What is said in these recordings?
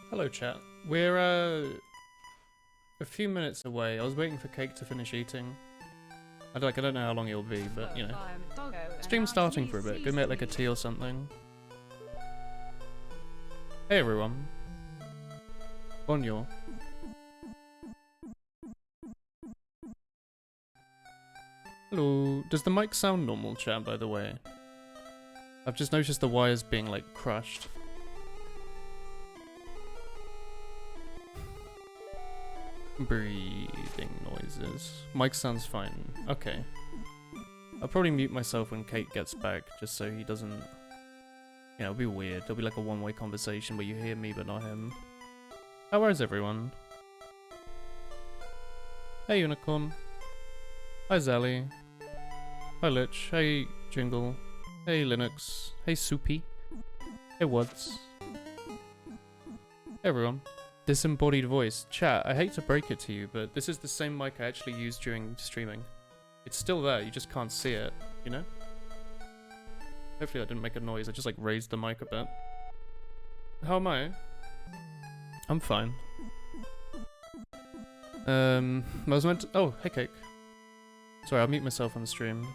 Hello, chat. We're a few minutes away. I was waiting for Cake to finish eating. I don't know how long it'll be, but you know. Stream's starting for a bit. Go make like a tea or something. Hey everyone. Bonjour. Hello. Does the mic sound normal, chat, by the way? I've just noticed the wires being like crushed. Breathing noises. Mic sounds fine. Okay. I'll probably mute myself when Kate gets back, just so he doesn't... You know, it'll be weird. It'll be like a one-way conversation where you hear me but not him. How is everyone? Hey Unicorn. Hi Zally. Hi Lich. Hey Jingle. Hey Linux. Hey Soupy. Hey Woods. Hey everyone. Disembodied voice. Chat, I hate to break it to you, but this is the same mic I actually used during streaming. It's still there, you just can't see it, you know? Hopefully I didn't make a noise, I just like raised the mic a bit. How am I? I'm fine. I was meant to— oh, hey Cake. Sorry, I'll mute myself on the stream.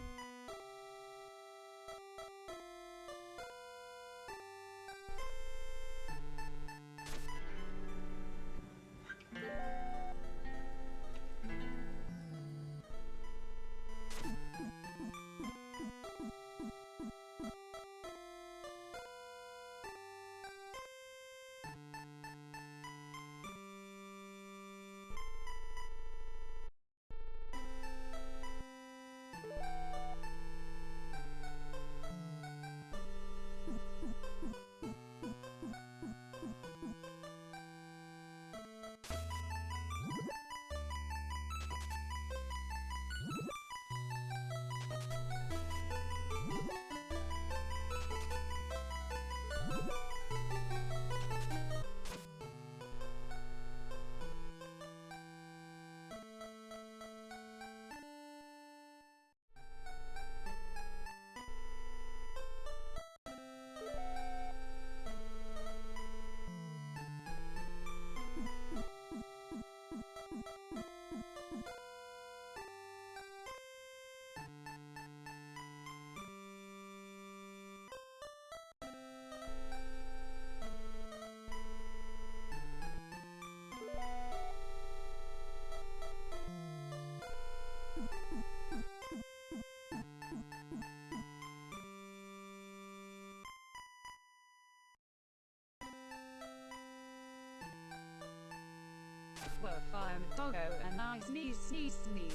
Well, fireman doggo and I sneeze sneeze sneeze.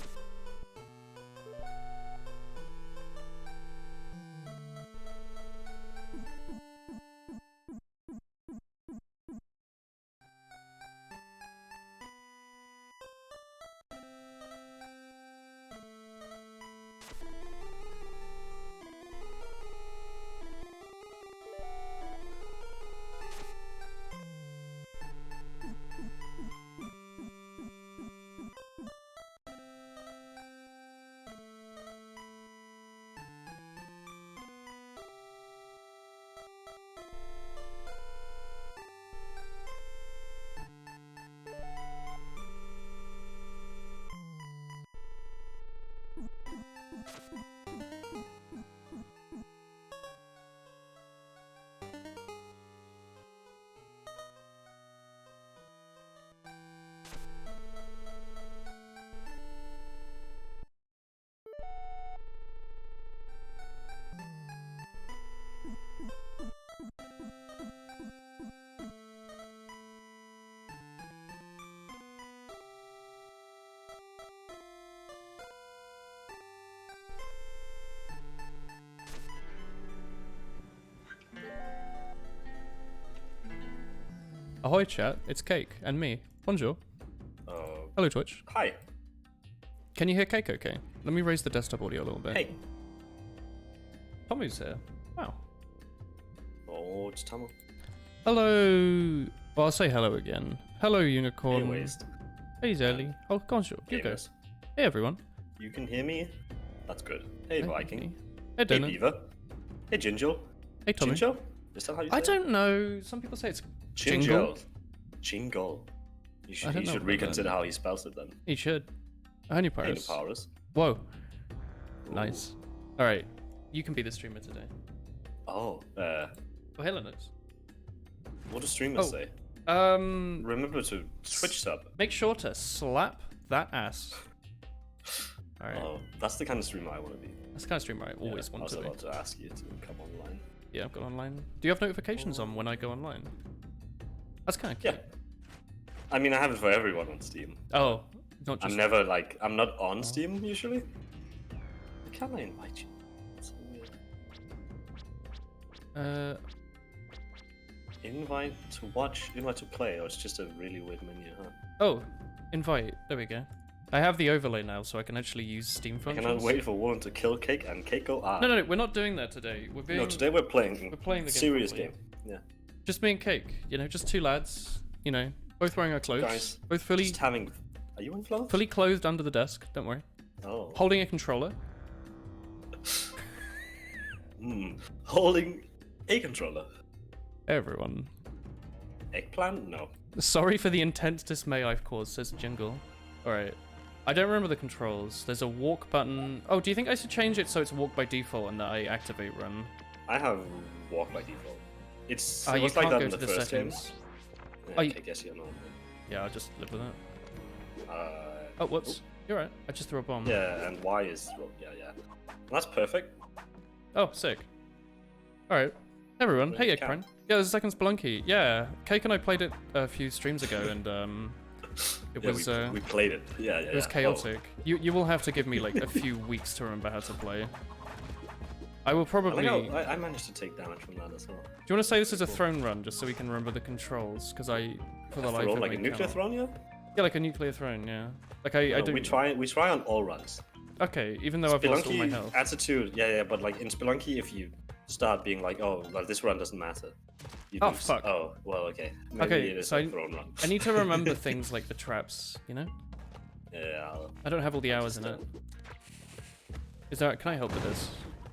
Ahoy chat, it's Cake and me. Bonjour. Hello Twitch. Hi. Can you hear Cake okay? Let me raise the desktop audio a little bit. Hey. Tommy's here. Wow. Oh, it's Tomo. Hello. Well, I'll say hello again. Hello Unicorn. Anyways. Hey Zelly. Oh, bonjour. You go. Gamers, Hey everyone. you can hear me? That's good. Hey Viking. Hey Hey Dylan. Beaver. Hey Ginger. Hey, Tommy. Chincho? Is that how you say I it? don't know. Some people say it's Chinjo. Chingo. You I should, don't you know should about reconsider that. how he spells it then. You should. I only Ain't Paris. powers. Whoa. Nice. All right. You can be the streamer today. Oh, Oh, hey, Linux. what do streamers Oh. say? Um, Remember to Twitch sub. make sure to slap that ass. All right. Oh, that's the kind of streamer I want to be. That's the kind of streamer I always I want was to be. about to ask you to come online. Yeah, I've got online. Do you have notifications on when I go online? That's kind of cute. Yeah. I mean, I have it for everyone on Steam. Oh, not just. I'm never like, I'm not on Steam usually. Why can't I invite you? That's so weird. Invite to watch, invite to play, or it's just a really weird menu, huh? Oh, invite. There we go. I have the overlay now, so I can actually use Steam I functions. cannot wait for Woolen to kill Cake and Cake go ah. No, no, no, we're not doing that today. We're being No, today we're playing the game serious properly. game. Yeah. just me and Cake. You know, just two lads. You know, both wearing our clothes. Guys, both fully Just having. Are you in clothes? fully clothed under the desk. Don't worry. Oh. Holding a controller. Holding a controller. Everyone. Eggplant? No. Sorry for the intense dismay I've caused, says Jingle. Alright. I don't remember the controls. There's a walk button. Oh, do you think I should change it so it's walk by default and that I activate run? I have walk by default. It's Oh, it you was like can't that go in to the the first game. settings. Yeah, Oh, I guess you know. Yeah, I'll just live with it. Uh, Oh, whoops. You're right. I just threw a bomb. yeah, and Y is yeah. That's perfect. Oh, sick. Alright. Everyone, Where's hey the cat? Ekran. Yeah, there's a second Spelunky. Yeah, Cake and I played it a few streams ago, and it Yeah, was we played it. Yeah. it was chaotic. You will have to give me like a few weeks to remember how to play. I will Oh. probably. I managed to take damage from that as well. Do you want to say this is a throne run, just so we can remember the controls? Because I, for the life Throw of like me, a nuclear cannot. throne, yeah. Yeah, like a nuclear throne. Yeah. Like I No, do. we try on all runs. Okay, even though I've lost all my Spelunky health. attitude, yeah, but like in Spelunky, if you start being like, oh, well, this run doesn't matter. You Oh, lose. fuck. Oh, well, okay. Maybe Okay, it is so a throne run. I need to remember things like the traps. You know. Yeah. I don't have all the hours in it. Is there? Can I help with this?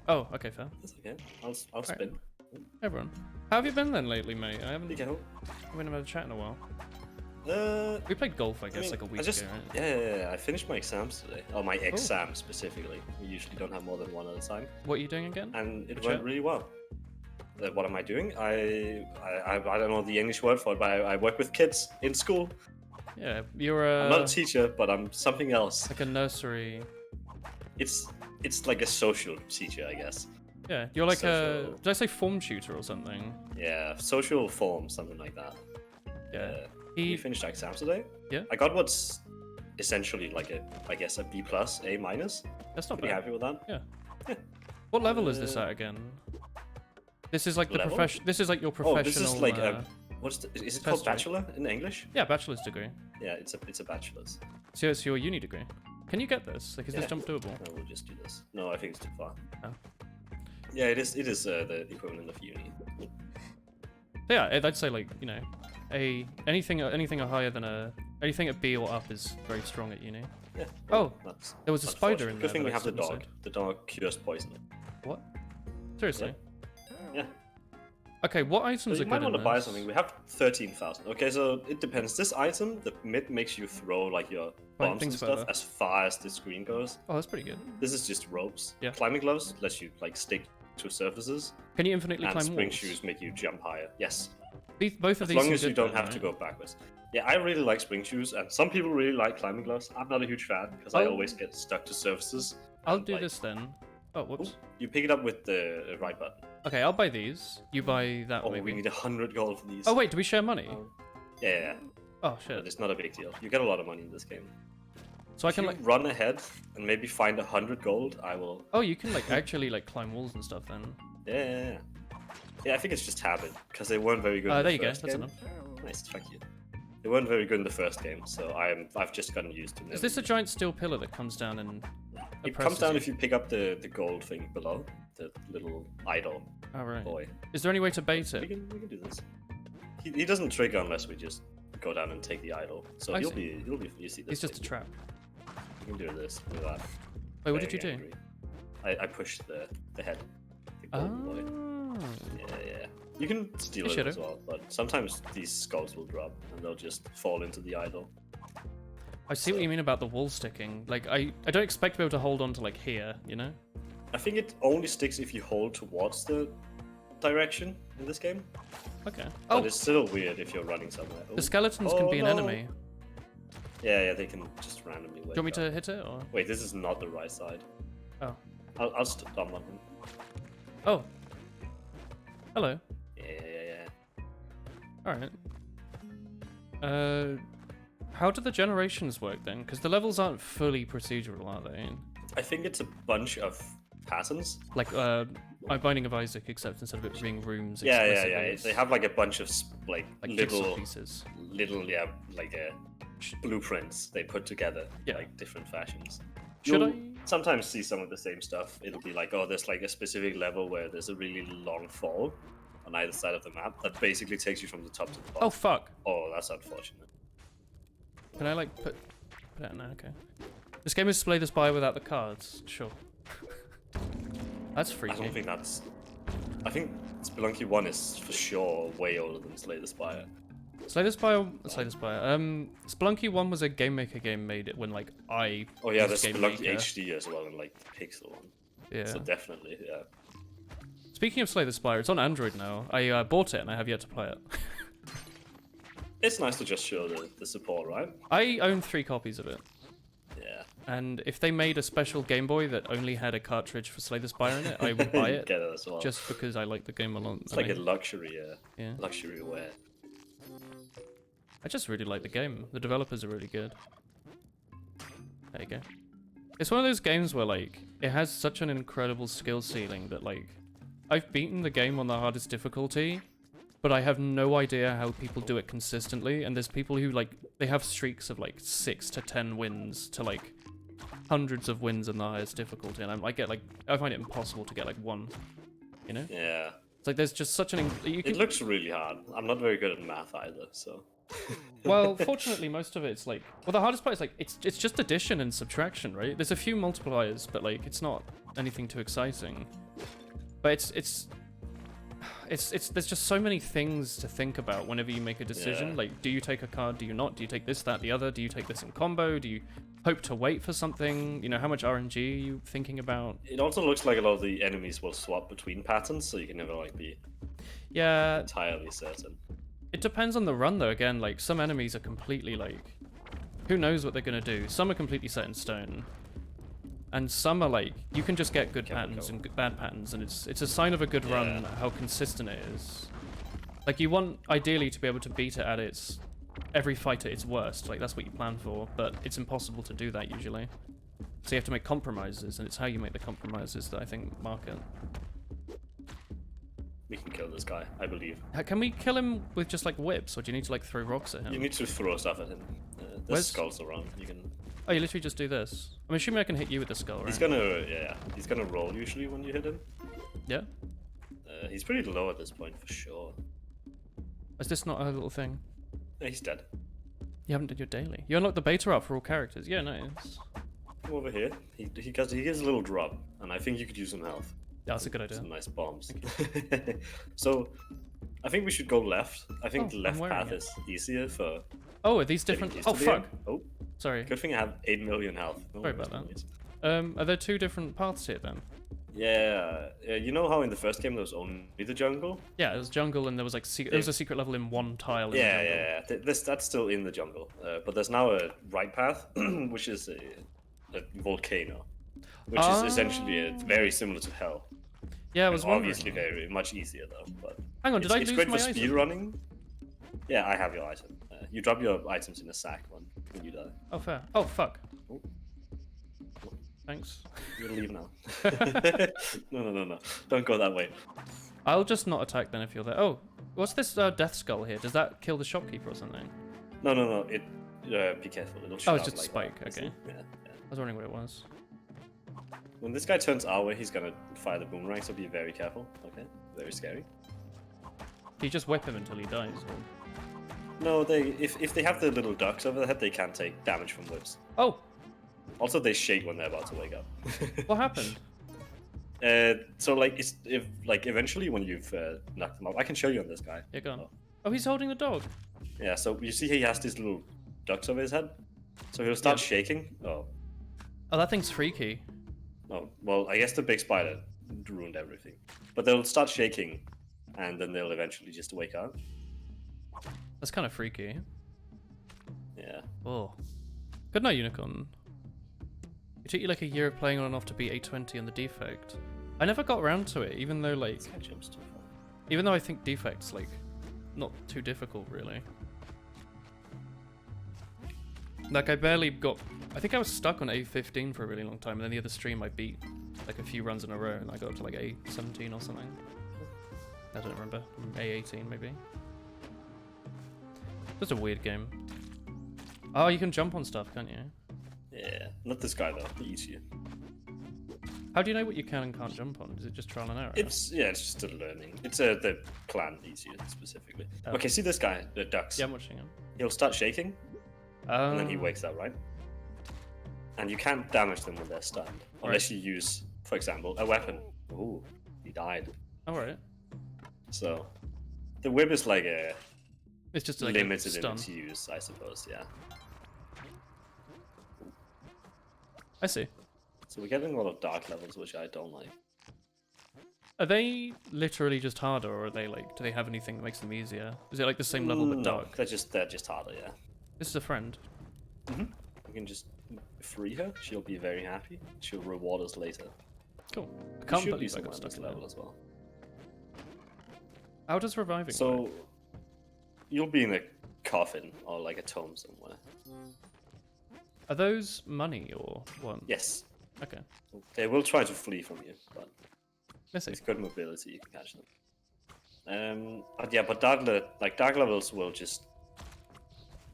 Oh, okay, fair. That's okay. I'll spin. Everyone, how have you been then lately, mate? I haven't You go. had a chat in a while. Uh, We played golf, I guess, mean, like a week I just, ago, right? yeah, I finished my exams today. Oh, my exam specifically. We usually don't have more than one at a time, What are you doing again? and it Which went app? really well. What am I doing? I don't know the English word for it, but I work with kids in school. Yeah, you're I'm not a teacher, but I'm something else. like a nursery. It's like a social teacher, I guess. Yeah, you're like a. Social. Did I say form tutor or something? Yeah, social form, something like that. Yeah. We He. finished exams today. Yeah. I got what's essentially like I guess a B plus, A minus. That's not Pretty bad. happy with that. Yeah. What level is this at again? This is like the Level? profession. This is like your professional. Oh, this is like a is it called test, right? bachelor in English? Yeah, bachelor's degree. Yeah, it's a bachelor's. So it's your uni degree. Can you get this? Like, is this Yeah. jump doable? No, we'll just do this. No, I think it's too far. Oh. Yeah, it is. It is the equivalent of uni. So yeah, I'd say like anything higher than anything at B or up is very strong at uni. Yeah. Oh, that's there was a spider in unfortunate. there. Good thing that we I have the saw dog. inside. The dog cures poison. What? Seriously? Yeah. Okay, what So items you are might good want in to buy this? something. We have 13,000. Okay, so it depends. This item, the mid, makes you throw like your bombs and things stuff further. as far as the screen goes. Oh, that's pretty good. This is just ropes. Yeah. Climbing gloves lets you like stick to surfaces, Can you infinitely and climb spring walls? shoes make you jump higher. Yes, Both of as these long seem as you good don't then, have to right? go backwards. Yeah, I really like spring shoes, and some people really like climbing gloves. I'm not a huge fan because I Oh. always get stuck to surfaces. I'll and, do like, this then. Oh, whoops. You pick it up with the right button. Okay, I'll buy these. You buy that Oh, maybe. we need 100 gold for these. Oh wait, do we share money? Yeah, Oh but shit. it's not a big deal. You get a lot of money in this game. So I If can you like. run ahead and maybe find 100 gold, I will. Oh, you can like actually like climb walls and stuff then. Yeah. Yeah, I think it's just habit because they weren't very good. In the There you go. first That's game. enough. Nice, thank you. They weren't very good in the first game, so I've just gotten used to them. Is this a giant steel pillar that comes down and? It comes down if you pick up the gold thing below, the little idol Oh right. boy. Is there any way to bait We it? can do this. He doesn't trigger unless we just go down and take the idol. So I he'll see. be you see this. It's just a thing. trap. You can do this with that. Wait, what did you Very do? angry. I pushed the head. The golden boy. Yeah. You can steal You it as should've. well, but sometimes these skulls will drop and they'll just fall into the idol. I see what you mean about the wall sticking. Like, I don't expect to be able to hold on to, like, here, you know? I think it only sticks if you hold towards the direction in this game. Okay. But it's still weird if you're running somewhere. The skeletons can be an no. enemy. Yeah, they can just randomly wake Do you want me up. to hit it, or? Wait, this is not the right side. Oh. I'll stop on him. Oh. Hello. Yeah. Alright. How do the generations work then? Because the levels aren't fully procedural, are they? I think it's a bunch of patterns. Like, Binding of Isaac, except instead of it being rooms. Yeah. explicitly, They have like a bunch of like jigsaw little, pieces. blueprints they put together, Yeah. like different fashions. Should You'll I? sometimes see some of the same stuff. It'll be like, oh, there's like a specific level where there's a really long fall on either side of the map that basically takes you from the top to the bottom. Oh fuck! Oh, that's unfortunate. Can I like put it out now? Okay. This game is Slay the Spire without the cards. Sure. That's I freaky. don't think that's. I think Spelunky 1 is for sure way older than Slay the Spire. Slay the Spire. Spelunky 1 was a Game Maker game made when like I. Oh yeah, used there's Game Spelunky Maker. HD as well, and like the Pixel one. Yeah. So definitely, yeah. Speaking of Slay the Spire, it's on Android now. I bought it and I have yet to play it. It's nice to just show the support, right? I own 3 copies of it. Yeah. And if they made a special Game Boy that only had a cartridge for Slay the Spire in it, I would buy it. Get it as well. Just because I like the game a lot. It's like a luxury, Yeah. luxury wear. I just really like the game. The developers are really good. There you go. It's one of those games where like it has such an incredible skill ceiling that like I've beaten the game on the hardest difficulty, but I have no idea how people do it consistently. And there's people who like they have streaks of like 6 to 10 wins to like hundreds of wins in the highest difficulty, and I find it impossible to get like 1. You know? Yeah. It's like there's just such an It looks really hard. I'm not very good at math either, so. Well, fortunately, most of it's like, well, the hardest part is like it's just addition and subtraction, right? There's a few multipliers, but like it's not anything too exciting. But it's there's just so many things to think about whenever you make a decision. Yeah. Like, do you take a card? Do you not? Do you take this, that, the other? Do you take this in combo? Do you hope to wait for something? You know, how much RNG are you thinking about? It also looks like a lot of the enemies will swap between patterns, so you can never like be Yeah, entirely certain. it depends on the run though. Again, like some enemies are completely like, who knows what they're gonna do? Some are completely set in stone, and some are like you can just get good patterns and bad patterns, and it's a sign of a good run how consistent it is. Like you want ideally to be able to beat it at its every fight at its worst. Like that's what you plan for, but it's impossible to do that usually. So you have to make compromises, and it's how you make the compromises that I think mark it. We can kill this guy, I believe. Can we kill him with just like whips, or do you need to like throw rocks at him? You need to throw stuff at him. There's Where's- skulls around. You can. Oh, you literally just do this. I'm assuming I can hit you with the skull, right? He's gonna roll usually when you hit him. Yeah? He's pretty low at this point for sure. Is this not a little thing? Yeah, he's dead. You haven't did your daily. You unlocked the beta art for all characters. Yeah, nice. Come over here. He gives a little drop, and I think you could use some health. Yeah, that's a good idea. Some nice bombs. So, I think we should go left. I think Oh, the I'm left wearing path it. is easier for. Oh, are these getting different? used Oh, to the fuck. end. Oh, Sorry. good thing I have 8 million health. No Sorry worries, about no that. worries. Are there 2 different paths here then? Yeah, you know how in the first game there was only the jungle? Yeah, it was jungle and there was like there was a secret level in one tile. In the Yeah, jungle. yeah. That's still in the jungle. But there's now a right path, which is a volcano, which is essentially very similar to hell. Yeah, I was wondering. Obviously very much easier though. But Hang on, did I it's lose great my for item? speed running. Yeah, I have your item. You drop your items in a sack when you die. Oh, fair. Oh, fuck. Oh. Thanks. You're gonna leave now. No. Don't go that way. I'll just not attack then if you're there. Oh, what's this death skull here? Does that kill the shopkeeper or something? No. It. Be careful. It'll shoot Oh, it's out just a like spike, that. okay. Yeah. I was wondering what it was. When this guy turns our way, he's gonna fire the boomerang, so be very careful. Okay. Very scary. Do you just whip him until he dies? Or... No, if they have the little ducks over their head, they can take damage from whips. Oh, Also, they shake when they're about to wake up. what happened? So like, if like eventually when you've knocked them out, I can show you on this guy. Yeah, go on. Oh. Oh, he's holding the dog. Yeah. So you see, he has these little ducks over his head. So he'll start shaking. Oh. Oh, that thing's freaky. Oh. Well, I guess the big spider ruined everything. But they'll start shaking, and then they'll eventually just wake up. That's kind of freaky. Yeah. Oh. Good night, Unicorn. It took you like a year of playing on and off to beat 820 on the defect. I never got around to it, even though like... Even though I think defect's like not too difficult, really. Like I barely got... I think I was stuck on A15 for a really long time, and then the other stream I beat like a few runs in a row, and I got up to like A17 or something. I don't remember. A18 maybe. Just a weird game. Oh, you can jump on stuff, can't you? Yeah, not this guy though. He eats you. How do you know what you can and can't jump on? Is it just trial and error? It's just a learning. It's the clan eats you specifically. Oh. Okay, see this guy, the ducks. Yeah, I'm watching him. He'll start shaking, and then he wakes up, right? And you can't damage them when they're stunned unless you use, for example, a weapon. Ooh, he died. Alright. So, the whip is like a It's just like limited a in stun. its use, I suppose. Yeah. I see. So we're getting a lot of dark levels, which I don't like. Are they literally just harder, or are they like? Do they have anything that makes them easier? Is it like the same level but No, dark? they're just harder. Yeah. This is a friend. We can just free her. She'll be very happy. She'll reward us later. Cool. I There can't should be believe I someone got on stuck this in level there. as well. How does reviving So work? you'll be in a coffin or like a tomb somewhere. Are those money or what? Yes, Okay. they will try to flee from you, but Let's see. with good mobility you can catch them. But yeah, but dark levels will just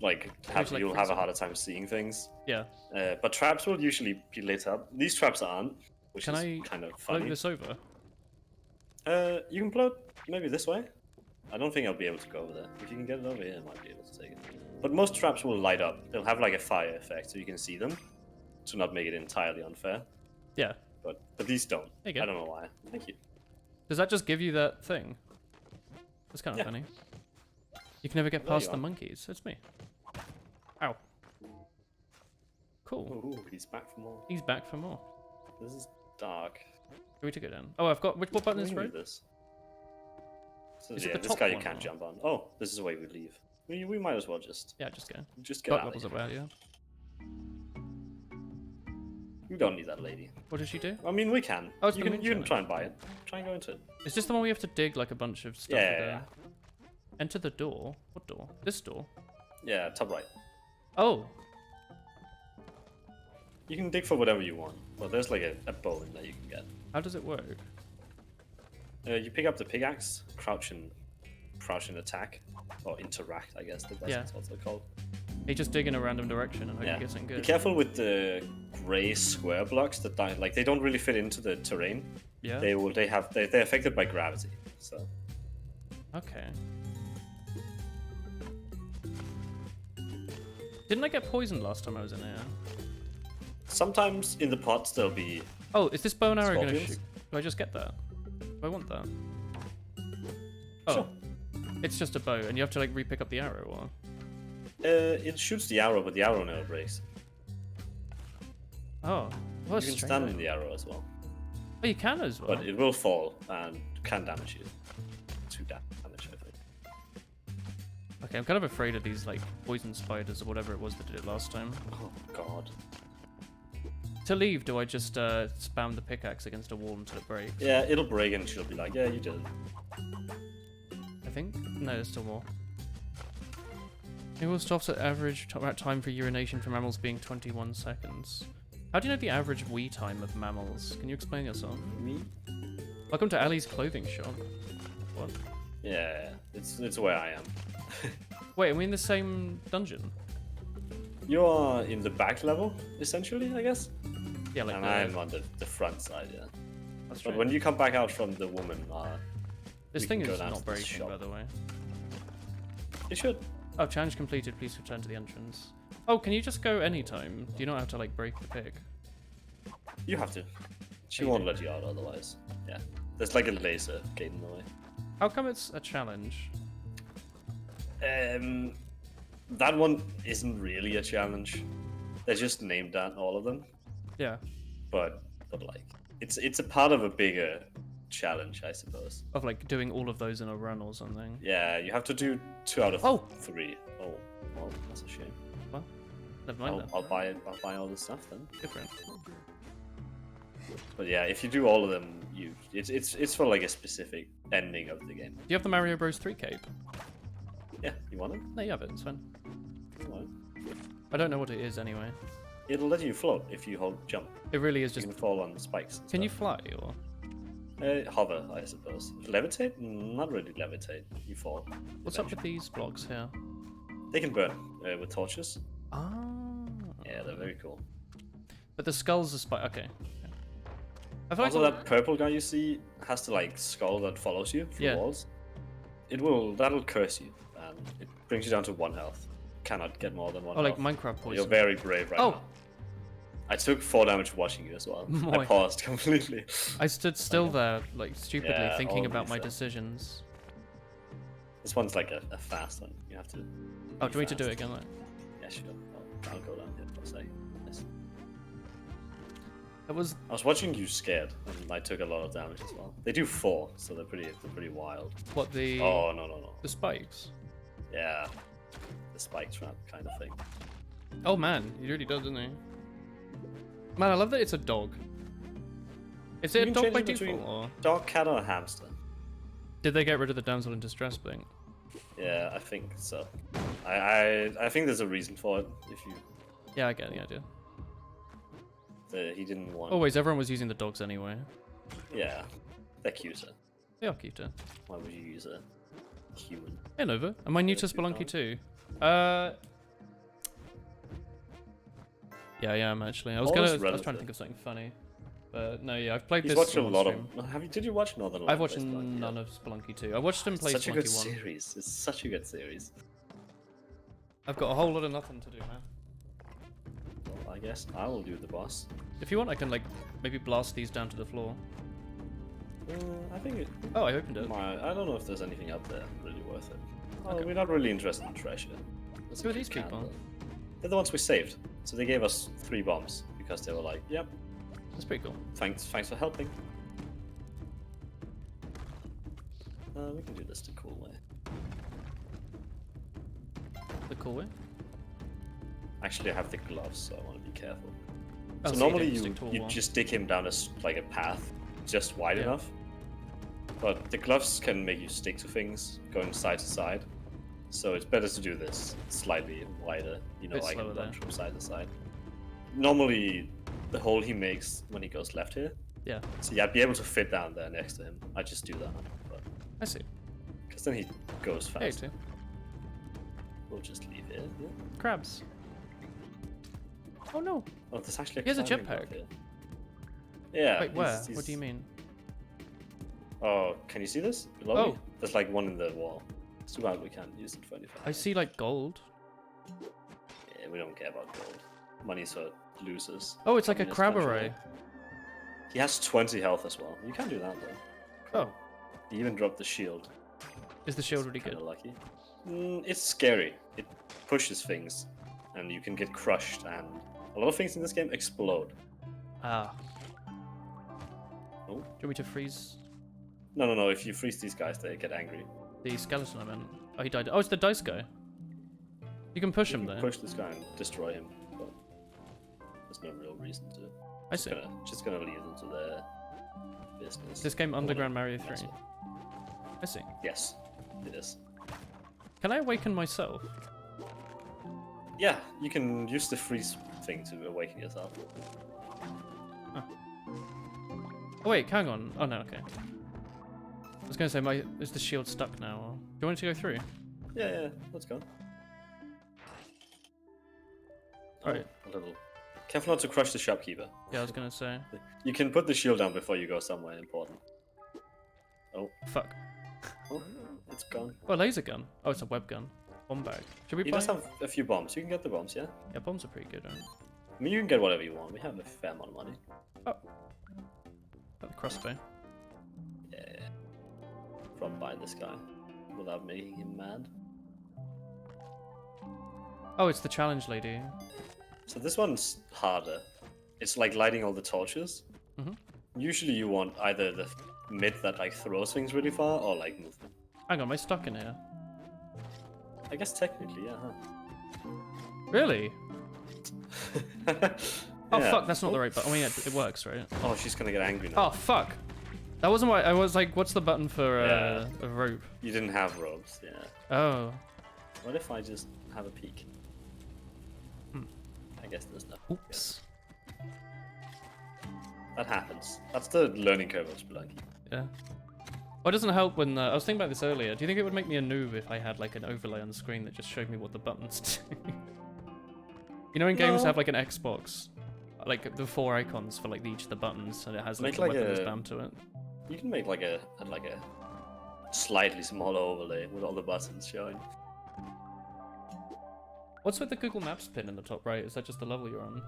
like you'll have a harder time seeing things. Yeah. But traps will usually be lit up. These traps aren't, which Can is I kind of float funny. this over? You can float maybe this way. I don't think I'll be able to go over there. If you can get it over here, I might be able to take it. But most traps will light up. They'll have like a fire effect, so you can see them, to not make it entirely unfair. Yeah. But these don't. There you go. I don't know why. Thank you. Does that just give you that thing? That's kind of Yeah. funny. You can never get There you past the are. monkeys. It's me. Ow. Cool. Ooh, he's back for more. He's back for more. This is dark. Who we to go down? Oh, I've got... What button is We can right? do this. So Is it yeah, the this top guy you one, can't or- jump on. Oh, this is the way we leave. We might as well just Yeah, just go. get Dark out levels of are here. bad, yeah. We don't need that lady. What does she do? I mean, we can. Oh, it's you the can miniature try and buy it. Try and go into it. Is this the one we have to dig like a bunch of stuff? Yeah, with yeah, the- yeah. Enter the door? What door? This door? Yeah, top right. Oh! You can dig for whatever you want. Well, there's like a bone that you can get. How does it work? You pick up the pickaxe, crouch and attack, or interact, I guess that's Yeah. what's also called. You just dig in a random direction and hope Yeah. you get something Be good. careful with the gray square blocks that like they don't really fit into the terrain. Yeah? They're affected by gravity. So Okay. Didn't I get poisoned last time I was in here? sometimes in the pots there'll be Oh, is this bow and arrow gonna Scorpions? shoot? Do I just get that? Do I want that? Oh. Sure. It's just a bow, and you have to like re-pick up the arrow, or? it shoots the arrow, but the arrow never breaks. Oh. What a You can strange stand idea. in the arrow as well, Oh, you can as well. but it will fall and can damage you. 2 damage, I think. Okay, I'm kind of afraid of these like poison spiders or whatever it was that did it last time. Oh god. To leave, do I just spam the pickaxe against a wall until it breaks? Yeah, it'll break and she'll be like, yeah, you did it. I think? No, there's still more. It stops at average time for urination for mammals being 21 seconds. How do you know the average wee time of mammals? Can you explain yourself? Me? Welcome to Ali's clothing shop. What? Yeah, it's where I am. Wait, are we in the same dungeon? You are in the back level, essentially, I guess. Yeah, like And the... I'm on the front side, yeah. That's But right. when you come back out from the woman, This we thing can go is down not to this breaking, shop. by the way. it should. Oh, challenge completed. Please return to the entrance. Oh, can you just go anytime? Do you not have to, like, break the pig? You have to. She won't let you out otherwise. Yeah. There's like a laser gate in the way. How come it's a challenge? That one isn't really a challenge. They're just named that, all of them. Yeah. But like, it's a part of a bigger challenge, I suppose. Of like doing all of those in a run or something. Yeah, you have to do 2 out of Oh! 3. Oh, well, that's a shame. Well, never mind then. I'll buy all the stuff then. Different. But yeah, if you do all of them, it's for like a specific ending of the game. Do you have the Mario Bros 3 cape? Yeah, you want it? No, you have it. It's fine. You want it? I don't know what it is anyway. It'll let you float if you hold jump. It really is You just. can fall on spikes. and Can you stuff. fly or? Hover, I suppose. Levitate? Not really levitate. You fall. What's up with these blocks here? They can burn with torches. Ah. Yeah, they're very cool. But the skulls are Okay. I feel Also, like that purple guy you see has the like skull that follows you through Yeah. walls. That'll curse you, and it brings you down to 1 health. Cannot get more than 1 Oh, like health. Minecraft You're poison. very brave right Oh! now. I took 4 damage watching you as well. I Moi. paused completely. I stood still there, like stupidly, Yeah, thinking about always my so. decisions. This one's like a fast one. You have to. Oh, be do we need to do it fast. again? Like? Yeah, sure. I'll go down here for a second. Yes. That was. I was watching you scared, and I took a lot of damage as well. They do 4, so they're pretty wild. What the. Oh no. The spikes. Yeah, the spike trap kind of thing. Oh man, he really does, doesn't he? Man, I love that it's a dog. Is You it a can dog change by it between- default, or Dog, cat, or hamster? did they get rid of the damsel in distress thing? Yeah, I think so. I think there's a reason for it. If you Yeah, I get the idea. he didn't want. Always, everyone was using the dogs anyway. Yeah, they're cuter. They are cuter. Why would you use a human? Hey Nova, am I new to They're cute Spelunky dogs. too? Yeah, I am actually. I was All trying is to relative. think of something funny, but no, yeah, I've played He's this. watched a on lot of. stream. Did you watch Northern? I've Lights watched play Spelunky? none of Spelunky 2. I watched him play Such a good Spelunky 1. series. It's such a good series. I've got a whole lot of nothing to do now. Well, I guess I will do the boss. If you want, I can like maybe blast these down to the floor. I think it. Oh, I opened it. I don't know if there's anything up there really worth it. Oh, Okay. we're not really interested in treasure. That's a Who are cute these people? candle. They're the ones we saved. So they gave us 3 bombs because they were like, "Yep, That's pretty cool. thanks for helping." We can do this the cool way. The cool way. Actually, I have the gloves, so I want to be careful. Oh, So you normally don't you stick to a wall. just dig him down like a path, just wide Yeah. enough. But the gloves can make you stick to things going side to side. So it's better to do this slightly wider, you know, Bit like slower run there. from side to side. Normally, the hole he makes when he goes left here. Yeah, So yeah, I'd be able to fit down there next to him. I just do that, I see. because then he goes Hey, faster. too. We'll just leave here. Yeah. Crabs. Oh no. Oh, there's actually He has a climbing glove jetpack. here. Yeah. Wait, where? he's- What do you mean? Oh, can you see this? Below Oh. me? There's like one in the wall. It's too bad we can't use it for anything. I see like gold. Yeah, we don't care about gold. Money's for losers. Oh, it's like a Communist country. crabberay. He has 20 health as well. You can do that though. Oh, He even dropped the shield. is the shield really Kind good? of lucky. It's scary. It pushes things, and you can get crushed, and a lot of things in this game explode. Ah. Oh. Do you want me to freeze No. If you freeze these guys, they get angry. the skeleton? I meant. Oh, he died. Oh, it's the dice guy. You can push You him can there. push this guy and destroy him, but there's no real reason to. I see. Just gonna leave them to their business. This game Underground Mario 3. That's it. I see. Yes, it is. Can I awaken myself? Yeah, you can use the freeze thing to awaken yourself. Oh wait, hang on. Oh no, okay. I was gonna say, is the shield stuck now? Or... Do you want it to go through? Yeah, let's go. Alright. A little. Careful not to crush the shopkeeper. Yeah, I was gonna say. You can put the shield down before you go somewhere important. Oh, Fuck. oh, it's gone. Oh, a laser gun. Oh, it's a web gun. Bomb bag. Should we He buy? does have a few bombs. You can get the bombs, yeah? Yeah, bombs are pretty good, right? I mean, you can get whatever you want. We have a fair amount of money. Oh. Got the crossbow. Yeah. Drop by this guy without making him mad. Oh, it's the challenge lady. So this one's harder. It's like lighting all the torches. Mhm. Usually you want either the mid that like throws things really far or like move them. Hang on, am I stuck in here? I guess technically, yeah. Really? Huh? Oh Yeah. fuck, that's not the right button. I mean, it works, right? Oh, she's gonna get angry now. Oh fuck. That wasn't what I was like. What's the button for a rope? You didn't have ropes, yeah. Oh. What if I just have a peek? Hmm. I guess there's no. Oops. That happens. That's the learning curve of Spelunky. Yeah. Well, it doesn't help when I was thinking about this earlier. Do you think it would make me a noob if I had like an overlay on the screen that just showed me what the buttons do? You know, in games No. have like an Xbox, like the 4 icons for like each of the buttons, and it has like Make the like weapon a- spam to it. You can make like a slightly smaller overlay with all the buttons showing. What's with the Google Maps pin in the top right? Is that just the level you're on?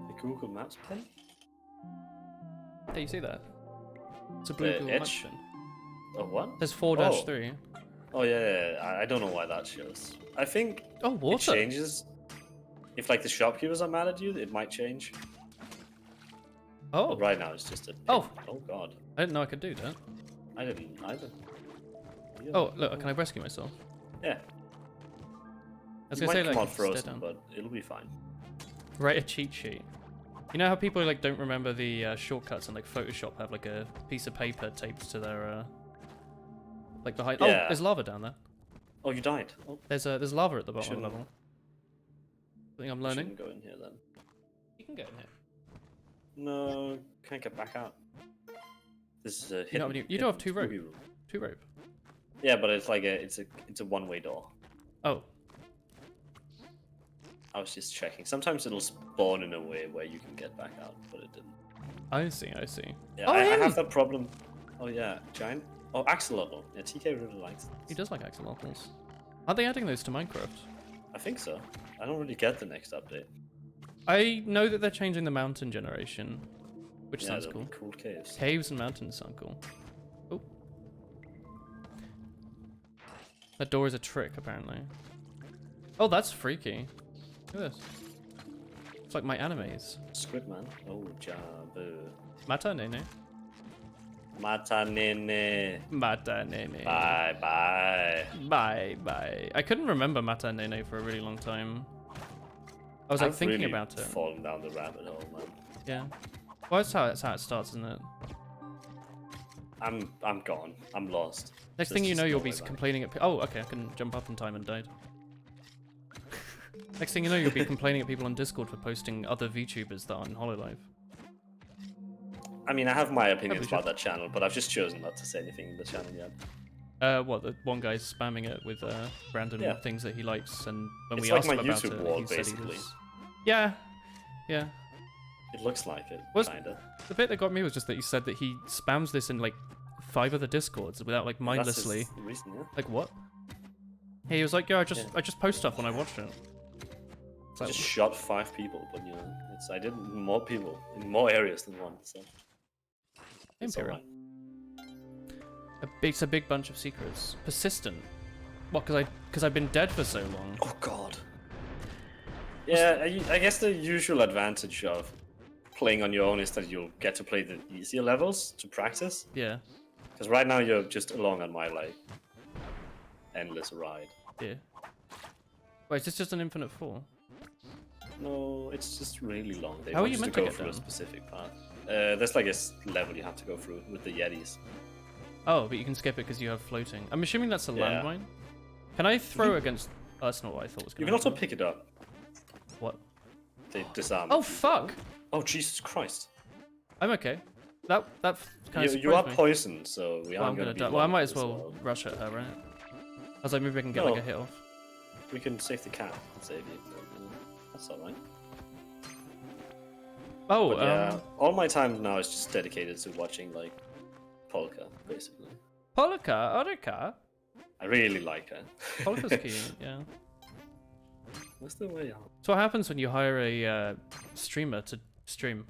The Google Maps pin? Hey, you see that? It's a blue The Google Maps edge? pin. Oh, what? There's 4-3. Oh, yeah. I don't know why that shows. I think Oh, it water. changes. If like the shopkeepers are mad at you, it might change. Oh, But right now it's just a pin. Oh. Oh god. I didn't know I could do that. I didn't either. Yeah. Oh, look, can I rescue myself? Yeah. I was You gonna say might come like out stare frozen, down. but it'll be fine. Write a cheat sheet. You know how people like don't remember the shortcuts and like Photoshop have like a piece of paper taped to their like the height. Oh, Yeah. there's lava down there. Oh, you died. Oh, There's lava at the bottom of Shouldn't- the level. I think I'm I learning. shouldn't go in here then. You can get in here. No, can't get back out. This is a You know what I mean? You do have two rope. spooky room. 2 rope. Yeah, but it's like it's a one-way door. Oh, I was just checking. Sometimes it'll spawn in a way where you can get back out, but it didn't. I see. I see. Yeah, Oh, I him! have that problem. Oh yeah, giant. Oh, axolotl. Yeah, TK really likes it. He does like axolotls. Aren't they adding those to Minecraft? I think so. I don't really get the next update. I know that they're changing the mountain generation, which Yeah, sounds there'll cool. be cool caves. Caves and mountains sound cool. Oh. That door is a trick, apparently. Oh, that's freaky. Look at this. It's like my animes. Squidman. Oh, Jabu. Mata nene. Mata nene. Mata nene. Bye bye. Bye bye. I couldn't remember Mata nene for a really long time. I was like I've thinking really about it. fallen down the rabbit hole, man. Yeah. Well, that's how it starts, isn't it? I'm gone. I'm lost. Next There's thing you just know, no you'll way be back. complaining at. Oh, okay. I can jump up in time and died. Next thing you know, you'll be complaining at people on Discord for posting other VTubers that aren't in Hololive. I mean, I have my opinions should. about that channel, but I've just chosen not to say anything in the channel yet. What, the one guy's spamming it with random Yeah. things that he likes, and when It's we like asked my him about YouTube it, wall, he said he basically. was... Yeah, yeah. It looks like it, Was- kinda. The bit that got me was just that he said that he spams this in like 5 other Discords without like mindlessly. That's his reason, yeah. Like what? He was like, yeah, I just post stuff when I watch it. It's I like, just shot 5 people, but you know, I did more people in more areas than one, so it's Imperial. alright. It's a big bunch of secrets. Persistent. What? Because I've been dead for so long. Oh god. Yeah, I guess the usual advantage of playing on your own is that you'll get to play the easier levels to practice. Yeah. Because right now you're just along on my like endless ride. Yeah. Wait, is this just an infinite fall? No, it's just really long. They How are want you us meant to to go get through a down? specific path. There's like a level you have to go through with the Yetis. Oh, but you can skip it because you have floating. I'm assuming that's a Yeah. landmine. Can I throw against? Oh, that's not what I thought was You going can to also pick it up. What? They disarm. Oh it. fuck! Oh Jesus Christ! I'm okay. That kind of You are me. poised, so we Well, aren't I'm going gonna to be. die. Well, I long might for as this well world. rush at her, right? I was like, maybe I can get like No. a hit off. We can save the cat and save you. That's alright. Oh, But yeah, all my time now is just dedicated to watching like Polka, basically. Polka, Orika. I really like her. Polka's cute, yeah. What's the way out? So what happens when you hire a streamer to stream?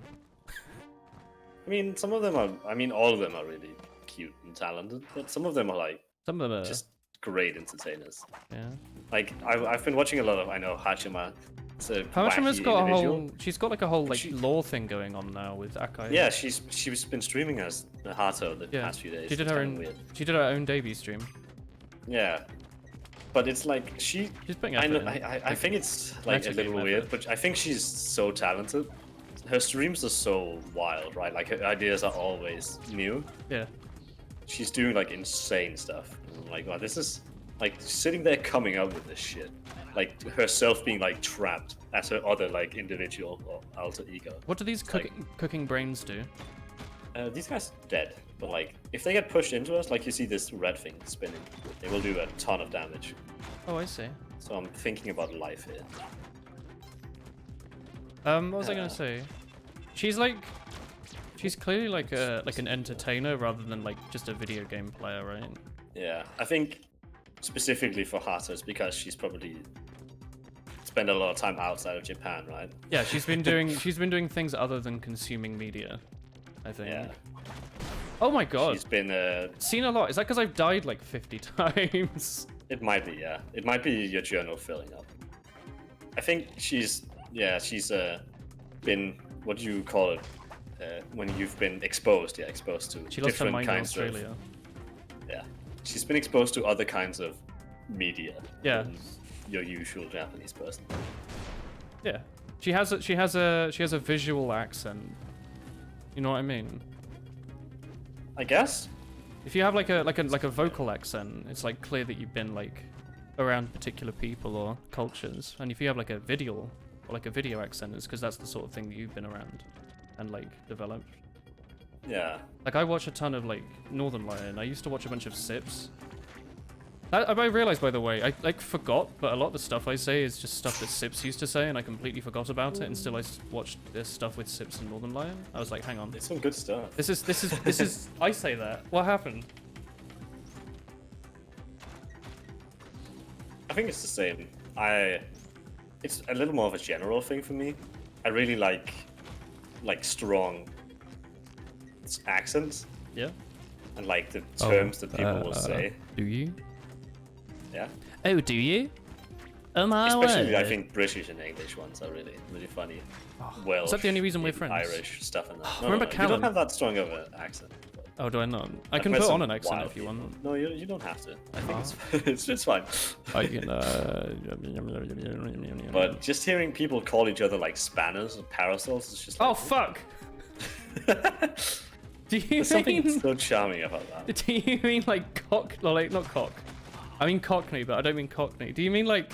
I mean, some of them are. I mean, all of them are really cute and talented, but some of them are like Some of them are just great entertainers. yeah. Like I've been watching a lot of. I know Hachima. It's a Hamashima's wacky got a individual. whole. She's got like a whole like She- lore thing going on now with Akai. Yeah, she's been streaming as Hato the Yeah. past few days. She did It's her kinda own. weird. She did her own debut stream. Yeah, but it's like She's putting I effort know. in. I think it's like a Actually little gave weird, effort. but I think she's so talented. Her streams are so wild, right? Like her ideas are always new. Yeah. She's doing like insane stuff. And I'm like, wow, this is like sitting there coming up with this shit. Like herself being like trapped as her other like individual or alter ego. What do these like- cooking brains do? These guys are dead, but like if they get pushed into us, like you see this red thing spinning, they will do a ton of damage. Oh, I see. So I'm thinking about life here. What was I gonna say? She's like, she's clearly like an entertainer rather than like just a video game player, right? Yeah, I think specifically for Hata, it's because she's probably spent a lot of time outside of Japan, right? Yeah, she's been doing things other than consuming media, I think. Yeah. Oh my god. She's been. Seen a lot. Is that because I've died like 50 times? It might be, yeah. It might be your journal filling up. I think she's been, what do you call it? When you've been exposed, exposed to She lost her different mind in kinds of. Australia. Yeah, she's been exposed to other kinds of media. Yeah. Than your usual Japanese person. Yeah. She has a visual accent. You know what I mean? I guess. If you have like a vocal accent, it's like clear that you've been like around particular people or cultures. And if you have like a video accent, it's because that's the sort of thing that you've been around and like developed. Yeah. Like I watch a ton of like Northern Lion. I used to watch a bunch of Sips. I realized, by the way, I like forgot, but a lot of the stuff I say is just stuff that Sips used to say, and I completely forgot about it. And still, I watched this stuff with Sips and Northern Lion. I was like, hang on, It's some good stuff. this is. I say that. What happened? I think it's the same. It's a little more of a general thing for me. I really like strong accents Yeah. and like the terms that people will say. Do you? Yeah. Oh, do you? Oh my Especially, word. I think British and English ones are really, really funny. Oh, Welsh, is that the only reason we're even friends? Irish stuff and that. Remember You Callum? don't have that strong of an accent. but Oh, do I not? I I've can met put on some an accent wild if you people. want. No, you don't have to. I think it's fine. I can. But just hearing people call each other like spanners and parasols is just. Oh Like, fuck! Do you There's something mean? so charming about that. Do you mean like cock? No, like not cock. I mean Cockney, but I don't mean Cockney. Do you mean like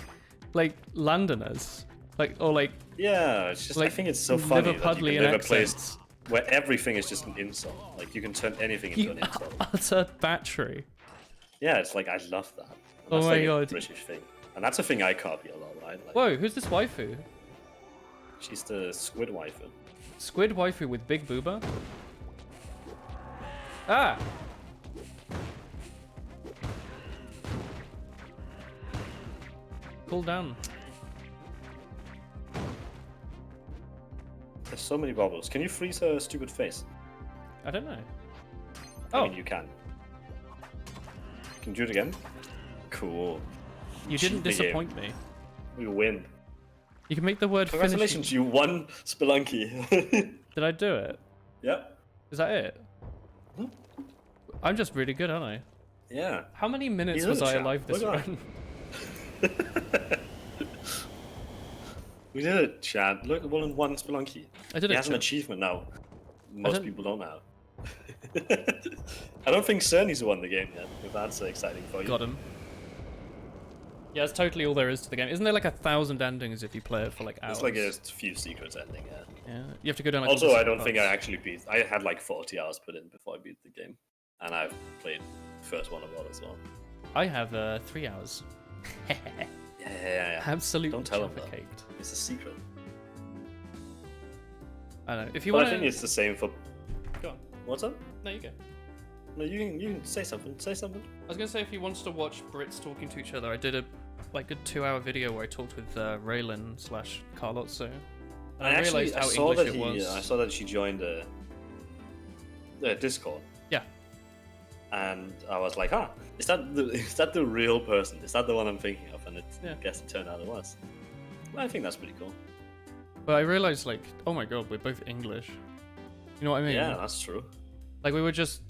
Londoners? Like or like Yeah, it's just I Like think it's so funny that you Liverpudlian can live a place accents. where everything is just an insult. Like you can turn anything into You an insult. utter battery. Yeah, it's like I love that. And Oh that's my like a God. British thing, and that's a thing I copy a lot, right? Like, Whoa, who's this waifu? she's the squid waifu. Squid waifu with big booba? Ah! Cool down. There's so many bubbles. Can you freeze her stupid face? I don't know. I Oh, mean, you can. Can you do it again? Cool. you didn't cheat the game. disappoint me. We win. You can make the word Congratulations, you won Spelunky. Did I do it? Yep. Is that it? Hmm? I'm just really good, aren't I? Yeah. How many minutes He's was in the I chat. alive this Look at run? We did it, Chad. Look, 1-1 Spelunky. I did He it. has an Chad. achievement now. Most don't- people don't have. I don't think Cerny's won the game yet, if that's exciting for you. Got him. Yeah, that's totally all there is to the game. Isn't there like 1,000 endings if you play it for like hours? It's like a few secrets ending, yeah. Yeah, you have to go down. Like, Also, all the I don't think I parts. actually beat. I had like 40 hours put in before I beat the game, and I've played the first one of all as well. I have 3 hours. Yeah. Absolutely Don't tell him that. caked. It's a secret. I don't know. If you But want I think it's the same for. Go on. What's up? No, you go. No, you can say something. Say something. I was gonna say if you wanted to watch Brits talking to each other, I did a like good 2-hour video where I talked with Raylan / Carlotso. And I realized how saw English that it was. I saw that she joined Discord. Yeah. And I was like, is that the real person? Is that the one I'm thinking of? And I guess it turned out it was. Well, I think that's pretty cool. But I realized, like, oh my god, we're both English. You know what I mean? Yeah, that's true. Like, we were just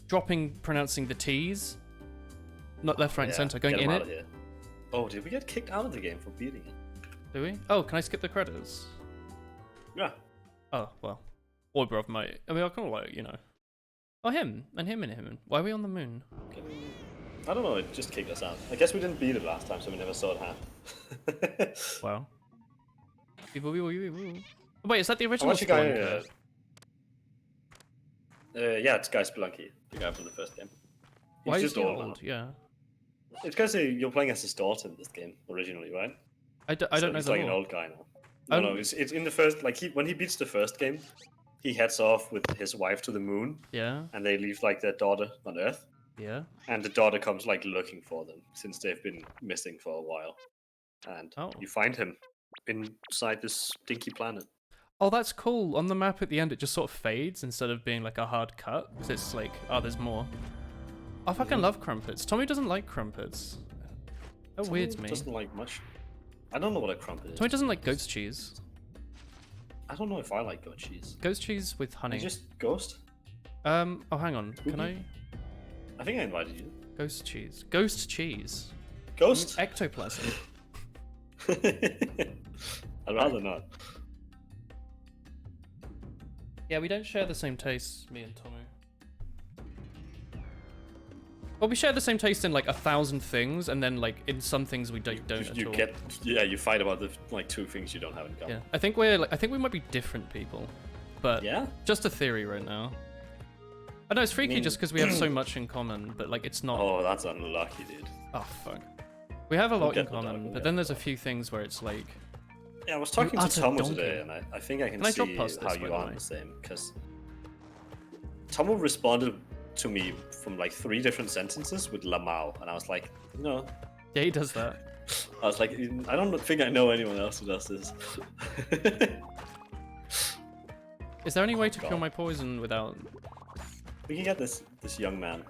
pronouncing the T's, not left, right, and center, going get in him it. out of here. Oh, did we get kicked out of the game for beating it? Do we? Oh, can I skip the credits? Yeah. Oh, well. Boy, bruv, mate. I mean, I kind of like, you know. Oh, him. And him and him. Why are we on the moon? I don't know, it just kicked us out. I guess we didn't beat it last time, so we never saw it happen. Wow. Oh, wait, is that the original Watch the guy, Spelunky? yeah, it's Guy Spelunky, the guy from the first game. He's Why is just he old old? now. Yeah. It's because you're playing as his daughter in this game, originally, right? I don't know He's the like an lore. old guy now. No, it's in the first, like, when he beats the first game, he heads off with his wife to the moon, Yeah. and they leave, like, their daughter on Earth. Yeah. And the daughter comes, like, looking for them, since they've been missing for a while. And you find him inside this stinky planet. Oh, that's cool. On the map at the end, it just sort of fades instead of being like a hard cut. Because it's like, oh, there's more. I fucking love crumpets. Tommy doesn't like crumpets. That weirds me. Doesn't like much. I don't know what a crumpet is. Tommy doesn't like goat's cheese. I don't know if I like goat cheese. Goat's cheese with honey. Just ghost? Oh, hang on. Can I? I think I invited you. Ghost cheese. Ghost cheese. Ghost? Ectoplasm. I'd rather not. Yeah, we don't share the same tastes, me and Tommy. Well, we share the same taste in like 1,000 things, and then like in some things we don't at all. You fight about the like 2 things you don't have in common. Yeah, I think we might be different people, but just a theory right now. I know it's freaky just because we have so much in common, but like it's not. Oh, that's unlucky, dude. Oh fuck. We have a lot in common, but then there's a few things where it's like. Yeah, I was talking to Tomo donkey. today, and I think I can I see drop past how this, by you the are way? the same. Because Tomo responded to me from like 3 different sentences with Lamau, and I was like, no. Yeah, he does that. I was like, I don't think I know anyone else who does this. Is there any way to cure my poison without? We can get this young man.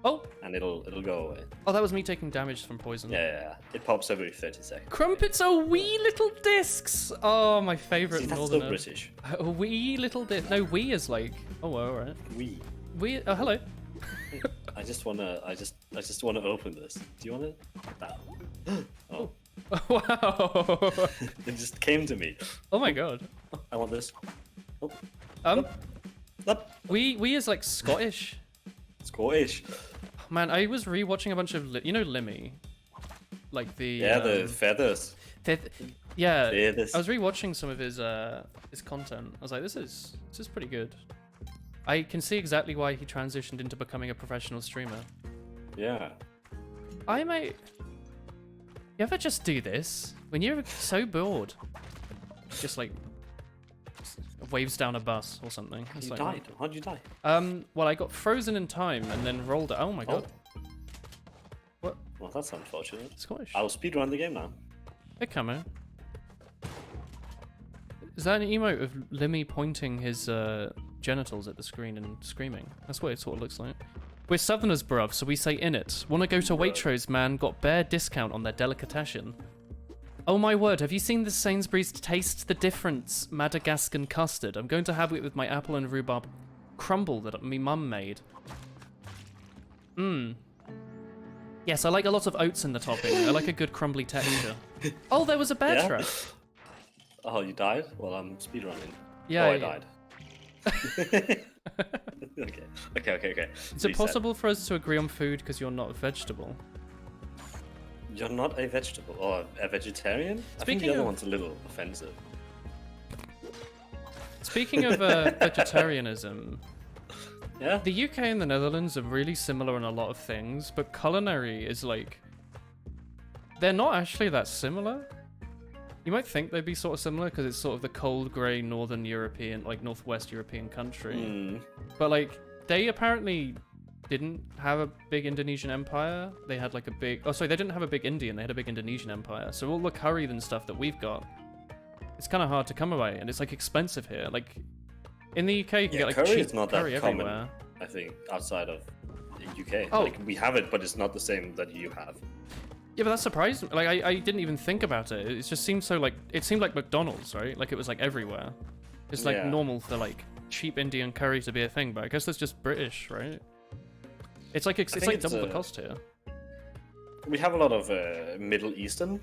Oh! And it'll go away. Oh, that was me taking damage from poison. Yeah. It pops every 30 seconds. Crumpets are wee little discs! Oh, my favourite See, that's so northerner. British. A wee little disc. No, wee is like. Oh, well, alright. We. Wee. Oh, hello. I just wanna open this. Do you want it? Oh. Wow. It just came to me. Oh my god. I want this. Oh. Wee is like Scottish. Scottish. Man, I was rewatching a bunch of Limmy, like the the feathers. Yeah, Feathers. I was rewatching some of his content. I was like, this is pretty good. I can see exactly why he transitioned into becoming a professional streamer. Yeah. I might. You ever just do this when you're so bored? Just like waves down a bus or something. It's You like, died. How'd you die? Well, I got frozen in time and then rolled. Oh my god. What? Well, that's unfortunate. Scottish. I'll speedrun the game now. Hey, Camo. Is that an emote of Limmy pointing his genitals at the screen and screaming? That's what it sort of looks like. We're Southerners, bruv, so we say in it. Wanna go to Waitrose, man? Got bare discount on their delicatessen. Oh my word, have you seen the Sainsbury's Taste the Difference Madagascan custard? I'm going to have it with my apple and rhubarb crumble that me mum made. Mmm. Yes, I like a lot of oats in the topping. I like a good crumbly texture. Oh, there was a bear trap. Oh, you died? Well, I'm speedrunning. Yeah. Oh, I died. Okay. Is it possible for us to agree on food because you're not a vegetable? You're not a vegetable or a vegetarian? I think the other one's a little offensive. Speaking of vegetarianism, yeah, the UK and the Netherlands are really similar on a lot of things, but culinary is like they're not actually that similar. You might think they'd be sort of similar because it's sort of the cold, grey, northern European, like northwest European country. But like they apparently didn't have a big Indonesian empire. They had like a big, they didn't have a big Indian. They had a big Indonesian empire. So all the curry and stuff that we've got, it's kind of hard to come by, and it's like expensive here. Like In the UK, you can Yeah, get like curry cheap is not that curry common. everywhere. I think outside of the UK. Oh. Like we have it, but it's not the same that you have. Yeah, but that's surprising. Like, I didn't even think about it. It just seemed so like, it seemed like McDonald's, right? Like it was like everywhere. It's like Yeah. normal for like cheap Indian curry to be a thing, but I guess that's just British, right? It's like it's think like it's, double the cost here. We have a lot of Middle Eastern.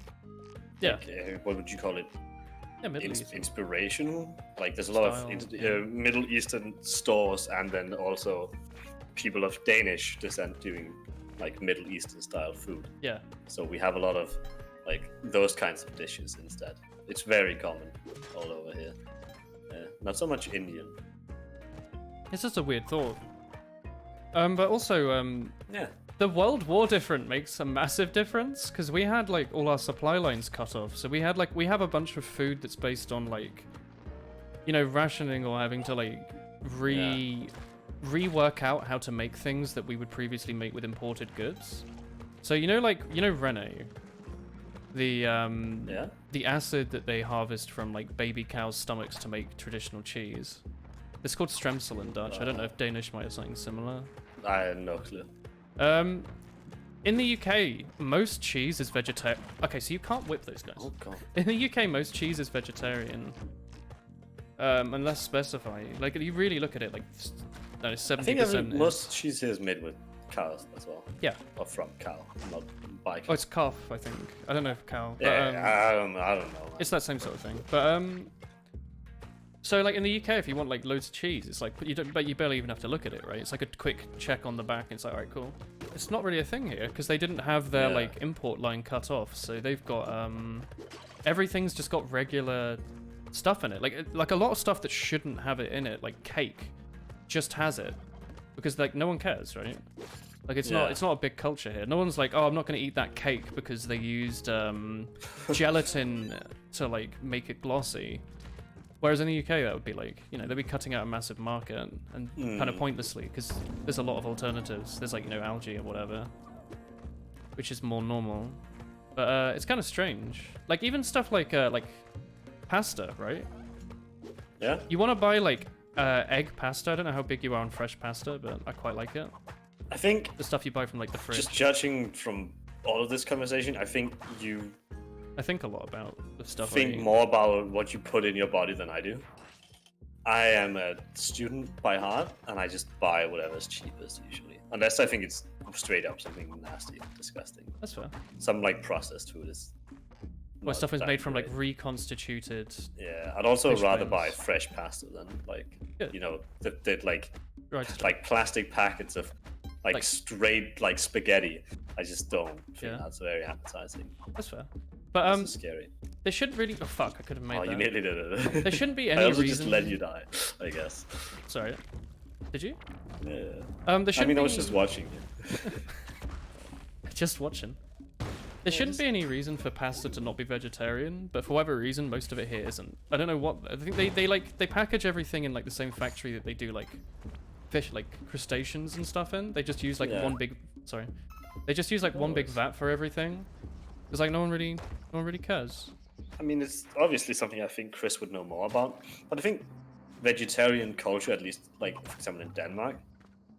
Yeah. Like, what would you call it? Yeah, Middle East. Inspirational. Like there's a lot Style, of yeah. Middle Eastern stores, and then also people of Danish descent doing like Middle Eastern style food. Yeah. So we have a lot of like those kinds of dishes instead. It's very common all over here. Not so much Indian. It's just a weird thought. But also, Yeah. the World War difference makes a massive difference because we had like all our supply lines cut off. So we have a bunch of food that's based on like, you know, rationing or having to like rework out how to make things that we would previously make with imported goods. So you know Rene, the acid that they harvest from like baby cows' stomachs to make traditional cheese. It's called Stremsel in Dutch. I don't know if Danish might have something similar. I have no clue. In the UK, most cheese is vegetarian. Okay, so you can't whip those guys. Oh god. In the UK, most cheese is vegetarian. Unless specified. Like, you really look at it, like, no, 70%. I think most cheese here is made with cows as well. Yeah. Or from cow, not by cow. Oh, it's calf, I think. I don't know if cow. Yeah, But, I don't know. Man. it's that same sort of thing. But, so, like, in the UK, if you want, like, loads of cheese, it's like, but you barely even have to look at it, right? It's like a quick check on the back, and it's like, alright, cool. It's not really a thing here, because they didn't have their, like, import line cut off, so they've got, everything's just got regular stuff in it. Like a lot of stuff that shouldn't have it in it, like cake, just has it. Because, like, no one cares, right? Like, it's not a big culture here. No one's like, oh, I'm not going to eat that cake because they used, gelatin to, like, make it glossy. Whereas in the UK, that would be like, you know, they'd be cutting out a massive market and kind of pointlessly because there's a lot of alternatives. There's like, you know, algae or whatever, which is more normal. But it's kind of strange. Like even stuff like pasta, right? Yeah. You want to buy like egg pasta. I don't know how big you are on fresh pasta, but I quite like it. I think The stuff you buy from like the fridge. just judging from all of this conversation, I think you I think a lot about the stuff. think more about what you put in your body than I do. I am a student by heart, and I just buy whatever's cheapest usually, unless I think it's straight up something nasty, disgusting. That's fair. Some like processed food is. Where not stuff is that made from like great. reconstituted. Yeah, I'd also fish rather bones. buy fresh pasta than like Good. you know the like Right. like plastic packets of like straight like spaghetti. I just don't think Yeah. that's very appetizing. That's fair. But This is scary. there shouldn't really. Oh fuck! I could have made Oh, that. you nearly did it. There shouldn't be I any also reason. just let you die, I guess. Sorry. Did you? Yeah. There I shouldn't mean, I be... was just watching you. Just watching. There shouldn't be any reason for pasta to not be vegetarian, but for whatever reason, most of it here isn't. I don't know what. I think they package everything in like the same factory that they do like fish, like crustaceans and stuff in. They just use like Yeah. one big. Sorry. They just use like one big vat for everything. It's like no one really cares. I mean, it's obviously something I think Chris would know more about, but I think vegetarian culture, at least like for example in Denmark,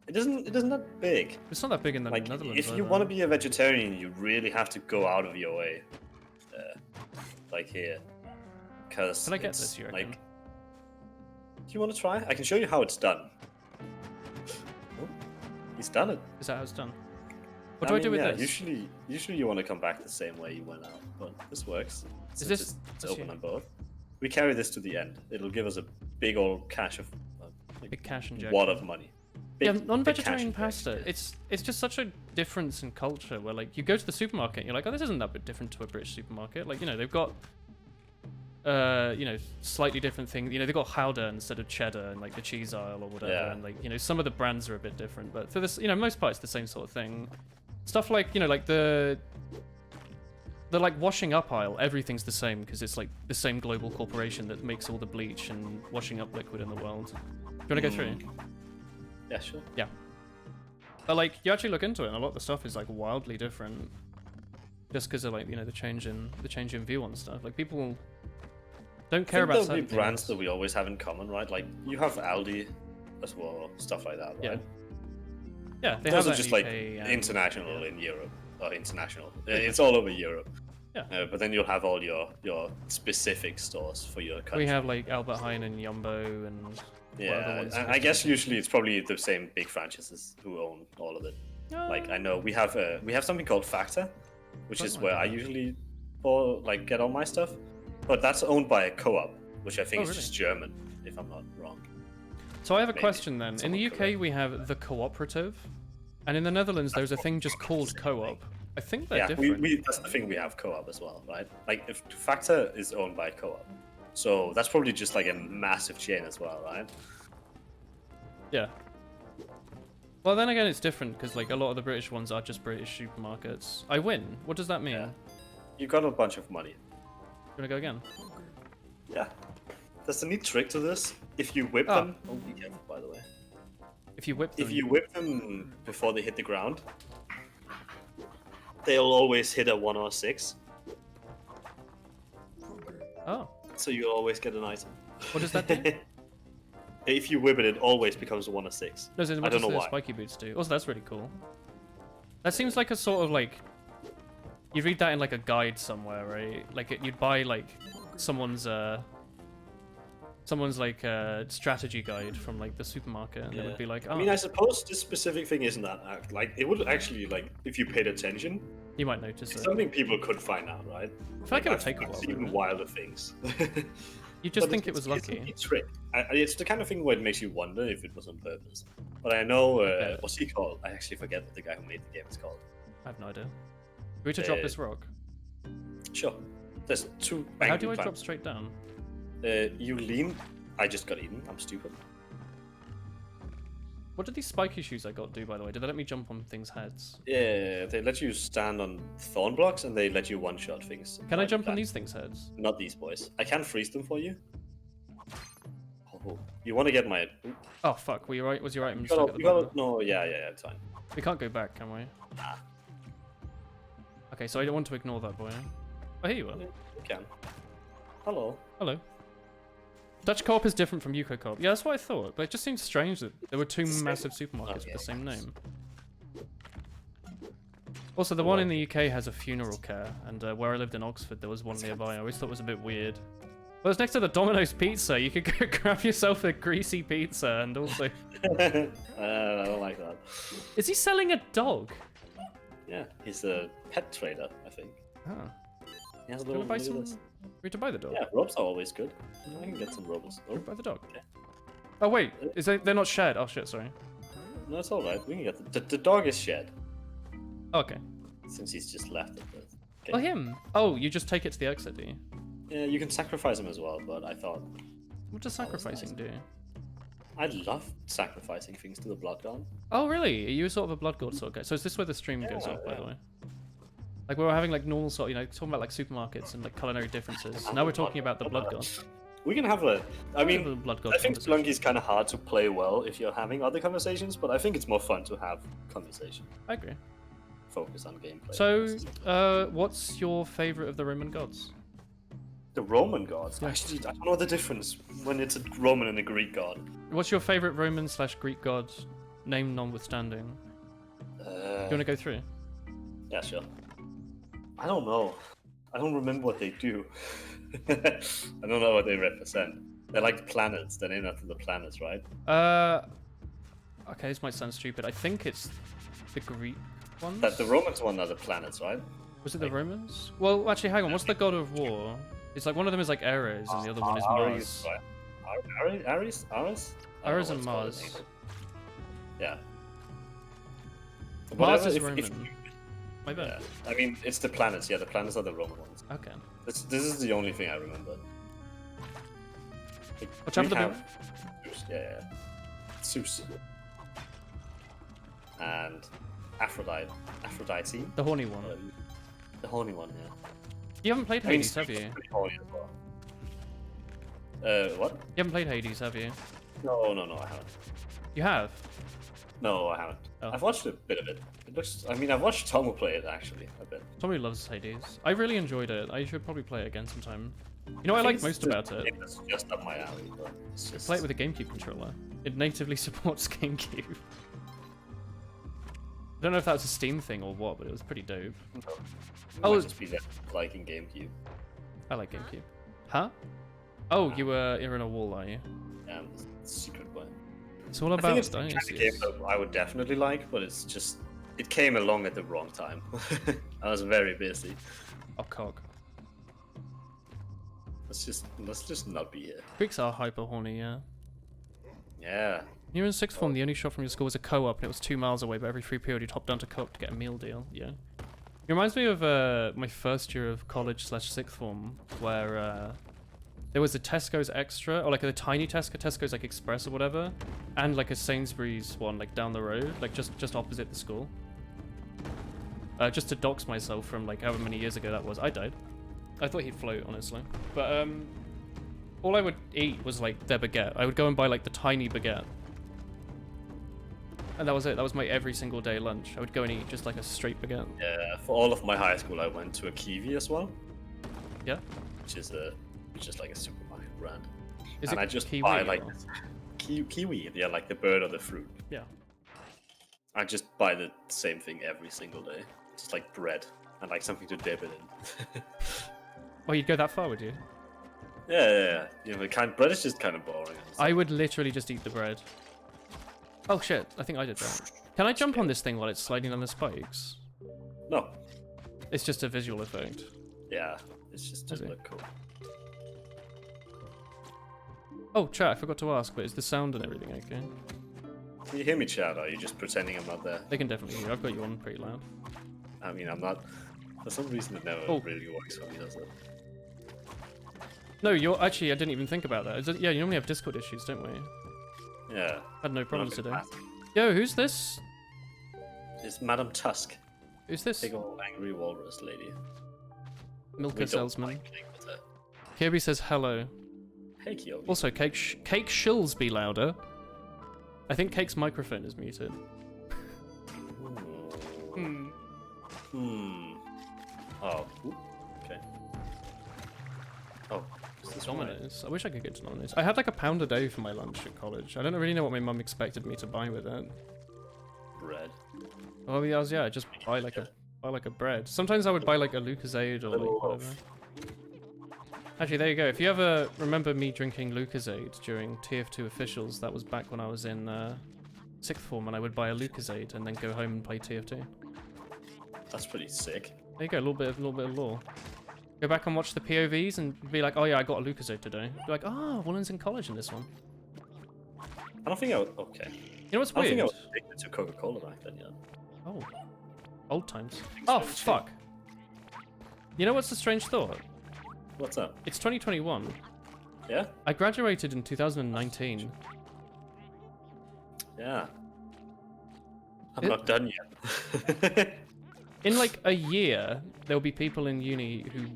it isn't that big. It's not that big in the Like Netherlands. if you either. want to be a vegetarian, you really have to go out of your way, like here, because Can I get this? You reckon? like, do you want to try? I can show you how it's done. Oh, he's done it. Is that how it's done? What do I do with this? Usually you want to come back the same way you went out, but this works. Since this- it's this open here? on both? We carry this to the end. It'll give us a big old cache of Big cash injection. wad of money. Yeah, Big non-vegetarian cash injection, pasta. yeah. It's just such a difference in culture where like you go to the supermarket and you're like, oh, this isn't that bit different to a British supermarket. Like, you know, they've got you know, slightly different things. You know, they've got Gouda instead of cheddar in like the cheese aisle or whatever. Yeah. And like, you know, some of the brands are a bit different, but for this, you know, most part it's the same sort of thing. Stuff like, you know, like the like washing up aisle, everything's the same because it's like the same global corporation that makes all the bleach and washing up liquid in the world. Do you want to go through? Yeah, sure. Yeah. But like you actually look into it and a lot of the stuff is like wildly different. Just because of like, you know, the change in view on stuff. Like people Don't I care think about there'll certain be brands things. that we always have in common, right? Like you have Aldi as well, stuff like that, right? Yeah, they Those have are that just in like UK and- international yeah. in Europe. Or international. It's all over Europe. Yeah. But then you'll have all your specific stores for your country. We have like Albert Heijn and Jumbo and what other Yeah, ones and just I guess to- usually it's probably the same big franchises who own all of it. Like I know we have something called Factor, which Oh is my where I God. usually get all my stuff, but that's owned by a co-op, which I think Oh, is really? just German, if I'm not wrong. So I have a Maybe. question then. In Someone the UK, correct. we have the cooperative, and in the Netherlands, there's a thing just called co-op. I think they're Yeah, different. that's the thing, we have co-op as well, right? Like if Factor is owned by a co-op, so that's probably just like a massive chain as well, right? Yeah. Well, then again, it's different because like a lot of the British ones are just British supermarkets. I win. What does that mean? Yeah. You got a bunch of money. You wanna go again? Yeah. There's a neat trick to this. If you whip Oh. them, oh, be careful, by the way. If you whip them. If you whip them before they hit the ground, they'll always hit a 1 or 6. Oh. So you always get an item. What does that do? If you whip it, it always becomes a 1 or 6. No, so I what don't does know the why. spiky boots do? Also, that's really cool. That seems like a sort of like... You read that in like a guide somewhere, right? Like you'd buy like someone's like strategy guide from like the supermarket, and it would be like, oh, I mean, I suppose this specific thing isn't that like it would actually like if you paid attention, you might notice it's it. something people could find out, right? I feel like it would I've- take a I've while, seen wouldn't it? wilder things. You just But think it it's- was It's a lucky. neat trick. It's the kind of thing where it makes you wonder if it was on purpose. But I know Okay. what's he called? I actually forget what the guy who made the game is called. I have no idea. We need to drop Uh, this rock. Sure. There's 2. Wait, how do angry I drop plants. straight down? You lean. I just got eaten. I'm stupid. What did these spiky shoes I got do, by the way? Did they let me jump on things' heads? Yeah, they let you stand on thorn blocks and they let you one-shot things. Can I like jump on that. these things' heads? Not these boys. I can freeze them for you. Oh, you want to get my? Oh fuck! Were you right? Was your item You stuck at gotta, the you bottom? gotta, no, yeah, it's fine. We can't go back, can we? Nah. Okay, so I don't want to ignore that boy. Oh, here you are. You can. Hello. Hello. Dutch Co-op is different from UK Co-op. Yeah, that's what I thought, but it just seems strange that there were two It's the same- massive supermarkets with yeah. the same name. Also, the one in the UK has a funeral care, and where I lived in Oxford, there was one nearby. I always thought it was a bit weird. Well, it's next to the Domino's pizza. You could go grab yourself a greasy pizza, and also... I don't like that. Is he selling a dog? Yeah, he's a pet trader, I think. Oh. He has a Do you little. want to buy look at some... this. We need to buy the dog. Yeah, robes are always good. I can get some robes. Oh, Buy the dog. okay. Oh, wait. They're not shared. Oh, shit, sorry. No, it's all right. We can get the dog is shed Okay. since he's just left it. But, okay. Oh, him. Oh, you just take it to the exit, do you? Yeah, you can sacrifice him as well, but I thought What does Oh, that's sacrificing do? I love sacrificing things to the blood god. Oh, really? Are you sort of a blood god sort of guy? So is this where the stream goes Yeah, off, by the yeah. way? Like, we were having, like, normal sort, talking about, like, supermarkets and, like, culinary differences. Now we're talking about the blood god. We can have a. I We have a mean, blood god I think conversation. Spelunky is kind of hard to play well if you're having other conversations, but I think it's more fun to have conversation. I agree. Focus on gameplay. So, what's your favorite of the Roman gods? The Roman gods. Yeah. Actually, I don't know the difference when it's a Roman and a Greek god. What's your favorite Roman/Greek god, name notwithstanding? Do you want to go through? Yeah, sure. I don't know. I don't remember what they do. I don't know what they represent. They're like planets. They're named after the planets, right? Okay, this might sound stupid. I think it's the Greek ones. That the Romans one are the planets, right? Was it the Romans? Well, actually, hang on. What's the god of war? It's like one of them is like Ares, and the other one is Mars. Ares? Ares? I don't know Ares what and it's called in Mars. English. Yeah. Mars Whatever, is if- Roman. My yeah. bad. I mean, it's the planets. Yeah, the planets are the Roman ones. Okay. This is the only thing I remember. Like, Watch out we for the have Zeus, yeah. Zeus. And Aphrodite. The horny one. The horny one, yeah. You haven't played I mean, Hades, have Zeus you? is pretty horny as well. What? You haven't played Hades, have you? No, I haven't. You have? No, I haven't. Oh. I've watched a bit of it. It looks. I mean, I've watched Tomo play it actually a bit. Somebody loves Hades. I really enjoyed it. I should probably play it again sometime. You know what I think like it's most just- about it? It's just up my alley, but it's just. Play it with a GameCube controller. It natively supports GameCube. I don't know if that was a Steam thing or what, but it was pretty dope. Oh, Oh, just be that liking GameCube. I like GameCube. Huh? Oh, you're in a wall, are you? Yeah, the secret one. It's all I think about it's the kind of game dynasties. that I would definitely like, but it's just it came along at the wrong time. I was very busy. Oh, cog. Let's just not be here. Greeks are hyper horny, yeah. Yeah. You were in sixth form, the only shop from your school was a co-op, and it was 2 miles away, but every free period you'd hop down to co-op to get a meal deal, yeah. It reminds me of my first year of college / sixth form, where there was a Tesco's Extra, or like a tiny Tesco's like Express or whatever, and like a Sainsbury's one like down the road, like just opposite the school. Just to dox myself from like however many years ago that was. I died. I thought he'd float, honestly. But all I would eat was like their baguette. I would go and buy like the tiny baguette. And that was it. That was my every single day lunch. I would go and eat just like a straight baguette. Yeah. For all of my high school, I went to a Kiwi as well, Yeah? which is just like a supermarket brand. Is and it I just kiwi buy like or- kiwi. Yeah, like the bird or the fruit. Yeah. I just buy the same thing every single day. Just like bread and like something to dip it in. Oh, you'd go that far, would you? Yeah. You know, but it's just kind of boring. I would literally just eat the bread. Oh shit, I think I did that. Can I jump on this thing while it's sliding on the spikes? No. It's just a visual effect. Yeah. It's just to Is it? look cool. Oh, chat, I forgot to ask, but is the sound and everything okay? Can you hear me, Chad? Or are you just pretending I'm not there? They can definitely hear you. I've got you on pretty loud. I mean, I'm not. For some reason, it never Oh. really works for me, does it? No, you're actually, I didn't even think about that. Yeah, you normally have Discord issues, don't we? Yeah. Had no problems Nothing today. massive. Yo, who's this? It's Madame Tusk, Who's this? big old angry walrus lady. Milka We don't salesman. like playing with her. Kirby says hello. Hey, Kyobi. Also, Cake shills be louder. I think Cake's microphone is muted. Hmm. Oh. Oop. Okay. Oh. Is this right? Domino's. I wish I could get to Domino's. I had like £1 a day for my lunch at college. I don't really know what my mum expected me to buy with it. Bread. Oh yeah, I just buy like a bread. Sometimes I would buy like a Lucozade or Little like whatever. Actually, there you go. If you ever remember me drinking Lucozade during TF2 officials, that was back when I was in sixth form, and I would buy a Lucozade and then go home and play TF2. That's pretty sick. There you go, a little bit of lore. Go back and watch the POVs and be like, oh yeah, I got a Lucozade today. Be like, oh, Wolan's in college in this one. I don't think I would. Okay. You know what's I don't think I weird? was addicted to Coca-Cola back then, yeah. Oh, old times. think Oh so, too. fuck. You know what's the strange thought? What's up? It's 2021. Yeah? I graduated in 2019. Yeah. I'm It- not done yet. In like a year, there'll be people in uni who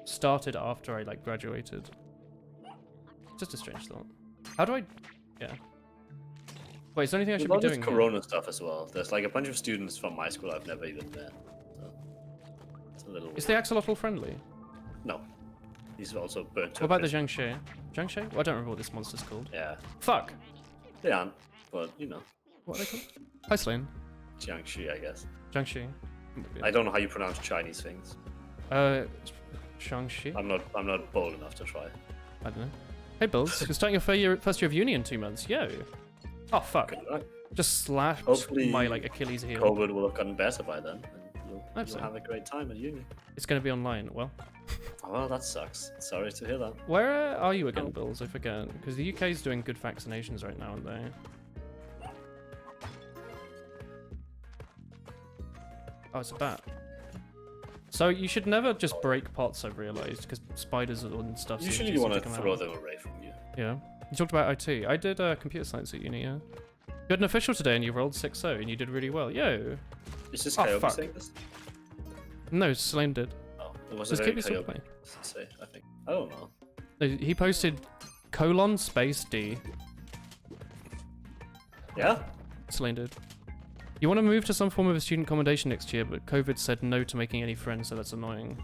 started after I like graduated. Just a strange thought. How do I? Yeah. Wait, is there anything I There's should a be lot of doing? here? Corona stuff as well. There's like a bunch of students from my school I've never even met. So it's a little. Is the axolotl friendly? No. He's also burnt to What a about the crisp. Jiangshi? Jiangshi? Well, I don't remember what this monster's called. Yeah. Fuck. They aren't, but you know, What are they called? Hi, Slane. Jiangxi, I guess. Jiangshi. I don't know how you pronounce Chinese things. Shangxi? I'm not bold enough to try. I don't know. Hey, Bills. You're starting your first year of uni in 2 months. Yo. Oh, fuck. Good luck. Just slashed Hopefully my, like, Achilles heel. COVID will have gotten better by then, and you'll Hope so. have a great time at uni. It's going to be online. Well, Oh, well, that sucks. Sorry to hear that. where are you again, Bills? I forget. Because the UK is doing good vaccinations right now, aren't they? Oh, it's a bat. So you should never just break pots, I've realised, because spiders and stuff. Usually you want to throw them away from you. Yeah. You talked about IT. I did computer science at uni, yeah. You had an official today and you rolled 6-0 and you did really well. Yo. Is this Oh, Coyote fuck. saying this? No, Slane did. Oh, it was Does a very Kibby still Coyote play? to say, I think. I don't know. No, he posted : space D. Yeah? Selene did. You want to move to some form of a student accommodation next year, but COVID said no to making any friends, so that's annoying.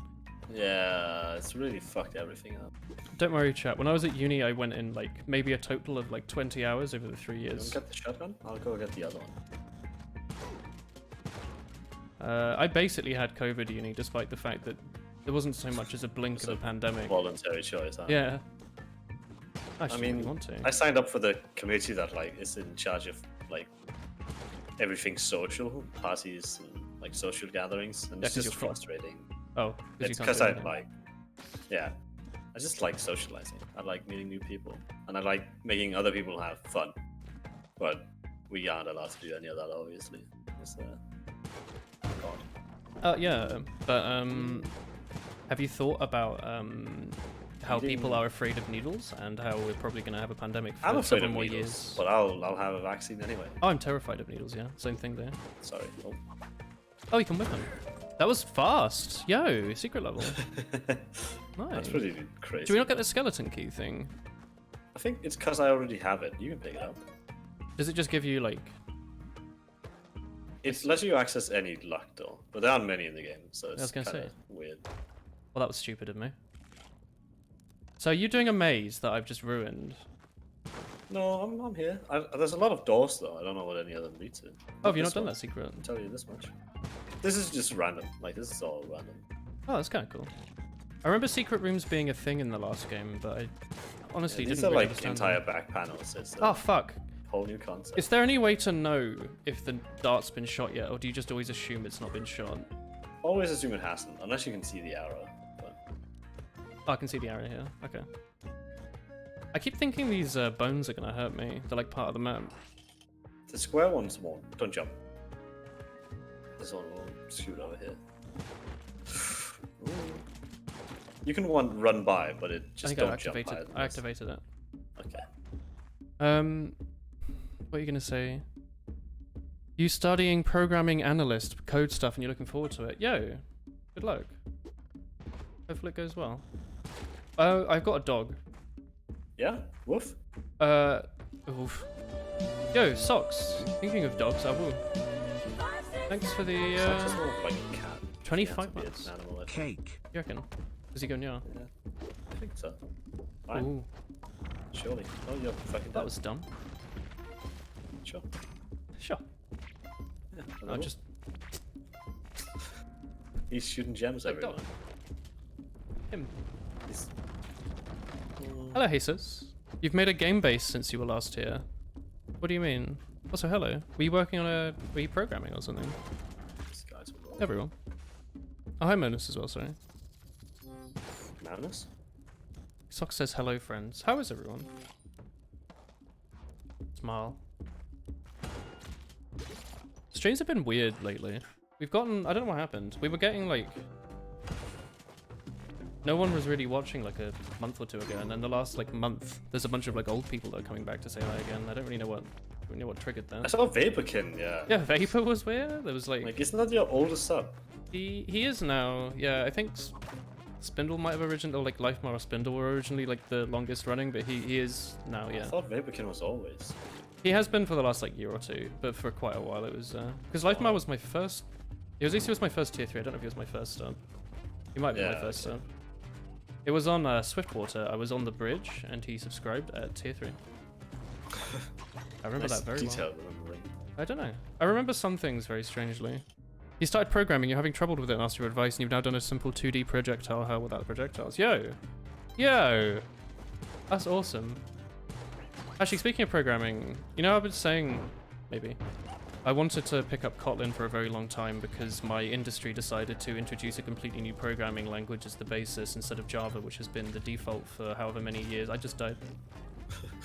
Yeah, it's really fucked everything up. Don't worry, chat. When I was at uni, I went in like maybe a total of like 20 hours over the 3 You years. get the shotgun? I'll go get the other one. I basically had COVID uni, despite the fact that there wasn't so much as a blink of a pandemic. Voluntary choice, huh? Yeah. I mean, really want to. I signed up for the committee that like is in charge of like everything social, parties and like social gatherings, and Yeah, it's 'cause just you're frustrating. Oh, It's because I like, yeah, I just like socializing. I like meeting new people, and I like making other people have fun. But we aren't allowed to do any of that, obviously. It's, God. Yeah, but have you thought about how people are afraid of needles and how we're probably going to have a pandemic for I'm afraid several of more needles, years? but I'll have a vaccine anyway. Oh, I'm terrified of needles. Yeah, same thing there. Sorry. Oh. Oh, you can whip them. That was fast. Yo, secret level. Nice. That's pretty crazy. Do we not get the skeleton key thing? I think it's because I already have it. You can pick it up. Does it just give you like? It lets you access any luck door, but there aren't many in the game, so it's gonna kind say. of weird. Well, that was stupid of me. So are you doing a maze that I've just ruined? No, I'm here. There's a lot of doors though. I don't know what any of them lead to. Oh, have you not This done one. that secret? I'll tell you this much. This is just random. Like this is all random. Oh, that's kind of cool. I remember secret rooms being a thing in the last game, but I honestly Yeah, these didn't are really like understand entire them. back panels. It's a Oh fuck! whole new concept. Is there any way to know if the dart's been shot yet, or do you just always assume it's not been shot? Always assume it hasn't, unless you can see the arrow. But Oh, I can see the arrow here. Okay. I keep thinking these bones are gonna hurt me. They're like part of the map. the square ones won't. Don't jump. This one will shoot over here. Ooh. You can run by, but it I just think I don't jump activated. by. I activated it. Okay. What are you gonna say? You studying programming analyst, code stuff, and you're looking forward to it. Yo, good luck. Hopefully it goes well. Oh, I've got a dog. Yeah. Woof. Oof. Yo, socks. Thinking of dogs, I will. Thanks for the Socks is more of like a cat. 25 Yeah, it's a months. weird animal, I think. Cake. You reckon? Does he go near? Yeah. I think so. Fine. Ooh, Surely. Oh, you're fucking that dead. was dumb. Sure. Sure. Yeah, I just He's shooting gems Like everywhere. him. He's... Hello, Jesus. You've made a game base since you were last here. What do you mean? Also, hello. Were you working on a... Were you programming or something? These guys will roll. Everyone. Oh, hi, Monus as well, sorry. Madness? Sock says hello, friends. How is everyone? Smile. Streams have been weird lately. We've gotten... I don't know what happened. We were getting, like... No one was really watching, like, a month or two ago, and then the last, like, month, there's a bunch of, like, old people that are coming back to say hi again. I don't really know what triggered that. I saw Vaporkin, yeah. Yeah, Vapor was weird. There was, Like, isn't that your oldest sub? He is now. Yeah, I think Spindle might have originally, or like Lifemar or Spindle were originally like the longest running, but he is now. I Yeah, thought Vaporkin was always. he has been for the last like year or two, but for quite a while it was because Lifemar was my first. It was my first tier 3. I don't know if he was my first sub. He might be my Yeah, first okay. sub. It was on Swiftwater. I was on the bridge, and he subscribed at tier 3. I remember Nice that very well. detailed remembering. I don't know. I remember some things very strangely. You started programming, you're having trouble with it and asked your advice, and you've now done a simple 2D projectile hell without projectiles. Yo! Yo! That's awesome. Actually, speaking of programming, you know, I've been saying, maybe, I wanted to pick up Kotlin for a very long time because my industry decided to introduce a completely new programming language as the basis instead of Java, which has been the default for however many years. I just died.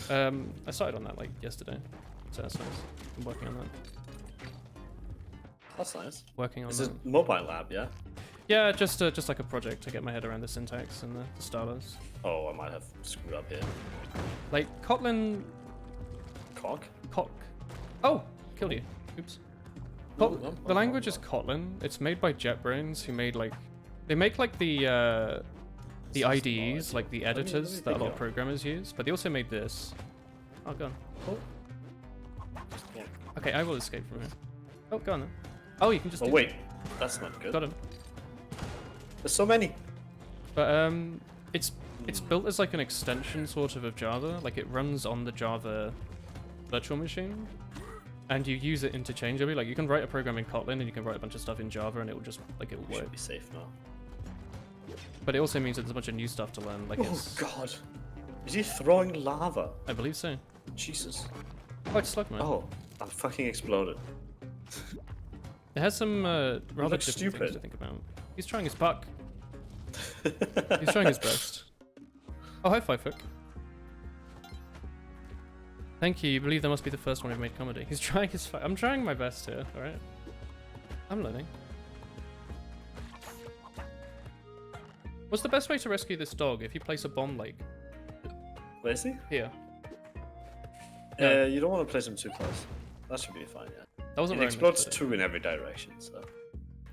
I started on that like yesterday, so that's nice. I'm working on that. That's nice. Working on This that. is mobile lab, yeah? Yeah, just like a project to get my head around the syntax and the stylers. Oh, I might have screwed up here. Like Kotlin Cock? cock. Oh, killed you. Oops. The language is Kotlin. It's made by JetBrains, who made like they make like the IDEs, like the editors that a lot of programmers use, but they also made this. Oh, gone. Yeah. Okay, I will escape from here. Oh, go on then. Oh, you can just. Oh do wait, that's not good. Got him. There's so many. But it's built as like an extension sort of Java. Like it runs on the Java virtual machine, and you use it interchangeably. Like you can write a program in Kotlin and you can write a bunch of stuff in Java, and it will just like it'll We work. should be safe now. But it also means that there's a bunch of new stuff to learn. Like Oh it's. god. Is he throwing lava? I believe so. Jesus. Oh, it's Slugman. Oh, I fucking exploded. It has some rather looks different things stupid. to think about. He's trying his buck. He's trying his best. Oh, hi, Fivefoot. Thank you. You believe there must be the first one who made comedy. He's trying his. I'm trying my best here. All right. I'm learning. What's the best way to rescue this dog? If you place a bomb, like Where is he? here. Yeah. You don't want to place him too close. That should be fine, yeah. That wasn't It where I meant explodes to put it. 2 in every direction, so.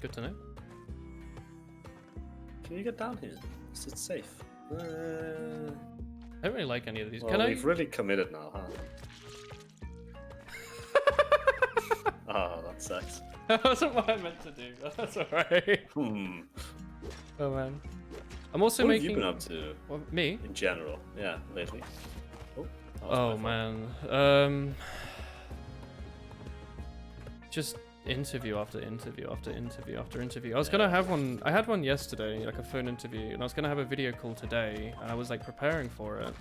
Good to know. Can you get down here? Is it safe? I don't really like any of these. Well, Can I? we've really committed now, huh? Oh, that sucks. That wasn't what I meant to do. But that's alright. Hmm. Oh man. I'm also What making. have you been up to Well, me? in general? Yeah, lately. Oh, that was Oh my fault. man. Just interview after interview after interview after interview. I was gonna have one. I had one yesterday, like a phone interview, and I was gonna have a video call today, and I was like preparing for it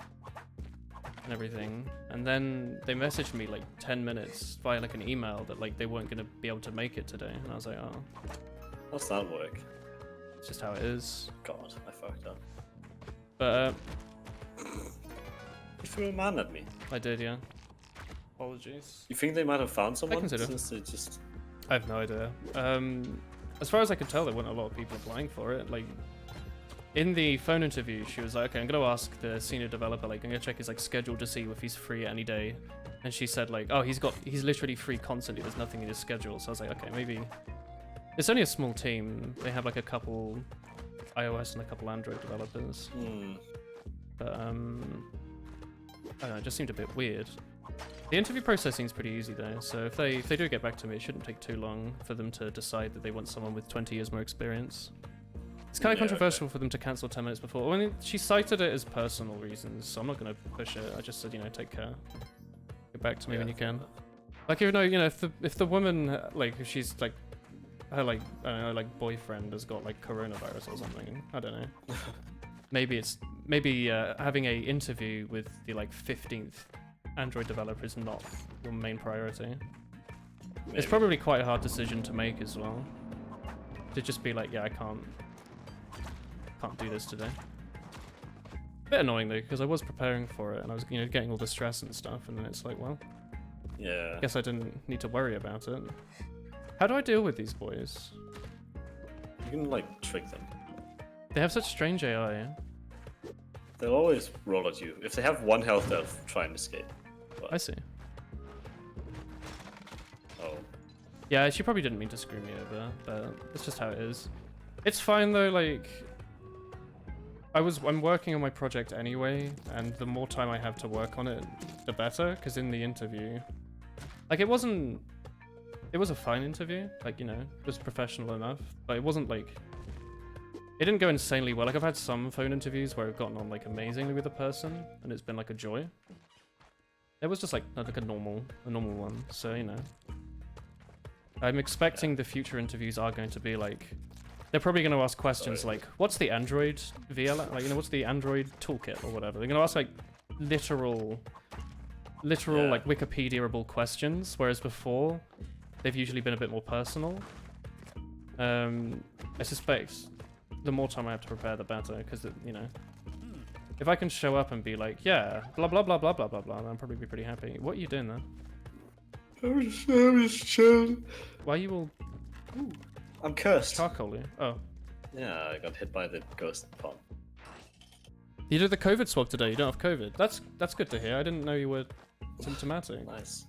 and everything. And then they messaged me like 10 minutes via like an email that like they weren't gonna be able to make it today, and I was like, oh, How's that work? it's just how it is. God, I fucked up. But You threw a man at me. I did, yeah. Apologies. You think they might have found someone? consider. Since they just... I have no idea. As far as I could tell, there weren't a lot of people applying for it. Like, in the phone interview, she was like, okay, I'm going to ask the senior developer, like, I'm going to check his, like, schedule to see if he's free any day. And she said, like, oh, he's literally free constantly. There's nothing in his schedule. So I was like, okay, maybe... It's only a small team. They have, like, a couple iOS and a couple Android developers. But, I don't know, it just seemed a bit weird. The interview process seems pretty easy though, so if they do get back to me, it shouldn't take too long for them to decide that they want someone with 20 years more experience. It's kind of Yeah, controversial for them to cancel 10 minutes before. I mean, she cited it as personal reasons, so I'm not going to push it. I just said, you know, take care. Get back to me when you can. Like, even though, you know, if the woman, like, if she's like, her like, I don't know, like boyfriend has got like coronavirus or something, I don't know. Maybe having a interview with the like 15th Android developer is not your main priority. It's probably quite a hard decision to make as well. To just be like, yeah, I can't do this today. Bit annoying though, because I was preparing for it and I was, you know, getting all the stress and stuff, and then it's like, well, Yeah. I guess I didn't need to worry about it. How do I deal with these boys? You can, like, trick them. They have such strange AI. They'll always roll at you. If they have 1 health, they'll try and escape. But... I see. Oh. Yeah, she probably didn't mean to screw me over, but that's just how it is. It's fine though, like... I'm working on my project anyway, and the more time I have to work on it, the better, because in the interview... Like, it was a fine interview, like, you know, it was professional enough, but it wasn't like... It didn't go insanely well. Like, I've had some phone interviews where I've gotten on, like, amazingly with a person, and it's been, like, a joy. It was just, like a normal one, so, you know. I'm expecting the future interviews are going to be, like... They're probably going to ask questions like, what's the Android VLM? Like, you know, what's the Android toolkit or whatever? They're going to ask, like, literal, like, Wikipedia-able questions, whereas before, they've usually been a bit more personal. I suspect... The more time I have to prepare, the better, because, you know, if I can show up and be like, yeah, blah, blah, blah, blah, blah, blah, blah, then I'll probably be pretty happy. What are you doing there? I'm just chilling. Why are you all I'm cursed. charcoaly? Oh. Yeah, I got hit by the ghost pond. You did the COVID swab today, you don't have COVID. That's good to hear. I didn't know you were symptomatic. Nice.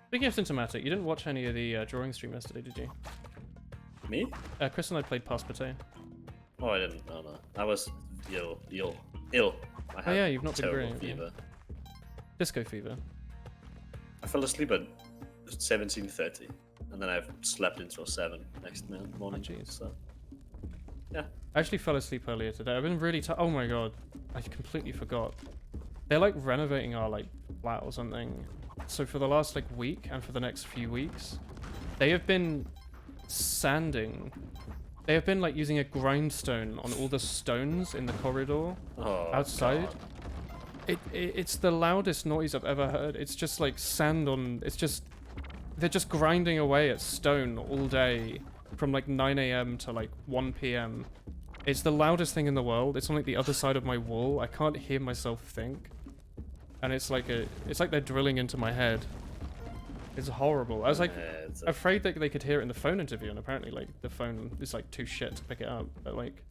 Speaking of symptomatic, you didn't watch any of the drawing stream yesterday, did you? Me? Chris and I played Pass Pate. Oh, I didn't. No. I was ill. I had yeah, you've not been terrible great, yeah. fever. Disco fever. I fell asleep at 17:30, and then I've slept until 7 next morning. jeez. So yeah. I actually fell asleep earlier today. I've been really tired. Oh my god, I completely forgot. They're like renovating our like flat or something. So for the last like week and for the next few weeks, they have been sanding. They have been like using a grindstone on all the stones in the corridor outside. God. It's the loudest noise I've ever heard. It's just like sand on. It's just they're just grinding away at stone all day from like 9 a.m. to like 1 p.m. It's the loudest thing in the world. It's on like the other side of my wall. I can't hear myself think. And it's like they're drilling into my head. It's horrible. I was like afraid that they could hear it in the phone interview, and apparently like the phone is like too shit to pick it up. But like,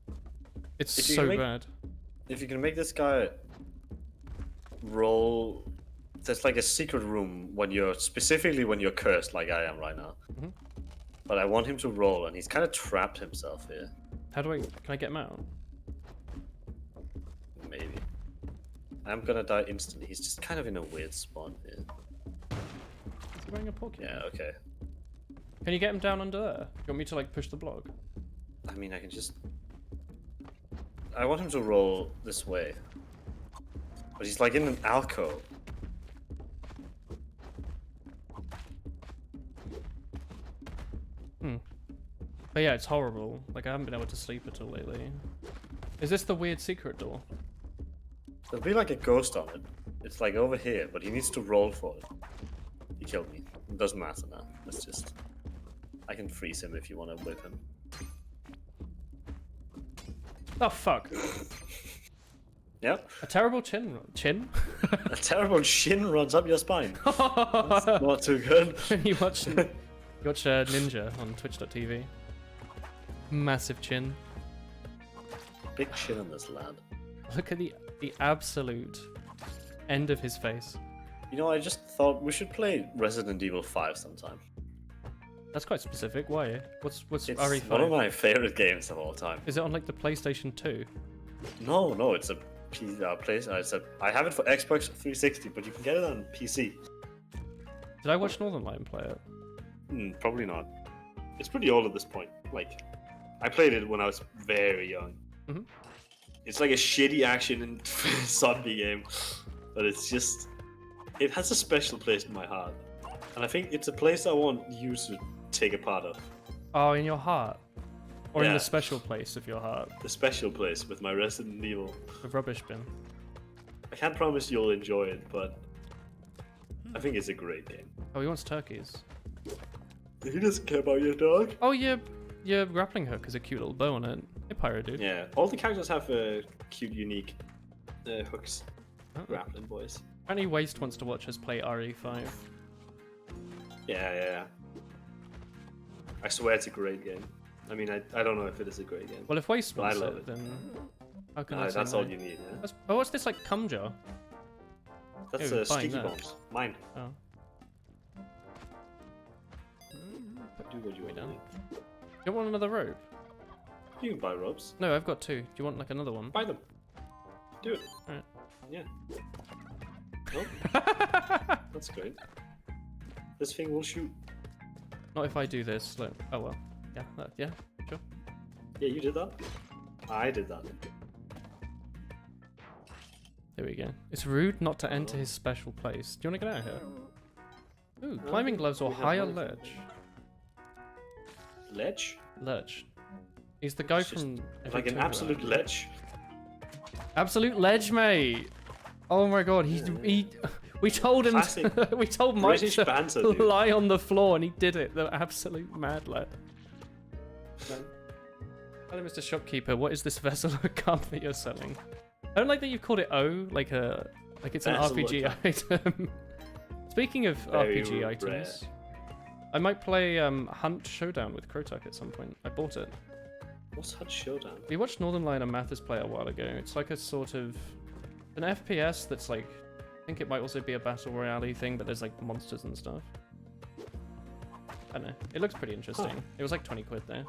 it's so bad. If you can make this guy roll, there's like a secret room when you're cursed, like I am right now. Mhm. But I want him to roll, and he's kind of trapped himself here. How do I? Can I get him out? Maybe. I'm gonna die instantly. He's just kind of in a weird spot here. Is he wearing a Pokemon? Yeah, okay. Can you get him down under there? Do you want me to like push the block? I mean, I can just... I want him to roll this way. But he's like in an alcove. But yeah, it's horrible. Like, I haven't been able to sleep at all lately. Is this the weird secret door? There'll be like a ghost on it. It's like over here, but he needs to roll for it. He killed me. It doesn't matter now. Let's just... I can freeze him if you want to whip him. Oh, fuck. Yep. A terrible chin? A terrible shin runs up your spine. That's not too good. You watch Ninja on twitch.tv. Massive chin. Big chin on this lad. Look at the absolute end of his face. You know, I just thought we should play Resident Evil 5 sometime. That's quite specific. Why? What's It's RE5? one of my favorite games of all time. Is it on like the PlayStation 2? No, it's a I have it for Xbox 360, but you can get it on PC. Did I watch Northern Light play it? Probably not. It's pretty old at this point. Like, I played it when I was very young. Mhm. It's like a shitty action and zombie game, but it's just... It has a special place in my heart. And I think it's a place I want you to take a part of. Oh, in your heart? Or in Yeah. the special place of your heart? The special place with my Resident Evil. The rubbish bin. I can't promise you'll enjoy it, but I think it's a great game. Oh, he wants turkeys. He doesn't care about your dog. Oh, your grappling hook has a cute little bow on it. Hey, Pyro Dude. Yeah, all the characters have cute, unique hooks. Oh. Grappling boys. Apparently Waste wants to watch us play RE5. Yeah. I swear it's a great game. I mean, I don't know if it is a great game. Well, if Waste But I wants love it, it. then how can No, I say that's no? all you need, yeah? Oh, what's this, like, cum jar? That's Yeah, we're buying sticky that. bombs. Mine. Oh. Do what you want to do. You want another rope? You can buy ropes. No, I've got 2. Do you want, like, another one? Buy them. Do it. Alright. Yeah. Nope. That's great. This thing will shoot. Not if I do this. Look. Oh, well. Yeah, yeah, sure. Yeah, you did that. I did that. There we go. It's rude not to enter his special place. Do you want to get out of here? Ooh, climbing gloves or we have higher money for ledge. Ledge? Lurch. He's the guy It's just from... like an absolute ledge. Absolute ledge, mate! Oh my god, we told him Classic we told Mike British to banter, dude. lie on the floor and he did it. The absolute mad lad. Hello, Mr. Shopkeeper. What is this vessel of cup that you're selling? I don't like that you've called it O, like it's an Vessel of RPG item. Speaking of Very RPG rare. items, I might play Hunt Showdown with Krotuk at some point. I bought it. What's Hut Showdown? We watched Northern Light and Mathis play a while ago. It's like a sort of an FPS that's like, I think it might also be a battle royale thing, but there's like monsters and stuff. I don't know. It looks pretty interesting. Huh. It was like 20 quid there.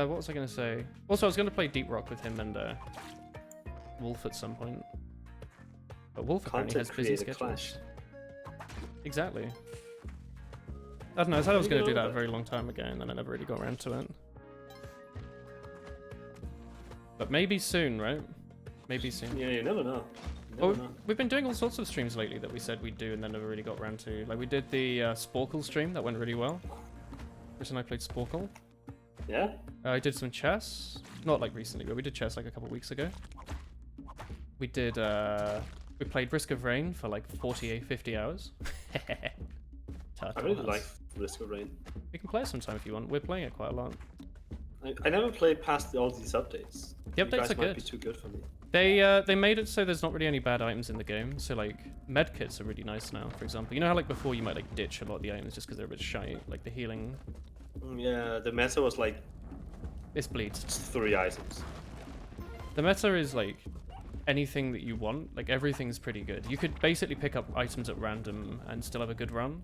What was I gonna say? Also, I was gonna play Deep Rock with him and Wolf at some point. But Wolf apparently has Content busy creator schedules. clash. Exactly. I don't know, I thought I was going to do that a very long time ago, and then I never really got around to it. But maybe soon, right? Maybe soon. Yeah, you never know. Well, we've been doing all sorts of streams lately that we said we'd do and then never really got around to. Like, we did the Sporkle stream, that went really well. Chris and I played Sporkle. Yeah? I did some chess. Not like recently, but we did chess like a couple weeks ago. We did, we played Risk of Rain for like 48, 50 hours. I really like Risk of Rain. We can play it sometime if you want. We're playing it quite a lot. I never played past all these updates. The updates are might good. Be too good for me. They made it so there's not really any bad items in the game. So like medkits are really nice now. For example, you know how like before you might like ditch a lot of the items just because they're a bit shy, like the healing. Yeah, the meta was like This bleeds. 3 items. The meta is like anything that you want. Like everything's pretty good. You could basically pick up items at random and still have a good run.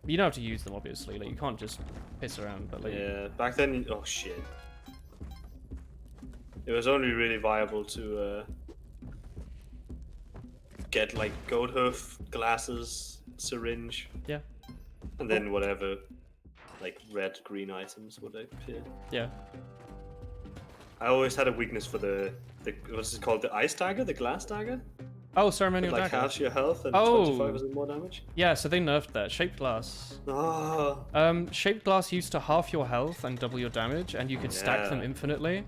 You know how to use them, obviously. Like you can't just piss around. But like Yeah, back then. Oh shit. It was only really viable to get like goat hoof, glasses, syringe, yeah, and then whatever, like red, green items would appear. yeah. I always had a weakness for the what's it called, the ice dagger, the glass dagger. Oh, It ceremonial like dagger. halves your health and Oh. 25% more damage. Yeah, so they nerfed that. Shaped glass. Oh, Shaped glass used to half your health and double your damage, and you could stack them Yeah. infinitely.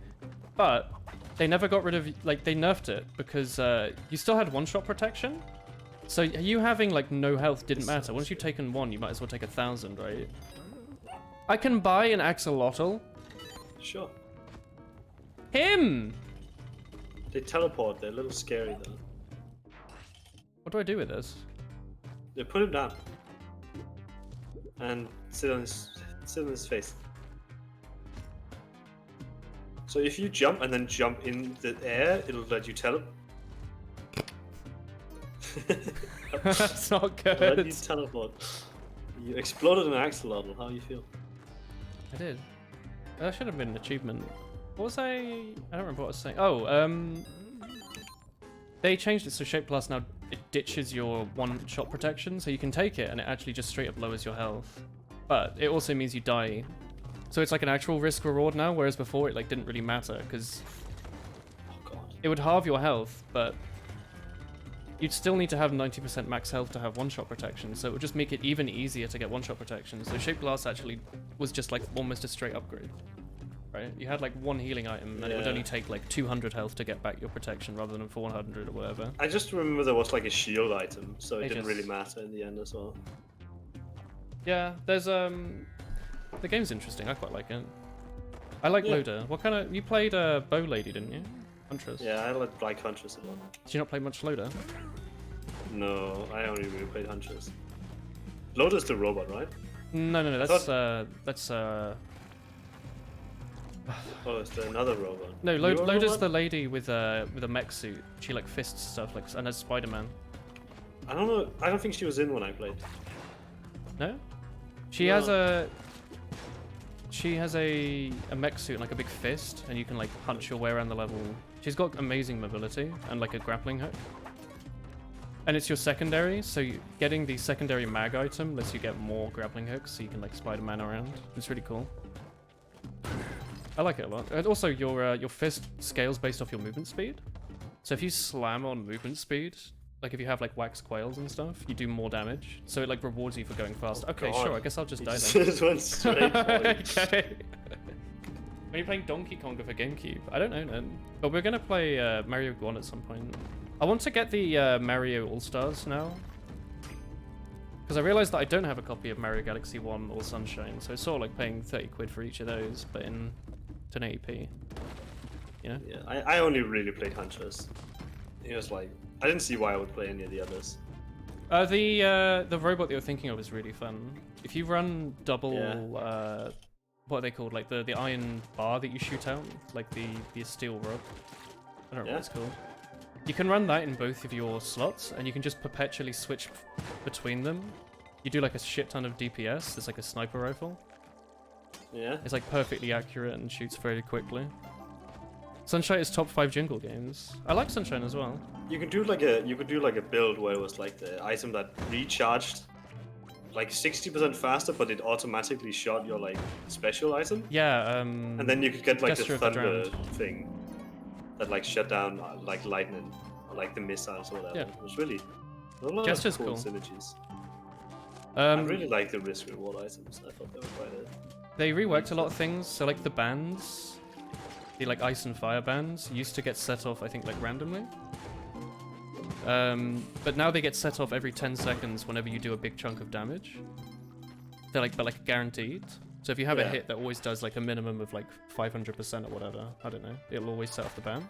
But they never got rid of, like, they nerfed it because you still had one-shot protection. So you having like no health didn't matter. Once you've taken one, you might as well take 1,000, right? I can buy an axolotl. sure. Him. They teleport. They're a little scary though. What do I do with this? They put him down and sit on his face. So if you jump and then jump in the air, it'll let you teleport. That's not Let you good. teleport. You exploded an axolotl. How do you feel? I did. That should have been an achievement. What was I don't remember what I was saying. Oh, they changed it so Shape Plus now it ditches your one-shot protection, so you can take it and it actually just straight up lowers your health. But it also means you die. So it's like an actual risk reward now, whereas before it like didn't really matter because Oh god. it would halve your health, but you'd still need to have 90% max health to have one-shot protection, so it would just make it even easier to get one-shot protection. So Shape Glass actually was just like almost a straight upgrade. Right? You had like one healing item and it would Yeah. only take like 200 health to get back your protection rather than 400 or whatever. I just remember there was like a shield item, so it didn't Aegis. really matter in the end as well. Yeah, there's the game's interesting. I quite like it. I like Yeah. Loader. What kind of you played Bow Lady, didn't you? Huntress. Yeah, I like Huntress a lot. Did you not play much Loader? No, I only really played Huntress. Loader's the robot, right? No, that's Oh, it's another robot. no, You're a Loader's robot? the lady with a mech suit. She like fists stuff like and as Spider-Man. I don't know. I don't think she was in when I played. No? She has a mech suit and like a big fist, and you can like punch your way around the level. She's got amazing mobility and like a grappling hook. And it's your secondary, so getting the secondary mag item lets you get more grappling hooks, so you can like Spider-Man around. It's really cool. I like it a lot. And also, your fist scales based off your movement speed. So if you slam on movement speed, like if you have like wax quails and stuff, you do more damage. So it like rewards you for going fast. Oh, Okay, God. sure. I guess I'll just He die just, then. just went straight for you. Okay. When you're playing Donkey Kong for GameCube, I don't know, man. But we're gonna play Mario One at some point. I want to get the Mario All Stars now, because I realized that I don't have a copy of Mario Galaxy 1 or Sunshine, so it's sort of like paying 30 quid for each of those, but in 1080p. You know? Yeah, I only really played Huntress. It was like I didn't see why I would play any of the others. The robot that you're thinking of is really fun. If you run double, Yeah. what are they called? Like the iron bar that you shoot out, like the steel rod. I don't know Yeah. what it's called. You can run that in both of your slots, and you can just perpetually switch between them. You do like a shit ton of DPS. It's like a sniper rifle. Yeah. It's like perfectly accurate and shoots very quickly. Sunshine is top 5 jingle games. I like Sunshine as well. You could do like a build where it was like the item that recharged like 60% faster, but it automatically shot your like special item. Yeah. And then you could get like the Gesture of the thunder Drowned. thing that like shut down like lightning, or like the missiles or whatever. Yeah. It was really a lot Gesture's of cool cool. synergies. I Um, really like the risk reward items. I thought they were quite They reworked a lot of things. So like the bands, the like ice and fire bands used to get set off, I think, like randomly. But now they get set off every 10 seconds whenever you do a big chunk of damage. They're like, but like guaranteed. So if you have a Yeah. hit that always does like a minimum of like 500% or whatever, I don't know, it'll always set off the band.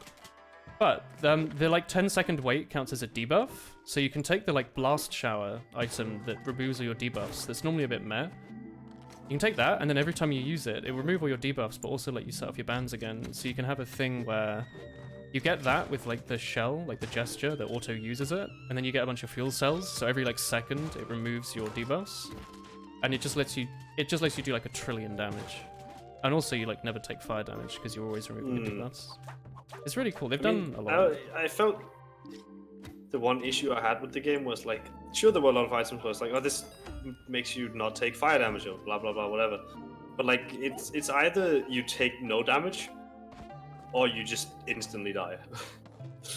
But the like 10-second wait counts as a debuff, so you can take the like blast shower item that removes all your debuffs. That's normally a bit meh. You can take that, and then every time you use it, it'll remove all your debuffs, but also let you set off your bands again. So you can have a thing where you get that with like the shell, like the gesture that auto uses it, and then you get a bunch of fuel cells. So every like second, it removes your debuffs, and it just lets you do like 1 trillion damage. And also you like never take fire damage because you're always removing your debuffs. It's really cool. They've done a lot. I felt the one issue I had with the game was like, sure, there were a lot of items where it's like, oh, this makes you not take fire damage or blah blah blah whatever. But like, it's either you take no damage, or you just instantly die.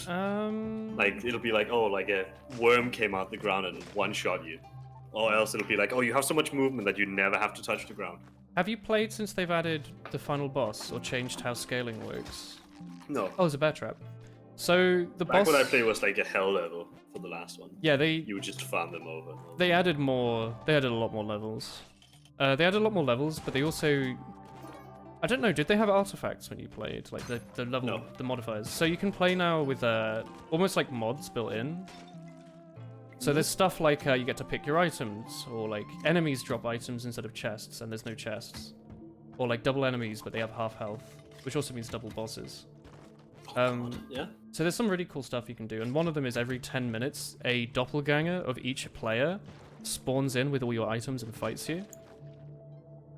Like it'll be like, oh, like a worm came out the ground and one shot you, or else it'll be like, oh, you have so much movement that you never have to touch the ground. Have you played since they've added the final boss or changed how scaling works? No. Oh, it's a bear trap. So the Back boss. when I played was like a hell level for the last one. Yeah, You would just farm them over. they added more. They added a lot more levels. They added a lot more levels, but they also. I don't know. Did they have artifacts when you played, like the level, No. the modifiers? So you can play now with almost like mods built in. So there's stuff like you get to pick your items, or like enemies drop items instead of chests, and there's no chests, or like double enemies but they have half health, which also means double bosses. Yeah. So there's some really cool stuff you can do, and one of them is every 10 minutes, a doppelganger of each player spawns in with all your items and fights you.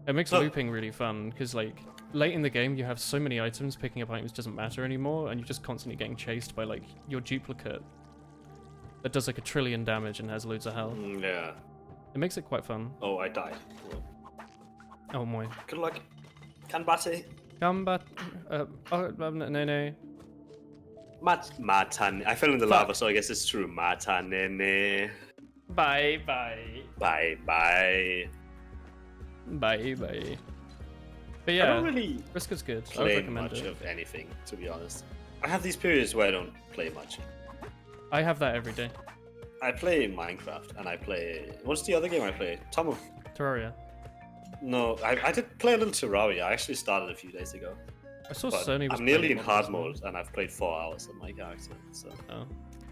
It makes Huh. looping really fun, because like, late in the game you have so many items, picking up items doesn't matter anymore, and you're just constantly getting chased by like your duplicate that does like 1 trillion damage and has loads of health. Yeah. It makes it quite fun. Oh, I died. Oh my. Good luck. Kanbate. Combat. No. Matan. I fell in the lava, so I guess it's true. Matanene. Bye. Bye bye. Bye. But I yeah, don't really Risk is good. I would play recommend much it. of anything, to be honest. I have these periods where I don't play much. I have that every day. I play Minecraft, and I play... What's the other game I play? Tomo. Terraria. No, I did play a little Terraria. I actually started a few days ago. I saw But Sony was I'm nearly in playing hard it. mode, and I've played 4 hours on my character, so... Oh.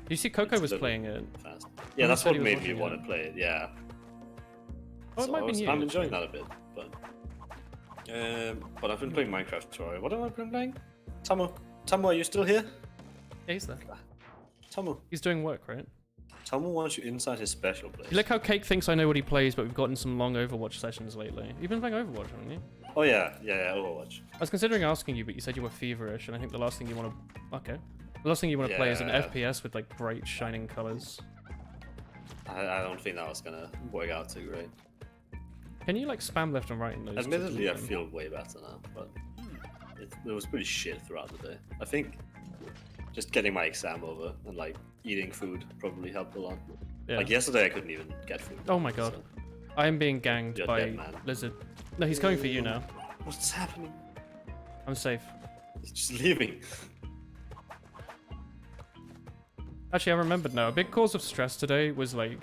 You see, Coco It's was a little playing it. fast. Someone Yeah, that's said what he was made me watching want it. to play it, yeah. Oh, it So might be new. I'm enjoying that a bit, but I've been playing Minecraft Terraria. What have I been playing? Tomo, are you still here? Yeah, he's there. Tomo He's doing work, right? wants you inside his special place. You look how Cake thinks I know what he plays, but we've gotten some long Overwatch sessions lately. You've been playing Overwatch, haven't you? Oh yeah, Overwatch. I was considering asking you, but you said you were feverish, and I think the last thing you want to... Okay. The last thing you want to play is an Yeah. FPS with, like, bright, shining colors. I don't think that was gonna work out too great. Can you, like, spam left and right in those? to Admittedly, I delete them? feel way better now, but it was pretty shit throughout the day. I think just getting my exam over and like eating food probably helped a lot. Yeah. Like yesterday, I couldn't even get food. Oh my god. so- I am being ganged You're by dead, man. Lizard. No, he's coming for you now. What's happening? I'm safe. He's just leaving. Actually, I remembered now. A big cause of stress today was like...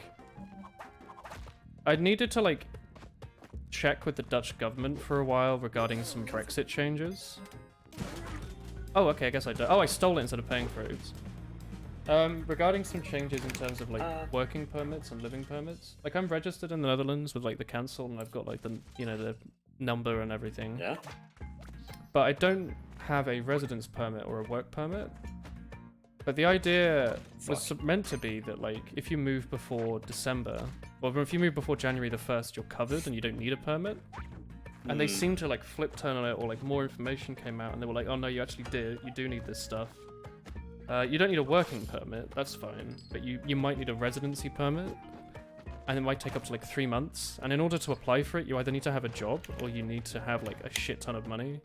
I needed to like check with the Dutch government for a while regarding some Brexit changes. Oh, okay, I guess I did. Oh, I stole it instead of paying for it. Oops. Regarding some changes in terms of like working permits and living permits. Like I'm registered in the Netherlands with like the council and I've got like the, you know, the number and everything. Yeah. But I don't have a residence permit or a work permit. But the idea was meant to be that like if you move before December, or if you move before January the 1st, you're covered and you don't need a permit. And they seemed to like flip turn on it, or like more information came out and they were like, oh no, you actually do need this stuff. You don't need a working permit, that's fine, but you might need a residency permit, and it might take up to like 3 months. And in order to apply for it, you either need to have a job or you need to have like a shit ton of money,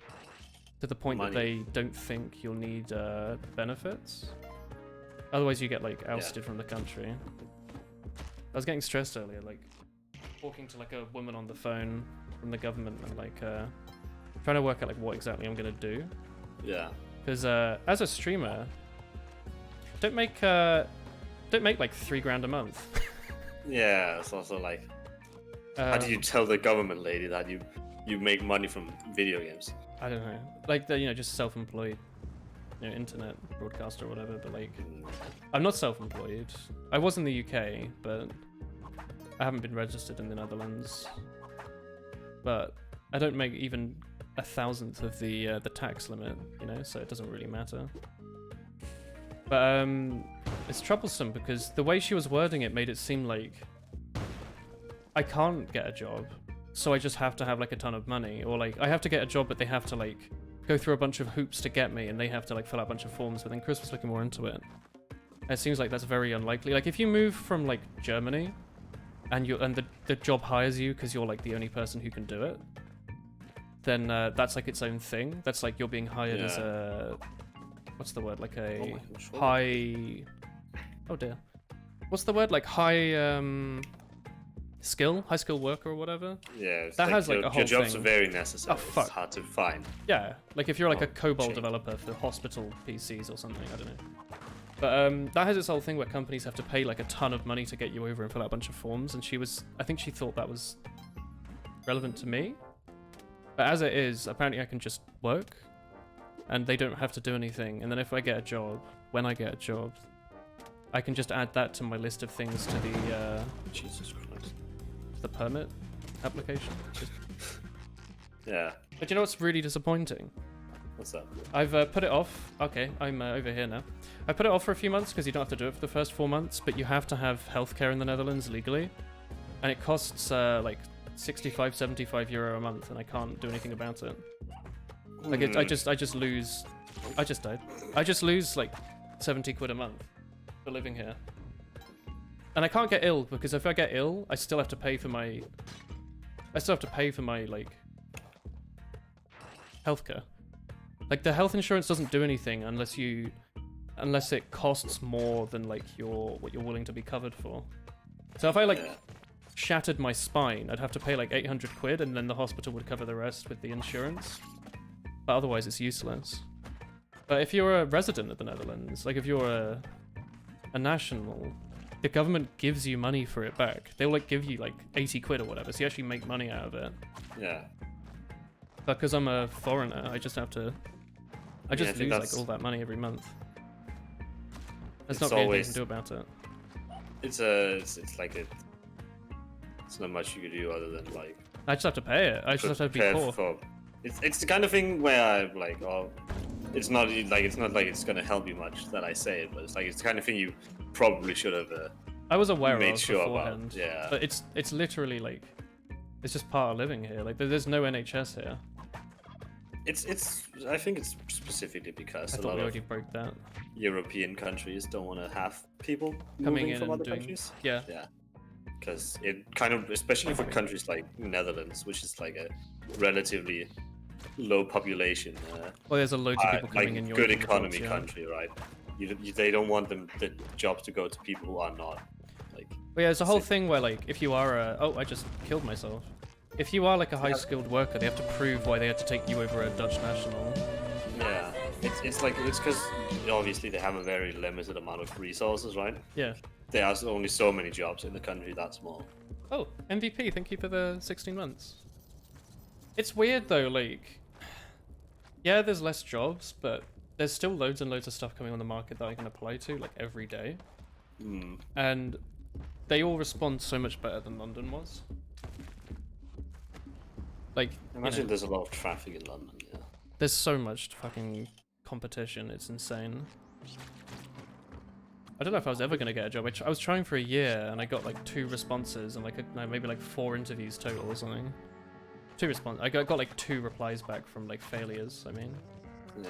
to the point that they don't think you'll need benefits. Otherwise you get like ousted from the country. I was getting stressed earlier, like talking to like a woman on the phone from the government and like trying to work out like what exactly I'm gonna do. Yeah. Because as a streamer, don't make like 3 grand a month. Yeah, it's also like, how do you tell the government lady that you make money from video games? I don't know, like the just self-employed, internet broadcaster or whatever. But like, I'm not self-employed. I was in the UK, but I haven't been registered in the Netherlands. But I don't make even 1,000th of the tax limit, so it doesn't really matter. But it's troublesome because the way she was wording it made it seem like I can't get a job, so I just have to have like a ton of money, or like I have to get a job but they have to like go through a bunch of hoops to get me, and they have to like fill out a bunch of forms. But then Chris was looking more into it. And it seems like that's very unlikely. Like if you move from like Germany and the job hires you because you're like the only person who can do it, then that's like its own thing. That's like you're being hired as a, what's the word, like a high, oh dear, what's the word, like high skill worker or whatever. Yeah, that has like a whole your jobs thing. Are very necessary. Oh fuck, it's hard to find. Yeah, like if you're like a COBOL developer for hospital PCs or something, I don't know. But that has its whole thing where companies have to pay like a ton of money to get you over and fill out a bunch of forms. And I think she thought that was relevant to me. But as it is, apparently I can just work and they don't have to do anything. And then if I get a job, when I get a job, I can just add that to my list of things to the Jesus Christ, the permit application. Yeah. But you know what's really disappointing? What's that? I've put it off. Okay, I'm over here now. I put it off for a few months because you don't have to do it for the first 4 months, but you have to have healthcare in the Netherlands legally. And it costs like 65, 75 euro a month, and I can't do anything about it. Like I just lose. I just died. I just lose like 70 quid a month for living here. And I can't get ill because if I get ill, I still have to pay for my. Like healthcare. Like the health insurance doesn't do anything unless it costs more than like what you're willing to be covered for. So if I like shattered my spine, I'd have to pay like 800 quid, and then the hospital would cover the rest with the insurance. But otherwise, it's useless. But if you're a resident of the Netherlands, like if you're a national, the government gives you money for it back. They'll like give you like 80 quid or whatever, so you actually make money out of it. Yeah. But because I'm a foreigner, I just have to. I just lose like all that money every month. There's not really anything to do about it. It's not much you can do other than like. I just have to pay it. I just have to be poor. It's the kind of thing where I'm like, oh, it's not like it's gonna help you much that I say it, but it's the kind of thing you probably should have. I was aware made of sure beforehand. about. Yeah. But it's literally like, it's just part of living here. Like there's no NHS here. I think it's specifically because I thought we already broke that. European countries don't want to have people coming moving in from and other doing. countries. Yeah. Yeah. Because it kind of, especially for countries like Netherlands, which is like a relatively low population. Well, there's a load of people coming in. Good economy country, right? They don't want the jobs to go to people who are not like. But yeah, there's a whole thing where like if you are I just killed myself. If you are like a high-skilled worker, they have to prove why they had to take you over a Dutch national. Yeah, it's because obviously they have a very limited amount of resources, right? Yeah. There are only so many jobs in the country that small. Oh, MVP, thank you for the 16 months. It's weird though, like, yeah, there's less jobs, but there's still loads and loads of stuff coming on the market that I can apply to, like, every day. And they all respond so much better than London was. Like, imagine there's a lot of traffic in London, yeah. There's so much fucking competition, it's insane. I don't know if I was ever going to get a job. I was trying for a year and I got like 2 responses and like maybe like 4 interviews total or something. I got like 2 replies back from like failures. I mean, Yeah.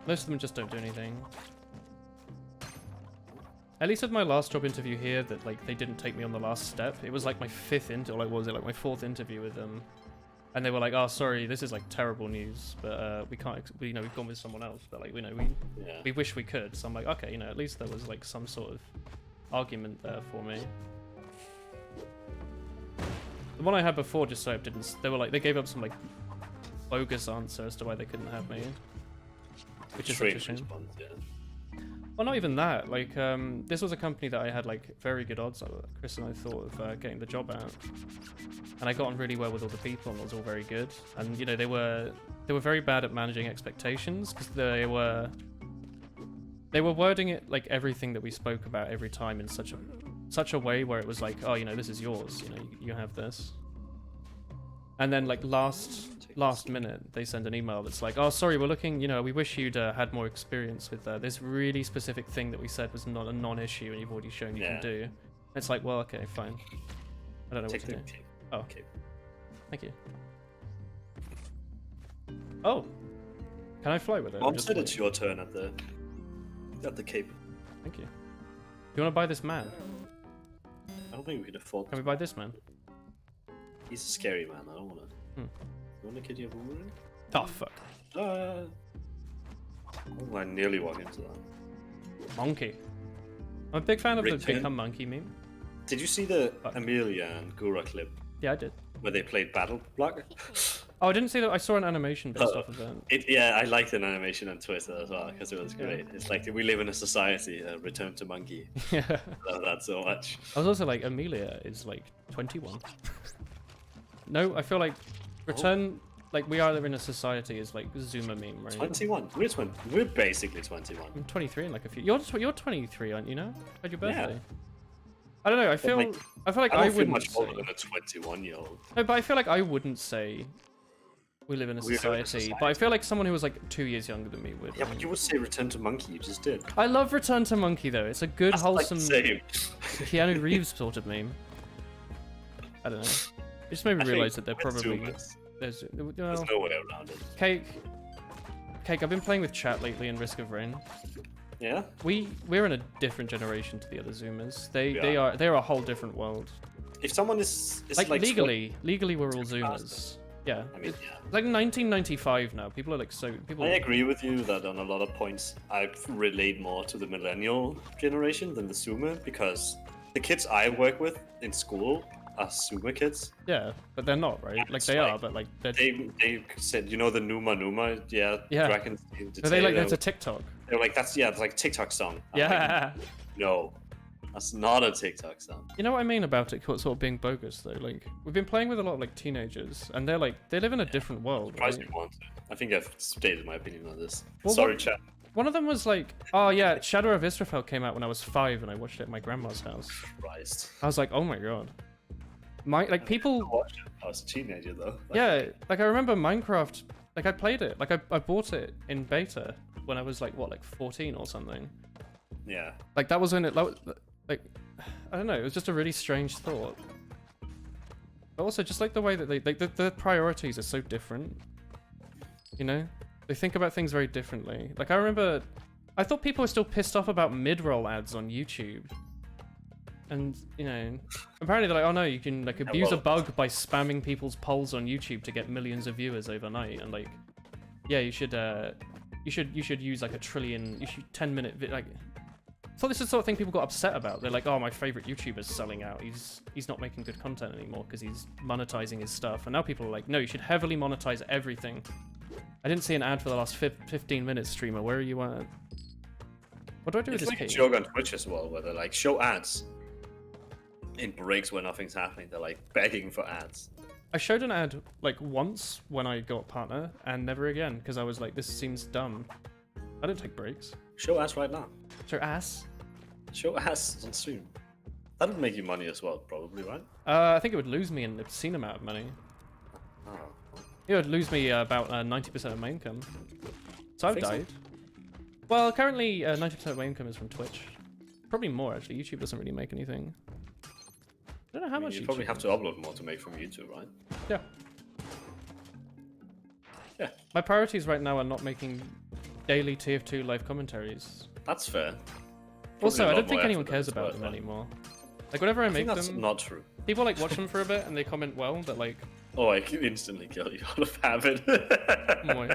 most of them just don't do anything. At least with my last job interview here, that like they didn't take me on the last step. It was like my 5th or like what was it, like my 4th interview with them, and they were like, "Oh, sorry, this is like terrible news, but we can't. You know, we've gone with someone else, but like, you know, we wish we could." So I'm like, okay, you know, at least there was like some sort of argument there for me. The one I had before just so didn't. They were like, they gave up some like bogus answer as to why they couldn't have me, which is such a shame. Response, yeah. Well, not even that. Like, this was a company that I had like very good odds. Chris and I thought of getting the job at, and I got on really well with all the people, and it was all very good. And you know, they were very bad at managing expectations because they were wording it like everything that we spoke about every time in such a way where it was like, oh, you know, this is yours. You know, you have this. And then like last minute, they send an email that's like, oh, sorry, we're looking, you know, we wish you'd had more experience with this really specific thing that we said was not a non-issue and you've already shown you can do. And it's like, well, okay, fine. I don't know what to do. Oh, okay. Thank you. Oh, can I fly with it? Mom said it's your turn at the cape. Thank you. Do you want to buy this man? I don't think we could afford. Can we buy this man? He's a scary man. I don't want to. You want to kid your boomerang? Oh fuck. Oh, I nearly walked into that. Monkey. I'm a big fan of the Return. Become Monkey meme. Did you see the Amelia and Gura clip Yeah, I did. where they played Battle Block? Oh, I didn't see that. I saw an animation based off of that. Yeah, I liked an animation on Twitter as well because it was great. It's like we live in a society, return to monkey. Yeah. I love that so much. I was also like, Amelia is like 21. No, I feel like return, like we are in a society is like Zoomer meme, right? 21. We're basically 21. I'm 23 in like a few. You're 23, aren't you? Now? Had your birthday. Yeah. I don't know. I feel like I I don't feel wouldn't much say. older than a 21-year-old. No, but I feel like I wouldn't say we live in a society. But I feel like someone who was like 2 years younger than me would. Yeah, but you would say return to monkey. You just did. I love Return to Monkey though. It's a good, That's wholesome like the Keanu Reeves sort of meme. I don't know. It just made me realize that they're with probably Zoomers, there's there's no way around it. Cake. I've been playing with chat lately in Risk of Rain. Yeah. We're in a different generation to the other Zoomers. Yeah. They're a whole different world. If someone is Like legally we're all Zoomers. Yeah. I mean, It's like 1995 now. People are like people. I agree with you that on a lot of points I relate more to the millennial generation than the Zoomer because the kids I work with in school are Zoomer kids. Yeah, but they're not, right? Like they are, but like they're. They said, you know, the Numa, yeah. Dragons. Are they like that's a TikTok? They're like it's like TikTok song. I'm Yeah. like, no, that's not a TikTok song. You know what I mean about it sort of being bogus though? Like we've been playing with a lot of like teenagers and they're like they live in a different world. Surprised Right? you want to. I think I've stated my opinion on this. Well, Sorry, what- chat. One of them was like, oh yeah, Shadow of Israfel came out when I was 5 and I watched it at my grandma's house. Christ. I was like, oh my god. Like I people, watched it. I was a teenager though. yeah, like I remember Minecraft, like I played it, like I bought it in beta when I was like, what, like 14 or something. Yeah. Like that was when it, like, I don't know, it was just a really strange thought. But also just like the way that the priorities are so different, you know? They think about things very differently. Like I thought people were still pissed off about mid-roll ads on YouTube. And, you know, apparently they're like, oh no, you can like abuse a bug by spamming people's polls on YouTube to get millions of viewers overnight. And like, yeah, you should use like 10-minute like. I thought this is the sort of thing people got upset about. They're like, oh, my favorite YouTuber's selling out. He's not making good content anymore because he's monetizing his stuff. And now people are like, no, you should heavily monetize everything. I didn't see an ad for the last 15 minutes, streamer. Where are you at? What do I do with It's this like a key? joke on Twitch as well, where they're like, show ads in breaks where nothing's happening. They're like begging for ads. I showed an ad like once when I got partner and never again because I was like, this seems dumb. I don't take breaks. Show ads right now. So ass. Show ads on stream. That would make you money as well, probably, right? I think it would lose me an obscene amount of money. Oh. It would lose me about 90% of my income. So I've Think so? died. Well, currently 90% of my income is from Twitch. Probably more actually. YouTube doesn't really make anything. I don't know how much. You YouTube probably have to upload more to make from YouTube, right? Yeah. Yeah, My priorities right now are not making daily TF2 live commentaries. that's fair. Also, Probably a I lot don't think more anyone effort than cares it's about worth, them though. anymore. Like, whenever I I make think that's them, not true. people like watch them for a bit and they comment well, but like, Oh, I can instantly kill you out of habit. Moi.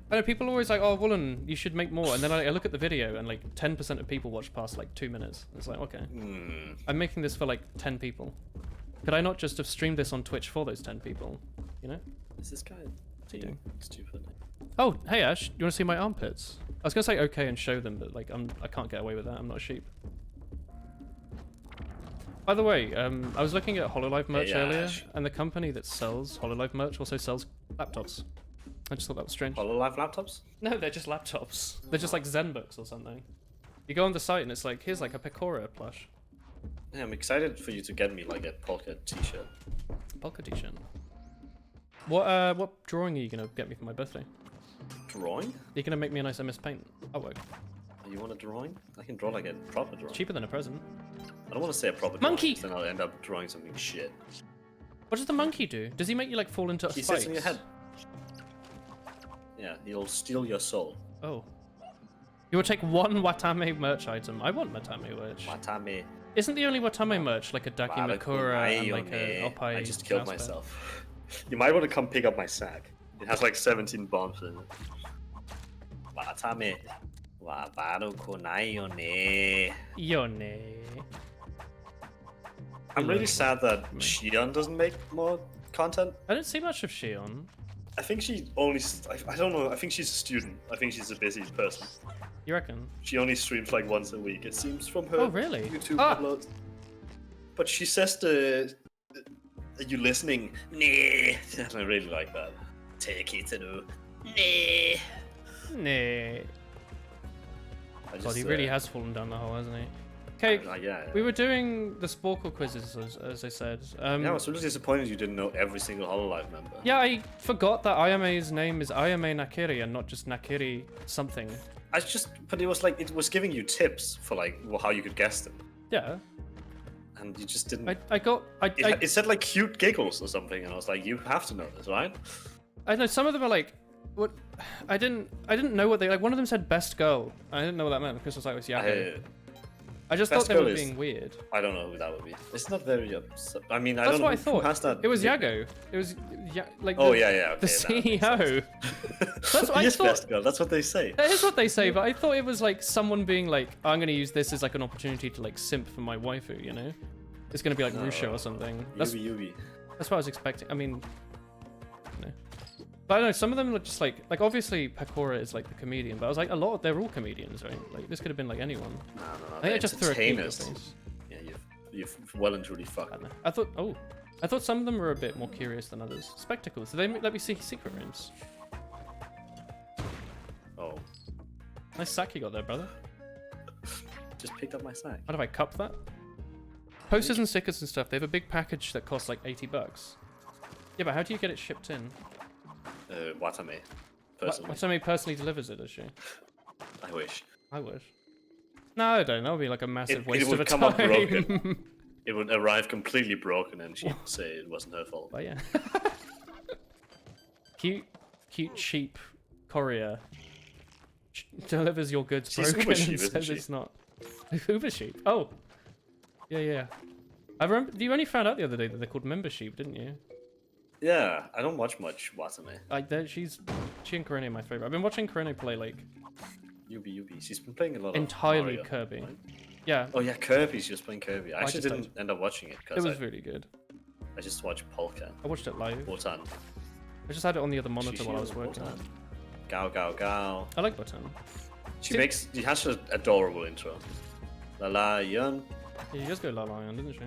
I know people are always like, "Oh, Woolen, you should make more," and then I look at the video and like 10% of people watch past like 2 minutes. It's like, okay, I'm making this for like 10 people. Could I not just have streamed this on Twitch for those 10 people? You know? Is this guy he doing? stupid? Oh, hey Ash, you want to see my armpits? I was gonna say okay and show them, but like I can't get away with that. I'm not a sheep. By the way, I was looking at HoloLive merch earlier, Ash. and the company that sells HoloLive merch also sells laptops. I just thought that was strange. HoloLive laptops? No, they're just laptops. They're just like Zen books or something. You go on the site and it's like, here's like a Pecora plush. Yeah, I'm excited for you to get me like a polka t-shirt. Polka t-shirt. What drawing are you gonna get me for my birthday? Drawing? You're gonna make me a nice MS Paint artwork. You want a drawing? I can draw like a proper drawing. Cheaper than a present. I don't want to say a proper Monkey! drawing, 'cause then I'll end up drawing something shit. What does the monkey do? Does he make you like fall into He spikes? sits in your head. Yeah, he'll steal your soul. Oh. You will take one Watame merch item. I want Watame merch. Watame. Isn't the only Watame merch like a Daki Makura and like a Oppai? I just killed mouse pad? myself. You might want to come pick up my sack. It has like 17 bombs in it. Watame. Wabaro konayo ne. Yone. I'm really sad that Shion doesn't make more content. I don't see much of Shion. I think she only. I don't know. I think she's a student. I think she's a busy person. You reckon? She only streams like once a week. It seems from her Oh, really? YouTube Ah! uploads. But she says the. Are you listening? Nah. I really like that. Take it to do. Nah. Nah. God, he really has fallen down the hole, hasn't he? Okay, Yeah. we were doing the Sporkle quizzes, as I said. Yeah, I was really disappointed you didn't know every single HoloLive member. Yeah, I forgot that Ayame's name is Ayame Nakiri and not just Nakiri something. But it was like, it was giving you tips for like how you could guess them. Yeah. And you just didn't. It It said like cute giggles or something, and I was like, you have to know this, right? I know some of them are like, what? I didn't know what they like. One of them said best girl. I didn't know what that meant because it was like, it was Yahoo. I just thought Best they girl were is- being weird. I don't know who that would be. It's not very. I mean, I That's don't know what I who thought. has that. It was Yago. It was like. Oh the, yeah, yeah. Okay, The CEO. That's what I yes, thought. best girl. That's what they say. That is what they say, but I thought it was like someone being like, I'm gonna use this as like an opportunity to like simp for my waifu, you know? It's gonna be like Rusha or something. That's Yubi. what I was expecting. I mean, no. But I don't know, some of them look just like obviously Pecora is like the comedian, but I was like, they're all comedians, right? Like this could have been like anyone. No. I think I just threw a cube at entertainers. things. Yeah, you've well and truly I fucked. don't know. I thought some of them were a bit more curious than others. Spectacles. Did they let me see secret rooms? Oh, Nice sack you got there, brother. just picked up my sack. How do I cup that? Posters and stickers and stuff, they have a big package that costs like $80. Yeah, but how do you get it shipped in? Watame. Personally, Watame personally delivers it, does she? I wish. I wish. No, I don't. That would be like a massive It waste would of a come time. up broken. It would arrive completely broken, and she'd say it wasn't her fault. But yeah. cute sheep courier delivers your goods She's broken Uber sheep, and isn't says she? it's not. Uber sheep. Oh. Yeah. I remember you only found out the other day that they're called member sheep, didn't you? Yeah, I don't watch much Watame. Like she and Karene are my favorite. I've been watching Karene play like Yubi. She's been playing a lot of entirely Mario, Kirby. right? Yeah. Oh yeah, Kirby. She was playing Kirby. I actually just didn't end up watching it It because was really good. I just watched Polka. I watched it live. Wotan. I just had it on the other monitor while I was working. Wotan. Gao Gao Gao. I like Button. She has an adorable intro. La la yun. Yeah, you just go La Lion, didn't she?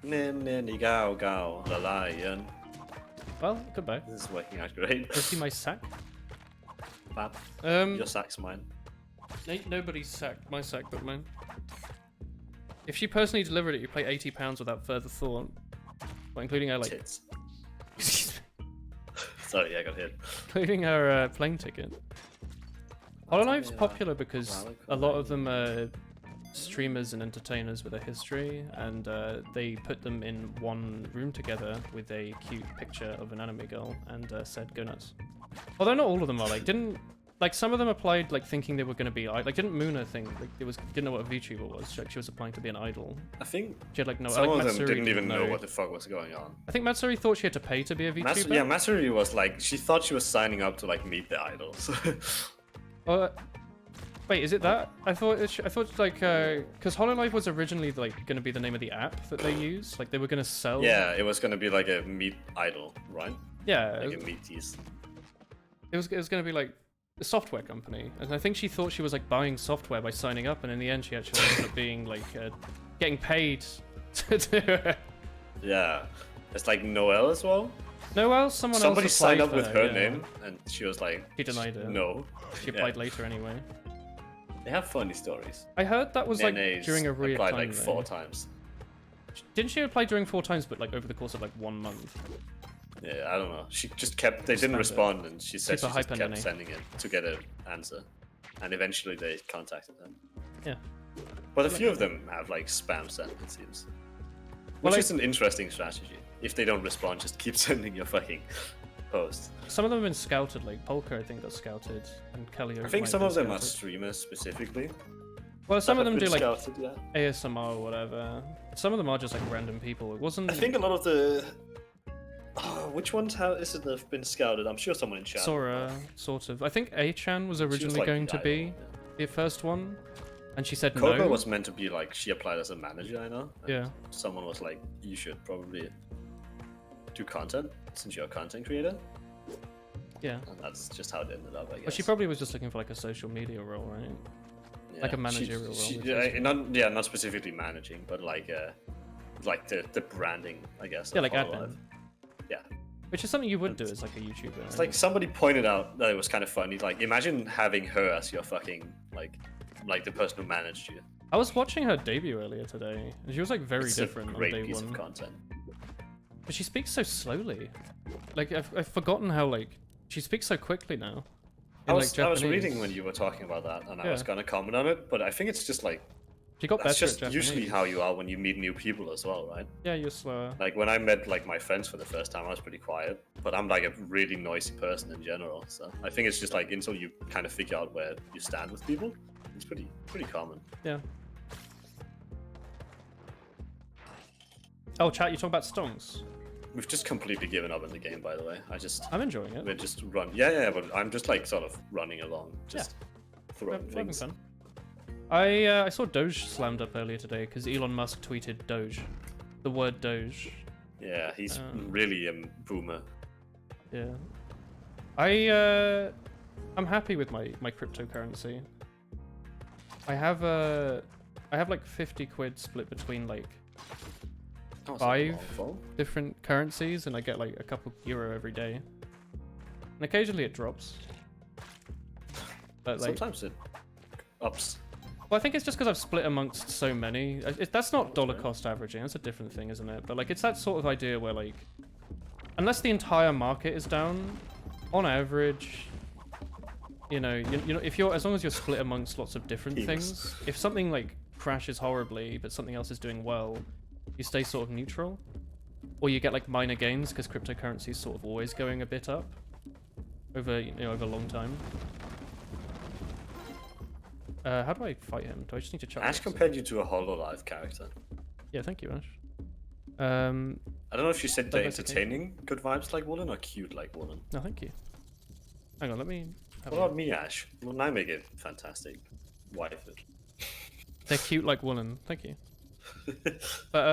Nin nin gao gao la la yun. Well, goodbye. This is working out great. Let's see my sack. Bab. Your sack's mine. Ain't nobody's sack. My sack, but mine. If she personally delivered it, you pay £80 without further thought. Well, including her, like... Tits. Sorry, I got hit. including her plane ticket. HoloLive's popular because a lot of them are streamers and entertainers with a history, and they put them in one room together with a cute picture of an anime girl, and said, "Go nuts." Although not all of them are like some of them applied like thinking they were going to be like didn't Muna think like didn't know what a VTuber was? She was applying to be an idol. I think She had like no. some like, of them Matsuri didn't even know what the fuck was going on. I think Matsuri thought she had to pay to be a VTuber. Matsuri was like, she thought she was signing up to like meet the idols. Wait, is it that? I thought like because Hololive was originally like going to be the name of the app that they use. Like they were going to sell. Yeah, it was gonna be like a meet idol, right? Yeah. Like a meet tease. It was going to be like a software company, and I think she thought she was like buying software by signing up, and in the end she actually ended up being like getting paid to do it. Yeah, it's like Noelle as well. Noelle, Somebody else signed up applied with for her yeah. name, and she was like, She denied it. No. She applied later anyway. They have funny stories. I heard that was like Nene's during a real applied time. like 4 times. Didn't she apply during 4 times, but like over the course of like 1 month? Yeah, I don't know. She just kept. They Just didn't found respond, and she said Super she just hyper kept Nene. sending it to get an answer, and eventually they contacted them. Yeah. But a few of them have like spam sent, it seems. Well, Which is an interesting strategy. If they don't respond, just keep sending your fucking post. Some of them have been scouted, like Polka I think got scouted, and Kelly. I think some of them are streamers specifically. Well, some of that them have do been like scouted, yeah. ASMR or whatever. Some of them are just like random people. It wasn't. I think a lot of the. Oh, which ones have been scouted? I'm sure someone in chat. Sora, sort of. I think A-chan was originally like going the to idol, be the first one, and she said Koba no. was meant to be like, she applied as a manager, I know. and Yeah. Someone was like, you should probably do content since you're a content creator. Yeah. And that's just how it ended up, I guess. Well, she probably was just looking for like a social media role, right? Yeah. like a managerial role She, with not specifically managing, but like the branding, I guess. Yeah, of like Hololive. admin. Yeah. Which is something you would do as like a YouTuber. It's like somebody pointed out that it was kind of funny. Like, imagine having her as your fucking like the person who managed you. I was watching her debut earlier today, and she was like very It's different a on great day piece one. of content. But she speaks so slowly. Like I've forgotten how like she speaks so quickly now. I in, was like, reading Japanese. when you were talking about that, and I Yeah. was gonna comment on it, but I think it's just like She got that's better just at usually Japanese. how you are when you meet new people as well, right? Yeah, you're slower. Like when I met like my friends for the first time, I was pretty quiet, but I'm like a really noisy person in general. So I think it's just like until you kind of figure out where you stand with people, it's pretty common. Yeah. Oh, chat, you talking about stonks? We've just completely given up in the game, by the way. I'm enjoying it. We're just run. Yeah, but I'm just like sort of running along, just We're throwing having things. fun. I saw Doge slammed up earlier today because Elon Musk tweeted Doge, the word Doge. Yeah, he's Um, really a boomer. Yeah. I'm happy with my cryptocurrency. I have like 50 quid split between like Oh, it's 5 a long fall. different currencies, and I get like a couple euro every day. And occasionally it drops. But like, Sometimes it ups. well, I think it's just because I've split amongst so many. That's not dollar cost averaging. That's a different thing, isn't it? But like, it's that sort of idea where like, unless the entire market is down, on average, you know, if you're as long as you're split amongst lots of different Yes. things, if something like crashes horribly but something else is doing well, you stay sort of neutral, or you get like minor gains because cryptocurrency is sort of always going a bit up over over a long time. How do I fight him? Do I just need to check? Ash compared you to a Hololive character. Yeah, thank you, Ash. I don't know if you said they're That's okay. entertaining, good vibes like Woolen, or cute like Woolen. No, thank you. Hang on, let me. Have What a- about me, Ash? Well, I make it fantastic. Wife it. They're cute like woolen. Thank you. But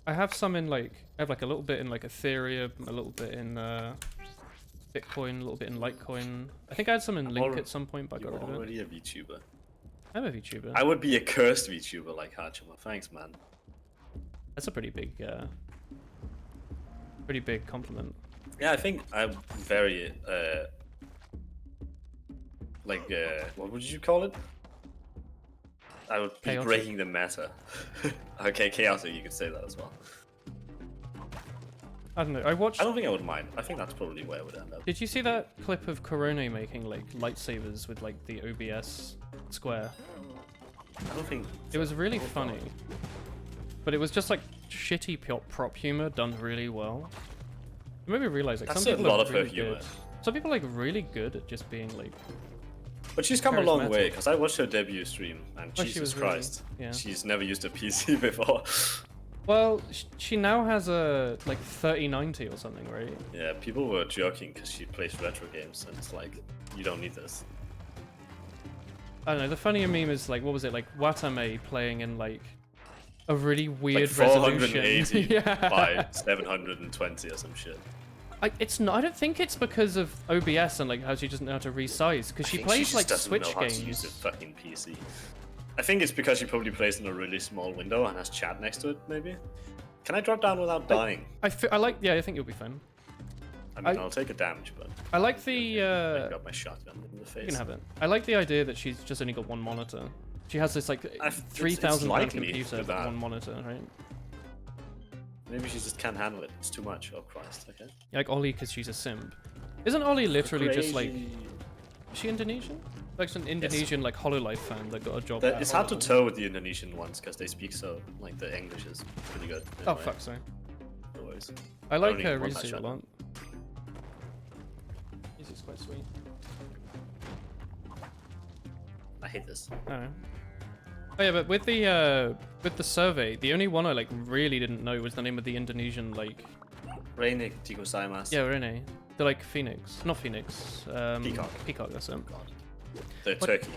I have some in like I have like a little bit in like Ethereum, a little bit in Bitcoin, a little bit in Litecoin. I think I had some in Link Alre- at some point, but I You're got rid of it. already a VTuber. I'm a VTuber. I would be a cursed VTuber like Hachima. Thanks, man. That's a pretty big compliment. Yeah, I think I'm very what would you call it? I would be Chaotic. breaking the meta. Okay, chaotic, you could say that as well. I don't know. I watched. I don't think I would mind. I think that's probably where it would end up. Did you see that clip of Corona making like lightsabers with like the OBS square? I don't think It was really Oh, God. funny, but it was just like shitty prop humor done really well. It made me realize like That's some a people lot are of her really humor. good. Some people are like really good at just being like. But she's come a long Charismatic. way, because I watched her debut stream, and Oh, she Jesus was really- Christ, yeah. she's never used a PC before. Well, she now has a like 3090 or something, right? Yeah, people were joking because she plays retro games, and it's like, you don't need this. I don't know. The funnier meme is like, what was it like? Watame playing in like a really weird Like resolution. 480 yeah. by 720 or some shit. It's not. I don't think it's because of OBS and like how she doesn't know how to resize. Because she I think plays just like doesn't Switch know how to use a games. fucking PC. I think it's because she probably plays in a really small window and has chat next to it, maybe. Can I drop down without dying? I like. Yeah, I think you'll be fine. I mean, I'll take a damage, but I like I the. got my shotgun in the face. You can have it. I like the idea that she's just only got one monitor. She has this like it's 3,000 pound likely computer, with but that. one monitor, right? Maybe she just can't handle it. It's too much. Oh Christ. Okay. Like Ollie, because she's a simp. Isn't Ollie literally just like? Crazy. Is she Indonesian? Like an Indonesian like Hololive fan that got a job. That- at it's hard to Hololive. tell with the Indonesian ones because they speak so like the English is pretty good. Oh anyway. fuck, sorry. No worries. I like only her want that Rizu a shotgun. lot. Rizu's quite sweet. I hate this. I don't know. Oh yeah, but with the survey, the only one I like really didn't know was the name of the Indonesian like Reinik Digosaimasu. yeah, Rene. They're like Phoenix, not Phoenix. Peacock. Peacock, that's it. God. They're What- Turkey.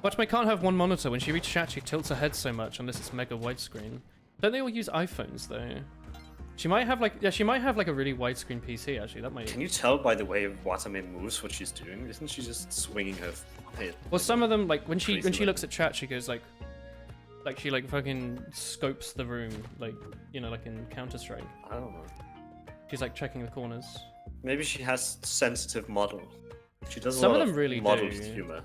But I can't have one monitor. When she reads chat, she tilts her head so much unless it's mega widescreen. Don't they all use iPhones though? She might have like she might have like a really widescreen PC actually. That might. Can you tell by the way Watame moves what she's doing? Isn't she just swinging her head? Well, some of them like when she Crazy looks at chat, she goes like she like fucking scopes the room like like in Counter Strike. I don't know. She's like checking the corners. Maybe she has sensitive model. She does a Some lot of them really modeled do. humor.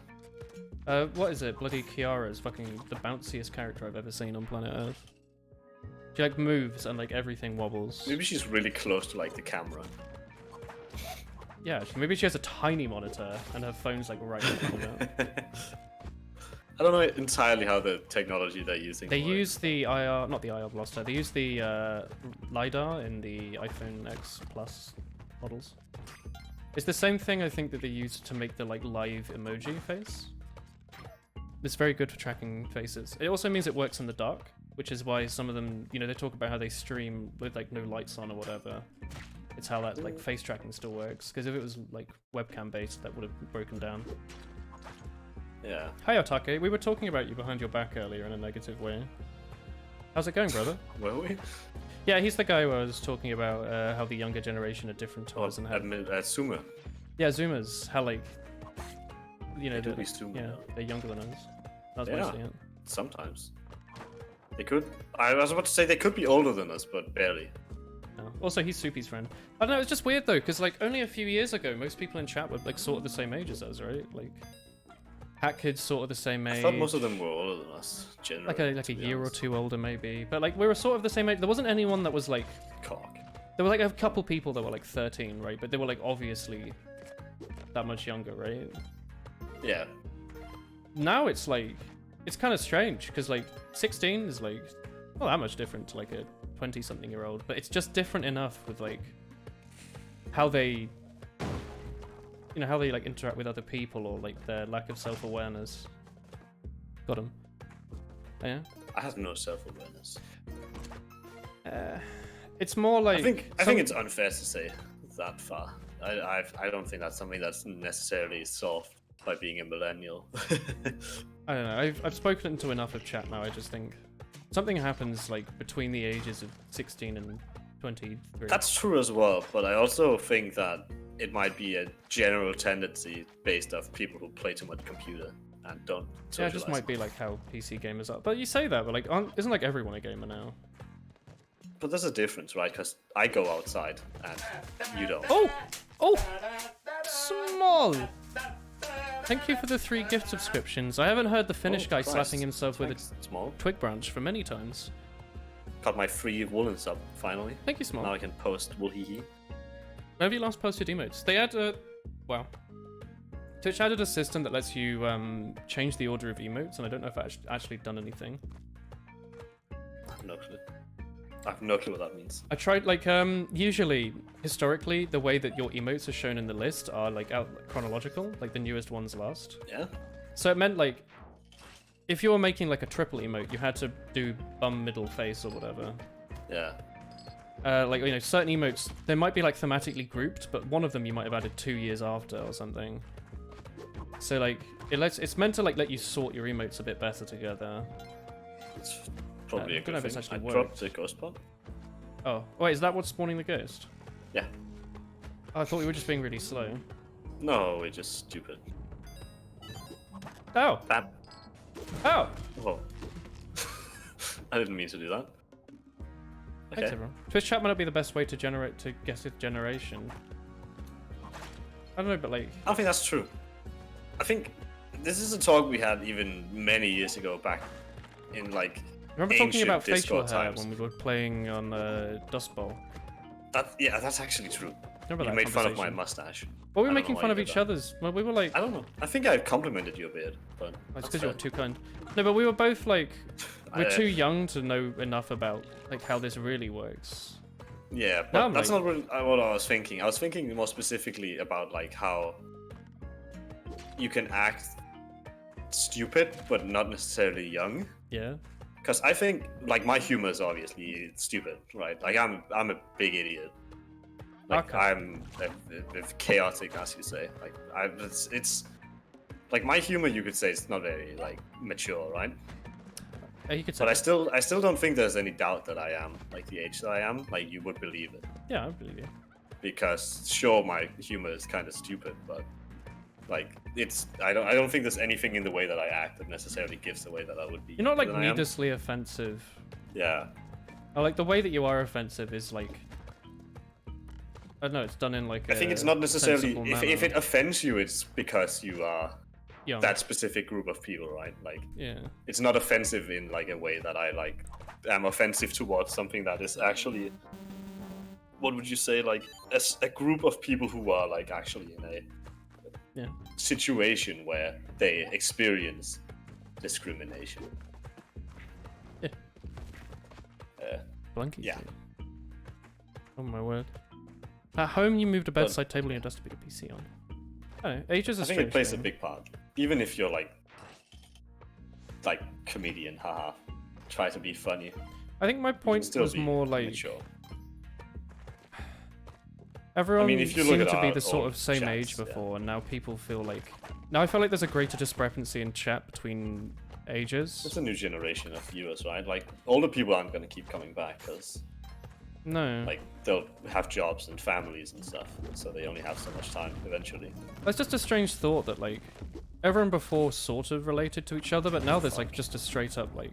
What is it? Bloody Kiara's fucking the bounciest character I've ever seen on planet Earth. She like moves and like everything wobbles. Maybe she's really close to like the camera. Yeah, maybe she has a tiny monitor and her phone's like right in front of her. I don't know entirely how the technology they're using. They works. use the IR, not the IR blaster. They use the lidar in the iPhone X Plus models. It's the same thing I think that they use to make the like live emoji face. It's very good for tracking faces. It also means it works in the dark, which is why some of them, they talk about how they stream with like no lights on or whatever. It's how that like face tracking still works. Because if it was like webcam based, that would have broken down. Yeah. Hi Otake, we were talking about you behind your back earlier in a negative way. How's it going, brother? Were we? Yeah, he's the guy who I was talking about how the younger generation are different to us and how Sumer. yeah, Zoomers, how like They do they're, be Sumer. yeah, though. they're younger than us. That's Yeah. mostly it. Sometimes. They could. I was about to say they could be older than us, but barely. No. Also, he's Soupy's friend. I don't know. It's just weird though, because like only a few years ago, most people in chat were like sort of the same age as us, right? Like, Hat Kid's sort of the same age. I thought most of them were older than us. Generally, like a to be year or honest. two older, maybe. But like we were sort of the same age. There wasn't anyone that was like. Cock. There were like a couple people that were like 13, right? But they were like obviously that much younger, right? Yeah. Now it's like it's kind of strange because like 16 is like not that much different to like a 20-something-year-old, but it's just different enough with like how they how they like interact with other people or like their lack of self-awareness. Got him. Oh, yeah. I have no self-awareness. It's more like I think it's unfair to say that far. I don't think that's something that's necessarily solved by being a millennial. I don't know. I've spoken to enough of chat now. I just think something happens like between the ages of 16 and 23. That's true as well, but I also think that it might be a general tendency based off people who play too much computer and don't socialize. Yeah, it just might be like how PC gamers are. But you say that, but like, isn't like everyone a gamer now? But there's a difference, right? Because I go outside and you don't. Oh, small. Thank you for the 3 gift subscriptions. I haven't heard the Finnish guy Christ. slapping himself with Thanks, Small. a twig branch for many times. Got my free woolen sub finally. Thank you, Small. Now I can post woolhee. Where have you last posted emotes? They had wow. Twitch added a system that lets you change the order of emotes, and I don't know if it's actually done anything. I have no clue. I have no clue what that means. I tried, like, usually, historically, the way that your emotes are shown in the list are, like, out chronological, like the newest ones last. Yeah? So it meant, like, if you were making, like, a triple emote, you had to do bum, middle, face, or whatever. Yeah. Like, you know, certain emotes, they might be, like, thematically grouped, but one of them you might have added 2 years after or something. So, like, it's meant to, like, let you sort your emotes a bit better together. It's probably a I don't know if good it's thing. actually I dropped the ghost pot. Oh, wait, is that what's spawning the ghost? Yeah. Oh, I thought we were just being really slow. No, we're just stupid. Oh! Bam. Oh! Oh. I didn't mean to do that. Okay. Thanks, everyone. Twitch chat might not be the best way to guess a generation. I don't know, but, like... I don't think that's true. I think this is a talk we had even many years ago back in, like, Remember talking ancient about facial Discord hair times. when we were playing on Dust Bowl? Yeah, that's actually true. Remember You that made fun of my conversation? mustache. Well, we were I don't making know why fun you of did each that. other's. Well, we were like... I don't know. I think I complimented your beard, but It's that's because you're fair. too kind. No, but we were both like... We're I- too young to know enough about like how this really works. Yeah, No, but I'm that's like- not really what I was thinking. I was thinking more specifically about like how you can act stupid but not necessarily young. Yeah. Because I think like my humor is obviously stupid, right? Like I'm a big idiot. Like Okay. I'm chaotic, as you say. Like it's like my humor, you could say, is not very like mature, right? You could say. But I still don't think there's any doubt that I am like the age that I am. Like you would believe it. Yeah, I believe you. Because sure, my humor is kind of stupid, but like I don't think there's anything in the way that I act that necessarily gives the way that I would be. You're not like than I am. needlessly offensive. Yeah, I like the way that you are offensive is like... I don't know, it's done in like I think it's not necessarily sensible if manner. it offends you, it's because you are Young. that specific group of people, right? Like Yeah. it's not offensive in like a way that I like am offensive towards something that is actually, what would you say, like a group of people who are like actually in a Yeah. situation where they experience discrimination. Yeah. Spelunky. Yeah. Oh my word. At home, you moved a bedside table and your desk to put your PC on. I don't know. Age is a I think strange it plays a thing. big part. Even if you're like comedian, haha, try to be funny. I think my point Still was be more like mature. everyone if you look seemed at to be our the sort old of same chats, age yeah. before, and now people feel like... Now I feel like there's a greater discrepancy in chat between ages. It's a new generation of viewers, right? Like older people aren't gonna keep coming back because No. like they'll have jobs and families and stuff, so they only have so much time eventually. That's just a strange thought that, like, everyone before sort of related to each other, but now there's, like, just a straight up, like...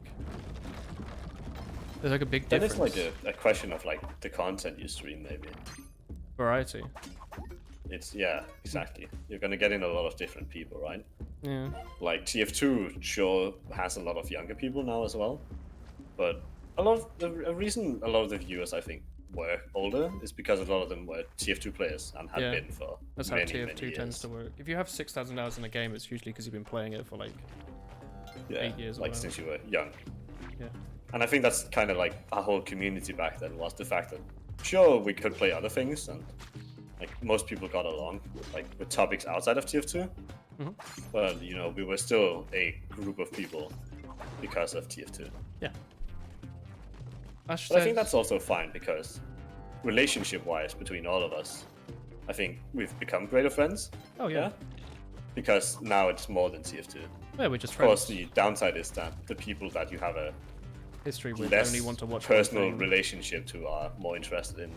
There's, like, a big Then difference. it's like a question of like the content you stream, maybe. Variety. Yeah, exactly. You're gonna get in a lot of different people, right? Yeah. Like TF2 sure has a lot of younger people now as well, but a lot of the reason a lot of the viewers I think were older is because a lot of them were TF2 players and had Yeah. been for That's how many, TF2 many tends years. to work. If you have 6,000 hours in a game, it's usually because you've been playing it for, like... Yeah, 8 years or like whatever. since you were young. Yeah. And I think that's kind of like our whole community back then was the fact that sure we could play other things and like most people got along like with topics outside of TF2, Mhm. but you know we were still a group of people because of TF2. Yeah. Ash But I think says- that's also fine because relationship-wise between all of us, I think we've become greater friends. Oh, yeah. Because now it's more than TF2. Yeah, we're just Of course, friends. the downside is that the people that you have a History with less only want to watch personal one thing. relationship to are more interested in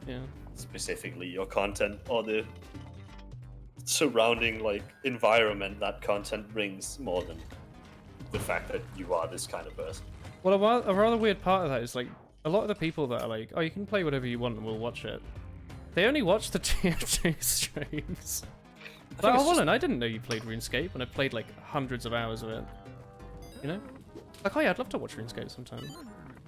Yeah. specifically your content or the surrounding like environment that content brings more than the fact that you are this kind of person. Well, a rather weird part of that is, like, a lot of the people that are like, oh, you can play whatever you want and we'll watch it, they only watch the TF2 streams. Like, it's oh, well, and I didn't know you played RuneScape, and I played, like, hundreds of hours of it. You know? Like, oh yeah, I'd love to watch RuneScape sometime.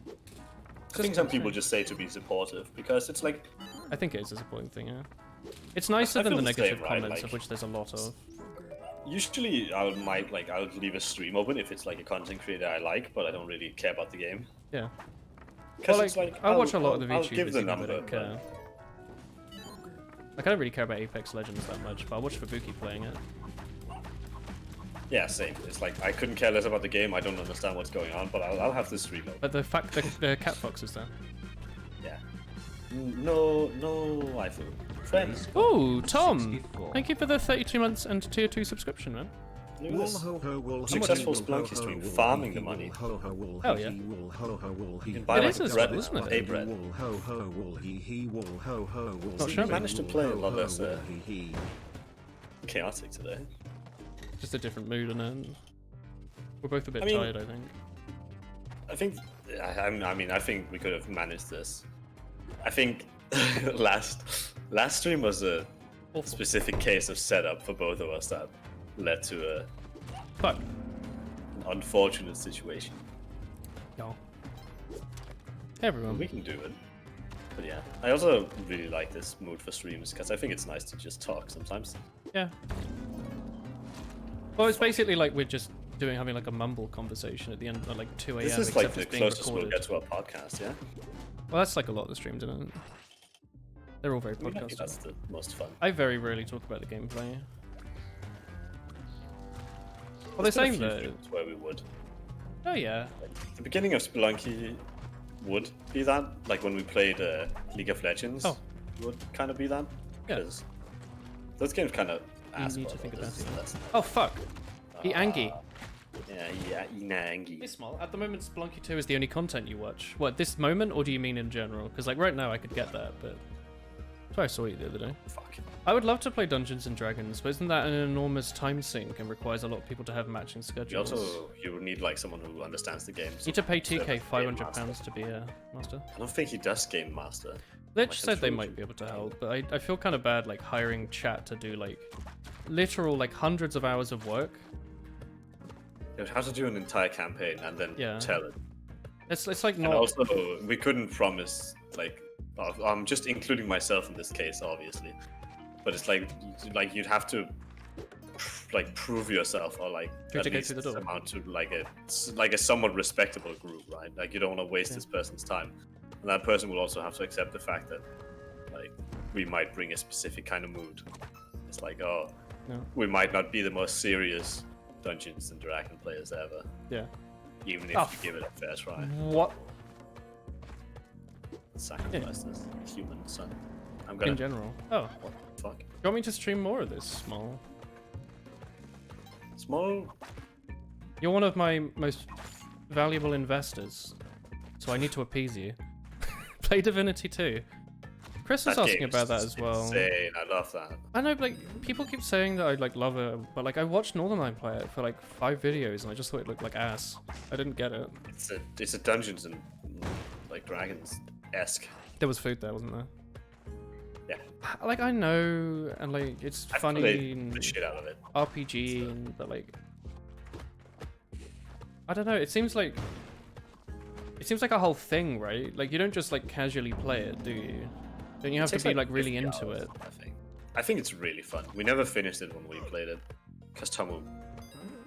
I think some people just say to be supportive because it's like I think it is a disappointing thing, yeah. It's nicer I than feel the the negative same, right? comments, of Like- which there's a lot of. Usually, I'll leave a stream open if it's like a content creator I like, but I don't really care about the game. Yeah. Because Well, it's like, like I watch a lot of the I'll VTubers, give the even though I number. don't care. Like, I don't really care about Apex Legends that much, but I watch Fubuki playing it. Yeah, same. It's like I couldn't care less about the game. I don't understand what's going on, but I'll have this stream open. But the fact the cat fox is there. Yeah. No waifu. Friends. Oh, Tom! Thank you for the 32 months and tier 2 subscription, man. Look at this. Successful Spelunky stream, farming the money. Oh yeah. You can buy It like is as bread, well, isn't it? A bread. Not You sure. managed to play a lot less chaotic today. Just a different mood, and then we're both a bit I mean- tired, I think. I mean, I think we could have managed this. I think last stream was a Awful. specific case of setup for both of us that led to Fuck. an unfortunate situation. No. Hey, everyone. We can do it. But yeah, I also really like this mood for streams because I think it's nice to just talk sometimes. Yeah. Well, it's basically like we're just having like a mumble conversation at the end at like 2 a.m. This is except like the it's being closest recorded. we'll get to our podcast, yeah? Well, that's like a lot of the streams, isn't it? They're all very I mean, I think podcasty. that's the most fun. I very rarely talk about the gameplay. Well, they're There's been a saying few that. streams where we would. Oh yeah. The beginning of Spelunky would be that, like when we played League of Legends, Oh. would kind of be that. Yeah. Because those games kind of ask need for to think it. about it. That's- Oh fuck. The Angie. Yeah, Inangi. Hey, Small. At the moment, Spelunky 2 is the only content you watch. What, this moment, or do you mean in general? Because like right now, I could get that, but that's why I saw you the other day. Fuck. I would love to play Dungeons and Dragons, but isn't that an enormous time sink and requires a lot of people to have matching schedules? You would need like someone who understands the game. You need to pay so TK game £500 master. to be a master. I don't think he does game master. Lich Like, said they that's might true. be able to help, but I feel kind of bad like hiring chat to do like literal like hundreds of hours of work. You would have to do an entire campaign and then Yeah. tell it. It's like And not. also, we couldn't promise like I'm just including myself in this case, obviously. But it's like you'd have to like prove yourself or like You have at to go least through the door. amount to like a somewhat respectable group, right? Like you don't want to waste Yeah. this person's time, and that person will also have to accept the fact that like we might bring a specific kind of mood. It's like No. we might not be the most serious Dungeons and Dragon players ever, Yeah. even if Oh, you give it a fair try. What? Sacrifice this human son. I'm In gonna. general. Oh. What the fuck? Do you want me to stream more of this, Small? Small. You're one of my most valuable investors, so I need to appease you. Play Divinity 2. Chris was That asking game about that is as well. Insane. I love that. I know, but, like, people keep saying that I like love it, but like I watched Northernline play it for like 5 videos and I just thought it looked like ass. I didn't get it. It's a Dungeons and like Dragons esque. There was food there, wasn't there? Yeah. Like I know, and like it's I've funny played and the shit out of it. RPG, but like I don't know. It seems like a whole thing, right? Like you don't just like casually play it, do you? Don't you have to takes, be like really 50 into hours, it? I think it's really fun. We never finished it when we played it because Tomu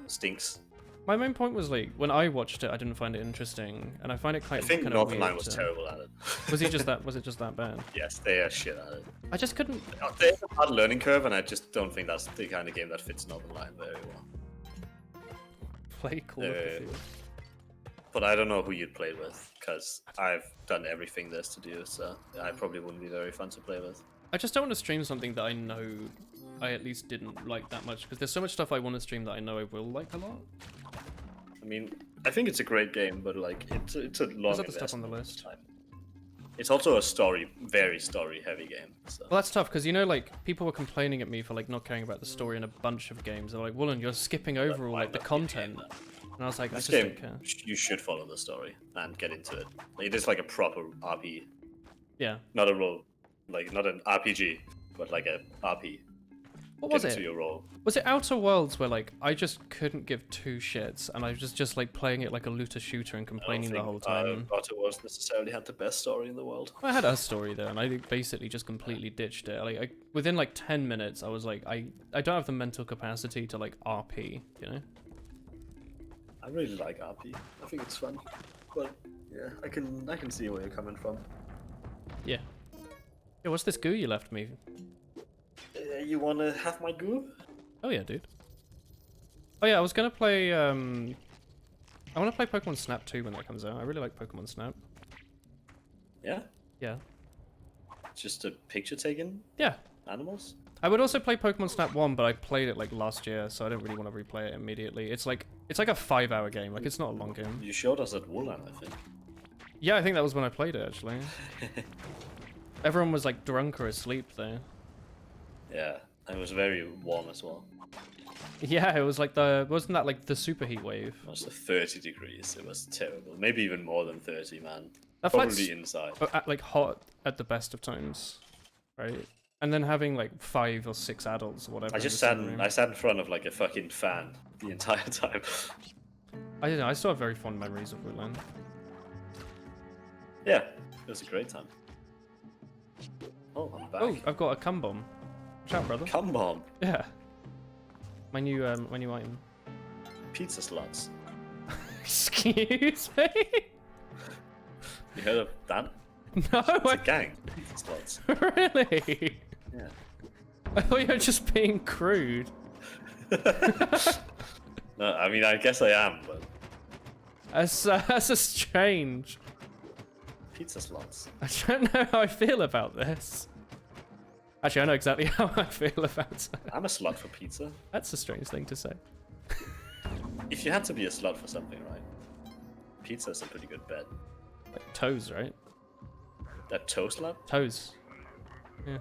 stinks. My main point was like when I watched it, I didn't find it interesting, and I find it I quite think kind of Northern weird Line was to- terrible at it. Was it just that? Was it just that bad? Yes, they are shit at it. I just couldn't They have a hard learning curve, and I just don't think that's the kind of game that fits Northern Line very well. play Call of Duty. But I don't know who you'd play with, because I've done everything there's to do, so I probably wouldn't be very fun to play with. I just don't want to stream something that I know I at least didn't like that much, because there's so much stuff I want to stream that I know I will like a lot. I mean, I think it's a great game, but like it's a long There's other stuff on the investment of list. time. It's also a very story-heavy game. So. Well, that's tough, because you know, like, people were complaining at me for like not caring about the story in a bunch of games. They're like, Woolen, you're skipping over all why like the not be content. doing that? And I was like, I This just game, don't care. you should follow the story and get into it. It is like a proper RP, Yeah. not a role, like not an RPG, but like a RP. What was get into it? your role. Was it Outer Worlds where like I just couldn't give two shits and I was just like playing it like a looter shooter and complaining the whole time? Outer Worlds necessarily had the best story in the world. I had a story there and I basically just completely ditched it. Like within like 10 minutes I was like I don't have the mental capacity to like RP, you know? I really like RP. I think it's fun. But yeah, I can see where you're coming from. Yeah. Yeah, what's this goo you left me? You wanna have my goo? Oh yeah, dude. Oh yeah, I was gonna play I wanna play Pokemon Snap 2 when that comes out. I really like Pokemon Snap. Yeah? Yeah. Just a picture taken? Yeah. Animals? I would also play Pokemon Snap 1, but I played it like last year, so I don't really want to replay it immediately. It's like a 5-hour game, like it's not a long game. You showed us at Woolan, I think. Yeah, I think that was when I played it actually. Everyone was like drunk or asleep there. Yeah, it was very warm as well. Yeah, it was like wasn't that like the super heat wave? It was 30 degrees. It was terrible. Maybe even more than 30, man. That Probably flight's inside. like hot at the best of times, right? And then having like 5 or 6 adults or whatever. I sat in front of like a fucking fan the entire time. I don't know. I still have very fond memories of Woodland. Yeah, it was a great time. Oh, I'm back. Oh, I've got a cum bomb. Watch out, brother. Cum bomb. Yeah. My new item. Pizza slots. Excuse me. You heard of that? No, It's a gang. Pizza slots. Really? Yeah. I thought you were just being crude. No, I mean, I guess I am, but That's a strange. pizza slots. I don't know how I feel about this. Actually, I know exactly how I feel about it. I'm a slut for pizza. That's a strange thing to say. If you had to be a slut for something, right? Pizza's a pretty good bet. Like toes, right? That toe slut? Toes. Yeah.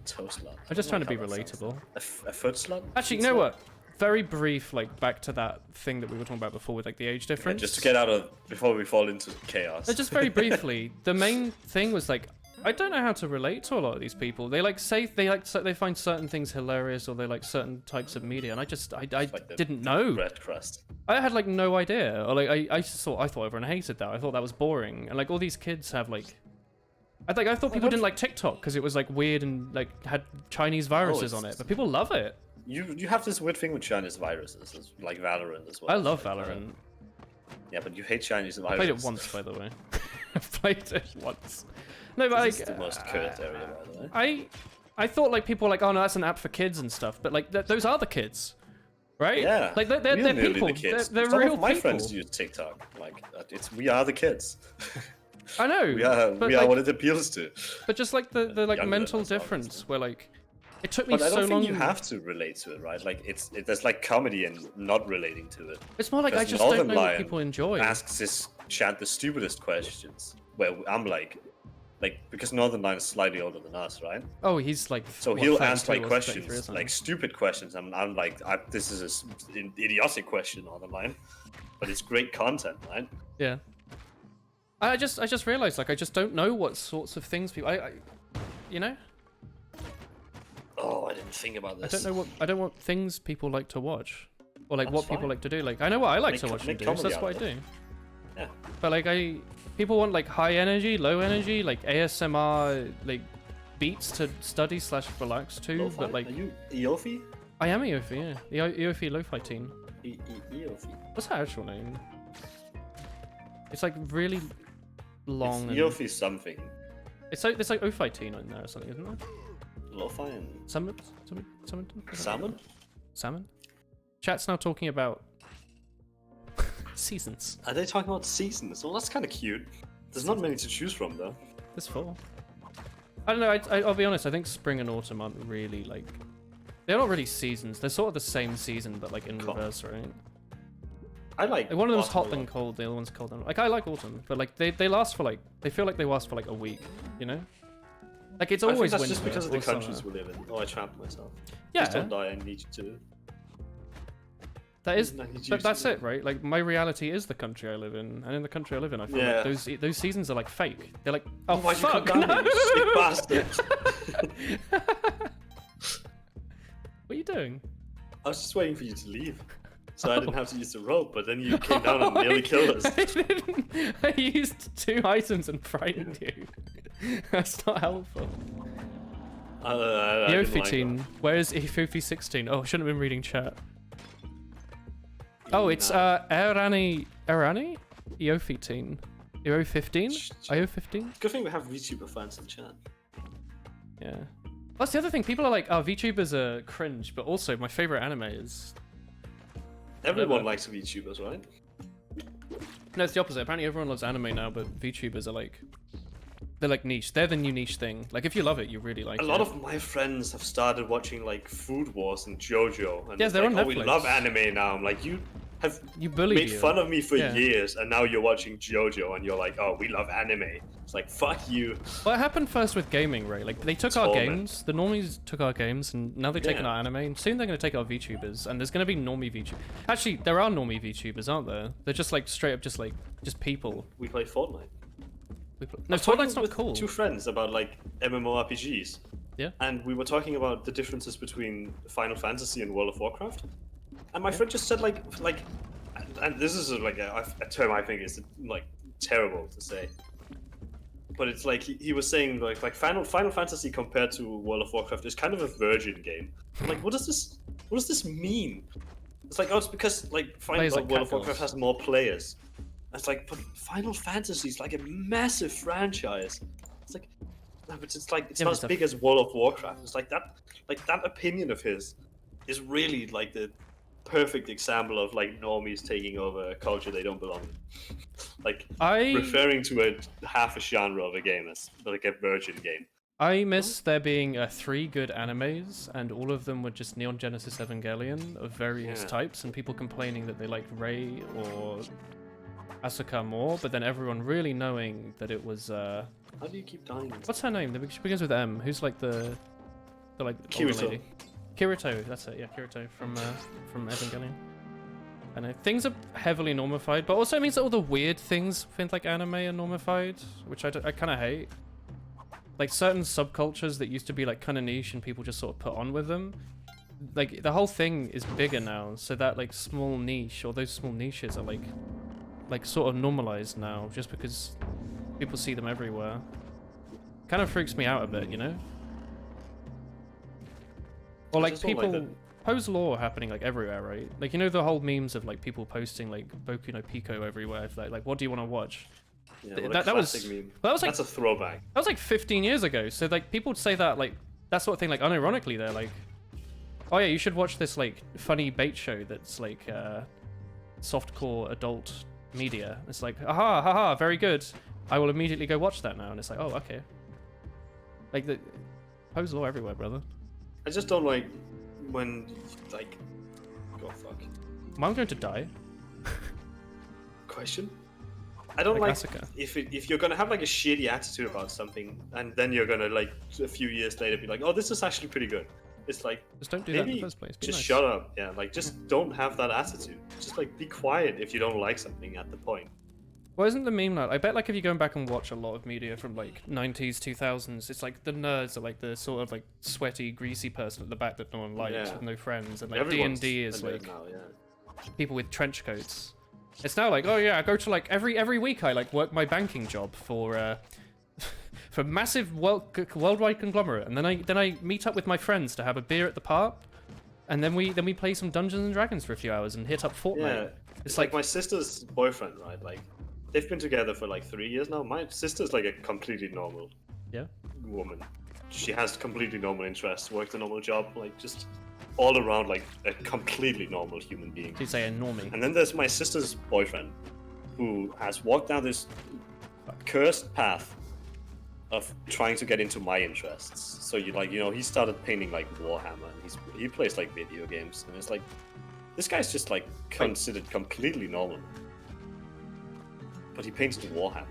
Toe slut. I'm just trying to be How that sounds. relatable. A foot slut? Actually, you Feet know slut? what? Very brief, like back to that thing that we were talking about before with like the age Yeah, difference. just to get out of before we fall into chaos. Just very briefly, the main thing was like, I don't know how to relate to a lot of these people. They like say they find certain things hilarious or they like certain types of media, and I Like the didn't know. bread crust. I had like no idea, or like I thought everyone hated that. I thought that was boring, and like all these kids have like, I thought people didn't like TikTok because it was like weird and like had Chinese viruses on it, but people love it. You have this weird thing with Chinese viruses, it's like Valorant as well. I love Like, Valorant. yeah, but you hate Chinese viruses. I played it once, by the way. I've played it once. No, but This like is the most cursed area, by the way. I thought like people were like, oh no, that's an app for kids and stuff, but like those are the kids, right? Yeah, like they're nearly people. the kids. They're Some real of my people. friends use TikTok. Like we are the kids. I know. we are like, what it appeals to. But just like the like Younger mental than us, difference, obviously. where like it took me But I so don't long. think you have to relate to it, right? Like there's like comedy and not relating to it. It's more like I Because just Northern don't know what Lion people enjoy. Asks this chat the stupidest questions. Where I'm like because Northern Lion is slightly older than us, right? Oh, he's like. So what, he'll 32 ask like or 33 or questions, something. like stupid questions. I'm like, this is an idiotic question, Northern Lion, but it's great content, right? Yeah. I just realized like I just don't know what sorts of things people I you know. Oh, I didn't think about this. I don't know what things people like to watch, or like That's what people fine. like to do. Like I know what I like Make to co- watch and make do, so comedy that's what I out of do. Yeah. But like people want like high energy, low energy, like ASMR, like beats to study / relax to. Lo-fi? But like Are you Eofi? I am Eofi, yeah, Eofi Lo-Fi Teen. Eofi. What's her actual name? It's like really long. It's Eofi something. It's like there's like Ofi Teen in there or something, isn't there? Lo-fi and Salmon? salmon? Salmon? Chat's now talking about seasons. Are they talking about seasons? Well, that's kind of cute. There's not many to choose from, though. There's 4. I don't know, I'll be honest, I think spring and autumn aren't really like... They're not really seasons, they're sort of the same season, but like in Cool. reverse, right? I like. Like one of them's hot autumn a then lot. cold, the other one's cold then... Like I like autumn, but like they last for like... They feel like they last for like a week, you know? Like it's I think always that's winter just because of the or summer. countries we live in. Oh, I trapped myself. Yeah, Just don't die. I need you to. that is... I need you But that's to- it, right? Like my reality is the country I live in, and in the country I live in, I feel Yeah. like those seasons are like fake. They're like, oh Why'd you fuck, come down no! here, you sick bastard? doing? I was just waiting for you to leave, so I didn't have to use the rope. But then you came down and nearly killed us. I didn't. I used 2 items and frightened you. That's not helpful. Eo15, where is E5016? Oh, I shouldn't have been reading chat. Oh, it's Erani? Eo15? Eo15? Io15? Good thing we have VTuber fans in chat. Yeah. That's the other thing, people are like, oh, VTubers are cringe, but also my favorite anime is... Everyone likes VTubers, right? No, it's the opposite. Apparently everyone loves anime now, but VTubers are like... They're like niche. They're the new niche thing. Like, if you love it, you really like it. A lot of my friends have started watching, like, Food Wars and JoJo. And yeah, they're like, on Netflix. We love anime now. I'm like, you have bullied made fun of me for Yeah. years, and now you're watching JoJo, and you're like, oh, we love anime. It's like, fuck you. Well, it happened first with gaming, right? Like, they took our games, the normies took our games, and now they're taking our anime, and soon they're going to take our VTubers, and there's going to be normie VTubers. Actually, there are normie VTubers, aren't there? They're just, like, straight up just people. We play Fortnite. No, Fortnite's not cool. 2 friends about, like, MMORPGs. Yeah. And we were talking about the differences between Final Fantasy and World of Warcraft. And my friend just said, like, and this is like a term I think is like terrible to say, but it's like he was saying like Final Fantasy compared to World of Warcraft is kind of a virgin game. I'm like, what does this mean? It's like, oh, it's because like World of Warcraft has more players. It's like, but Final Fantasy is like a massive franchise. It's like, no, but it's like it's not as big as World of Warcraft. It's like that opinion of his is really like the perfect example of like normies taking over a culture they don't belong in. Like referring to half a genre of a game as like a virgin game. I miss there being 3 good animes, and all of them were just Neon Genesis Evangelion of various types, and people complaining that they liked Rei or Asuka more, but then everyone really knowing that it was How do you keep dying? what's her name? She begins with M. Who's like the like older lady? Kirito, that's it, yeah, Kirito from Evangelion. And things are heavily normified, but also it means that all the weird things within like anime are normified, which I kind of hate. Like certain subcultures that used to be like kind of niche and people just sort of put on with them. Like the whole thing is bigger now, so that like small niche or those small niches are like sort of normalized now, just because people see them everywhere. Kind of freaks me out a bit, you know? Or like people pose lore happening like everywhere, right? Like, you know the whole memes of like people posting like Boku no Pico everywhere, like what do you want to watch? Yeah, that was meme. That was like that's a throwback. That was like 15 years ago. So like people would say that like that sort of thing like unironically. They're like, oh yeah, you should watch this like funny bait show that's like softcore adult media. It's like, aha, haha, very good. I will immediately go watch that now. And it's like, oh, okay. Like the pose lore everywhere, brother. I just don't like when like go fuck. Am I going to die? Question? I don't like Asuka. if you're gonna have like a shitty attitude about something and then you're gonna like a few years later be like, oh, this is actually pretty good. It's like, just don't do that in the first place. Just shut up. Yeah, like just don't have that attitude. Just like be quiet if you don't like something at the point. Well, isn't the meme that I bet like if you go back and watch a lot of media from like 90s, 2000s, it's like the nerds are like the sort of like sweaty, greasy person at the back that no one likes with no friends, and like D&D is like people with trench coats. It's now like, oh yeah, I go to like every week I like work my banking job for for massive worldwide conglomerate, and then I meet up with my friends to have a beer at the park, and then we play some Dungeons and Dragons for a few hours and hit up Fortnite. Yeah, it's like my sister's boyfriend, right? Like they've been together for like 3 years now. My sister's like a completely normal woman. She has completely normal interests, works a normal job, like just all around like a completely normal human being. So you say a normie. And then there's my sister's boyfriend, who has walked down this cursed path of trying to get into my interests. So he started painting like Warhammer, and he plays like video games, and it's like this guy's just like considered completely normal, but he paints Warhammer.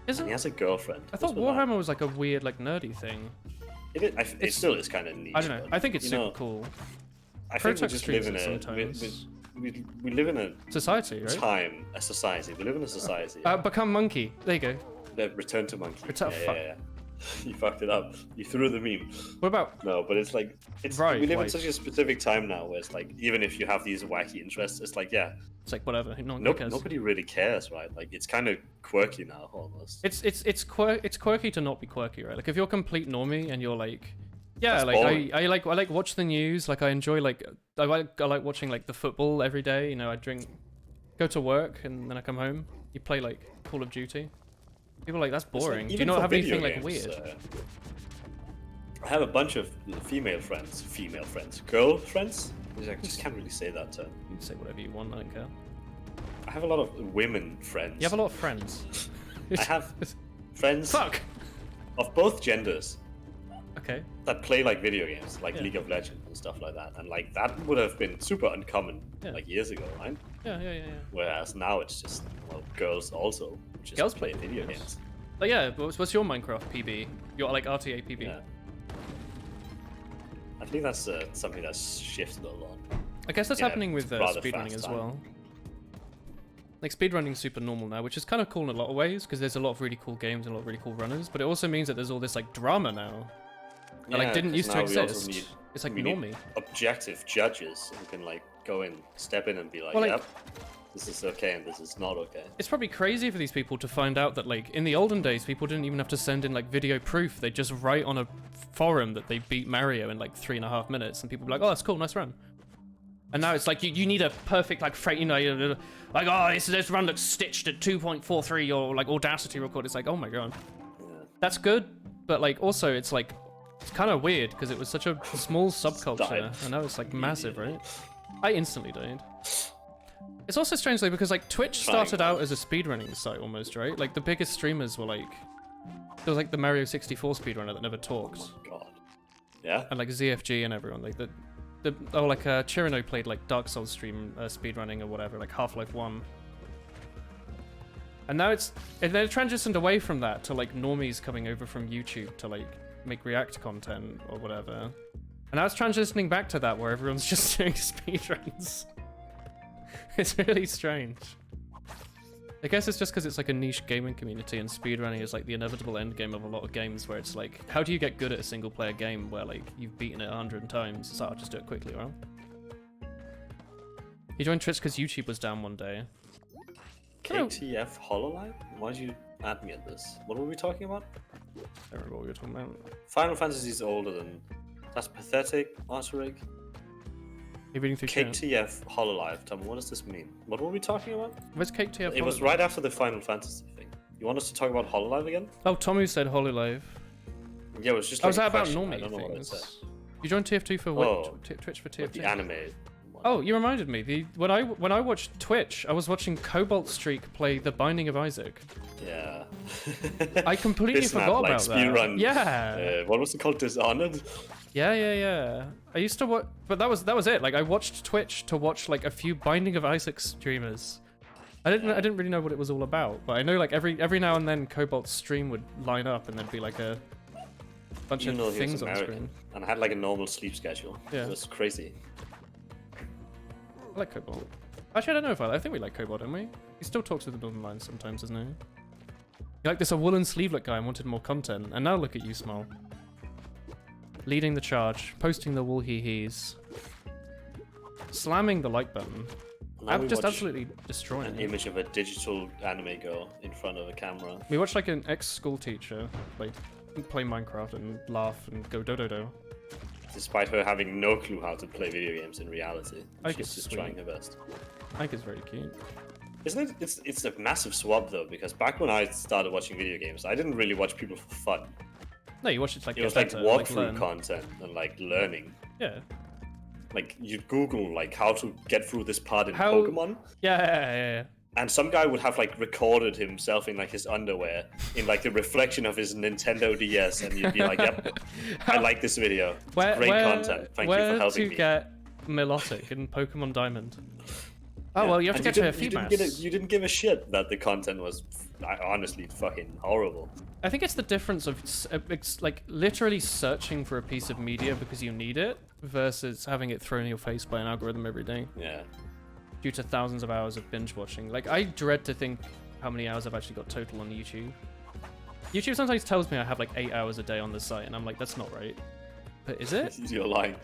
And he has a girlfriend. I thought Warhammer was like a weird like nerdy thing. It still is kind of neat. I don't know. I think it's super cool. I think we just live in we live in a society, right? A society. We live in a society. Become monkey. There you go. Return to monkey. Yeah. You fucked it up. You threw the meme. What about? No, but it's like Right, we live in like- such a specific time now where it's like even if you have these wacky interests, it's like yeah, It's like whatever. No one nope, cares. nobody really cares, right? Like it's kind of quirky now almost. It's quirky to not be quirky, right? Like if you're a complete normie and you're like, yeah, That's like boring. I like watch the news. Like I enjoy like I like watching like the football every day. You know, I go to work and then I come home. You play like Call of Duty. People are like that's It's like, boring. Do you even not for have video anything like games, weird? I have a bunch of female friends, girl friends. I just can't really say that term. You can say whatever you want. I don't care. I have a lot of women friends. You have a lot of friends. I have friends Fuck. of both genders Okay. that play like video games, like Yeah. League of Legends and stuff like that. And like that would have been super uncommon Yeah. like years ago, right? Yeah. Whereas now it's just well, girls also just Girls play play video games. games. But yeah, what's your Minecraft PB? Your like RTA PB? Yeah. I think that's something that's shifted a lot. I guess that's Yeah, happening with rather speedrunning fast as time. well. Like speedrunning's super normal now, which is kind of cool in a lot of ways because there's a lot of really cool games and a lot of really cool runners. But it also means that there's all this like drama now that like didn't 'cause used to now we also exist. need- It's like we need normie. objective judges who can like go in, step in, and be like, Well, like- "Yep, this is okay and this is not okay." It's probably crazy for these people to find out that like in the olden days people didn't even have to send in like video proof. They just write on a forum that they beat Mario in like 3.5 minutes, and people be like, "Oh, that's cool, nice run." And now it's like you need a perfect like you know like oh this run looks stitched at 2.43 or like Audacity record. It's like oh my god, Yeah. that's good, but like also it's like it's kind of weird because it was such a small subculture, Died. and now it's like massive, right? I instantly died. It's also strange though because like Twitch started out as a speedrunning site almost, right? Like the biggest streamers were like there was like the Mario 64 speedrunner that never talked, God. Yeah. and like ZFG and everyone like Chirino played like Dark Souls stream speedrunning or whatever, like Half-Life 1. And now they're transitioned away from that to like normies coming over from YouTube to like make React content or whatever. And now it's transitioning back to that where everyone's just doing speedruns. It's really strange. I guess it's just because it's like a niche gaming community and speedrunning is like the inevitable end game of a lot of games where it's like, how do you get good at a single player game where like you've beaten it 100 times? So I'll just do it quickly, right? You joined Twitch because YouTube was down one day. KTF HoloLive? Why did you add me at this? What were we talking about? I don't remember what we were talking about. Final Fantasy is older than. That's pathetic, Arterig. You're reading through chat. KTF HoloLive. Tom, what does this mean? What were we talking about? Where's KTF? It was right after the Final Fantasy thing. You want us to talk about HoloLive again? Oh, Tomu said HoloLive. Yeah, it was just Oh, like was that a about question. I normie don't know what it said. things? You joined TF2 for Oh, Twitch for But TF2? the anime. one. Oh, you reminded me. When I watched Twitch, I was watching Cobalt Streak play The Binding of Isaac. Yeah. I completely This map, forgot like, about that. speedrun, Yeah. What was it called? Dishonored? Yeah. I used to watch, but that was it. Like I watched Twitch to watch like a few Binding of Isaac streamers. I didn't really know what it was all about, but I know like every now and then Cobalt's stream would line up and there'd be like a bunch Even though of he was things on the American. screen. And I had like a normal sleep schedule. Yeah. It was crazy. I like Cobalt. Actually, I don't know if I think we like Cobalt, don't we? He still talks with the Northern Lines sometimes, doesn't he? You like this a woolen sleevelet guy and wanted more content, and now look at you, Small. Leading the charge, posting the wool hee-hees, slamming the like button. Now we Just watch absolutely destroying an it. image of a digital anime girl in front of a camera. We watched like an ex-school teacher like play Minecraft and laugh and go do. Despite her having no clue how to play video games in reality. I think She's it's just sweet. trying her best. I think it's very cute. Isn't it? It's a massive swap though, because back when I started watching video games, I didn't really watch people for fun. No, you watch it to like It get was like better, like, walkthrough learn. content and like learning. Yeah. Like you'd Google like how to get through this part in How- Pokemon, Yeah. and some guy would have like recorded himself in like his underwear in like the reflection of his Nintendo DS, and you'd be like, "Yep, I like this video. It's great content. Thank you for helping to me." get Milotic in Pokemon Diamond? Oh Yeah. well, you have to And get to a you few you didn't give a shit that the content was honestly fucking horrible. I think it's the difference of it's like literally searching for a piece of media because you need it versus having it thrown in your face by an algorithm every day Yeah. due to thousands of hours of binge watching. Like I dread to think how many hours I've actually got total on YouTube. YouTube sometimes tells me I have like 8 hours a day on the site, and I'm like, that's not right. But is it? You're lying.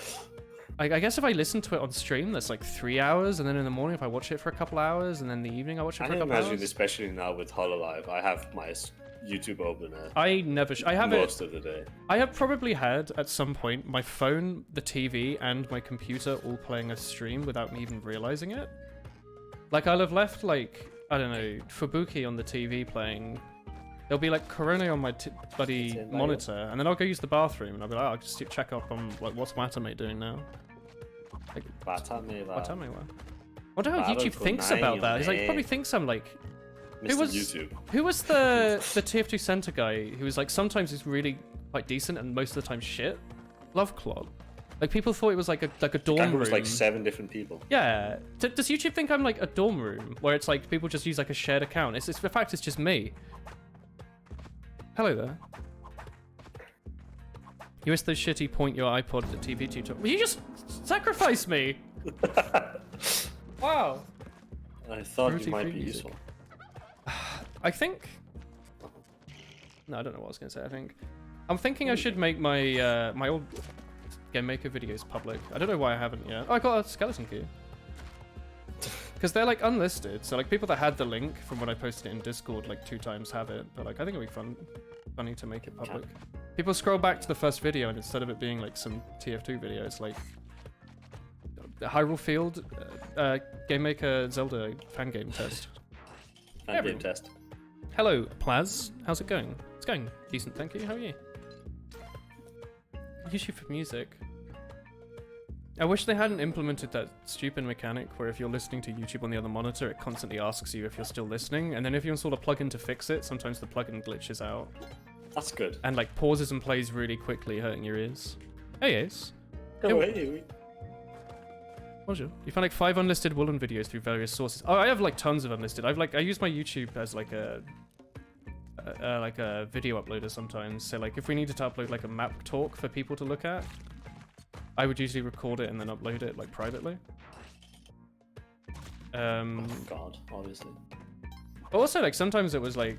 I guess if I listen to it on stream, that's like 3 hours, and then in the morning if I watch it for a couple hours, and then in the evening I watch it for a couple imagine, hours. especially now with HoloLive, I have my YouTube open I never. I have most it. of the day. I have probably had at some point my phone, the TV, and my computer all playing a stream without me even realizing it. Like I'll have left like I don't know Fubuki on the TV playing. There'll be like Corona on my bloody monitor, and then I'll go use the bathroom, and I'll be like, oh, I'll just check up on like what's Watamate doing now. Like, Watamate. Wonder how YouTube thinks about that. He's like probably thinks I'm like. Mr. YouTube. Who was the TF2 center guy who was like sometimes he's really quite decent and most of the time shit? Love Clog. Like people thought it was like a dorm room. It was like 7 different people. Yeah. Does YouTube think I'm like a dorm room where it's like people just use like a shared account? It's the fact it's just me. Hello there. You missed the shitty point your iPod at TV tutorial. You just sacrificed me. Wow. I thought you might be useful. I think. No, I don't know what I was gonna say. I'm thinking I should make my my old Game Maker videos public. I don't know why I haven't yet. Oh, I got a skeleton key. Because they're like unlisted, so like people that had the link from when I posted it in Discord like 2 times have it. But like I think it'd be funny to make it public. People scroll back to the first video and instead of it being like some TF2 video, it's like Hyrule Field Game Maker Zelda fan game test. Fan game test. Hello, Plaz. How's it going? It's going decent, thank you. How are you? YouTube for music. I wish they hadn't implemented that stupid mechanic where if you're listening to YouTube on the other monitor, it constantly asks you if you're still listening, and then if you install a plugin to fix it, sometimes the plugin glitches out. That's good. And like pauses and plays really quickly, hurting your ears. Hey, Ace. Hey. Bonjour. You found like 5 unlisted Woolen videos through various sources. Oh, I have like tons of unlisted. I use my YouTube as like a video uploader sometimes. So like if we needed to upload like a map talk for people to look at, I would usually record it and then upload it like privately. Oh God, obviously. But also like sometimes it was like,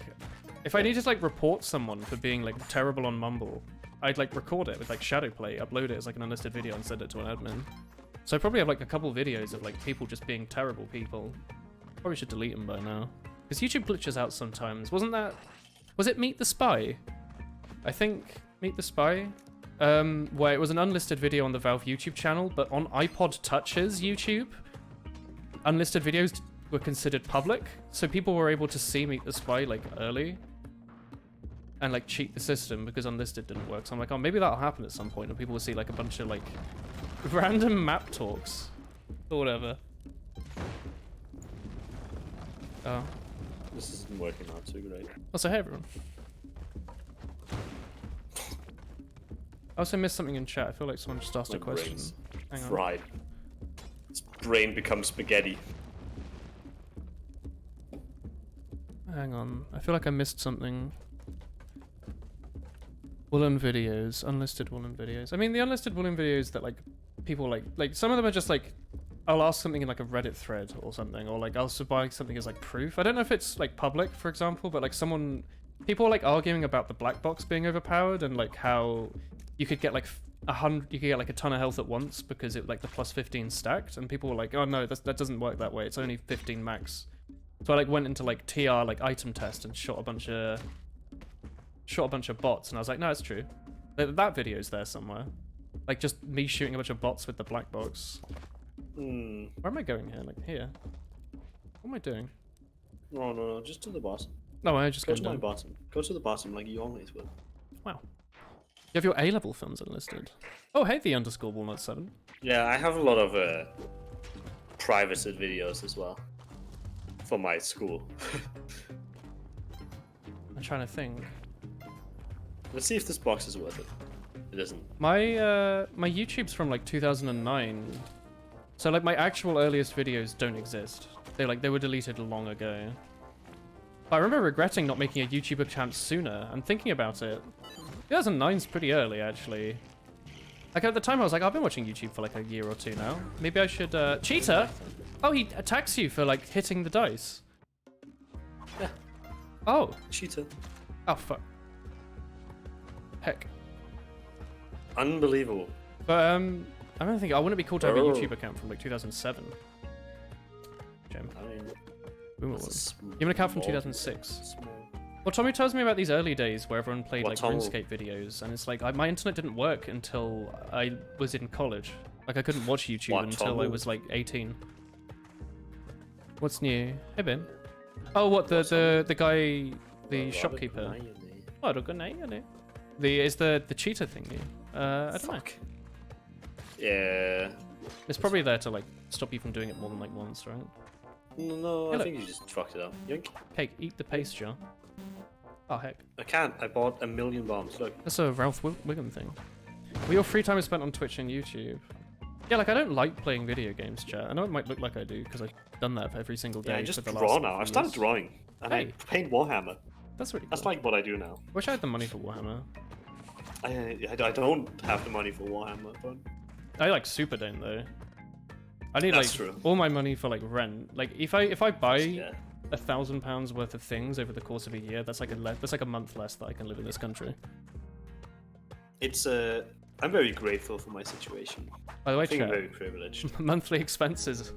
if I needed to like report someone for being like terrible on Mumble, I'd like record it with like Shadowplay, upload it as like an unlisted video and send it to an admin. So I probably have like a couple videos of like people just being terrible people. Probably should delete them by now. Because YouTube glitches out sometimes. Was it Meet the Spy? I think Meet the Spy. Where it was an unlisted video on the Valve YouTube channel, but on iPod Touch's YouTube, unlisted videos were considered public. So people were able to see Meet the Spy like early. And like cheat the system because unlisted didn't work. So I'm like, oh, maybe that'll happen at some point and people will see like a bunch of like random map talks or whatever. Oh. This isn't working out too great. Also, hey everyone. I also missed something in chat. I feel like someone just asked a question. Hang on. Fried. Its brain becomes spaghetti. Hang on. I feel like I missed something. Woolen videos, unlisted Woolen videos. I mean, the unlisted Woolen videos that like people like some of them are just like, I'll ask something in like a Reddit thread or something, or like I'll buy something as like proof. I don't know if it's like public, for example, but like people are like arguing about the black box being overpowered and like how you could get like you could get like a ton of health at once because it like the plus 15 stacked, and people were like, oh no, that doesn't work that way. It's only 15 max. So I like went into like TR like item test and shot a bunch of bots, and I was like, no, it's true. That video's there somewhere. Like just me shooting a bunch of bots with the black box. Where am I going here? Like here. What am I doing? No, just to the bottom. No, I just go to my bottom. Go to the bottom like you always would. Wow. You have your A-level films unlisted. Oh, hey, the underscore Walnut7. Yeah, I have a lot of privated videos as well for my school. I'm trying to think. Let's see if this box is worth it. It isn't. My YouTube's from like 2009. So like my actual earliest videos don't exist. They were deleted long ago. But I remember regretting not making a YouTube account sooner and thinking about it. 2009's pretty early actually. Like at the time I was like, I've been watching YouTube for like a year or 2 now. Maybe I should cheater? Oh, he attacks you for like hitting the dice. Yeah. Oh. Cheater. Oh fuck. Heck. Unbelievable. But I don't think I wouldn't be cool to have a Oh. YouTube account from like 2007. Jim. I mean, Ooh, it's a you have an account from small- 2006. small- Well, Tommy tells me about these early days where everyone played What, like Tom? RuneScape videos, and it's like my internet didn't work until I was in college. Like I couldn't watch YouTube What, until I Tom? was like 18. What's new? Hey Ben. Oh, what What's the guy, the Well, shopkeeper? Robert Knight. Oh, good night, is the cheetah thingy? I don't know. Fuck. Yeah. It's probably there to like stop you from doing it more than like once, right? No, Hey, I look. think you just fucked it up. Yoink. Cake, eat the paste jar. Oh heck, I can't. I bought 1,000,000 bombs. Look. that's a Ralph Wiggum thing. Well, your free time is spent on Twitch and YouTube. Yeah, like I don't like playing video games, chat. I know it might look like I do because I've done that every single day Yeah, I for just the draw last now. I've few started years. drawing. And Hey. I paint Warhammer. That's really cool. That's like what I do now. Wish I had the money for Warhammer. I don't have the money for Warhammer, but I like super don't though. I need That's like true. all my money for like rent. Like if I buy yeah. £1,000 worth of things over the course of a year, that's like a month less that I can live in this country. It's I'm very grateful for my situation. By the way, I think I'm chat, very privileged. monthly expenses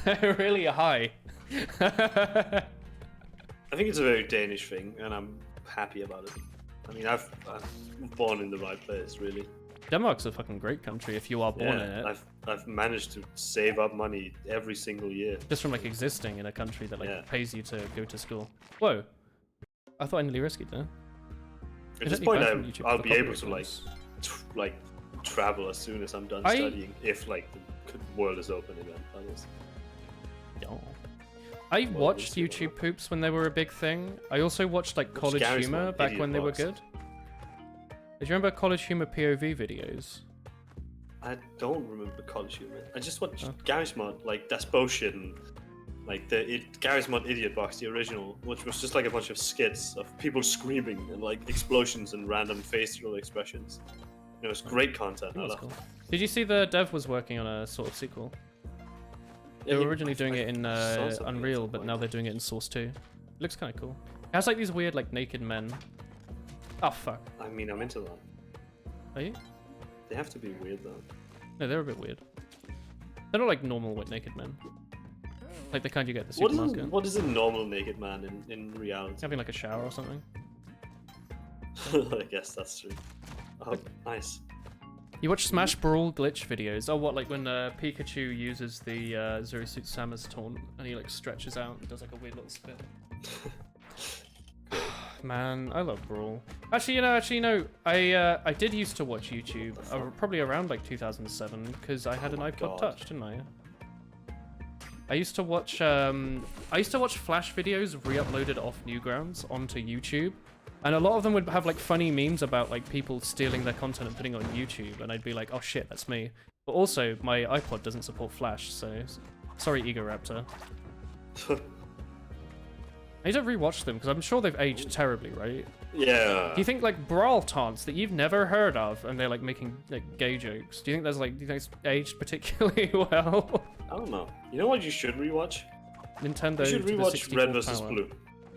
are really high. I think it's a very Danish thing, and I'm happy about it. I mean, I've born in the right place, really. Denmark's a fucking great country if you are born in it. I've managed to save up money every single year. Just from like existing in a country that like Yeah. pays you to go to school. Whoa. I thought I nearly rescued that. At Is this it point, banned from YouTube I'll for be able copyright to claims? like travel as soon as I'm done I- studying, if like the world is open again. That is. Yeah. I Well, watched we'll see YouTube poops when they were a big thing. I also watched like Watch College Gary's Humor one, back Idiot when they were Box. good. Do you remember College Humor POV videos? I don't remember College Humor. I just watched Oh. Gary's Mod, like that's bullshit, and like Gary's Mod Idiot Box, the original, which was just like a bunch of skits of people screaming and like explosions and random facial expressions. It was great content. I That's love cool. Did you see the dev was working on a sort of sequel? They were originally doing it in Unreal, but now they're doing it in Source 2. Looks kind of cool. It has like these weird like naked men. Oh fuck. I mean, I'm into that. Are you? They have to be weird though. No, they're a bit weird. They're not like normal naked men. Like the kind you get at the What supermarket. is a normal naked man in reality? Having like a shower or something. I guess that's true. Oh, nice. You watch Smash Brawl glitch videos. Oh, what, like when Pikachu uses the Zero Suit Samus taunt and he like stretches out and does like a weird little spin. Man, I love Brawl. Actually, you know, I did used to watch YouTube probably around like 2007 because I had an iPod God. Touch, didn't I? I used to watch Flash videos re-uploaded off Newgrounds onto YouTube. And a lot of them would have like funny memes about like people stealing their content and putting it on YouTube, and I'd be like, oh shit, that's me. But also, my iPod doesn't support Flash, so sorry, Egoraptor. I need to rewatch them because I'm sure they've aged terribly, right? Yeah. Do you think like Brawl taunts that you've never heard of, and they're like making like gay jokes? Do you think do you think it's aged particularly well? I don't know. You know what you should rewatch? Nintendo You should to the rewatch 64 Red vs. power. Blue.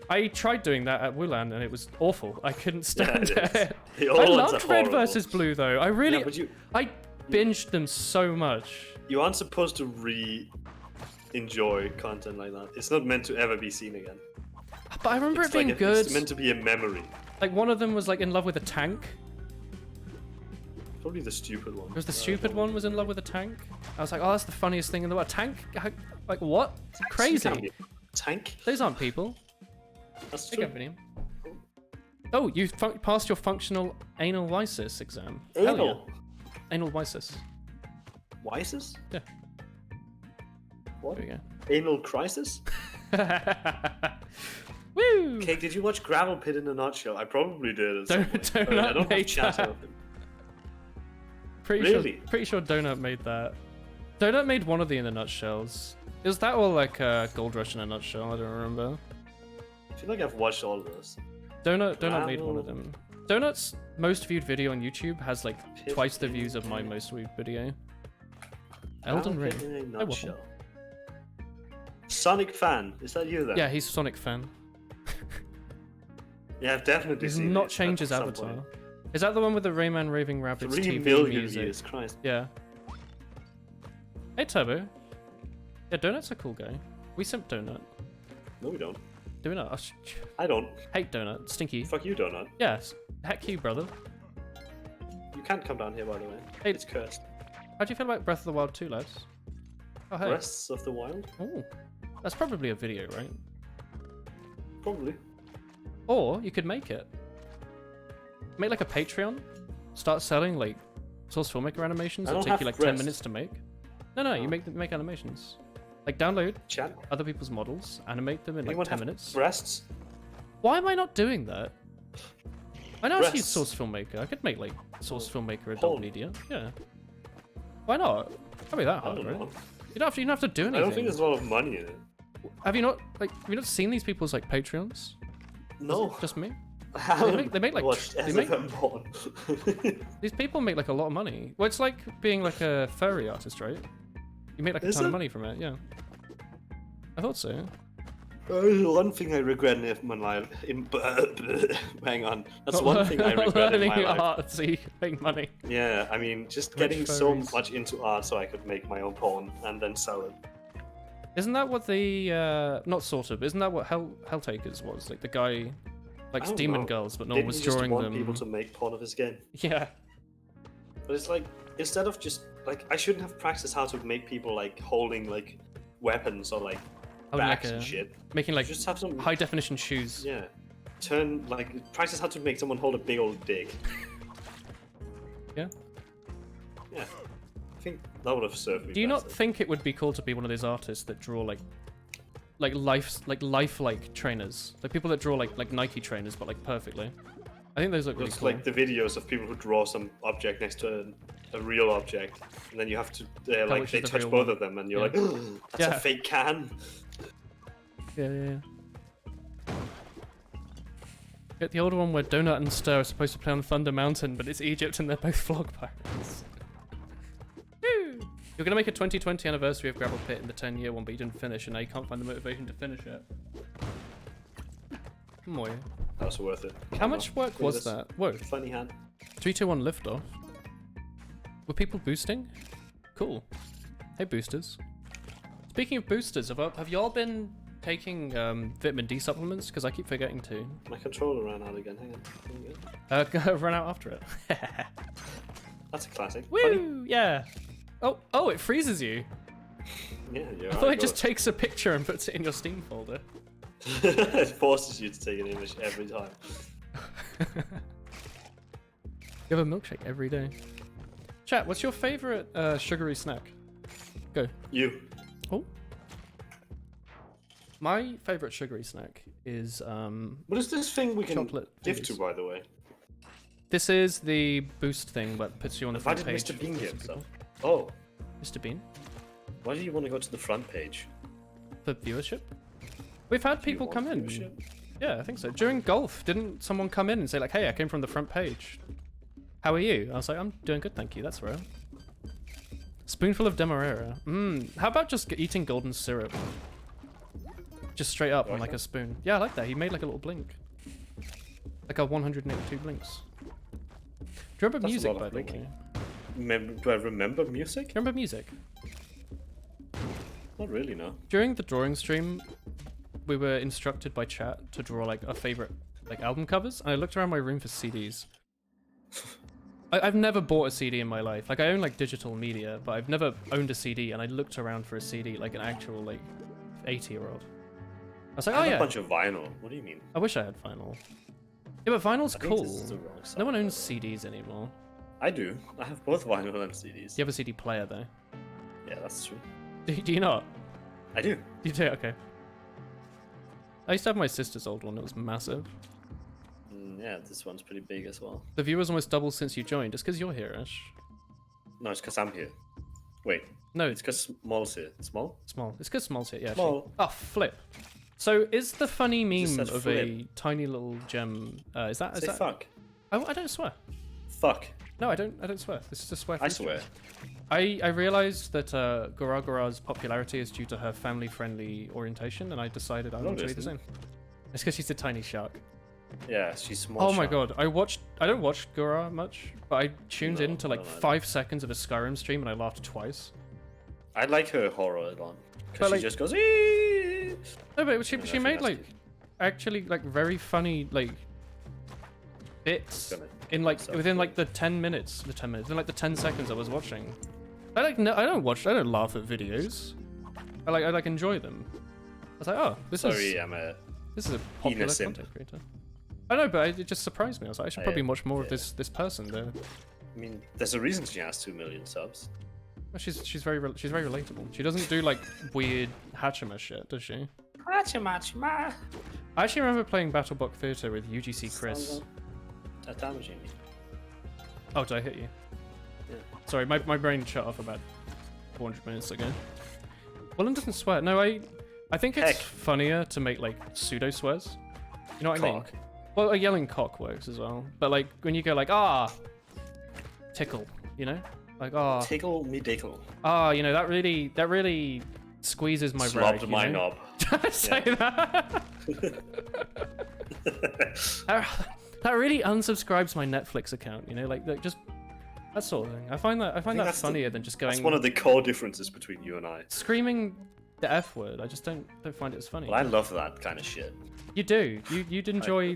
I tried doing that at Wulan and it was awful. I couldn't stand Yeah, it is. it. The I old ones loved are Red horrible. vs. Blue though. I really, Yeah, but I binged them so much. you aren't supposed to enjoy content like that. It's not meant to ever be seen again. But I remember It's it being like good. It's meant to be a memory. Like one of them was like in love with a tank. Probably the stupid one. It was the stupid one was in love with a tank. I was like, oh, that's the funniest thing in the world. Tank? Like what? Crazy. Tank? Those aren't people. That's Hey, true. Gavin. Oh, you passed your functional anal lysis exam. Hell yeah. Anal. Anal lysis. Wysis? Yeah. What? There we go. Anal crisis? Woo! Okay, did you watch Gravel Pit in a Nutshell? I probably did. At some point, Donut but I don't have made chat that. of him. Pretty Really? sure Donut made that. Donut made one of the In a Nutshells. Is that all like Gold Rush in a nutshell? I don't remember. I feel like I've watched all of those. Donut made one of Gravel. them. Donut's most viewed video on YouTube has like Pit twice the in views of my a- most viewed video. Elden Gravel Pit Ring. in a waffle. nutshell. Sonic fan, is that you then? Yeah, he's a Sonic fan. Yeah, I've definitely He's seen not it changed at his some avatar. point. Is that the one with the Rayman Raving Rabbids 3 TV million music? views, Christ. Yeah. Hey Turbo. Yeah, Donut's a cool guy. We simp Donut. No, we don't. Do we not? I don't. Hate Donut. Stinky. Fuck you, Donut. Yes. Heck you, brother. You can't come down here, by the way. Hey. It's cursed. How do you feel about Breath of the Wild 2, lads? Oh, hey. Breaths of the Wild? Oh. That's probably a video, right? Probably. Or you could make it. Make like a Patreon. Start selling like Source Filmmaker animations I that don't take you have like 10 breasts. minutes to make. No, you Oh. make animations. Like download Chat. other people's models, animate them in like Anyone 10 have minutes. breasts? Why am I not doing that? I know how to use Breasts. Source Filmmaker. I could make like Source Filmmaker adult Porn. media. Yeah. Why not? Can't be that I hard, don't right? know. You don't have to do I anything. don't think there's a lot of money in it. Have you not seen these people's like Patreons? No. Just me? I haven't they make, like, watched they make- SFM porn. These people make like a lot of money. Well, it's like being like a furry artist, right? You make like a Is ton of it? money from it, yeah. I thought so. One thing I regret in my life. Hang on. That's one thing I regret in Learning my life. art so you can make money. Yeah, I mean, just Rich getting so furries. much into art so I could make my own porn and then sell it. Isn't that what the not sort of? Isn't that what Helltakers was? Like the guy likes I don't demon know. girls, but no one Didn't was he just drawing want them. people to make porn of his game? Yeah. But it's like, instead of just like, I shouldn't have practiced how to make people like holding like weapons or like Holding, bags like, and a- shit. Making like Just have some high definition shoes. Yeah. Practice how to make someone hold a big old dick. Yeah. Yeah. I think that would have served me. Do you not better. think it would be cool to be one of those artists that draw like lifelike trainers, like people that draw like Nike trainers, but like perfectly? I think those look really It's cool. like the videos of people who draw some object next to a real object, and then you have to like which they is the touch real both one. of them, and you're Yeah. like, that's Yeah. a fake can. Yeah. Get the older one where Donut and Stir are supposed to play on Thunder Mountain, but it's Egypt and they're both vlog pirates. Woo! You're gonna make a 2020 anniversary of Gravel Pit in the 10-year one, but you didn't finish, and now you can't find the motivation to finish it. Moy. That was worth it. How much work Look at was this that? Whoa. Funny hand. 3, 2, 1 lift off. Were people boosting? Cool. Hey boosters. Speaking of boosters, have y'all been taking vitamin D supplements? Because I keep forgetting to. My controller ran out again. Hang on. Run out after it. That's a classic. Funny. Woo! Yeah. Oh, it freezes you. Yeah, you're I thought it just takes a picture and puts it in your Steam folder. It forces you to take an image every time. You have a milkshake every day. Chat, what's your favorite sugary snack? Go. You. Oh. My favorite sugary snack is What is this thing we can chocolate give fingers. to, by the way? This is the boost thing that puts you on the Why front did page. Mr. Bean for get some stuff? people. Oh, Mr. Bean? why do you want to go to the front page? For viewership? We've had people want come in. viewership? Yeah, I think so. During golf, didn't someone come in and say like, hey, I came from the front page. How are you? I was like, I'm doing good, thank you. That's rare. Spoonful of Demerara. How about just eating golden syrup? Just straight up on like a spoon. Yeah, I like that. He made like a little blink. Like a 182 blinks. Do you remember That's a music, lot by of the way? blinking. Do I remember music? Do you remember music? Not really, no. During the drawing stream, we were instructed by chat to draw like our favorite like album covers, and I looked around my room for CDs. I've never bought a CD in my life. Like I own like digital media, but I've never owned a CD, and I looked around for a CD like an actual like 80-year-old. I was like, I oh have yeah, a bunch of vinyl. What do you mean? I wish I had vinyl. Yeah, but vinyl's I think cool. this is the wrong side, No one by owns the way. CDs anymore. I do. I have both vinyl and CDs. You have a CD player though. Yeah, that's true. Do you not? I do. You do? Okay. I used to have my sister's old one. It was massive. Yeah, this one's pretty big as well. The viewers almost doubled since you joined. It's because you're here, Ash. No, it's because I'm here. Wait, No, it's because Small's here. Small? small. It's because small's here. Yeah. Small. Actually. Oh, flip. So is the funny Just meme said of a tiny little gem? Is that? Say fuck. Oh, I don't swear. Fuck. No, I don't swear. This is a swear. I free swear. I realized that Gora Gora's popularity is due to her family-friendly orientation, and I decided I No, would it do the isn't. same. It's because she's a tiny shark. Yeah, she's small. Oh my shot. god, I don't watch Gura much, but I tuned No, in to I like don't either. 5 seconds of a Skyrim stream and I laughed twice. I like her horror one But, because she like- just goes. "Eee!" No, but she think made that's like good. actually like very funny like bits Gonna in like myself within go. like the 10 minutes, in like the 10 seconds I was watching. I like no, I don't laugh at videos. I like enjoy them. I was like, oh, this Sorry, is I'm a. this is a popular simp. content creator. I know, but it just surprised me. I was like, I should probably watch more of yeah. this person there. I mean, there's a reason she has 2 million subs. Well, she's very relatable. She doesn't do like weird Hachima shit, does she? Hachimachima. I actually remember playing BattleBlock Theatre with UGC Chris. That's damaging me. Oh, did I hit you? Yeah. Sorry, my brain shut off about 400 minutes ago. Willem doesn't swear. No, I think it's Heck. funnier to make like pseudo swears. You know what I mean? Cock. Well, a yelling cock works as well. But like when you go like tickle, you know, like Tickle me dickle. you know that really squeezes my rag. Slobbed You my know? knob. Did I say that? That really unsubscribes my Netflix account. You know, like just that sort of thing. I find that think that's the- funnier than just going That's one of the core differences between you and I. screaming the F word. I just don't find it as funny. Well, I love that kind of shit. You do. You'd enjoy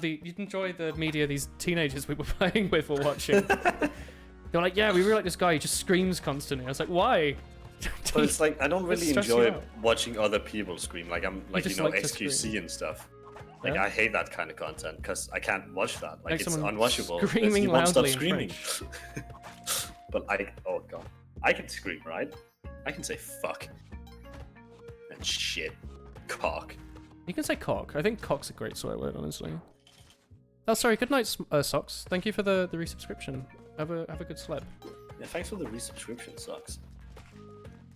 you'd enjoy the media these teenagers we were playing with or watching. They're like, yeah, we really like this guy. He just screams constantly. I was like, why? But it's like I don't Does it really stress you enjoy out? watching other people scream. Like I'm like just you know like to XQC scream. and stuff. Like Yeah? I hate that kind of content because I can't watch that. Like it's someone unwatchable. It's- screaming you won't stop loudly in screaming. But oh god, I can scream, right? I can say fuck and shit, cock. You can say cock. I think cock's a great swear word, honestly. Oh, sorry. Good night, Socks. Thank you for the resubscription. Have a good sleep. Yeah, thanks for the resubscription, sucks.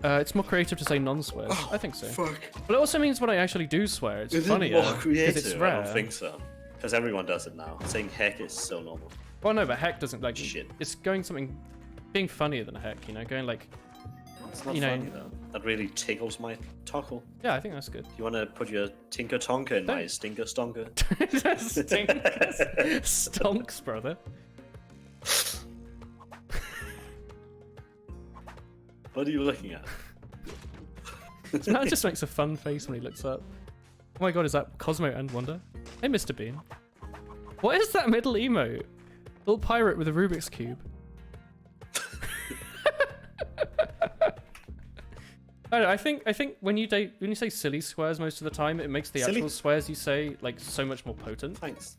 It's more creative to say non-swears. I think so. Fuck. But it also means when I actually do swear, it's Is it funnier more creative? it's rare. I don't think so. Because everyone does it now. Saying heck is so normal. Well, no, but heck doesn't like. Shit. It's going something, being funnier than heck. You know, going like. It's not You know- funny though. That really tickles my tockle. Yeah, I think that's good. Do you want to put your tinker tonker in my Don't. stinker stonker? Stonks, brother. What are you looking at? Matt just makes a fun face when he looks up. Oh my god, is that Cosmo and Wonder? Hey, Mr. Bean. What is that middle emote? Little pirate with a Rubik's Cube. I don't know, I think when you say silly swears most of the time, it makes the Silly? actual swears you say like so much more potent. Thanks.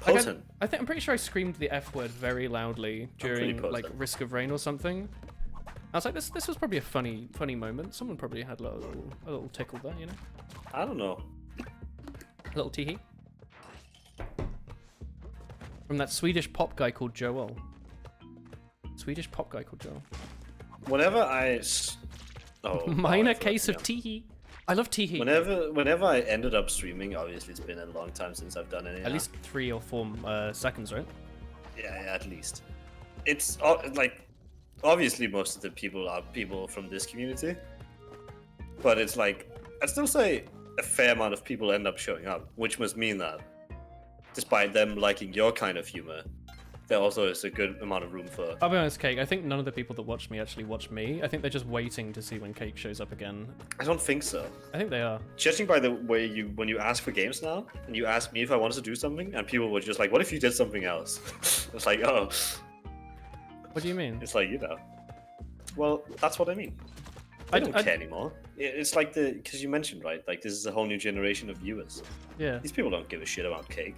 Like, Potent. I'm pretty sure I screamed the F word very loudly pretty during like potent. Risk of Rain or something. I was like, this was probably a funny moment. Someone probably had a little tickle there, you know, I don't know. a little tee from that Swedish pop guy called Joel. Swedish pop guy called Joel. Whenever oh, Minor wow, I case of forgot, tee. I love tee. yeah. Whenever I ended up streaming, obviously it's been a long time since I've done any. At least 3 or 4 seconds, right? Yeah, at least. It's like obviously most of the people are people from this community, but it's like I'd still say a fair amount of people end up showing up, which must mean that despite them liking your kind of humor, there also is a good amount of room for. I'll be honest, Cake. I think none of the people that watch me actually watch me. I think they're just waiting to see when Cake shows up again. I don't think so. I think they are. Judging by the way when you ask for games now, and you ask me if I wanted to do something, and people were just like, "What if you did something else?" It's like, oh, What do you mean? it's like Well, that's what I mean. I don't care anymore. It's like because you mentioned right, like this is a whole new generation of viewers. Yeah. These people don't give a shit about cake.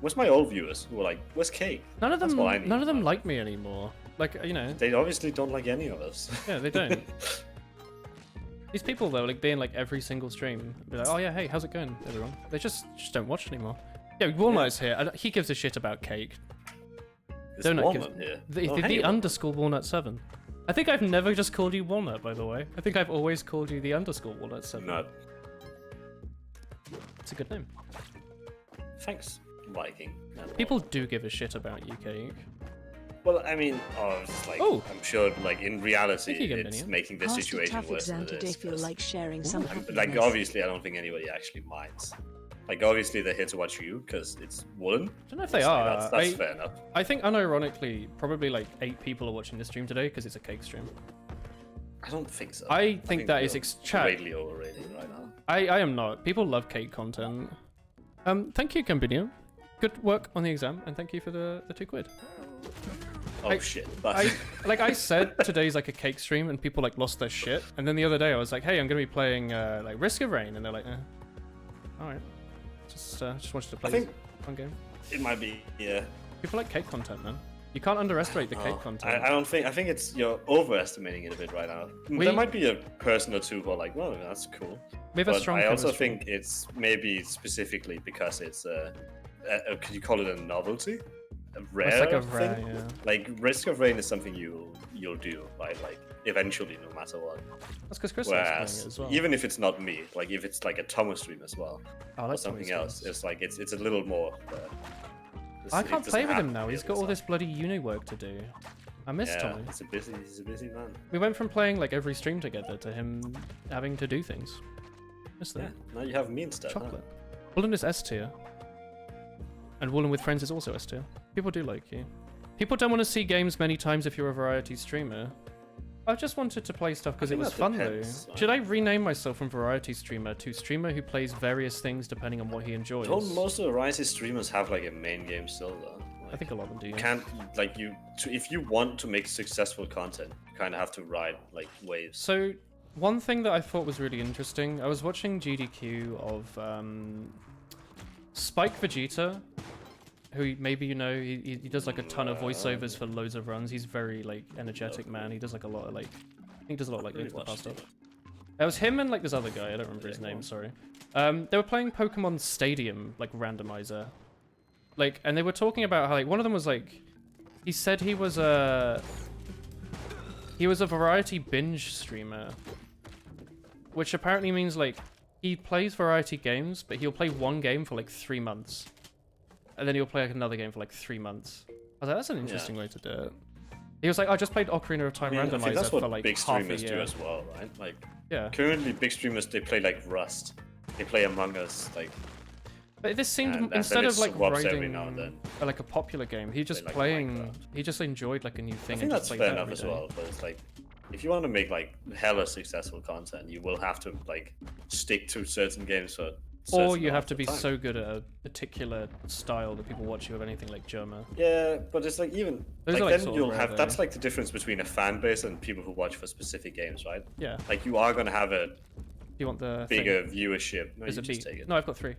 Where's my old viewers who were like, "Where's cake?" None of That's them. what I need. None of them like me anymore. Like you know. They obviously don't like any of us. Yeah, they don't. These people though, like being like every single stream, be like, "Oh yeah, hey, how's it going, everyone?" They just don't watch anymore. Yeah, Walnut's here. He gives a shit about Cake. It's Donut warm gives in here. the Oh, hey, underscore Walnut7. I think I've never just called you Walnut, by the way. I think I've always called you the underscore Walnut7. No, It's a good name. thanks, Viking. No, People do give a shit about you, Cake. Well, I mean, it's like Oh. I'm sure, like in reality, Thank you again, it's Daniel. making the Past a situation tough worse than exam it today is. feel 'cause like sharing some like happiness. obviously, I don't think anybody actually minds. Like, obviously, they're here to watch you because it's Woolen. I don't know if they are. That's fair enough. I think unironically, probably like 8 people are watching the stream today because it's a cake stream. I don't think so. I think that is chat. Greatly overrated right now. I am not. People love cake content. Thank you, Gambino. Good work on the exam, and thank you for the £2. Oh shit. I said today's like a cake stream, and people like lost their shit. And then the other day I was like, hey, I'm gonna be playing like Risk of Rain, and they're like, all right, just wanted to play a fun game. It might be, yeah. People like cake content, man. You can't underestimate the cake content. I don't think. I think it's you're overestimating it a bit right now. There might be a person or two who are like, "Well, that's cool." We have a strong I also chemistry. think it's maybe specifically because it's could you call it a novelty, a rare It's like a thing? rare, yeah. Like Risk of Rain is something you'll do, right? Like eventually, no matter what. That's because Chris is playing Whereas it as well. even if it's not me, like if it's like a Thomas stream as well, Oh, or that's something always else, nice. it's like it's a little more. I it can't doesn't play with have him to now. be He's on got all side. this bloody uni work to do. I miss Yeah, Tommy. he's a busy man. We went from playing like every stream together to him having to do things. Miss that. Yeah, now you have me instead. huh? Chocolate. Woolen is S tier. And Woolen with friends is also S tier. People do like you. People don't want to see games many times if you're a variety streamer. I just wanted to play stuff because it think was that fun depends, though. right? Should I rename myself from variety streamer to streamer who plays various things depending on what he enjoys? Don't most of the Rise streamers have like a main game still though? I think a lot of them do. You Yeah. can't like if you want to make successful content, you kind of have to ride like waves. So, one thing that I thought was really interesting, I was watching GDQ of Spike Vegeta, who maybe you know, he does like a ton of voiceovers for loads of runs. He's very like energetic man. He does like a lot of like, I think he does a lot of like Really Link to the Past watched stuff. It was him and like this other guy. I don't remember his name. Sorry. They were playing Pokemon Stadium like randomizer, like, and they were talking about how like one of them was like, he said he was a variety binge streamer, which apparently means like he plays variety games, but he'll play one game for like 3 months, and then he'll play like another game for like 3 months. I was like, that's an interesting way to do it. He was like, I just played Ocarina of Time I think randomizer that's what for like big half a streamers do year. as well, right? Like Yeah, currently, big streamers they play like Rust, they play Among Us, like but this seemed and instead then of it like swaps every writing now and then. like a popular game, he just like playing. Minecraft. He just enjoyed like a new I thing. think and that's just played fair that enough every as day. well. But it's like if you want to make like hella successful content, you will have to like stick to certain games for. Or certain you have amount to of be time. so good at a particular style that people watch you of anything like Germa. Yeah, but it's like even Those like are, like, then sort of you'll rare, have though. that's like the difference between a fan base and people who watch for specific games, right? Yeah. Like you are gonna have a Do you want the bigger viewership. No, Is you it just beat? take it. No, I've got 3.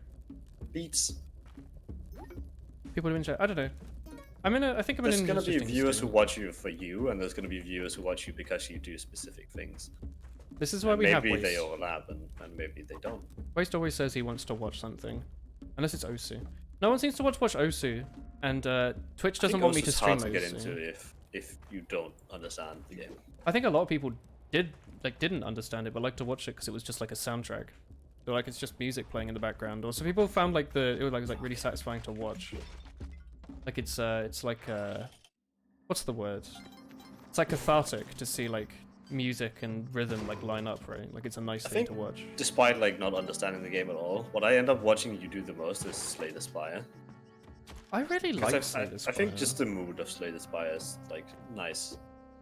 Beats. People do enjoy. I don't know. I think I'm in There's an gonna be interesting viewers who state. watch you for you, and there's gonna be viewers who watch you because you do specific things. This is why we have Maybe Waste. they overlap, and maybe they don't. Waste always says he wants to watch something, unless it's Osu. No one seems to watch Osu, and Twitch I doesn't think want me also to it's stream hard to get Osu. into if you don't understand the game. I think a lot of people didn't understand it, but like to watch it because it was just like a soundtrack. So like it's just music playing in the background. Or so people found like it was like really satisfying to watch. Like it's like what's the word? It's like cathartic to see like music and rhythm like line up, right? Like it's a nice thing think to watch. Despite like not understanding the game at all, what I end up watching you do the most is Slay the Spire. I really 'Cause like Slay the I think Spire. just the mood of Slay the Spire is like nice.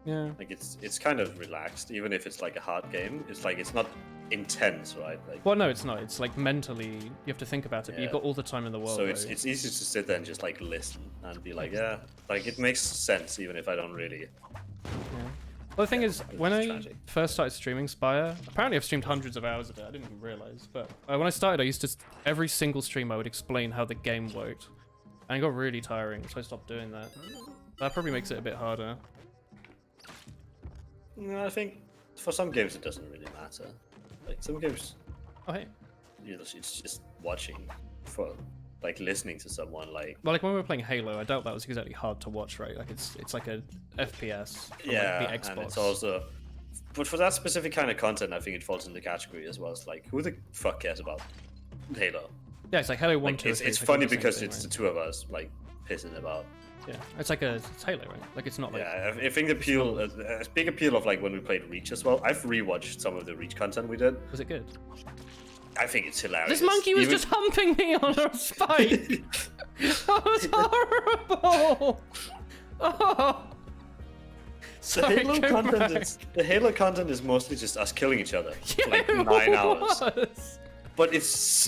yeah. Like it's kind of relaxed, even if it's like a hard game. It's like it's not intense, right? Like Well, no, it's not. It's like mentally you have to think about it. But you've Yeah. got all the time in the world. so it's right? it's easy to sit there and just like listen and be like, yeah, like it makes sense even if I don't really. Well, the thing is, when I tragic. first started streaming Spire, apparently I've streamed hundreds of hours of it. I didn't even realize. But when I started, I used to every single stream I would explain how the game worked, and it got really tiring, so I stopped doing that. That probably makes it a bit harder. No, I think for some games it doesn't really matter. Like some games, Oh hey, it's just watching for like listening to someone like. well, like when we were playing Halo, I doubt that was exactly hard to watch, right? Like it's like a FPS from Yeah, like, the Xbox. and it's also. But for that specific kind of content, I think it falls in the category as well. It's like, who the fuck cares about Halo? Yeah, it's like Halo 1, Like, 2, it's 3, it's like funny all the same because thing, it's right? the two of us like pissing about. Yeah, it's like it's Halo, right? Like it's not like Yeah, I think the appeal, a big appeal of like when we played Reach as well. I've rewatched some of the Reach content we did. was it good? I think it's hilarious. This monkey was just humping me on a spike. That was horrible. Oh. Sorry, The Halo content is mostly just us killing each other for Yeah, like it 9 hours. was. But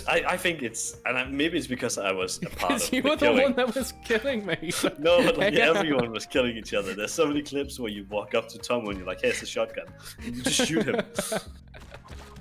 I think it's, maybe it's because I was a part Because of you the were the killing. one that was killing me. No, but like, Yeah. everyone was killing each other. There's so many clips where you walk up to Tom and you're like, hey, it's a shotgun. And you just shoot him.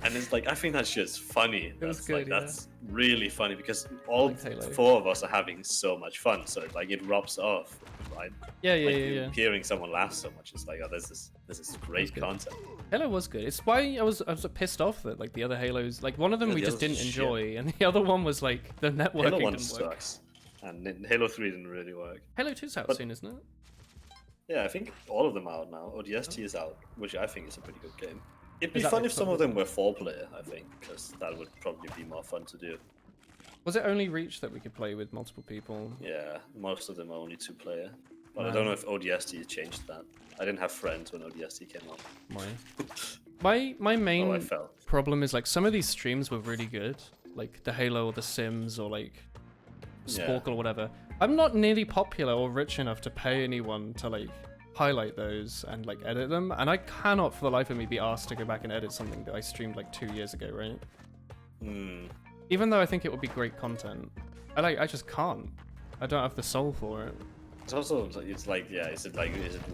And it's like, I think that's just funny. was That's good, like, yeah. that's really funny because all Like Halo. 4 of us are having so much fun. So like it rubs off, right? Yeah, Like yeah. hearing someone laugh so much, it's like, oh, this is great good. content. Halo was good. It's why I was pissed off that like the other Halos, like one of them Yeah, we the just others didn't are shit. enjoy, and the other one was like the networking Halo 1 didn't work. sucks. And then Halo 3 didn't really work. Halo 2's out But- soon, isn't it? Yeah, I think all of them are out now. ODST is out, which I think is a pretty good game. It'd be Is that fun like if some of them were 4-player, I think, because that would probably be more fun to do. Was it only Reach that we could play with multiple people? Yeah, most of them are only 2-player. But I Wow. don't know if ODST has changed that. I didn't have friends when ODST came out. My main Oh, I fell. problem is like some of these streams were really good, like the Halo or the Sims or like Sporkle or whatever. I'm not nearly popular or rich enough to pay anyone to like highlight those and like edit them, and I cannot for the life of me be asked to go back and edit something that I streamed like 2 years ago, right? Hmm. Even though I think it would be great content, I just can't. I don't have the soul for it. It's also, it's like, yeah, is it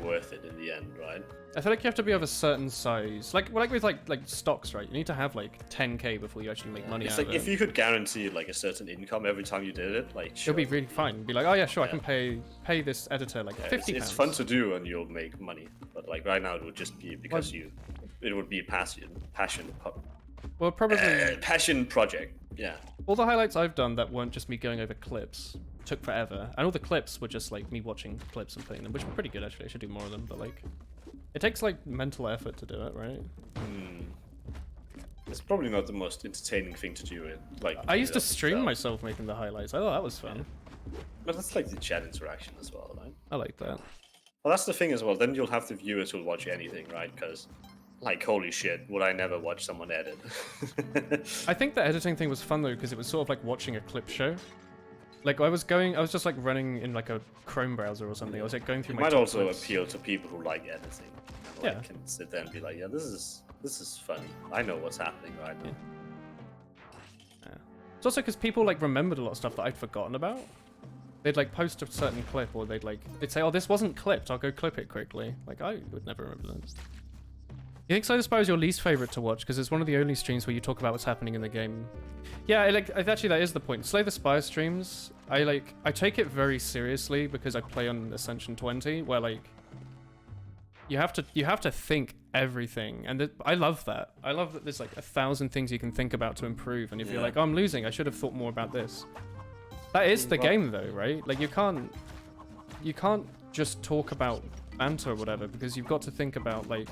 worth it in the end, right? I feel like you have to be of a certain size, like with like stocks, right? You need to have like 10k before you actually make money It's out like of it. if you could guarantee like a certain income every time you did it, like sure. It'll be really fine. Be like, oh yeah, sure, I Yeah. can pay this editor like Yeah, 50 it's pounds. fun to do and you'll make money. But like right now it would just be because it would be a passion Well, probably passion project. Yeah. all the highlights I've done that weren't just me going over clips took forever, and all the clips were just like me watching clips and playing them, which were pretty good actually. I should do more of them, but like, it takes like mental effort to do it, right? It's probably not the most entertaining thing to do. I used to stream myself making the highlights. I thought that was fun. But that's like the chat interaction as well, right? I like that. Well, that's the thing as well. Then you'll have the viewers who'll watch anything, right? Because, like, holy shit, would I never watch someone edit? I think the editing thing was fun though, because it was sort of like watching a clip show. Like I was just like running in like a Chrome browser or something. I was like going through It my might top also clips. appeal to people who like editing. Like, Yeah. can sit there and be like, yeah, this is funny. I know what's happening right now. Yeah. It's also because people like remembered a lot of stuff that I'd forgotten about. They'd like post a certain clip, or they'd say, "Oh, this wasn't clipped. I'll go clip it quickly." Like I would never remember that. You think Slay the Spire is your least favorite to watch because it's one of the only streams where you talk about what's happening in the game? Yeah, actually that is the point. Slay the Spire streams, I take it very seriously because I play on Ascension 20, where like you have to think everything, and I love that. I love that there's like 1,000 things you can think about to improve, and if you're like, oh, I'm losing, I should have thought more about this. That is the game though, right? Like you can't just talk about banter or whatever, because you've got to think about like,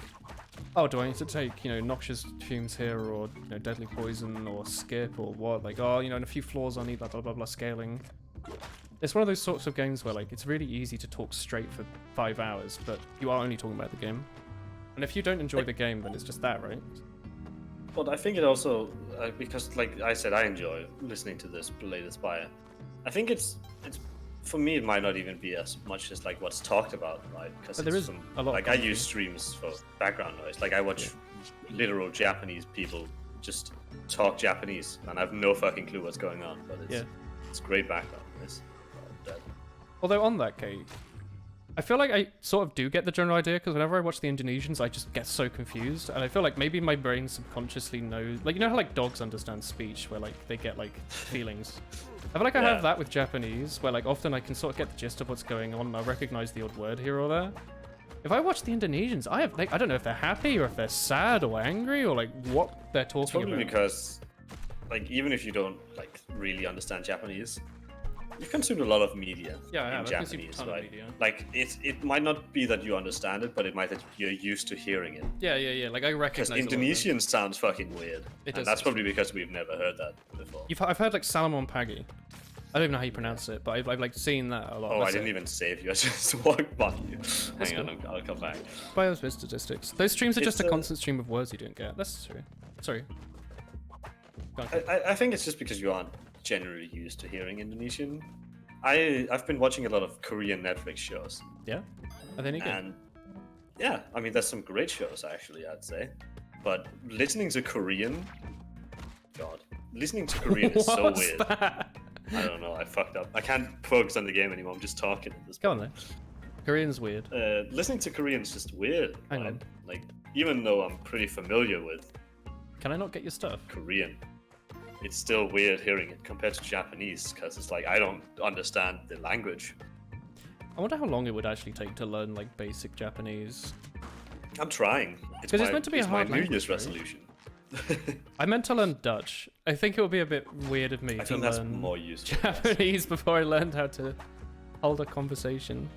oh, do I need to take, noxious fumes here, or deadly poison, or skip, or what? Like, oh, in a few floors I need blah blah blah blah scaling. It's one of those sorts of games where like it's really easy to talk straight for 5 hours, but you are only talking about the game. And if you don't enjoy the game, then it's just that, right? But I think it also, because like I said, I enjoy listening to this Slay the Spire. I think it's for me, it might not even be as much as like what's talked about, right? Because But there is a lot. Like I use streams for background noise. Like I watch literal Japanese people just talk Japanese, and I have no fucking clue what's going on. But it's great background noise. Although on that, Kate, I feel like I sort of do get the general idea, because whenever I watch the Indonesians, I just get so confused, and I feel like maybe my brain subconsciously knows, like, how like dogs understand speech, where like they get like feelings. I feel like I have that with Japanese, where like often I can sort of get the gist of what's going on, and I recognize the odd word here or there. If I watch the Indonesians, I don't know if they're happy or if they're sad or angry or like what they're talking It's probably about. because, like, even if you don't like really understand Japanese, you've consumed a lot of media in Japanese, right? Like, it might not be that you understand it, but it might that you're used to hearing it. Yeah. Like I recognize. Because Indonesian sounds fucking weird, It and does. that's probably because we've never heard that before. I've heard like Salamon Pagi. I don't even know how you pronounce it, but I've like seen that a lot. Oh, That's I didn't it. even save you. I just walked by you. Hang on, cool. I'll come back. Biosphere statistics. Those streams are just It's a constant stream of words you don't get. That's true. Sorry. I think it's just because you aren't generally used to hearing Indonesian. I've been watching a lot of Korean Netflix shows, Yeah? Are they any good? and yeah, I mean there's some great shows actually, I'd say. But listening to Korean, God, listening to Korean is so What's weird. that? I don't know, I fucked up. I can't focus on the game anymore. I'm just talking at this Go point. on then. Korean's weird. Listening to Korean is just weird. Hang right? on. Like, even though I'm pretty familiar with Can I not get your stuff? Korean, it's still weird hearing it compared to Japanese, because it's like I don't understand the language. I wonder how long it would actually take to learn like basic Japanese. I'm trying. 'Cause it's meant to be a it's hard my New language, Year's right? resolution. I meant to learn Dutch. I think it would be a bit weird of me I to think that's learn more useful. yes. Japanese before I learned how to hold a conversation.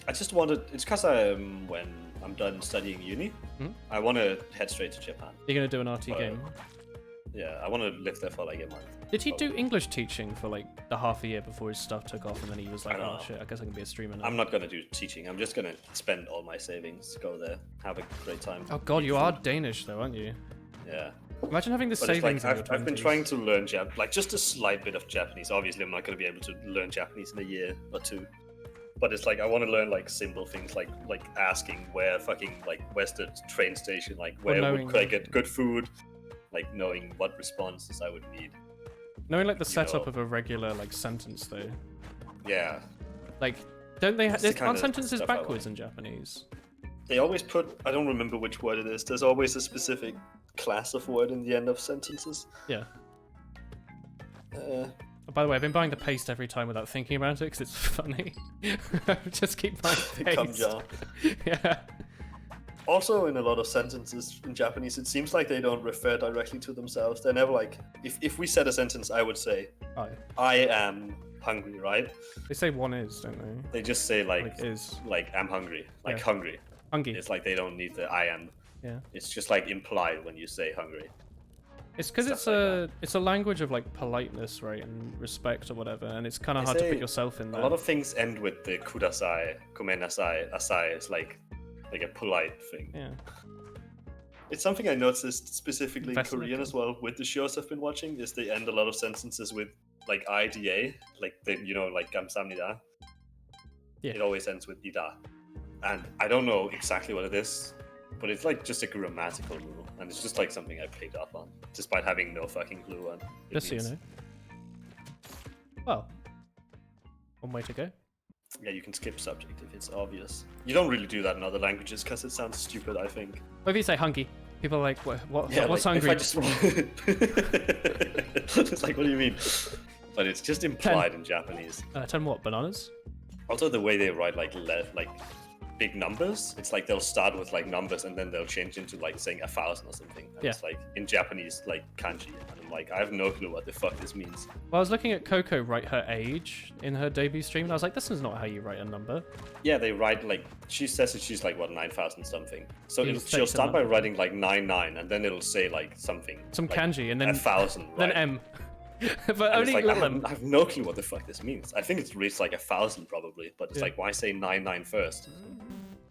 I just wanted. It's because when I'm done studying uni, Mhm. I want to head straight to Japan. You're gonna do an RT Uh, game. Yeah, I want to live there for like a month. Did he do English teaching for like the half a year before his stuff took off, and then he was like, I don't "Oh know. shit, I guess I can be a streamer now." I'm not gonna do teaching. I'm just gonna spend all my savings, go there, have a great time. Oh god, eat you food. are Danish though, aren't you? Yeah. Imagine having the But it's savings like in your I've been 20s. trying to learn like just a slight bit of Japanese. Obviously, I'm not going to be able to learn Japanese in a year or two. But it's like I want to learn like simple things like asking where's the train station, like where knowing- could I get good food, like knowing what responses I would need. Knowing like the you setup know. of a regular like sentence though. Yeah, Like, don't they? That's the kind Aren't of sentences stuff I backwards want. in Japanese? they always put. I don't remember which word it is. There's always a specific class of word in the end of sentences. Yeah. Uh, Oh, by the way, I've been buying the paste every time without thinking about it because it's funny. Just keep buying Cum paste. jar. Yeah. Also, in a lot of sentences in Japanese, it seems like they don't refer directly to themselves. They're never like, if we said a sentence, I would say, Oh, I am hungry, right? they say one is, don't they? They just say Like is. like I'm hungry, like Yeah. hungry. Hungry. It's like they don't need the I am. Yeah. It's just like implied when you say hungry. It's because Stuff it's like it's a language of like politeness, right, and respect or whatever, and it's kind of They hard to say put yourself in A there. lot of things end with the kudasai, komenasai, asai. It's like a polite thing. Yeah. It's something I noticed specifically in Fascinating. Korean as well with the shows I've been watching. Is they end a lot of sentences with like IDA, like like 감사합니다. Yeah. It always ends with ida, and I don't know exactly what it is, but it's like just a grammatical rule, and it's just like something I picked up on, despite having no fucking clue on. it Just so you means. know. Well, one way to go. Yeah, you can skip subject if it's obvious. You don't really do that in other languages because it sounds stupid, I think. What if you say hungry? People are like, what's like, hungry? If I just... it's like, what do you mean? But it's just implied in Japanese. 10 what? Bananas? Also, the way they write like big numbers, it's like they'll start with like numbers and then they'll change into like saying 1,000 or something. And Yeah. It's like in Japanese, like kanji. And I'm like, I have no clue what the fuck this means. Well, I was looking at Coco write her age in her debut stream, and I was like, this is not how you write a number. Yeah, they write like she says that she's like what 9,000 something. So You just she'll take start them by up. writing like 99 and then it'll say like something. Some like kanji, and then 1,000. then right? M. but And only it's like, little I M. have no clue what the fuck this means. I think it's reads like 1,000 probably, but it's Yeah. like, why say 99 first?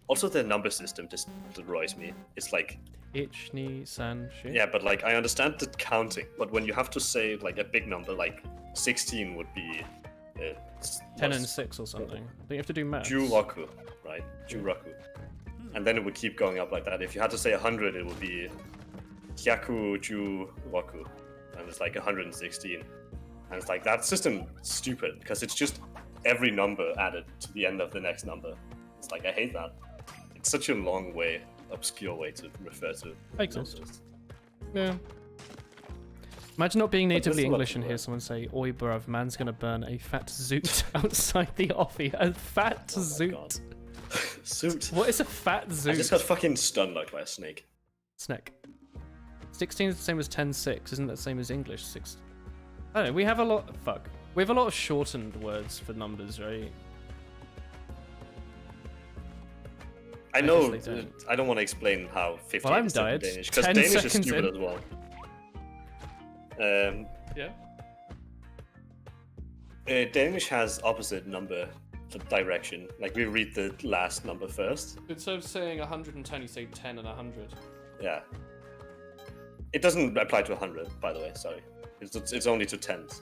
Also, the number system just destroys me. It's like, Ich, ni, san, shi. yeah, but like, I understand the counting, but when you have to say like a big number, like 16 would be 10 and 6 or something. Don't you have to do maths? Juroku, right? Juroku. And then it would keep going up like that. If you had to say 100, it would be Hyaku Juroku. And it's like 116. And it's like, that system stupid, because it's just every number added to the end of the next number. It's like, I hate that. It's such a long way, obscure way to refer to Makes sense. numbers. Yeah. Imagine not being But there's natively a lot English to and hear learn. someone say, "Oi, bruv, man's gonna burn a fat zoot outside the offie." A fat Oh my zoot. God. Suit. What is a fat I just zoot? got fucking stunned like by a snake. Snack. 16 is the same as 10-6, isn't that the same as English 6? I don't know, we have a lot... Fuck. We have a lot of shortened words for numbers, right? I know. guess they don't. I don't want to explain how 50 Well, I'm is different died. Danish because 10 Danish is seconds stupid in. as well. Yeah. Danish has opposite number direction. Like we read the last number first. Instead of saying 110, you say 10 and 100. Yeah. It doesn't apply to 100, by the way. Sorry, it's only to tens.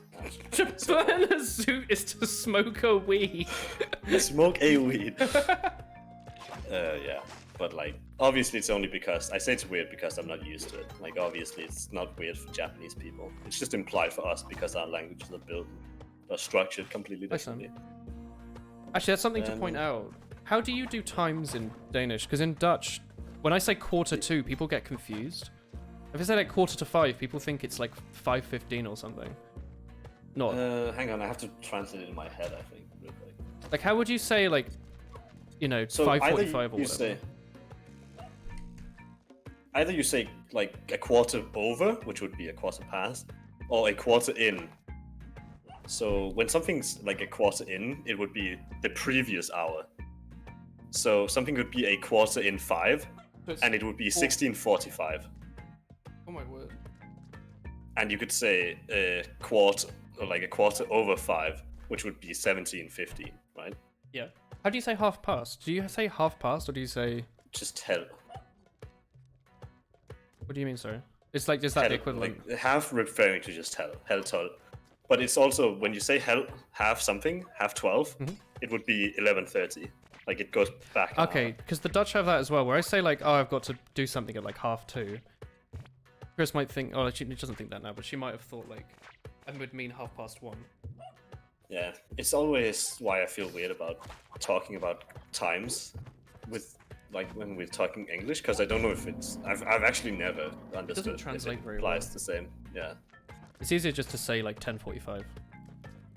To burn a suit is to smoke a weed. Smoke a weed. Yeah, but like obviously it's only because I say it's weird because I'm not used to it. Like obviously it's not weird for Japanese people. It's just implied for us because our languages are built or structured completely differently. Actually, that's something to point out. How do you do times in Danish? Because in Dutch, when I say quarter to, people get confused. If I say like quarter to 5, people think it's like 5:15 or something. Not. Hang on, I have to translate it in my head. I think real quick. Like, how would you say like, you know, So 5:45 or whatever? Either you say like a quarter over, which would be a quarter past, or a quarter in. So when something's like a quarter in, it would be the previous hour. So something could be a quarter in 5, and it would be 16:45. Oh my word. And you could say a quarter, or like a quarter over 5, which would be 17:50, right? Yeah. How do you say half past? Do you say half past or do you say? Just hell. What do you mean, sorry? It's like, is that the equivalent? Like half referring to just hell toll. But it's also, when you say half something, half 12, it would be 11:30. Like it goes back. Okay, because the Dutch have that as well, where I say like, oh, I've got to do something at like 1:30. Chris might think, oh, she doesn't think that now, but she might have thought like, I would mean 1:30. Yeah, it's always why I feel weird about talking about times with like when we're talking English, because I don't know if it's. I've actually never understood doesn't translate if it very applies well. the same. Yeah. It's easier just to say like 10:45.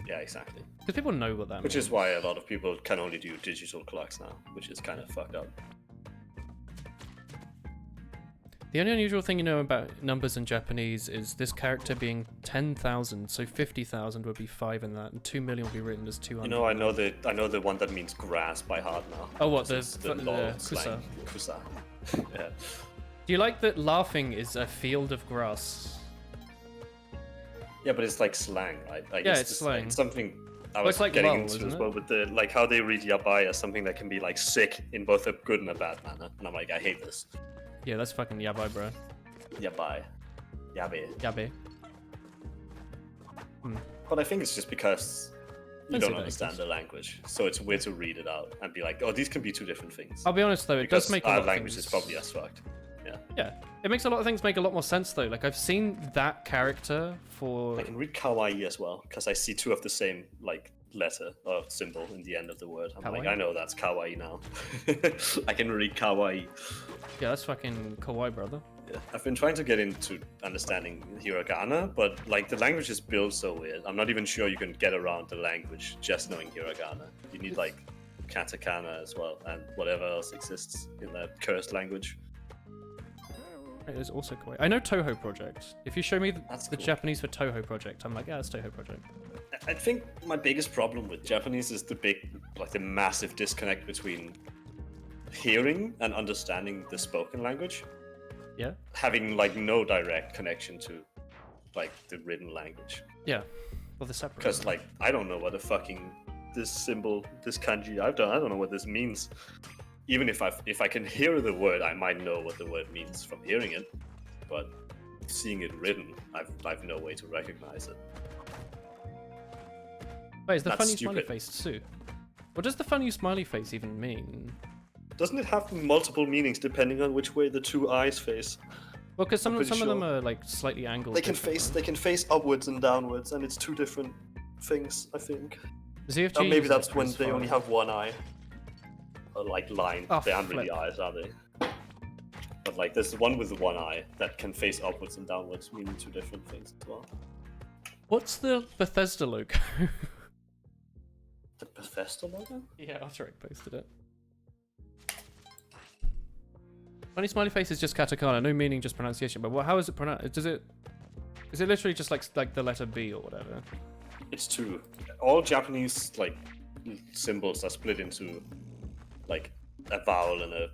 Yeah, exactly. Because people know what that means. Which is why a lot of people can only do digital clocks now, which is kind of fucked up. The only unusual thing you know about numbers in Japanese is this character being 10,000, so 50,000 would be 5 in that, and 2 million would be written as 200. You know, I know the one that means grass by heart now. Oh, what, the LOL kusa? slang. Kusa. Yeah. Do you like that laughing is a field of grass? Yeah, but it's like slang, right? Like, Yeah, it's just, slang. It's something I Well, was it's like getting lol, into isn't as it? well with the like how they read yabai as something that can be like sick in both a good and a bad manner. And I'm like, I hate this. Yeah, that's fucking yabai, bro. Yabai. Yabe. Yabe. But I think it's just because you Don't don't say that understand the language. So it's weird to read it out and be like, oh, these can be two different things. I'll be honest though, it Because does make a our lot of language things... is probably as fucked. Yeah. Yeah, it makes a lot of things make a lot more sense though. Like I've seen that character for... I can read kawaii as well, because I see two of the same like letter or symbol in the end of the word. I'm like, Kawaii? I know that's kawaii now. I can read kawaii. Yeah, that's fucking kawaii, brother. Yeah. I've been trying to get into understanding hiragana, but like the language is built so weird. I'm not even sure you can get around the language just knowing hiragana. You need like katakana as well, and whatever else exists in that cursed language. It is also kawaii. I know Toho Project. If you show me the That's cool. Japanese for Toho Project, I'm like, yeah, it's Toho Project. I think my biggest problem with Japanese is the massive disconnect between hearing and understanding the spoken language, Yeah? having like no direct connection to like the written language. Yeah. Well, they're separate. Because like I don't know what the fucking this symbol, this kanji I don't know what this means. Even if I can hear the word, I might know what the word means from hearing it, but seeing it written, I've no way to recognize it. Wait, is the That's funny smiley stupid. face Sue? What does the funny smiley face even mean? Doesn't it have multiple meanings depending on which way the two eyes face? Well, because some pretty of them sure. are like slightly angled. They can differently. face upwards and downwards, and it's two different things, I think. ZFG Or maybe uses that's it when as they far only as- have one eye. Or like line. Oh, They aren't really flip. eyes, are they? But like there's one with the one eye that can face upwards and downwards, meaning two different things as well. What's the Bethesda logo? The Bethesda logo? Yeah, Arthuric posted it. Funny smiley face is just katakana, no meaning, just pronunciation. But how is it pronounced? Is it literally just like the letter B or whatever? It's two. All Japanese like symbols are split into like a vowel and a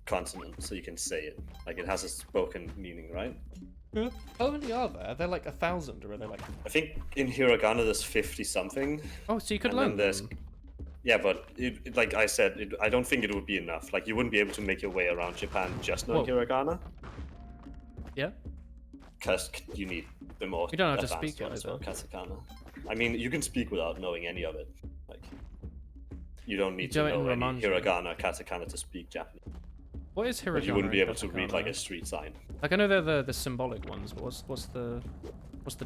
consonant, so you can say it. Like it has a spoken meaning, right? How many are there? They're like 1,000, or are they like? I think in hiragana there's 50 something. Oh, so you could And learn then there's, them. yeah, but like I said, I don't think it would be enough. Like you wouldn't be able to make your way around Japan just knowing Whoa. hiragana. Yeah. because you need the more You don't have to advanced speak it one as well, either. katakana. I mean, you can speak without knowing any of it. Like, you don't need do to it in know any Romanji. hiragana, katakana to speak Japanese. What is hiragana? But you wouldn't be and able to read like katakana? a street sign. Like I know they're the symbolic ones, but what's the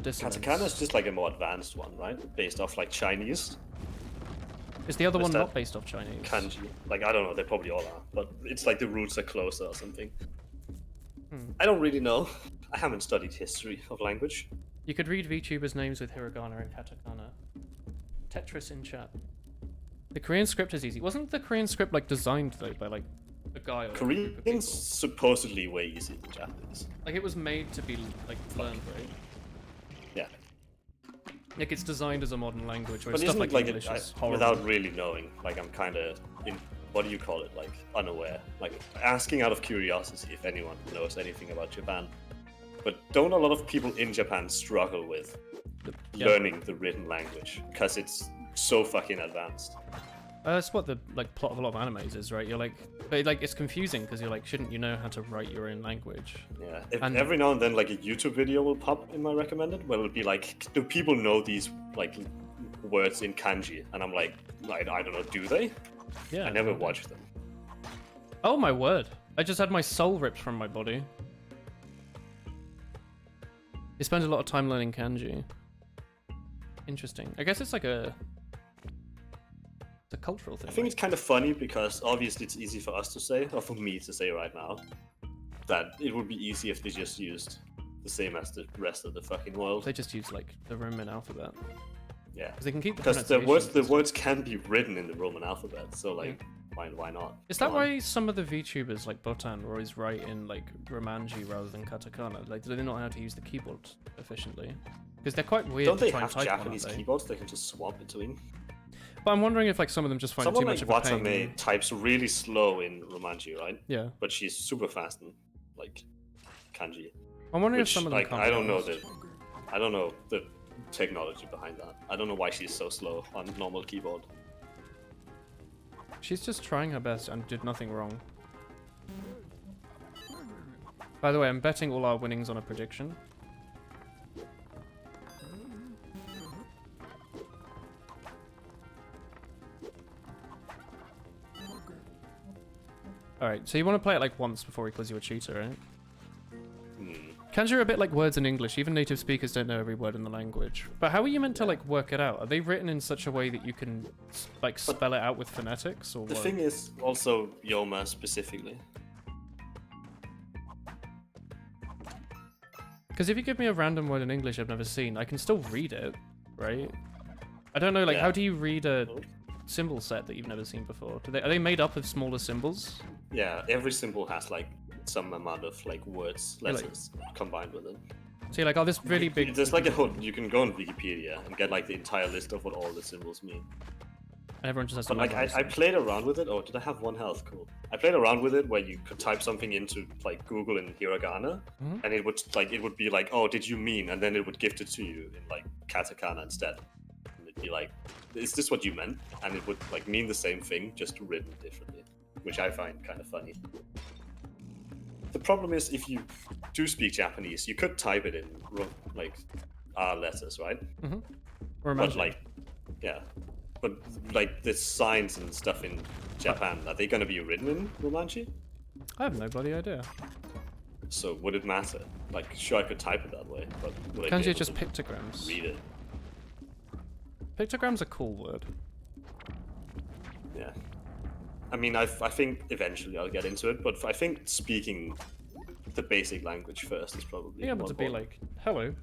dissonance? Katakana is just like a more advanced one, right? Based off like Chinese. Is the other Is one that not based off Chinese? Kanji. Like, I don't know, they probably all are. But it's like the roots are closer or something. I don't really know. I haven't studied history of language. You could read VTubers' names with hiragana and katakana. Tetris in chat. The Korean script is easy. Wasn't the Korean script like designed though by like a guy or a group of people? Korean's supposedly way easier than Japanese. Like it was made to be like learned, right? Yeah. Like it's designed as a modern language, whereas But stuff isn't like like English is horrible. without really knowing, like I'm kind of in, what do you call it, like unaware, like asking out of curiosity if anyone knows anything about Japan. But don't a lot of people in Japan struggle with learning the written language because it's so fucking advanced? That's what the like plot of a lot of animes is, right? You're like, but like it's confusing because you're like, shouldn't you know how to write your own language? Yeah. And- Every now and then, like a YouTube video will pop in my recommended where it'll be like, do people know these like words in kanji? And I'm like, I don't know, do they? Yeah. I never watched them. Oh my word! I just had my soul ripped from my body. You spend a lot of time learning kanji. Interesting. I guess it's like a cultural thing. I think it's kind of funny because obviously it's easy for us to say, or for me to say right now, that it would be easy if they just used the same as the rest of the fucking world. They just use like the Roman alphabet. Yeah. Because they can keep the Because the pronunciation. words can be written in the Roman alphabet, so like, why not? Is that Come on. why some of the VTubers like Botan were always write in like Romanji rather than katakana? Like, do they not know how to use the keyboard efficiently? Because they're quite weird Don't to they try and have type on, Japanese aren't they? keyboards they can just swap between? But I'm wondering if like some of them just find it too Someone much like of a pain. Watame types really slow in Romanji, right? Yeah. But she's super fast in like kanji. I'm wondering if Which, some of them like, can't I be don't know honest. I don't know the technology behind that. I don't know why she's so slow on normal keyboard. She's just trying her best and did nothing wrong. By the way, I'm betting all our winnings on a prediction. Alright, so you want to play it like once before we quiz you a cheater, right? Kanji are a bit like words in English. Even native speakers don't know every word in the language. But how are you meant to like work it out? Are they written in such a way that you can like spell it out with phonetics or The what? thing is also Yoma specifically. Because if you give me a random word in English I've never seen, I can still read it, right? I don't know, like, Yeah. how do you read a symbol set that you've never seen before? Are they made up of smaller symbols? Yeah, every symbol has like some amount of like words, Really? letters combined with it. So you're like, oh, this really big... There's like a whole, you can go on Wikipedia and get like the entire list of what all the symbols mean. And everyone just has to But like memorize I them. played around with it. Oh, did I have one health? Cool. I played around with it where you could type something into like Google in hiragana, and it would be like, oh, did you mean? And then it would gift it to you in like katakana instead. And it'd be like, is this what you meant? And it would like mean the same thing, just written differently, which I find kind of funny. The problem is if you do speak Japanese, you could type it in like R letters, right? Or But imagine. like, yeah. But like the signs and stuff in Japan, are they gonna be written in Romanji? I have no bloody idea. So would it matter? Like, sure, I could type it that way, but would I be Kanji are able just to pictograms. read it? Pictograms are a cool word. Yeah. I mean, I think eventually I'll get into it, but I think speaking the basic language first is probably Being able more to be important. like, hello,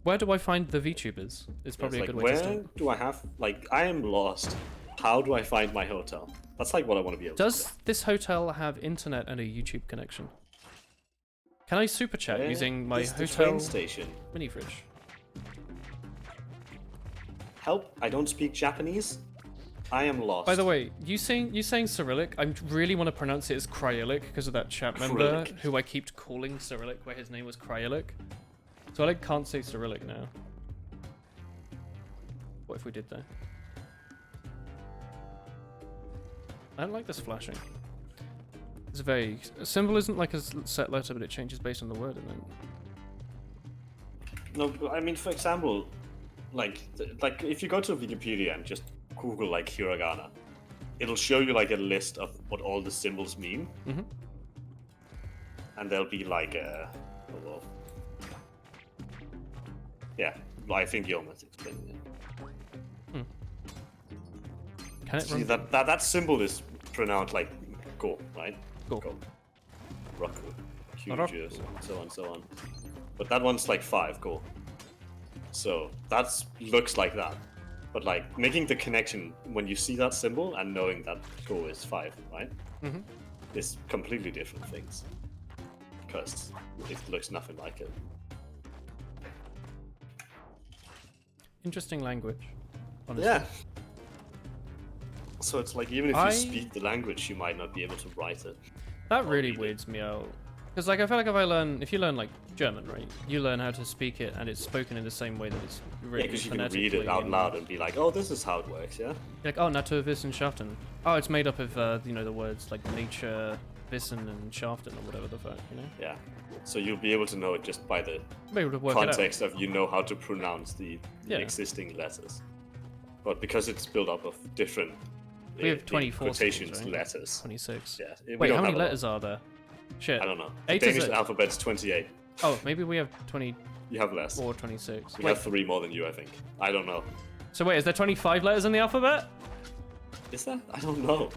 where do I find the VTubers? Is probably It's a like, good way to where start. do I have, like, I am lost. How do I find my hotel? That's like what I want to be able to Does this hotel have internet and a YouTube connection? Can I super chat say. using my There's the hotel train station. mini fridge? Help, I don't speak Japanese. I am lost. By the way, you saying Cyrillic, I really want to pronounce it as Cryolic because of that chat member Cyrillic. who I keep calling Cyrillic where his name was Cryolic. So I like can't say Cyrillic now. What if we did though? I don't like this flashing. It's vague. A symbol isn't like a set letter, but it changes based on the word in it. No, I mean, for example, like if you go to Wikipedia and just Google like hiragana, it'll show you like a list of what all the symbols mean, Mm-hmm. and there'll be like a, oh, well, yeah, I think Yoma's explaining it. Can it See run? that symbol is pronounced like go, right? Go. Roku, Roku. Kyuju, so on and so on. But that one's like 5 go. So that looks like that. But like making the connection when you see that symbol and knowing that go is 5, right? Mm-hmm. It's completely different things. Because it looks nothing like it. Interesting language. Honestly. Yeah. So it's like even if I- you speak the language, you might not be able to write it. That really read it. weirds me out. Because like I feel like if you learn like German, right? You learn how to speak it, and it's spoken in the same way that it's Yeah, written because you can read phonetically it out and- loud and be like, oh, this is how it works, yeah? You're like, oh, Naturwissenschaften. Oh, it's made up of the words like nature, Wissen, and Schaften, or whatever the fuck, you know? Yeah. So you'll be able to know it just by the Be able to work it out. context of you know how to pronounce the Yeah. existing letters. But because it's built up of different We have 24 quotations symbols, right? letters. 26. Yeah. we Wait, don't how many have a lot. letters are there? Shit. I don't know. The 8 is Danish it? alphabet's 28. Oh, maybe we have 24 You have less. or 26. We Wait, have 3 more than you, I think. I don't know. so wait, is there 25 letters in the alphabet? Is there? I don't know.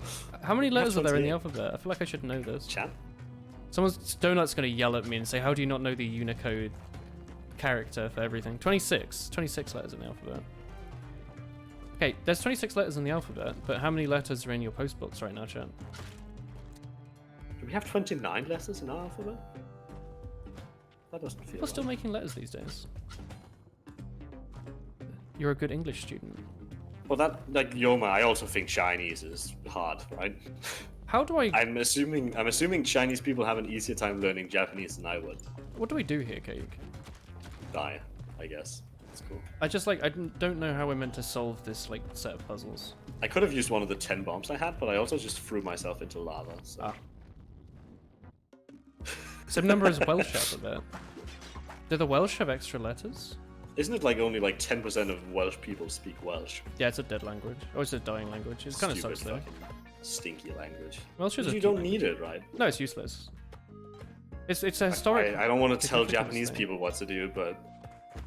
How many letters are there in the 28. alphabet? I feel like I should know this. Chat? Someone's Donut's gonna yell at me and say, how do you not know the Unicode character for everything? 26. 26 letters in the alphabet. Okay, there's 26 letters in the alphabet, but how many letters are in your postbox right now, chat? Do we have 29 letters in our alphabet? That doesn't feel People are still right. making letters these days. You're a good English student. Well, that, like, Yoma, I also think Chinese is hard, right? How do I... I'm assuming Chinese people have an easier time learning Japanese than I would. What do we do here, Cake? Die, I guess. That's cool. I just, like, I don't know how we're meant to solve this, like, set of puzzles. I could have used one of the 10 bombs I had, but I also just threw myself into lava, so... Ah. Some number is Welsh alphabet. Do the Welsh have extra letters? Isn't it like only like 10% of Welsh people speak Welsh? Yeah, it's a dead language. Or it's a dying language. It kind of Stupid sucks, though. fucking stinky language. Welsh is a You cute don't language. need it, right? No, it's useless. It's a historic... I don't want to tell significance Japanese thing. people what to do, but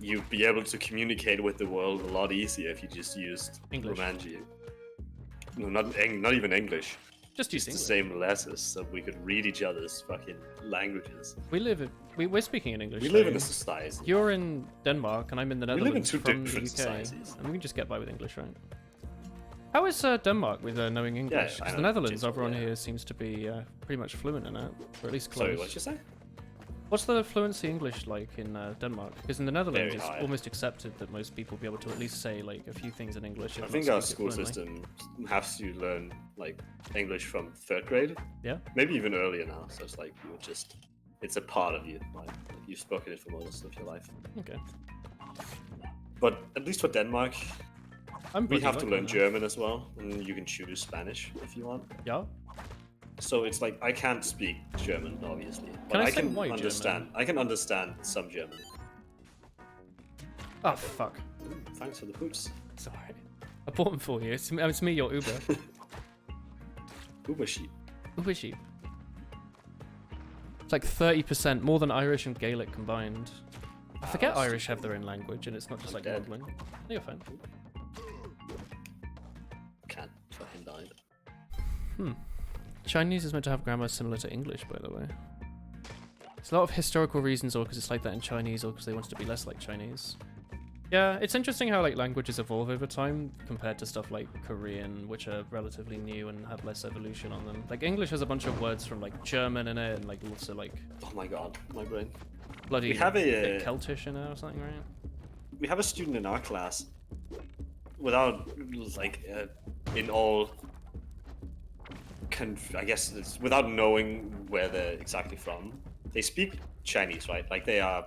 you'd be able to communicate with the world a lot easier if you just used English. Romanji. No, not even English. Just use Just the English. same letters, so we could read each other's fucking languages. We live in... We're speaking in English. We live in though. a society. You're in Denmark, and I'm in the live in Netherlands two from the different UK. societies. And we can just get by with English, right? How is Denmark with knowing English? I Because know, the Netherlands, just- everyone yeah. here seems to be pretty much fluent in it, or at least close. Sorry, what'd you say? What's the fluency English like in Denmark? Because in the Netherlands, Very it's high. almost accepted that most people be able to at least say like a few things in English. if I not think our speak it school fluently. system has you learn like English from 3rd grade, Yeah. maybe even earlier now. So it's like it's a part of you. Like you've spoken it for most of your life. Okay. But at least for Denmark, I'm we pretty have to lucky learn now. German as well, and you can choose Spanish if you want. Yeah. So it's like I can't speak German, obviously, but I I say can why understand. German? I can understand some German. Oh fuck. Ooh, thanks for the boots. Sorry. I bought them for you. It's me, your Uber. Uber sheep. Uber sheep. It's like 30% more than Irish and Gaelic combined. I forget that's Irish have their own language, and it's not just like dead. modelling. No, you're fine. Can't fucking died. Chinese is meant to have grammar similar to English, by the way. It's a lot of historical reasons, or because it's like that in Chinese, or because they want it to be less like Chinese. Yeah, it's interesting how like languages evolve over time compared to stuff like Korean, which are relatively new and have less evolution on them. Like English has a bunch of words from like German in it, and like also like Oh my god, my brain. bloody We have a, bit Celtish in it or something, right? We have a student in our class, without like in all, I guess it's without knowing where they're exactly from. They speak Chinese, right? Like they are,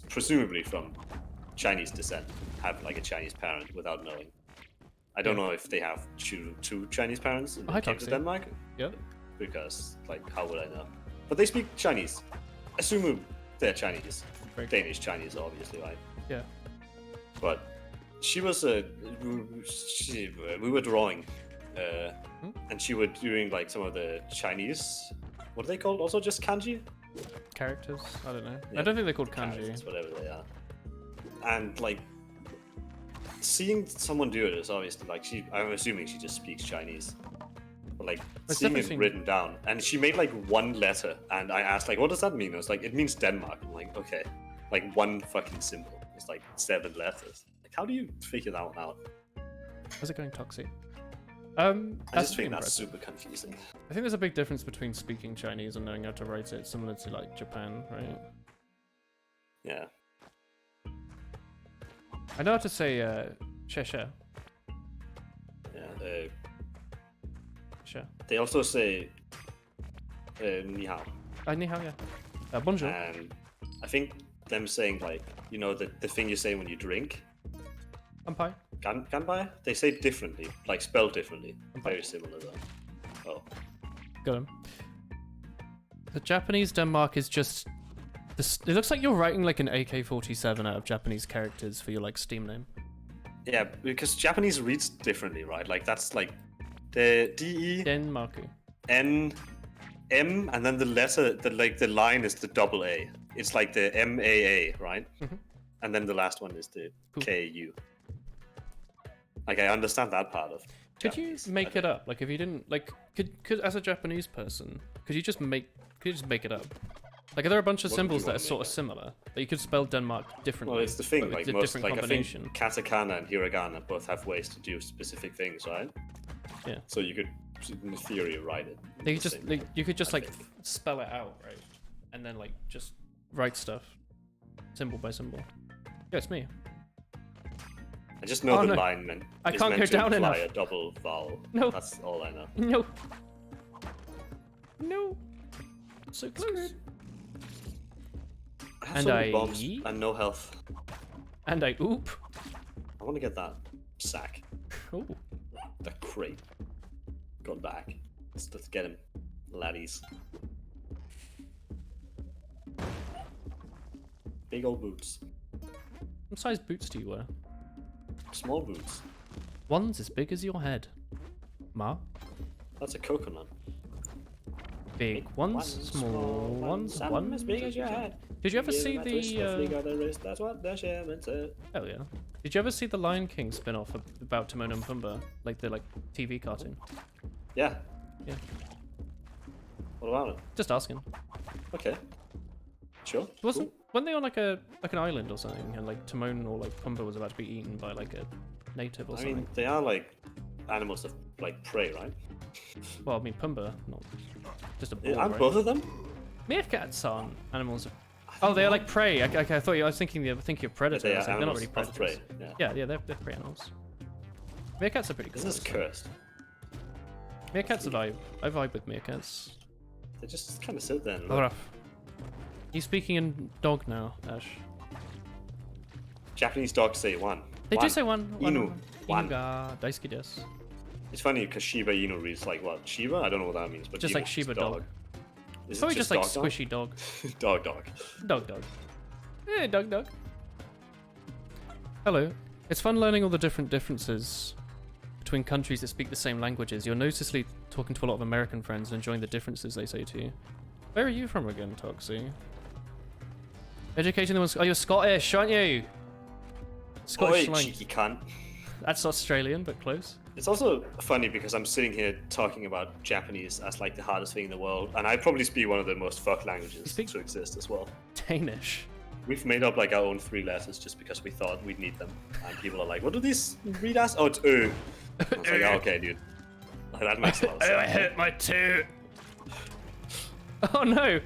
presumably from Chinese descent, have like a Chinese parent without knowing. I don't know if they have two Chinese parents and Oh, they hi, came to Toxie. Denmark, Yep. because like how would I know? But they speak Chinese. Assume they're Chinese. very cool. Danish Chinese, obviously, right? Yeah. But she was we were drawing, and she was doing like some of the Chinese. What are they called? Also just kanji? Characters? I don't know. Yeah, I don't think they're called Characters, kanji. whatever they are. And like seeing someone do it is obviously like I'm assuming she just speaks Chinese. But like It's seeing it definitely- written down, and she made like one letter, and I asked like, what does that mean? I was like, it means Denmark. I'm like, okay, like one fucking symbol. It's like 7 letters. Like, how do you figure that one out? How's it going, Toxie? I That's just think that's impressive. super confusing. I think there's a big difference between speaking Chinese and knowing how to write it, similar to like Japan, right? Yeah. I know how to say Cheshire. Yeah. Sure. They also say ni hao, Ni hao, yeah. Bonjour. and I think them saying like, you know, the thing you say when you drink, Kampai. ganbai, they say differently, like spelled differently. Very similar though. Oh, Got him. The Japanese Denmark is just... It looks like you're writing like an AK-47 out of Japanese characters for your like Steam name. yeah, because Japanese reads differently, right? Like that's like the DE, Denmark. N, M, and then the letter, the line is the double A. It's like the MAA, right? Mhm. And then the last one is the Cool. KU. Like I understand that part of. Could you Japanese. make it up? Like if you didn't like, could as a Japanese person, could you just make it up? Like, are there a bunch of What would symbols you that are want to sort of make similar? That you could spell Denmark differently. Well, it's the thing. but Like with a most, different like I combination. think katakana and hiragana both have ways to do specific things, right? Yeah. So you could, in theory, write it. They the could just, same like, way, you could just I like think. spell it out, right? And then like just write stuff, symbol by symbol. Yeah, it's me. I just know Oh, the no. line meant. I is can't meant go to down imply enough. a double vowel. No. That's all I know. No. No. So close. I have And so many I bombs eat? and no health. And I oop. I want to get that sack, Oh. that crate. Got back. Let's get him, laddies. Big old boots. What size boots do you wear? Small boots. One's as big as your head. Ma. That's a coconut. Big ones, small ones, some one as big as your head. Did you ever Give see them a twist, a the? flick of the wrist, that's what the shaman said. Oh yeah. Did you ever see the Lion King spin-off about Timon and Pumbaa, like the TV cartoon? Yeah. Yeah. What about it? Just asking. Okay. Sure. Weren't they on like an island or something, and like Timon or like Pumbaa was about to be eaten by like a native or Cool. I something? mean, they are like animals of like prey, right? Well, I mean Pumbaa, not just a bull, Aren't right? both of them? Meerkats aren't animals of... Oh, they are like prey. I thought I was thinking of predators. They I are was like, they're not animals really of predators. prey. Yeah. Yeah, they're prey animals. Meerkats are pretty cool. This is also. cursed. Meerkats are vibe. I vibe with meerkats. They just kind of sit there and look. Alright. You speaking in dog now, Ash? Japanese dogs say one. They do say one. Inu. One. Inuga daisuki desu. It's funny because Shiba Inu reads like what? Shiba? I don't know what that means, but Just Inu like is Shiba dog. Is Probably it just like dog, squishy dog. dog? Dog. Dog. Yeah, dog. Hello. It's fun learning all the differences between countries that speak the same languages. You're noticeably talking to a lot of American friends and enjoying the differences they say to you. Where are you from again, Toxie? Education the ones. Oh, you're Scottish, aren't you? Scottish Oi, slang. cheeky cunt. That's Australian, but close. It's also funny because I'm sitting here talking about Japanese as like the hardest thing in the world, and I probably speak one of the most fucked languages speak- to exist as well. Danish. We've made up like our own 3 letters just because we thought we'd need them, and people are like, "What do these read as?" Oh, it's I was like, oh, "Okay, dude, that makes a lot of sense." I hurt my tooth. Oh no!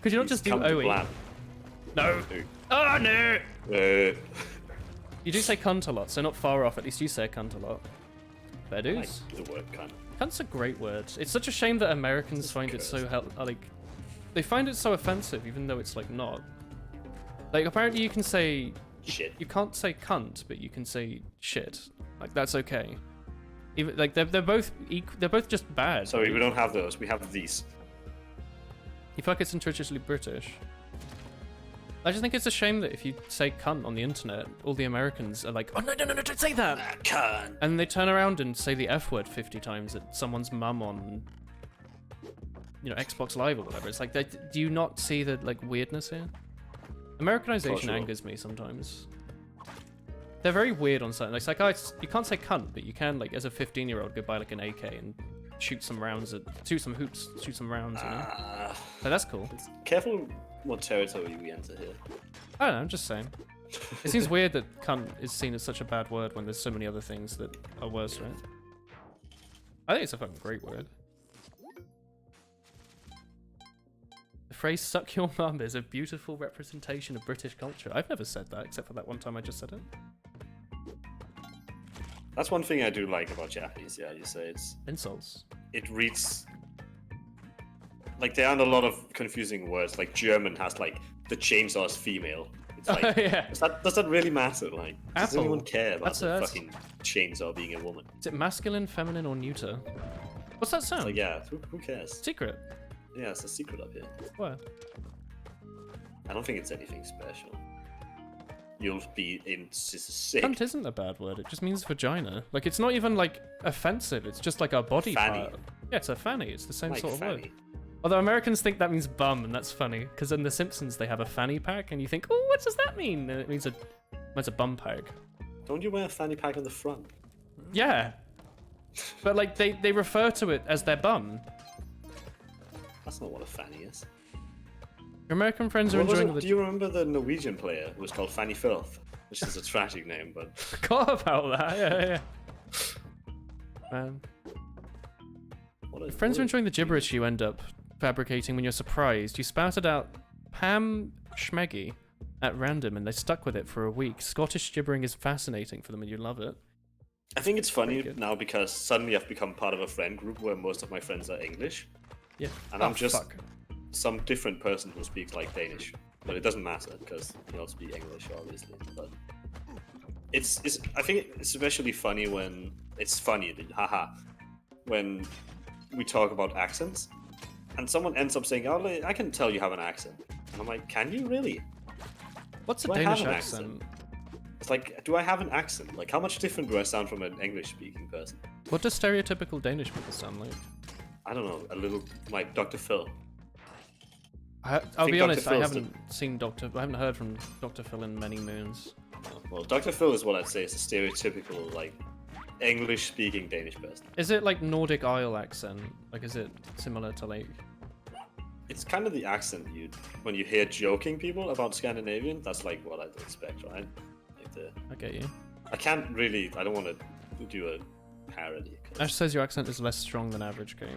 Could you not just do Come to OE? plan. No. Ooh. Oh no! Uh, You do say cunt a lot, so not far off. At least you say cunt a lot. Fair I dues. like the word cunt. Cunt's a great word. It's such a shame that Americans It's find it so cursed. like they find it so offensive, even though it's like not. Like apparently you can say Shit. you can't say cunt, but you can say shit. Like that's okay. Even like they're both they're both just bad. Sorry, we don't have those. We have these. You feel like it's intrinsically British. I just think it's a shame that if you say cunt on the internet, all the Americans are like, oh no, don't say that! Cunt. And they turn around and say the F word 50 times at someone's mum on, Xbox Live or whatever. It's like, do you not see the, like, weirdness here? Americanization angers me sometimes. They're very weird on certain, like, you can't say cunt, but you can, like, as a 15-year-old, go buy, like, an AK and shoot some rounds shoot some rounds, So that's cool. Careful what territory we enter here. I don't know, I'm just saying. It seems weird that cunt is seen as such a bad word when there's so many other things that are worse, right? I think it's a fucking great word. The phrase suck your mum is a beautiful representation of British culture. I've never said that, except for that one time I just said it. That's one thing I do like about Japanese, yeah, you say it's... Insults. It reads... Like, there aren't a lot of confusing words. Like, German has, like, the chainsaw is female. It's like, yeah. Does that really matter? Like, does Apple. anyone care about the That's- fucking chainsaw being a woman? Is it masculine, feminine, or neuter? What's that sound? Like, yeah, who cares? Secret. Yeah, it's a secret up here. What? I don't think it's anything special. You'll be in sick. Cunt isn't a bad word, it just means vagina. Like, it's not even, like, offensive, it's just like a body Fanny. part. Yeah, it's a fanny, it's the same Like sort of word. fanny. Although Americans think that means bum, and that's funny, because in The Simpsons they have a fanny pack, and you think, oh, what does that mean? And it means a bum pack. Don't you wear a fanny pack on the front? Yeah. But, like, they refer to it as their bum. That's not what a fanny is. Your American friends are What was enjoying it? the... Do you remember the Norwegian player who was called Fanny Filth? Which is a tragic name, but... Forgot about that, yeah. Man. Friends are enjoying the gibberish you end up fabricating when you're surprised. You spouted out Pam Schmeggy at random and they stuck with it for a week. Scottish gibbering is fascinating for them and you love it. I think it's funny now because suddenly I've become part of a friend group where most of my friends are English. Yeah. And I'm just some different person who speaks like Danish. But it doesn't matter because you all speak English, obviously. But I think it's especially funny when when we talk about accents and someone ends up saying, "Oh, I can tell you have an accent," and I'm like, "Can you really?" What's a Do I Danish have an accent? It's like, do I have an accent? Like, how much different do I sound from an English-speaking person? What does stereotypical Danish people sound like? I don't know, a little like Dr. Phil. I'll be Dr. honest, I Phil's haven't heard from Dr. Phil in many moons. Well, Dr. Phil is what I'd say is a stereotypical, like, English-speaking Danish person. Is it like Nordic Isle accent? Like, is it similar to like... It's kind of the accent when you hear joking people about Scandinavian, that's like what I'd expect, right? Like I get you. I don't want to do a parody. Ash says your accent is less strong than average, Cake.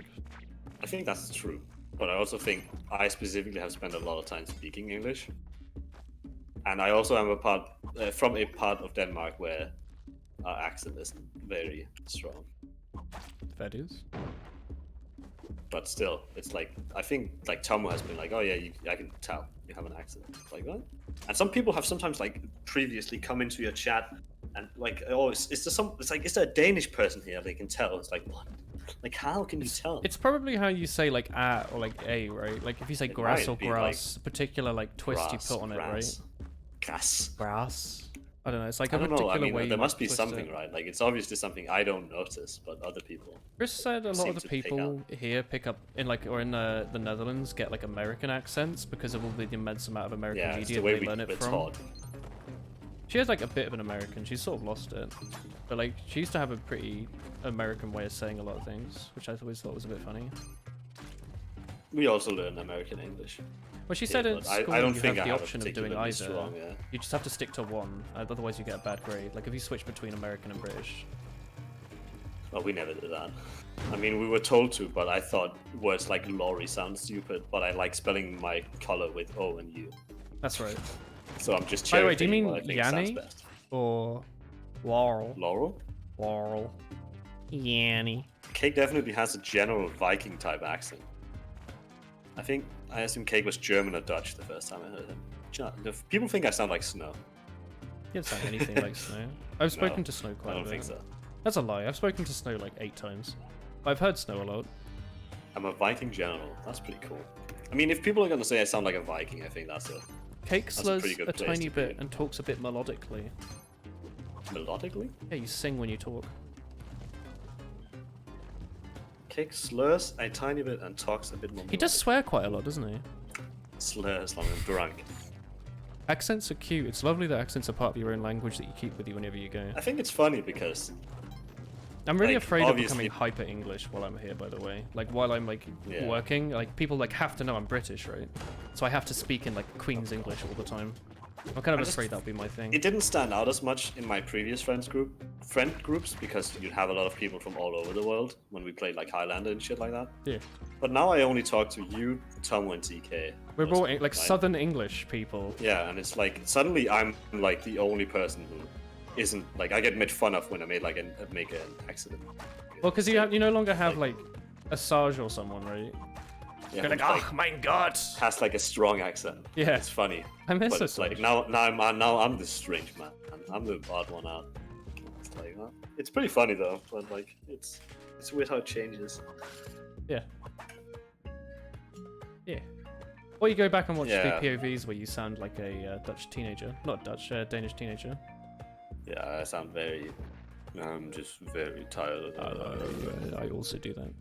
I think that's true. But I also think I specifically have spent a lot of time speaking English. And I also am from a part of Denmark where our accent is very strong. That is. But still, it's like, I think like Tomo has been like, oh yeah, I can tell you have an accent. It's like, what? And some people have sometimes like previously come into your chat and like, oh, is there a Danish person here? They can tell. It's like, what? Like, how can you tell? It's probably how you say like or like a, right? Like if you say grass or grass, like particular like twist grass, you put on it, right? Grass. Grass. I don't know. It's like I a don't know. particular I mean, way. there must be twist something, it. right? Like, it's obviously something I don't notice, but other people. Chris said a lot seem of the to pick people here pick up in like or in the Netherlands get like American accents because of all the immense amount of American Yeah, it's media the way they learn it we're from. taught. She has like a bit of an American. She's sort of lost it, but like she used to have a pretty American way of saying a lot of things, which I always thought was a bit funny. We also learn American English. Well, she said at school I don't you think have I the have a option of doing particularly either. strong, yeah. You just have to stick to one, otherwise you get a bad grade. Like if you switch between American and British. Well, we never did that. I mean, we were told to, but I thought words like lorry sound stupid, but I like spelling my color with O and U. That's right. So I'm just By the way, do you cherry-picking mean what I think sounds Yanni? best. Or Laurel? Laurel? Laurel. Yanni. Cake definitely has a general Viking type accent. I assume Cake was German or Dutch the first time I heard him. People think I sound like Snow. You don't sound anything like Snow. I've spoken to Snow quite I a don't bit. think so. That's a lie. I've spoken to Snow like 8 times. I've heard Snow a lot. I'm a Viking general. That's pretty cool. I mean, if people are going to say I sound like a Viking, I think that's a Cake That's a slurs pretty good a place tiny to bit be. and talks a bit melodically. Melodically? Yeah, you sing when you talk. Cake slurs a tiny bit and talks a bit more. He does swear quite a lot, doesn't he? Slurs like I'm drunk. Accents are cute. It's lovely that accents are part of your own language that you keep with you whenever you go. I think it's funny because I'm really like, afraid of obviously- becoming hyper English while I'm here, by the way. Like, while I'm, like, Yeah. working, like, people, like, have to know I'm British, right? So I have to speak in, like, Queen's English all the time. I'm kind of afraid that'll be my thing. it didn't stand out as much in my previous friend groups because you'd have a lot of people from all over the world when we played like Highlander and shit like that. Yeah. But now I only talk to you, Tom, and TK. We're all, mostly, like, right? Southern English people. Yeah, and it's like suddenly I'm like the only person who isn't like I get made fun of when I make an accident. Well, because you no longer have, like, Asajj or someone, right? Yeah, You're like, who's, oh, my God! has like a strong accent. Yeah. It's funny. I miss But it's Asajj. like now I'm the strange man. I'm the odd one out. It's like it's pretty funny though, but like it's weird how it changes. Yeah. Yeah. Or you go back and watch Yeah. the POVs where you sound like a Dutch teenager. Not Dutch, Danish teenager. Yeah, I sound very. I'm just very tired of that. I also do that.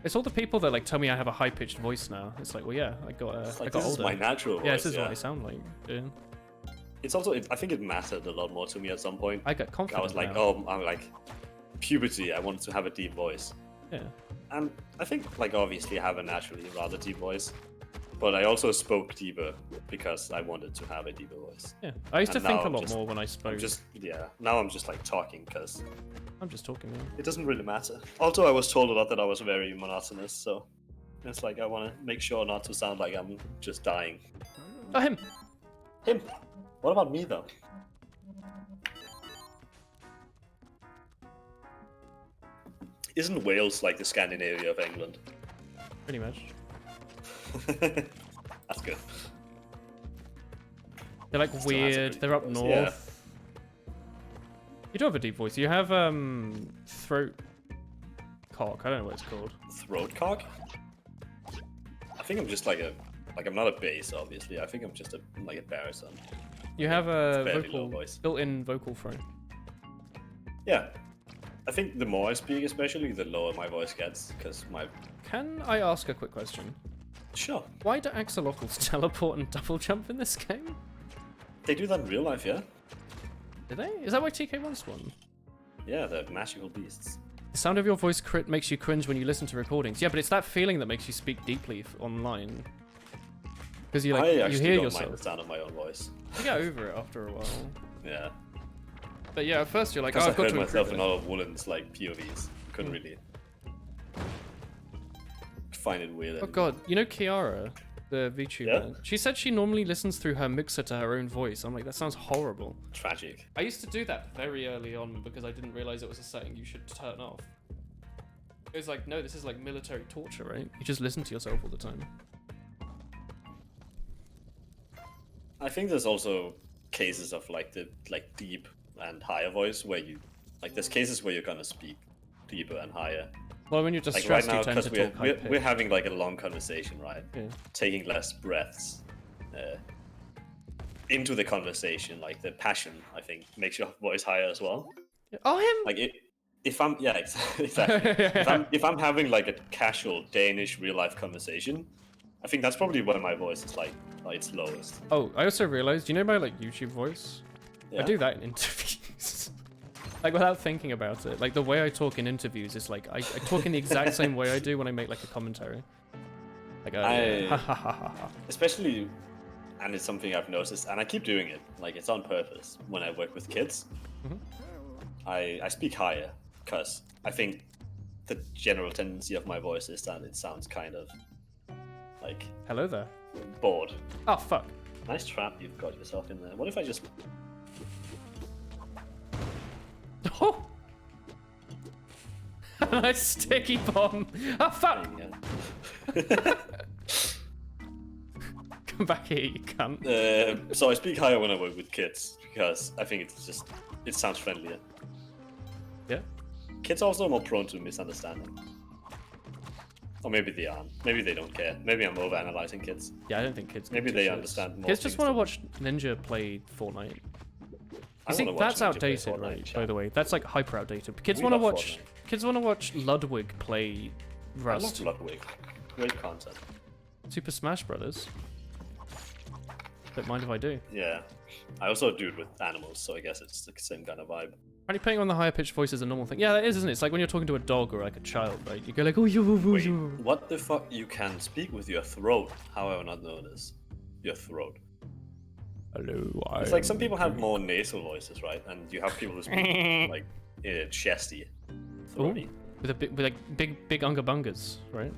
It's all the people that like tell me I have a high-pitched voice now. It's like, well, yeah, I got It's I like, got this older. is my natural voice. Yeah, this is yeah. what I sound like. Yeah. It's also. I think it mattered a lot more to me at some point. I got confident. I was like, now. oh, I'm like puberty. I wanted to have a deep voice. Yeah. And I think, like, obviously, I have a naturally rather deep voice, but I also spoke deeper because I wanted to have a deeper voice. Yeah. I used to And think now a I'm lot just- more when I spoke. Now I'm just like talking because I'm just talking now. it doesn't really matter. Also, I was told a lot that I was very monotonous, so it's like I want to make sure not to sound like I'm just dying. Oh, him! Him. What about me though? Isn't Wales like the Scandinavia of England? Pretty much. That's good. They're like Still has a weird. pretty They're up deep voice, north. yeah. You do have a deep voice. You have throat cock. I don't know what it's called. Throat cock? I think I'm just like I'm not a bass, obviously. I think I'm just like a baritone. You have a Fairly low voice. built-in vocal fry. Yeah. I think the more I speak, especially, the lower my voice gets, because my... Can I ask a quick question? Sure. Why do axolotls teleport and double jump in this game? They do that in real life, yeah? Do they? Is that why TK wants one? Yeah, they're magical beasts. The sound of your voice makes you cringe when you listen to recordings. Yeah, but it's that feeling that makes you speak deeply online. Because you I like you actually hear don't mind the yourself. sound of my own voice. You get over it after a while. Yeah. But yeah, at first you're like, oh, Because I I've got heard to myself improve in it. all of Woolen's, like, POVs. Couldn't really... find it weird Oh anymore. god, you know Kiara, the VTuber? Yeah? She said she normally listens through her mixer to her own voice. I'm like, that sounds horrible. Tragic. I used to do that very early on because I didn't realize it was a setting you should turn off. It was like, no, this is like military torture, right? You just listen to yourself all the time. I think there's also cases of, like, the deep and higher voice where you... Like, there's cases where you're gonna speak deeper and higher. Well, when you're just Like right stressed, now, you tend because to talk we're high-pitched. having like a long conversation, right? Yeah. Taking less breaths into the conversation, like the passion, I think, makes your voice higher as well. Oh, him! Like if I'm exactly if I'm having like a casual Danish real life conversation, I think that's probably where my voice is like its lowest. Oh, I also realized, you know my like YouTube voice? Yeah? I do that in interviews. Like without thinking about it. Like the way I talk in interviews is like I talk in the exact same way I do when I make like a commentary. Like ha ha ha ha. Especially, and it's something I've noticed, and I keep doing it. Like it's on purpose when I work with kids. Mhm. I speak higher because I think the general tendency of my voice is that it sounds kind of like Hello there. bored. Oh fuck. Nice trap you've got yourself in there. What if I just... Oh! Nice sticky bomb. Oh fuck! Yeah. Come back here, you cunt. So I speak higher when I work with kids because I think it sounds friendlier. Yeah. Kids are also more prone to misunderstanding. Or maybe they aren't. Maybe they don't care. Maybe I'm overanalyzing kids. Yeah, I don't think kids. Maybe give they two shits. understand more Kids just things want to than- watch Ninja play Fortnite. I You see, wanna watch that's Ninja play outdated, Fortnite, right? chat. By the way, that's like hyper outdated. Kids We want to love watch. Fortnite. Kids want to watch Ludwig play I Rust. love Ludwig. Great content. Super Smash Brothers. Don't mind if I do. Yeah. I also do it with animals, so I guess it's the same kind of vibe. Apparently putting on the higher pitched voice is a normal thing. Yeah, that is, isn't it? It's like when you're talking to a dog or like a child, right? You go like, oh, you, Wait, what the fuck? You can speak with your throat. How have I not known this? Your throat. Hello. It's like some people have more nasal voices, right? And you have people who speak like chesty, throaty. With like big unga bungas, right?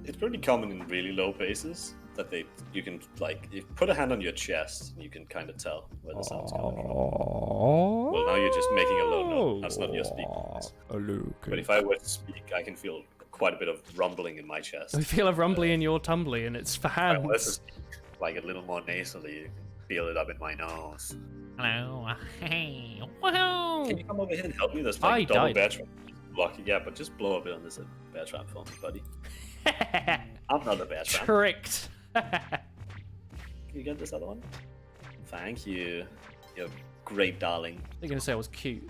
It's pretty common in really low bases that you can like you put a hand on your chest and you can kind of tell where the sound's coming from. Well, now you're just making a low note. That's not your speaking voice. Hello. But if I were to speak, I can feel quite a bit of rumbling in my chest. I feel a rumbly in your tumbly, and it's for If I were to hands. speak like a little more nasally, you can feel it up in my nose. Hello. Hey. Woohoo! Can you come over here and help me? There's I like double died. bear trap. Lucky, yeah, but just blow a bit on this bear trap for me, buddy. I'm not a bear trap. Tricked. Can you get this other one? Thank you. You're great, darling. They're gonna say I was cute.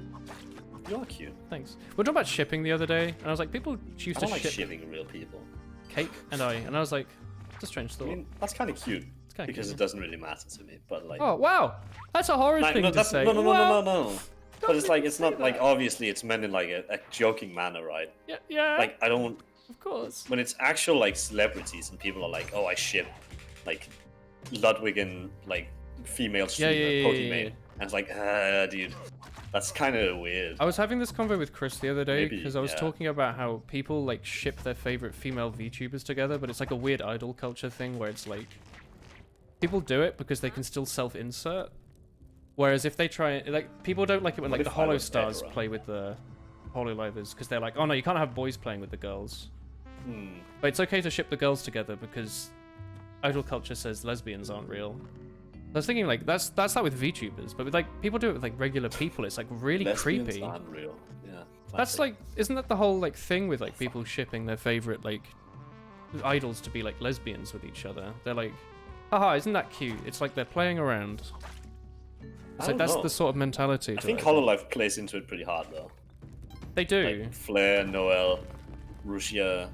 You are cute. Thanks. We were talking about shipping the other day, and I was like, people choose I to don't like ship shipping real people. Cake and I was like, it's a strange I thought. mean, that's kind of cute. It's kind of Because cute. it doesn't really matter to me, but like... Oh wow, that's a horror like, thing no, to that's, say. no. Well, But it's like, it's say not like, that. obviously it's meant in like a joking manner, right? Yeah. Like, I don't... of course. When it's actual like celebrities and people are like, oh, I ship like Ludwig and like female streamer Pokimane. yeah. And it's like, dude, that's kind of weird. I was having this convo with Chris the other day Maybe, because I was yeah. talking about how people like ship their favorite female VTubers together, but it's like a weird idol culture thing where it's like people do it because they can still self-insert. Whereas if they try, like, people don't like it when What like the if I Hollow was Stars hetero? play with the Hololivers because they're like, oh no, you can't have boys playing with the girls. Hmm. But it's okay to ship the girls together because idol culture says lesbians aren't real. I was thinking like that's that with VTubers, but with like people do it with like regular people. It's like really Lesbians creepy. aren't real. Yeah. That's classic. like, isn't that the whole like thing with like people shipping their favorite like idols to be like lesbians with each other? They're like, haha, isn't that cute? It's like they're playing around. I So don't that's know. the sort of mentality. I to think it. Hololive plays into it pretty hard though. They do. Like Flair, Noel, Rusia,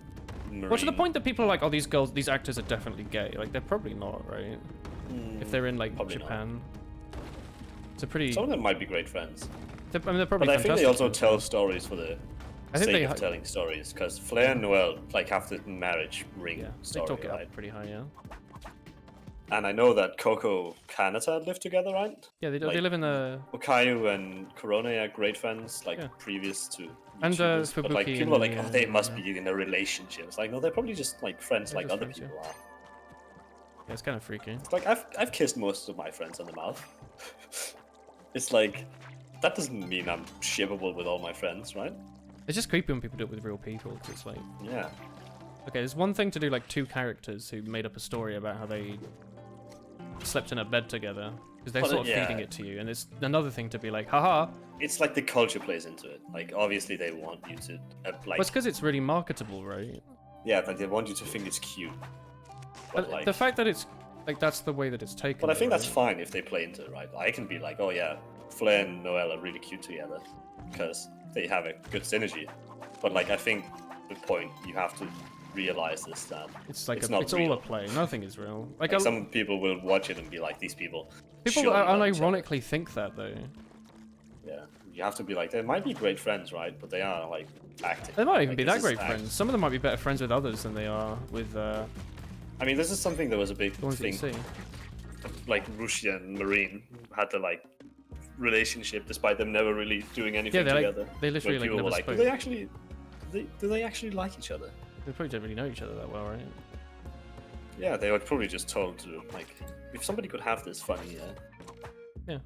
Marine. Well, to the point that people are like, oh, these actors are definitely gay. Like they're probably not, right? If they're in like probably not. Japan. It's a pretty. Some of them might be great friends. I mean, they're probably But I think they fantastic also tell stories for the I think sake they of ha- telling stories. Because Flair and Noel like have the marriage ring Yeah, they story, talk it right? up pretty high, yeah. And I know that Coco Kanata live together, right? Yeah, they Like- live in the. Okayu and Corona are great friends, like Yeah. previous to And, YouTubers, but like Fubuki people are and like, the, oh, they must yeah. be in a relationship. It's like, no, they're probably just like friends, They're like just other friends, yeah. people are. Yeah, it's kind of freaky. It's like I've kissed most of my friends on the mouth. It's like that doesn't mean I'm shippable with all my friends, right? It's just creepy when people do it with real people. 'Cause it's like, Yeah. okay, there's one thing to do like two characters who made up a story about how they slept in a bed together because they're Well, sort of yeah. feeding it to you, and it's another thing to be like, haha. It's like the culture plays into it. Like obviously they want you to like Well, it's because it's really marketable, right? yeah, like they want you to think it's cute. But like The fact that it's like that's the way that it's taken. but I think though, that's right? fine if they play into it, right? I can be like, oh yeah, Flair and Noel are really cute together because they have a good synergy. But like I think the point you have to realize is that It's like it's it's not all real. a play. Nothing is real. Like, Like, some people will watch it and be like, these people. people surely love each other. unironically think that though. Yeah, you have to be like, they might be great friends, right? But they are like acting. They might even Like, be this that is great act- friends. Some of them might be better friends with others than they are with the I mean, this is something that was a big ones that you thing. see. Like Rusia and Marine had the like relationship despite them never really doing anything they, like, together. they literally, Where like, people never were like, spoke. do they actually like each other? They probably don't really know each other that well, right? Yeah, they were probably just told to like, if somebody could have this funny Yeah.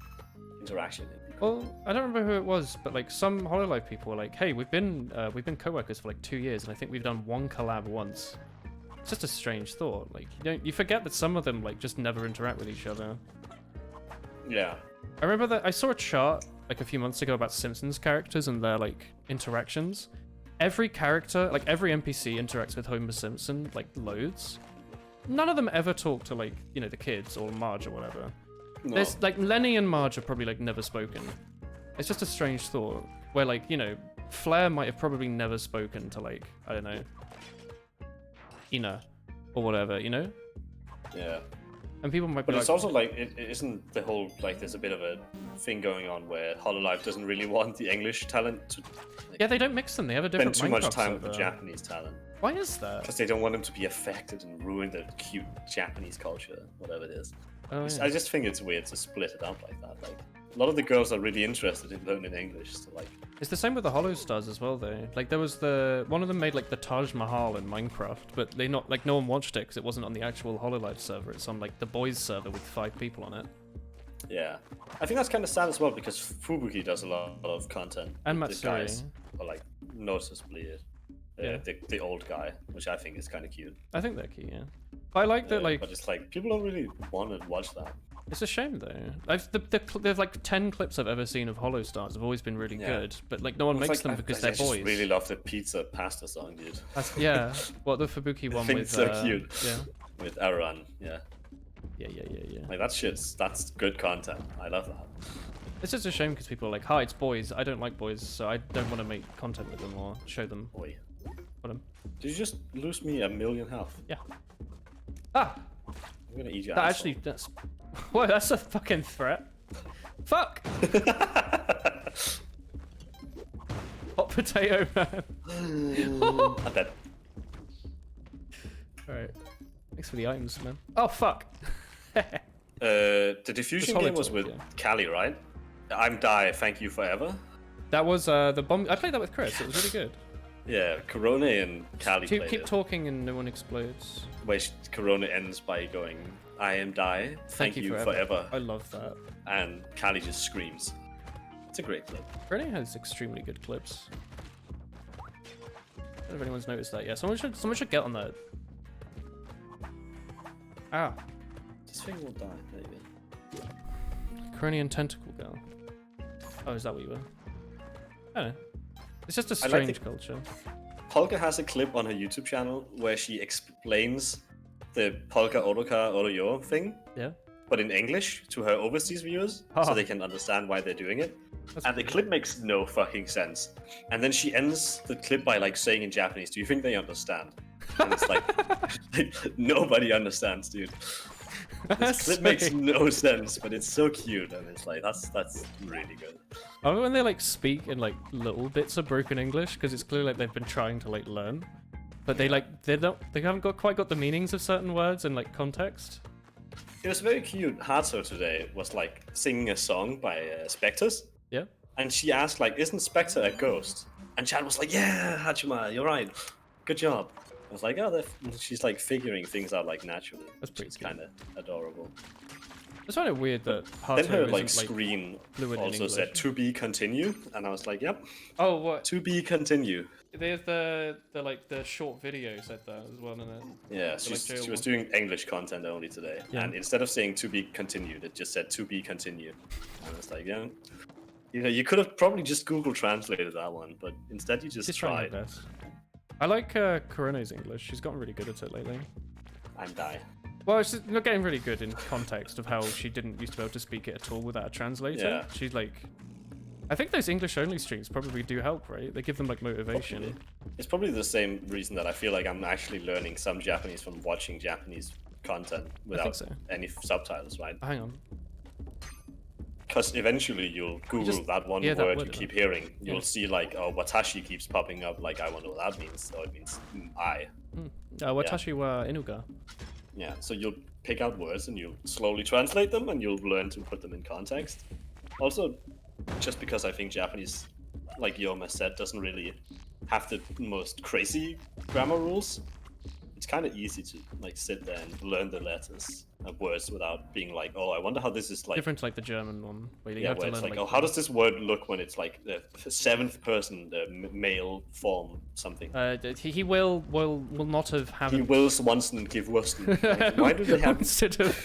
interaction. it'd be cool. Well, I don't remember who it was, but like some Hololive people were like, "Hey, we've been co-workers for like 2 years, and I think we've done one collab once." It's just a strange thought. Like you forget that some of them like just never interact with each other. Yeah, I remember that I saw a chart like a few months ago about Simpsons characters and their like interactions, every character, like every NPC interacts with Homer Simpson like loads. None of them ever talk to like, you know, the kids or Marge or whatever. No. There's like Lenny and Marge are probably like never spoken. It's just a strange thought where like, you know, Flair might have probably never spoken to like, I don't know, Ina or whatever, you know? Yeah. And people might be But like, it's also like, it isn't the whole, like, there's a bit of a thing going on where Hololive doesn't really want the English talent to yeah, they don't mix them. They have a spend different too much Minecraft time with the server. Japanese talent. Why is that? Because they don't want them to be affected and ruin the cute Japanese culture, whatever it is. Oh, yeah. I just think it's weird to split it up like that. Like, a lot of the girls are really interested in learning English, so like... It's the same with the Hollow Stars as well, though. Like, there was one of them made like the Taj Mahal in Minecraft, but they not like no one watched it because it wasn't on the actual Hololive server. It's on like the boys server with 5 people on it. Yeah. I think that's kind of sad as well, because Fubuki does a lot of content. And with the Matsuri. guys are like noticeably Yeah. the old guy, which I think is kind of cute. I think they're key, yeah. But I like that, like, But it's like, people don't really want to watch that. it's a shame though. There's like 10 clips I've ever seen of Hollow Stars have always been really Yeah. good, but like no one It's makes like, them because I they're just boys. really love the pizza pasta song, dude. Yeah, well, the Fubuki one think with it's so cute. Yeah, With Aran, yeah. yeah. Like, that's good content. I love that. It's just a shame because people are like, "Hi, it's boys. I don't like boys, so I don't want to make content with them or show them." Oi. What them? Did you just lose me 1,000,000 health? Yeah. Ah, I'm gonna eat your that asshole. actually that's. Whoa, that's a fucking threat. Fuck. Hot potato man. I'm dead. Alright. Thanks for the items, man. Oh fuck. The diffusion Solid game was Talk, with yeah. Callie, right? I'm Die, Thank You Forever. That was the bomb. I played that with Chris. It was really good. Yeah, Corona and Callie played Keep it. talking and no one explodes. Where Corona ends by going, I am Die, thank you forever. I love that. And Callie just screams. It's a great clip. Renee has extremely good clips. I don't know if anyone's noticed that yet. Someone should get on that. Ah, This thing will die, maybe. Coronian tentacle girl. Oh, is that what you were? I don't know. It's just a I like strange culture. Polka has a clip on her YouTube channel where she explains the Polka Otoka Oroyo thing, Yeah. but in English to her overseas viewers, Oh. so they can understand why they're doing it. That's And the cool. clip makes no fucking sense. And then she ends the clip by like saying in Japanese, "Do you think they understand?" And it's like, nobody understands, dude. This clip makes no sense, but it's so cute, and it's like that's really good. I love when they like speak in like little bits of broken English because it's clearly like they've been trying to like learn, but they haven't quite got the meanings of certain words and like context. It was very cute. Hato today was like singing a song by Spectres, Yeah. and she asked like, "Isn't Spectre a ghost?" And Chad was like, "Yeah, Hachima, you're right. Good job." I was like, "Oh, she's like figuring things out like naturally." That's pretty It's good. kind of adorable. It's kind of weird that Then Hato her isn't like screen fluent in also English. said "to be continue," and I was like, "Yep, Oh, what? to be continue." There's the short video said that as well, isn't it? Yeah, So, like, she was doing English content only today, Yeah. and instead of saying "to be continued," it just said "to be continued," and it's like, yeah, you know, you could have probably just Google translated that one, but instead you just She's trying tried. her best. I like Corona's English. She's gotten really good at it lately. I'm Die. Well, she's not getting really good in context of how she didn't used to be able to speak it at all without a translator. Yeah. She's like, I think those English-only streams probably do help, right? They give them like motivation. Probably. It's probably the same reason that I feel like I'm actually learning some Japanese from watching Japanese content without so. any subtitles, right? Hang on. Because eventually you'll Google just- that one yeah, that word word, you isn't keep it? hearing. You'll Yeah. see like, oh, Watashi keeps popping up. Like, I wonder what that means. So it means I. Watashi wa inuga. Yeah, so you'll pick out words and you'll slowly translate them and you'll learn to put them in context. Also, just because I think Japanese, like Yoma said, doesn't really have the most crazy grammar rules, it's kind of easy to like sit there and learn the letters and words without being like, oh, I wonder how this is like. Different to like the German one, where you Yeah, have where to it's learn like, oh, how does this word look when it's like the seventh person, the male form, something. he will not have He haven't. wills once and give worse. Like, why do they have? Instead of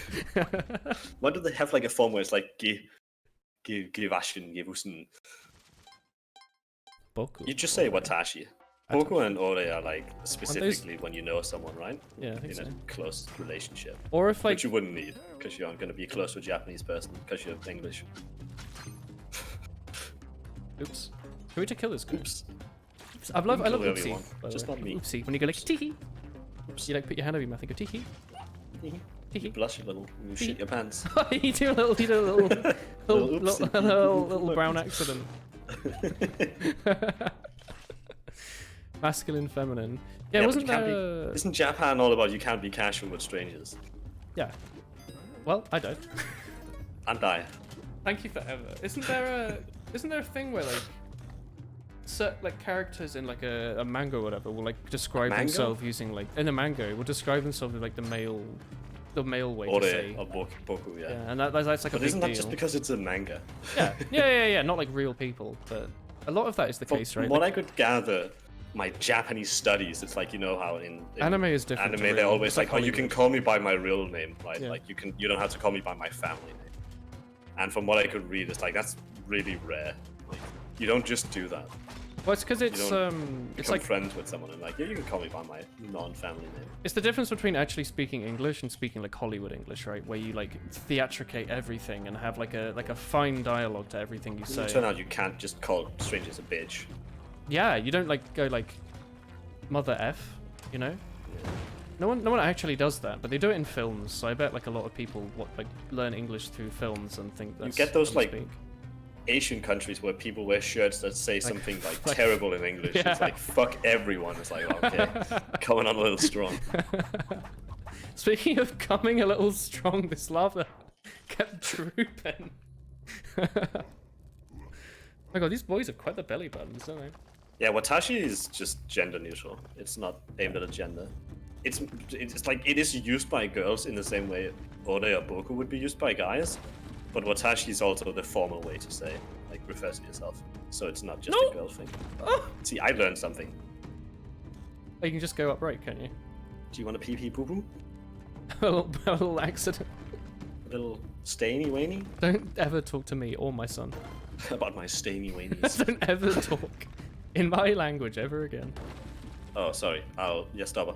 Why do they have like a form where it's like give waschen, give wussen? Boku. You just say watashi. Poco and Ore are like specifically when you know someone, right? Yeah, I think In so. a close relationship. Or if like Which you wouldn't need, because you aren't going to be close to a Japanese person, because you're English. oops. Can we just kill this guy? Oops. Oops. I love whoever you oopsie. want, by the just way. not me. Oopsie. When you go like teehee. Oops. You like put your hand over your mouth and go teehee. You Teehee. blush a little, you shit your pants. you do a little Little oopsie. little brown accident. Masculine, feminine. Yeah, but wasn't you can't there? Isn't Japan all about you can't be casual with strangers? Yeah. Well, I don't. And die. Thank you forever. Isn't there a thing where like characters in like a manga or whatever will like describe manga? themselves using like in a manga will describe themselves with like the male way Ore to say. or Boku, yeah. Yeah, and that's like a But big isn't that deal. just because it's a manga? Yeah. Not like real people, but a lot of that is the case, right? From what I could gather, my Japanese studies, it's like, you know how in Anime is different to Anime, they're real. always It's like, oh, you Hollywood. can call me by my real name, right? Yeah. Like you don't have to call me by my family name. And from what I could read, it's like that's really rare. Like, you don't just do that. Well, it's because it's Become like friends with someone and like, yeah, you can call me by my non-family name. it's the difference between actually speaking English and speaking like Hollywood English, right? Where you like theatricate everything and have like a fine dialogue to everything you It say. turn out you can't just call strangers a bitch. Yeah, you don't like go like mother f, you know. No one actually does that, but they do it in films. So I bet like a lot of people like learn English through films and think that's get those, how they like, speak. Asian countries where people wear shirts that say something like like- terrible in English. Yeah. It's like fuck everyone. It's like, okay, coming on a little strong. Speaking of coming a little strong, this lava kept drooping. Oh my god, these boys have quite the belly buttons, don't they? Yeah, Watashi is just gender neutral. It's not aimed at a gender. It's like it is used by girls in the same way Ore or Boku would be used by guys, but Watashi is also the formal way to say, like, refer to yourself. So it's not just No. a girl thing. Oh, See, I learned something. you can just go upright, can't you? Do you want a pee pee poo poo? a little accident. A little stainy wainy? Don't ever talk to me or my son. About my stainy wainies. Don't ever talk in my language ever again. Oh, sorry. Jeg stopper.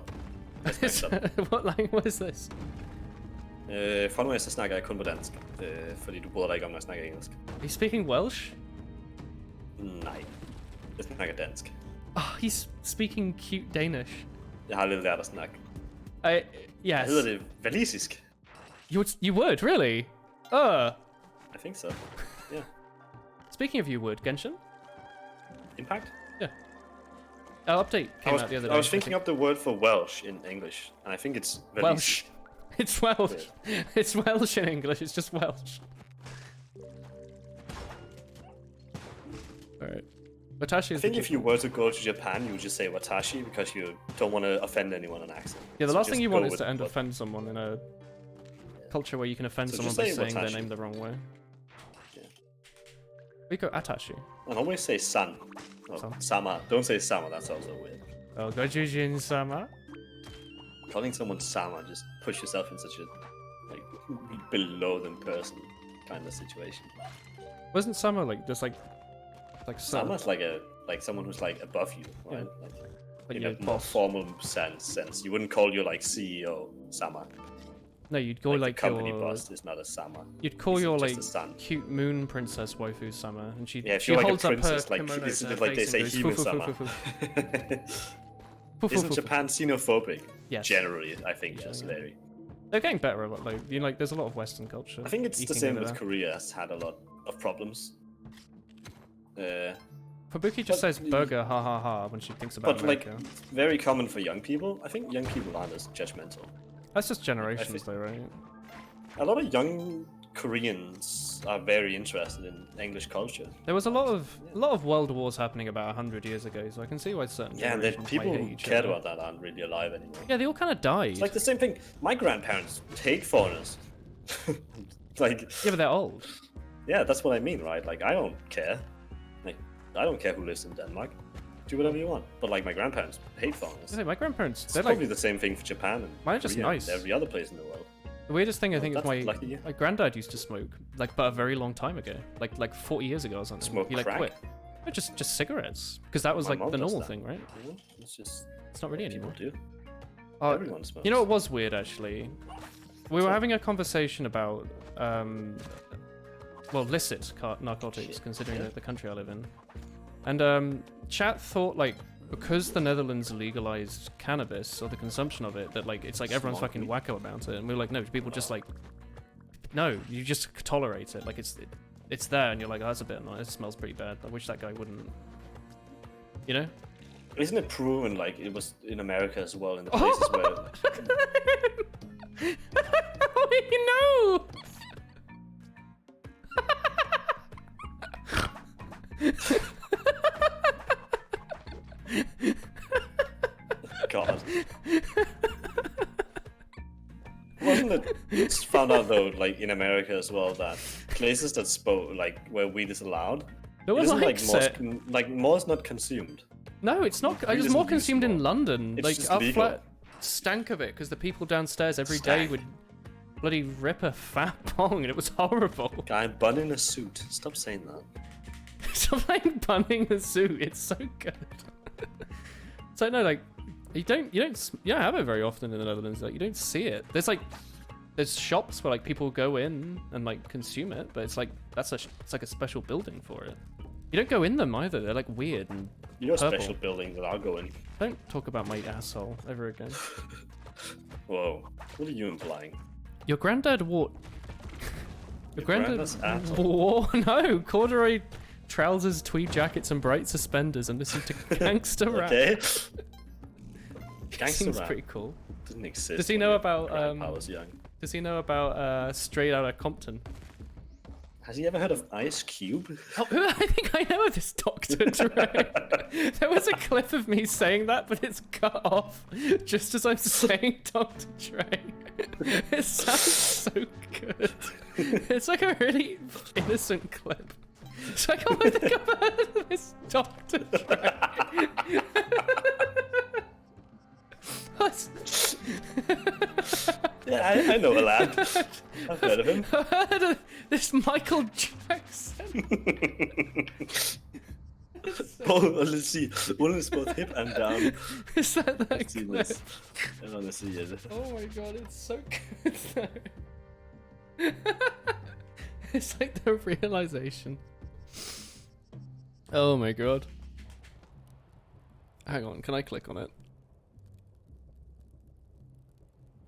What is this? Fra nu af, så snakker jeg kun på dansk. Fordi du bryder dig ikke om, når jeg snakker engelsk. Are you speaking Welsh? Nej. Jeg snakker dansk. Oh, he's speaking cute Danish. Jeg har lidt lært at snakke. Yes. Hedder det walisisk? You would, really? I think so. Yeah. Speaking of you would, Genshin? Impact? Update came out the other day. I was thinking up the word for Welsh in English, and I think it's Welsh. walisisk. It's Welsh. It's Welsh in English, it's just Welsh. Alright. Watashi I is think the if you were to go to Japan, you would just say Watashi because you don't want to offend anyone on accent. Yeah, the So last thing just you go want is with to what- offend someone in a culture where you can offend So someone just by say saying their Watashi. name the wrong way. Yeah. We go Atashi. And always say san. Oh, San. Sama. Don't say Sama, that's also weird. Oh, Gojujin sama. Calling someone Sama, just push yourself in such a like below them person kind of situation. Wasn't sama like just like son? Sama's like someone who's like above you, right? Like In your a more boss. formal sense. You wouldn't call your like CEO Sama. No, you'd call like the company your boss is not a Sama. you'd call He's your just like a son. cute moon princess waifu sama, and she Yeah, if she you're like a holds up her princess, like kimono isn't to it her like they face say and goes, Hime "Fu, fu, Sama? fu, fu, fu, fu, Isn't fu." Japan xenophobic? Yes. Generally, I think yes, yeah. very. They're getting better at like you know, like there's a lot of Western culture. I think it's the eking same into with that. Korea. Has had a lot of problems. Fubuki just but- says burger ha ha ha when she thinks about But like, America. it's very common for young people. I think young people aren't as judgmental. That's just generations think- though, right? A lot of young Koreans are very interested in English culture. There was a lot of world wars happening about 100 years ago, so I can see why certain Yeah, and the generations people might who hate each cared other. about that aren't really alive anymore. Yeah, they all kind of died. It's like the same thing. My grandparents hate foreigners. Like, Yeah, but they're old. yeah, that's what I mean, right? Like, I don't care. Like, I don't care who lives in Denmark. Do whatever you want. But like, my grandparents hate foreigners. My grandparents, It's they're probably like the same thing for Japan and Mine are just Korea nice. and every other place in the world. the weirdest thing. I think is that's lucky you. my granddad used to smoke, like, but a very long time ago, like 40 years ago or something. Smoke he like crack? quit. Or just cigarettes, because that was My like mom the does normal that. thing, right? You know, it's just It's not really what people anymore. do. Oh, Everyone smokes. you know what was weird actually? We were having a conversation about well, licit narcotics, Shit, considering yeah. the country I live in. And chat thought like because the Netherlands legalized cannabis or the consumption of it, that like it's like everyone's Smoke fucking weed. wacko about it, and we were like, no, people just like, no, you just tolerate it, like it's there, and you're like, oh, that's a bit annoying. It smells pretty bad. I wish that guy wouldn't. You know? Isn't it proven like it was in America as well in the places where How do you know? God. Wasn't it it's found out though, like in America as well, that places that spoke like where weed is allowed, No it one isn't likes like it. like more is not consumed. No, it's not. Weed It's isn't more used consumed in more. London. It's like just our legal. flat stank of it because the people downstairs every day Stank. would bloody rip a fat bong, and it was horrible. Guy bun in a suit. Stop saying that. Stop like bunning the suit. It's so good. So no, like you don't have it very often in the Netherlands. Like you don't see it. There's shops where like people go in and like consume it, but it's like it's like a special building for it. You don't go in them either. They're like weird and You know, purple. special buildings that I'll go in. Don't talk about my asshole ever again. Whoa, what are you implying? Your granddad wore. Your granddad granddad's asshole. wore no corduroy trousers, tweed jackets, and bright suspenders, and listened to gangster rap. Okay. Gangster Seems rap pretty cool. didn't exist. Does he when know your about grandpa was young. Does he know about Straight Outta Compton? Has he ever heard of Ice Cube? Oh, I think I know this Dr. Dre. There was a clip of me saying that, but it's cut off just as I'm saying Dr. Dre. It sounds so good. It's like a really innocent clip. It's like, oh, I think I've heard of this Dr. Dre. Yeah, I know a lad. I've heard of him. I've heard of this Michael Jackson. Oh, let's see. One is both hip and down. Is that that Let's see clip? this. I want to see it. Oh my god, it's so good though. It's like the realization. Oh my god. Hang on, can I click on it?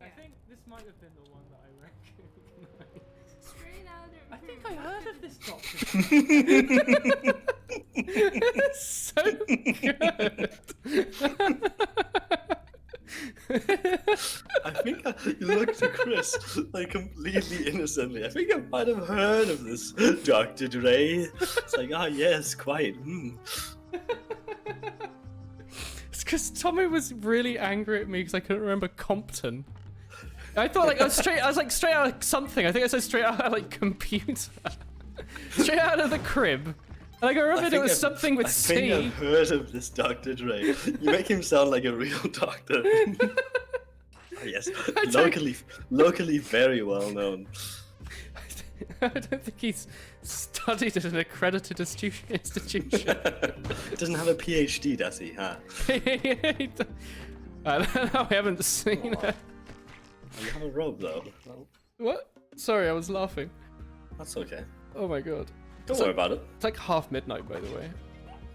I think this might have been the one that I recognized. Straight out of I think I heard of this doctor. It's so good. I think you looked to Chris like completely innocently. I think I might have heard of this Dr. Dre. It's like, ah, yes, quite. It's because Tommy was really angry at me because I couldn't remember Compton. I thought like I was straight out of something. I think I said straight out of like computer. Straight out of the crib. And I remembered it was something with I think C. I've heard of this Dr. Dre. You make him sound like a real doctor. Ah, yes, locally very well known. I don't think he's studied at an accredited institution. Doesn't have a PhD, does he? Huh? I don't know. I haven't seen it. You have a robe though. Well, What? Sorry, I was laughing. that's okay. Oh my god. Don't worry about it. It's like half midnight, by the way.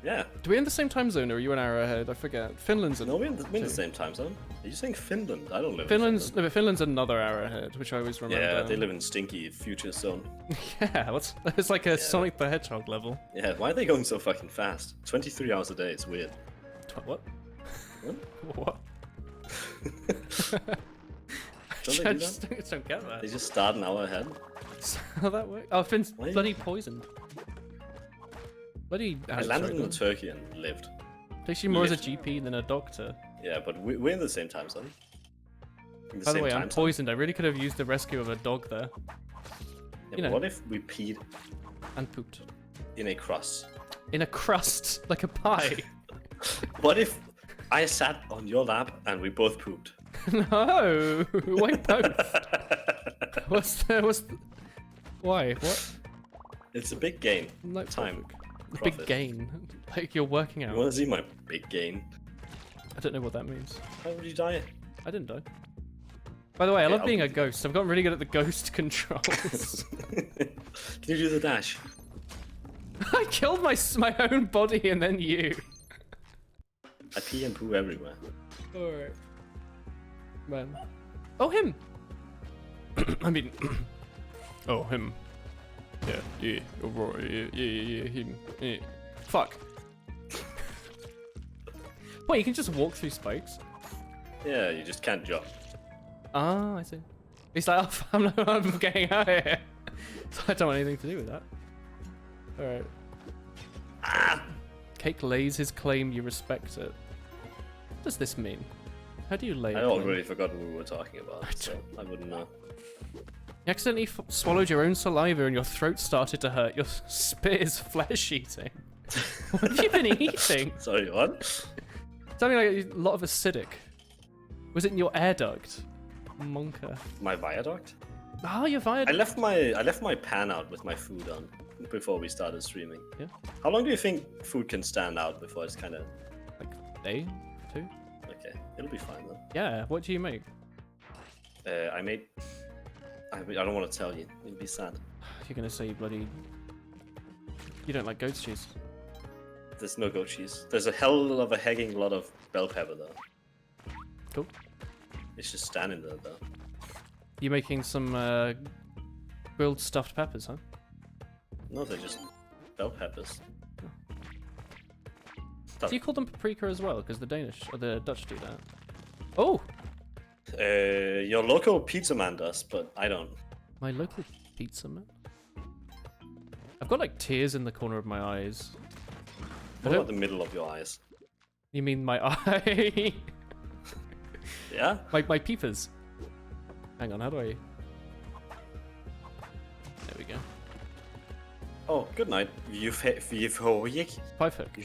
Yeah. Do we in the same time zone, or are you an hour ahead? I forget. Finland's No, we're in the same time zone. Are you saying Finland? I don't live Finland's in no, but Finland's another hour ahead, which I always remember. Yeah, they live in stinky future zone. Yeah, it's like a Sonic the Hedgehog level. Yeah, why are they going so fucking fast? 23 hours a day, it's weird. What? What? What? Don't they I do just that? don't get that. They just start an hour ahead. How that works? Oh, Finn's Why? bloody poisoned. Bloody. I landed in Turkey and lived. Takes you more as a lived. GP than a doctor. Yeah, but we're in the same time zone. In By the same way, time I'm zone. poisoned. I really could have used the rescue of a dog there Yeah, you know. but what if we peed and pooped in a cross? in a crust like a pie. What if I sat on your lap and we both pooped? No, why both? What's the? Why? What? It's a big game. Like Time. profit. Big gain. Like you're working You out. want to see my big gain? I don't know what that means. How would you die? I didn't die. By the way, I Okay, love I'll being a do- ghost. I've gotten really good at the ghost controls. Can you do the dash? I killed my own body and then you. I pee and poo everywhere. Alright. Man. Oh, him! I mean... oh, him. Yeah, Aurora, yeah, him. Yeah. Fuck. Wait, you can just walk through spikes? Yeah, you just can't jump. Ah, I see. He's like, oh, I'm getting out of here. So I don't want anything to do with that. Alright. Ah! Cake lays his claim, you respect it. What does this mean? How do you lay I a claim? already forgot what we were talking about, so I wouldn't know. You accidentally swallowed your own saliva and your throat started to hurt. Your spit is flesh eating. What have you been eating? Sorry, what? Something like a lot of acidic. Was it in your air duct? Monka. My viaduct? Oh, your viaduct. I left my pan out with my food on before we started streaming. Yeah. How long do you think food can stand out before it's kind of Like a day? Two? okay? It'll be fine though. Yeah, what do you make? I made. I don't want to tell you. It'll be sad. You're gonna say you bloody... You don't like goat's cheese. There's no goat cheese. There's a hell of a hecking lot of bell pepper though. Cool. It's just standing there though. You making some grilled stuffed peppers, huh? No, they're just bell peppers. Do you call them paprika as well? Because the Danish or the Dutch do that. Oh, Your local pizza man does, but I don't. my local pizza man. I've got like tears in the corner of my eyes. What about the middle of your eyes? You mean my eye? Yeah? my peepers. Hang on, how do I? There we go. Oh, good night. You've Perfect.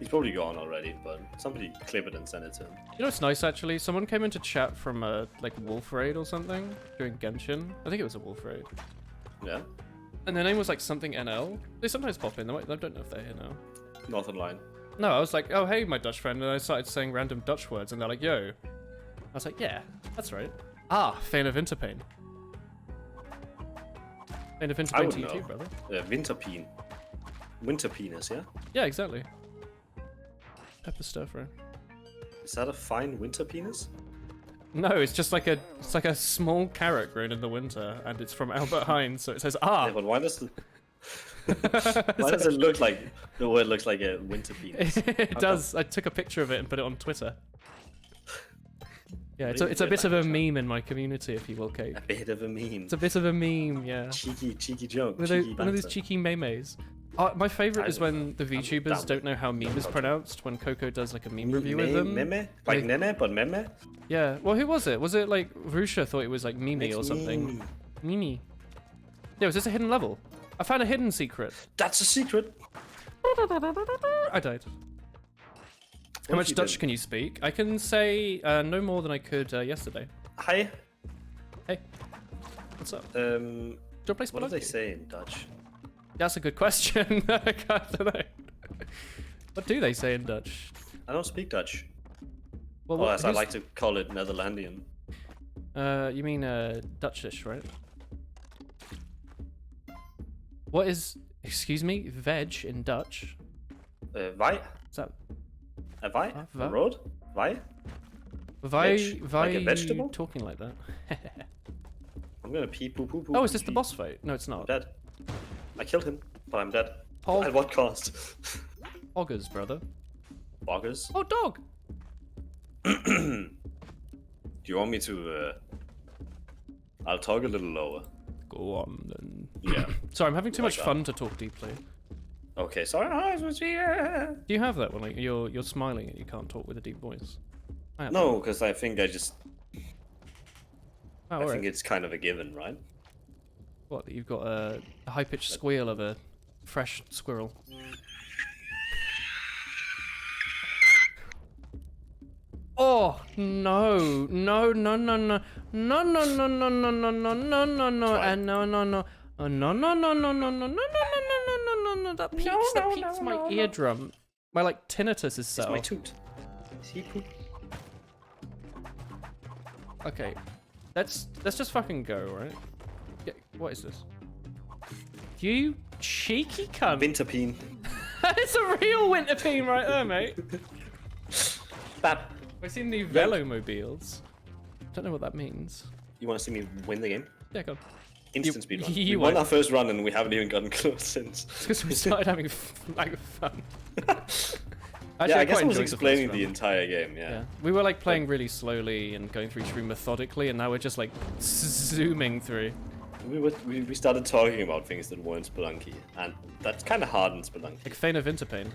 He's probably gone already, but somebody clip it and send it to him. You know what's nice actually? Someone came into chat from like Wolf Raid or something during Genshin. I think it was a Wolf Raid. Yeah? And their name was like something NL. They sometimes pop in. I don't know if they're here now. Northern Line. No, I was like, oh hey, my Dutch friend, and I started saying random Dutch words, and they're like, yo. I was like, yeah, that's right. Ah, Fane of Interpain. Fane of I Interpain would to you know. too, brother. Winterpeen. Winter penis, yeah? Yeah, exactly. Pepper stir fry. Is that a fine winter penis? No, it's just like a small carrot grown in the winter, and it's from Albert Heijn, so it says ah. Yeah, but why does it look like the word looks like a winter penis? It does. I took a picture of it and put it on Twitter. Yeah, it's a Really? bit of a meme in my community, if you will, Kate. A bit of a meme. It's a bit of a meme, yeah. Cheeky joke. One Cheeky of those banter. cheeky memes. My favorite is when the I'm VTubers down. don't know how meme is pronounced, when Coco does like a meme review with them. Meme? Like nene, but meme? Yeah, well, who was it? Was it like Rusha thought it was like Mimi It's or something? meme. Mimi. Yeah, was this a hidden level? I found a hidden secret. That's a secret. I died. How much Dutch can you speak? I can say no more than I could yesterday. Hi. Hey, what's up? Um, Do you want to play what do they Spelunky? say in Dutch? That's a good question. I don't know. What do they say in Dutch? I don't speak Dutch. Well, Or as I who's- like to call it, Netherlandian. You mean Dutchish, right? What is, excuse me, veg in Dutch? Wij? Is that A wij? va? A road? Wij? why Veg? why Like a are you vegetable? talking like that? I'm gonna pee poo poo poo. Oh, is this pee, the pee. boss fight? No, it's I'm not. dead. I killed him, but I'm dead. Oh. At what cost? Augers, brother. Boggers? Oh, dog. Do you want me to, I'll talk a little lower. Go on then. Yeah. Sorry, I'm having too Like much that. fun to talk deeply. Okay, sorry. Do you have that when like you're smiling and you can't talk with a deep voice? I have No, because I think I just, that. Oh, I alright. think it's kind of a given, right? What, that you've got a high-pitched squeal of a fresh squirrel. Oh no, no, no, no, no, no, no, no, no, no, no, no, no, no, no, Try. and no, no, no, Oh no no no no no no no no no no no no! That peaks my eardrum. My like tinnitus is set It's my off. toot. See poop. Okay, let's just fucking go, right? Yeah, what is this? You cheeky cunt! Winterpeen. It's a real winterpeen right there, mate. Bap. I've seen new velomobiles. Don't know what that means. You want to see me win the game? Yeah, go on. Instant speed run. you We won won't. our first run and we haven't even gotten close since. Because we started having like fun. Yeah, I guess quite I was enjoyed explaining first the run. entire game, yeah. Yeah, we were like playing really slowly and going through each room methodically, and now we're just like zooming through. We started talking about things that weren't Spelunky, and that's kind of hard in Spelunky. Like Feign of Winterpain.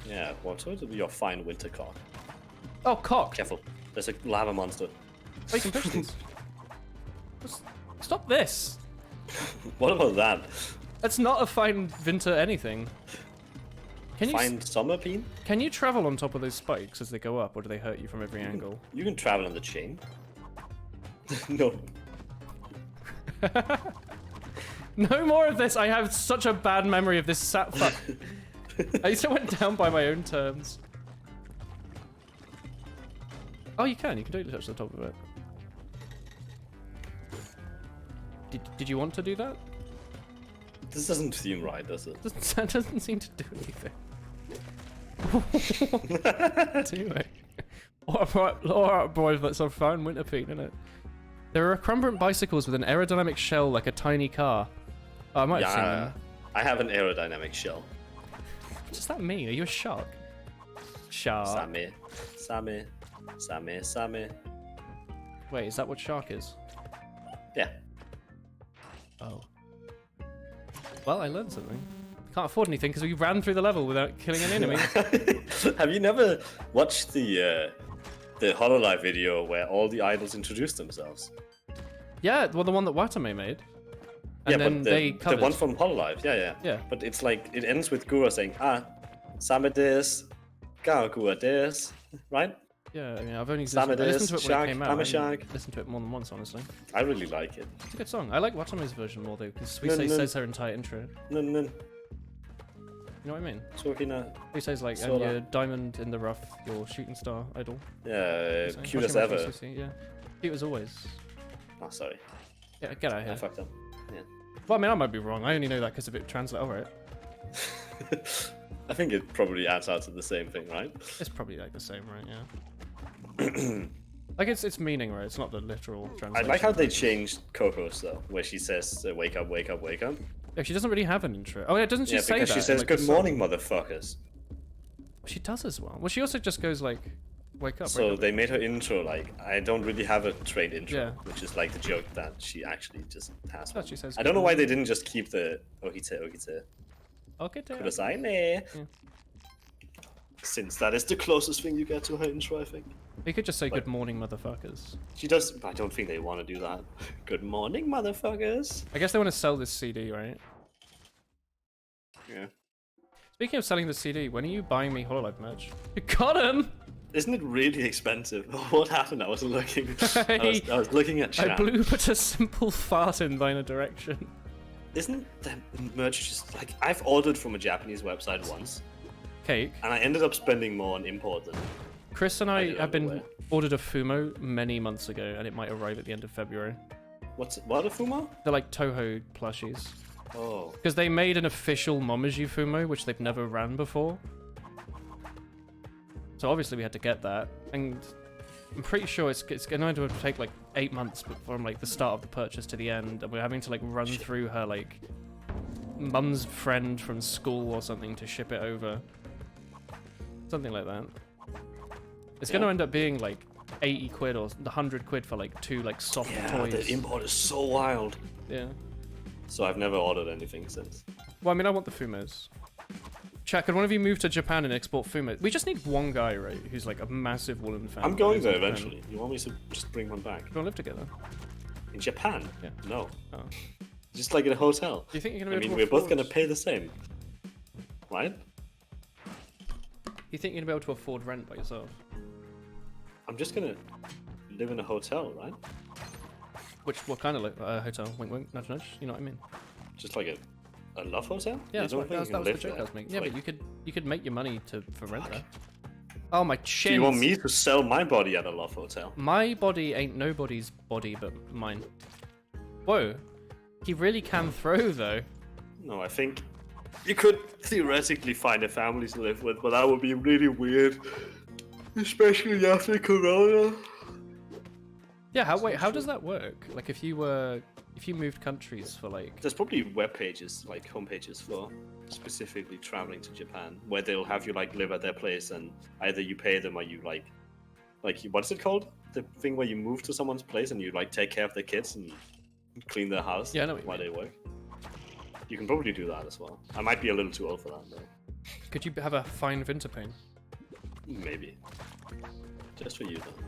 Yeah, well, so it'll be your fine winter cock. Oh, cock! Careful, there's a lava monster. Oh, you can push these. Stop this! What about that? That's not a fine winter anything. Can you Fine summer peen? can you travel on top of those spikes as they go up, or do they hurt you from every angle? You can travel on the chain. No. No more of this. I have such a bad memory of this sat fuck. I used to went down by my own terms. Oh, you can totally touch the top of it. Did you want to do that? This doesn't seem right, does it? That doesn't seem to do anything. Do it. Alright, boys, that's a fine winterpeen, isn't it? There are recumbent bicycles with an aerodynamic shell like a tiny car. Oh, I might have seen them. I have an aerodynamic shell. What does that mean? Are you a shark? Shark. Same. Wait, is that what shark is? Yeah. Oh. Well, I learned something. Can't afford anything because we ran through the level without killing an enemy. Have you never watched the Hololive video where all the idols introduced themselves? Yeah, well, the one that Watame made. And Yeah, then but they the covered. one from Hololive, yeah. Yeah. But it's like, it ends with Gura saying, Same des, Gura des, right? Yeah, I mean, I've only Same listened des, to it when shark, it came out. I'm a I shark. didn't listen to it more than once, honestly. I really like it. It's a good song. I like Watame's version more though, because Suisse No, no. says her entire intro. No, You know what I mean? talking Suisse like, Sorta. and you're diamond in the rough, your shooting star idol. yeah, So, cute as watching ever. Suisse, yeah. Cute as always. Oh, sorry. Yeah, get out of I here. fucked up. Well, I mean, I might be wrong. I only know that because of it translate. Alright. I think it probably adds out to the same thing, right? It's probably like the same, right? Yeah. Like it's meaning, right? It's not the literal I translation. like how they changed Coco's though, where she says, wake up, wake up, wake up. Yeah, she doesn't really have an intro. Oh yeah, doesn't she Yeah, say because that? she in, says, like, the good song? morning, motherfuckers. She does as well. Well, she also just goes like, wake up. So wake up. they made her intro like, I don't really have a trained intro, Yeah. which is like the joke that she actually just has That one. she says I don't know why they didn't just keep the ohite. Okay, Kudasai ne. Yeah. Since that is the closest thing you get to her intro, I think. We could just say Like- good morning, motherfuckers. She does, but I don't think they want to do that. Good morning, motherfuckers. I guess they want to sell this CD, right? Yeah. Speaking of selling the CD, when are you buying me Hololive merch? You got him! Isn't it really expensive? What happened? I was looking. I was looking at I chat. blew but a simple fart in thine direction. Isn't the merch just like, I've ordered from a Japanese website once, Cake. and I ended up spending more on import than. Chris and I don't have know been where. ordered a Fumo many months ago, and it might arrive at the end of February. What a Fuma? They're like Toho plushies. Oh. Because they made an official Momiji Fumo, which they've never ran before. So obviously we had to get that, and I'm pretty sure it's going to take like 8 months from like the start of the purchase to the end, and we're having to like run through her like mum's friend from school or something to ship it over. Something like that. It's going to end up being like 80 quid or 100 quid for like 2 like soft Yeah, toys. the import is so wild. Yeah. So I've never ordered anything since. Well, I mean, I want the Fumos. Chat, could one of you move to Japan and export Fumo? We just need one guy, right, who's like a massive woolen fan. I'm going Who's there in Japan. eventually. You want me to just bring one back? We don't live together. In Japan? Yeah. No. Oh. Just like in a hotel. Do you think you're I gonna be mean, able we're to both afford... gonna pay the same. Right? You think you're gonna be able to afford rent by yourself? I'm just gonna live in a hotel, right? What kind of hotel? Wink, wink, nudge, nudge. You know what I mean? Just like a love hotel? Yeah, You that's don't what, think that was, you that can was the live joke I there? was making. Yeah, Like, but you could make your money for rent there. Oh my do shins! you want me to sell my body at a love hotel? My body ain't nobody's body but mine. Whoa, he really can throw though. No, I think you could theoretically find a family to live with, but that would be really weird. Especially after Corona. Yeah, how does that work? Like if you moved countries for like... There's probably web pages, like homepages for specifically traveling to Japan, where they'll have you like live at their place, and either you pay them or you like what's it called? The thing where you move to someone's place and you like take care of their kids and clean their house Yeah, I know what you while mean. they work. You can probably do that as well. I might be a little too old for that though. Could you have a fine winter pain? Maybe. Just for you though.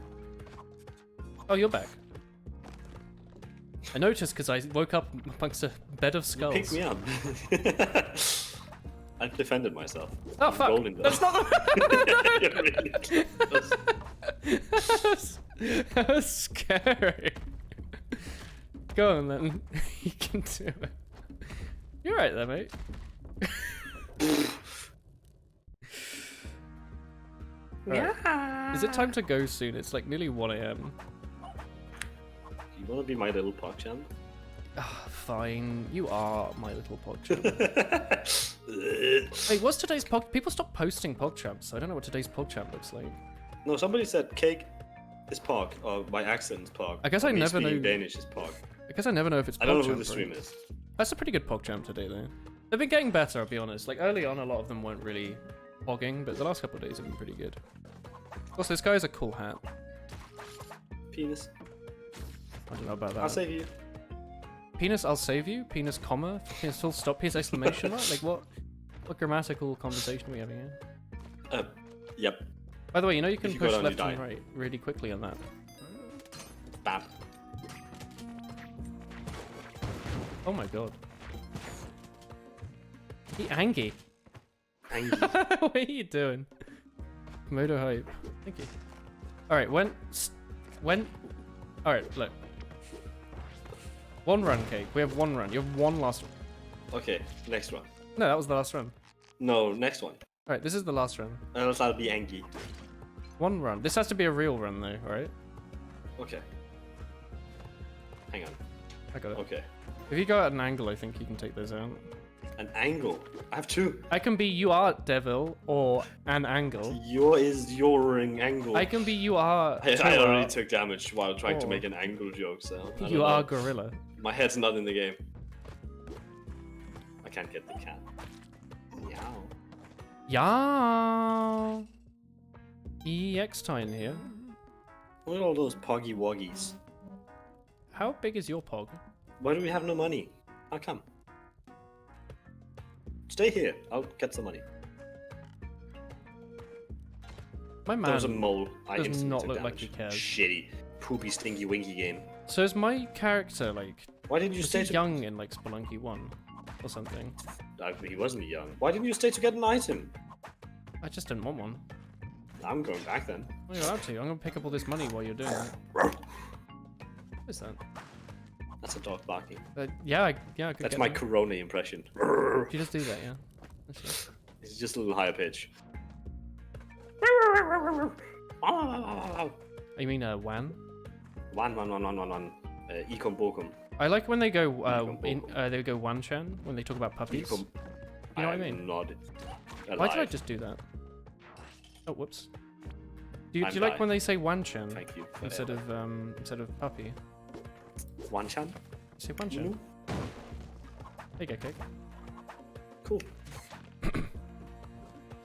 Oh, you're back. I noticed because I woke up amongst a bed of skulls. Pick me up. I defended myself. Oh I'm fuck! rolling, though. That's not the... You're really close. that was scary. Go on then. You can do it. You're right there, mate. Right. Is it time to go soon? It's like nearly 1 AM. You wanna be my little PogChamp? Ah, fine. You are my little PogChamp. Wait, what's today's Pog? People stop posting PogChamps, so I don't know what today's PogChamp looks like. No, somebody said cake is Pog, or by accent is Pog. I guess I Me never speaking know- Danish is Pog. I guess I never know if it's PogChamp. I don't know who the right? stream is. That's a pretty good PogChamp today, though. They've been getting better, I'll be honest. Like, early on, a lot of them weren't really pogging, but the last couple of days have been pretty good. Also, this guy has a cool hat. Penis. I don't know about that. I'll save you. Penis, I'll save you? Penis, comma? Penis, full stop? Penis, exclamation mark? Like, what grammatical conversation are we having here? Yep. By the way, you know you can If you go push down, you left and die. right really quickly on that. Bam. Oh my god. He angry. Angry. What are you doing? Moto hype. Thank you. Alright, when... Alright, look. One run, Cake. We have one run. You have one last... Okay, next one. No, that was the last run. No, next one. Alright, this is the last run. Else I'll be angry. One run. This has to be a real run, though, right? Okay. Hang on. I got it. Okay. If you go at an angle, I think you can take those out. An angle. I have two. I can be you are devil or an angle. Your is your angle. I can be you are. I Torah, already took damage while trying to Oh. make an angle joke, so. I don't You know. are gorilla. My head's not in the game. I can't get the cat. Meow. Yeah. EX Time here. Look at all those poggy woggies. How big is your pog? Why do we have no money? How come? Stay here. I'll get some money. My There was a man. mole. I does instantly not took look like damage. he cares. Shitty, poopy, stinky, winky game. So is my character like? Why didn't you Was stay he to? young in like Spelunky 1 or something? He wasn't young. Why didn't you stay to get an item? I just didn't want one. I'm going back then. Well, you're allowed to. I'm gonna pick up all this money while you're doing it. What is that? That's a dog barking. Yeah, I could That's get my that. Corona impression. You just do that, yeah. That's it. It's just a little higher pitch. Oh, you mean WAN? One. Ecom bokum. I like when they go Ecom they go Wan-chan when they talk about puppies. Ecom. You know what I mean? Not Why did I alive. just do that? Oh, whoops. Do you I'm like live. when they say Wan-chan Thank you. instead of puppy? One chan. Say Wan-chan. Mhm. There you go, Cake. Cool.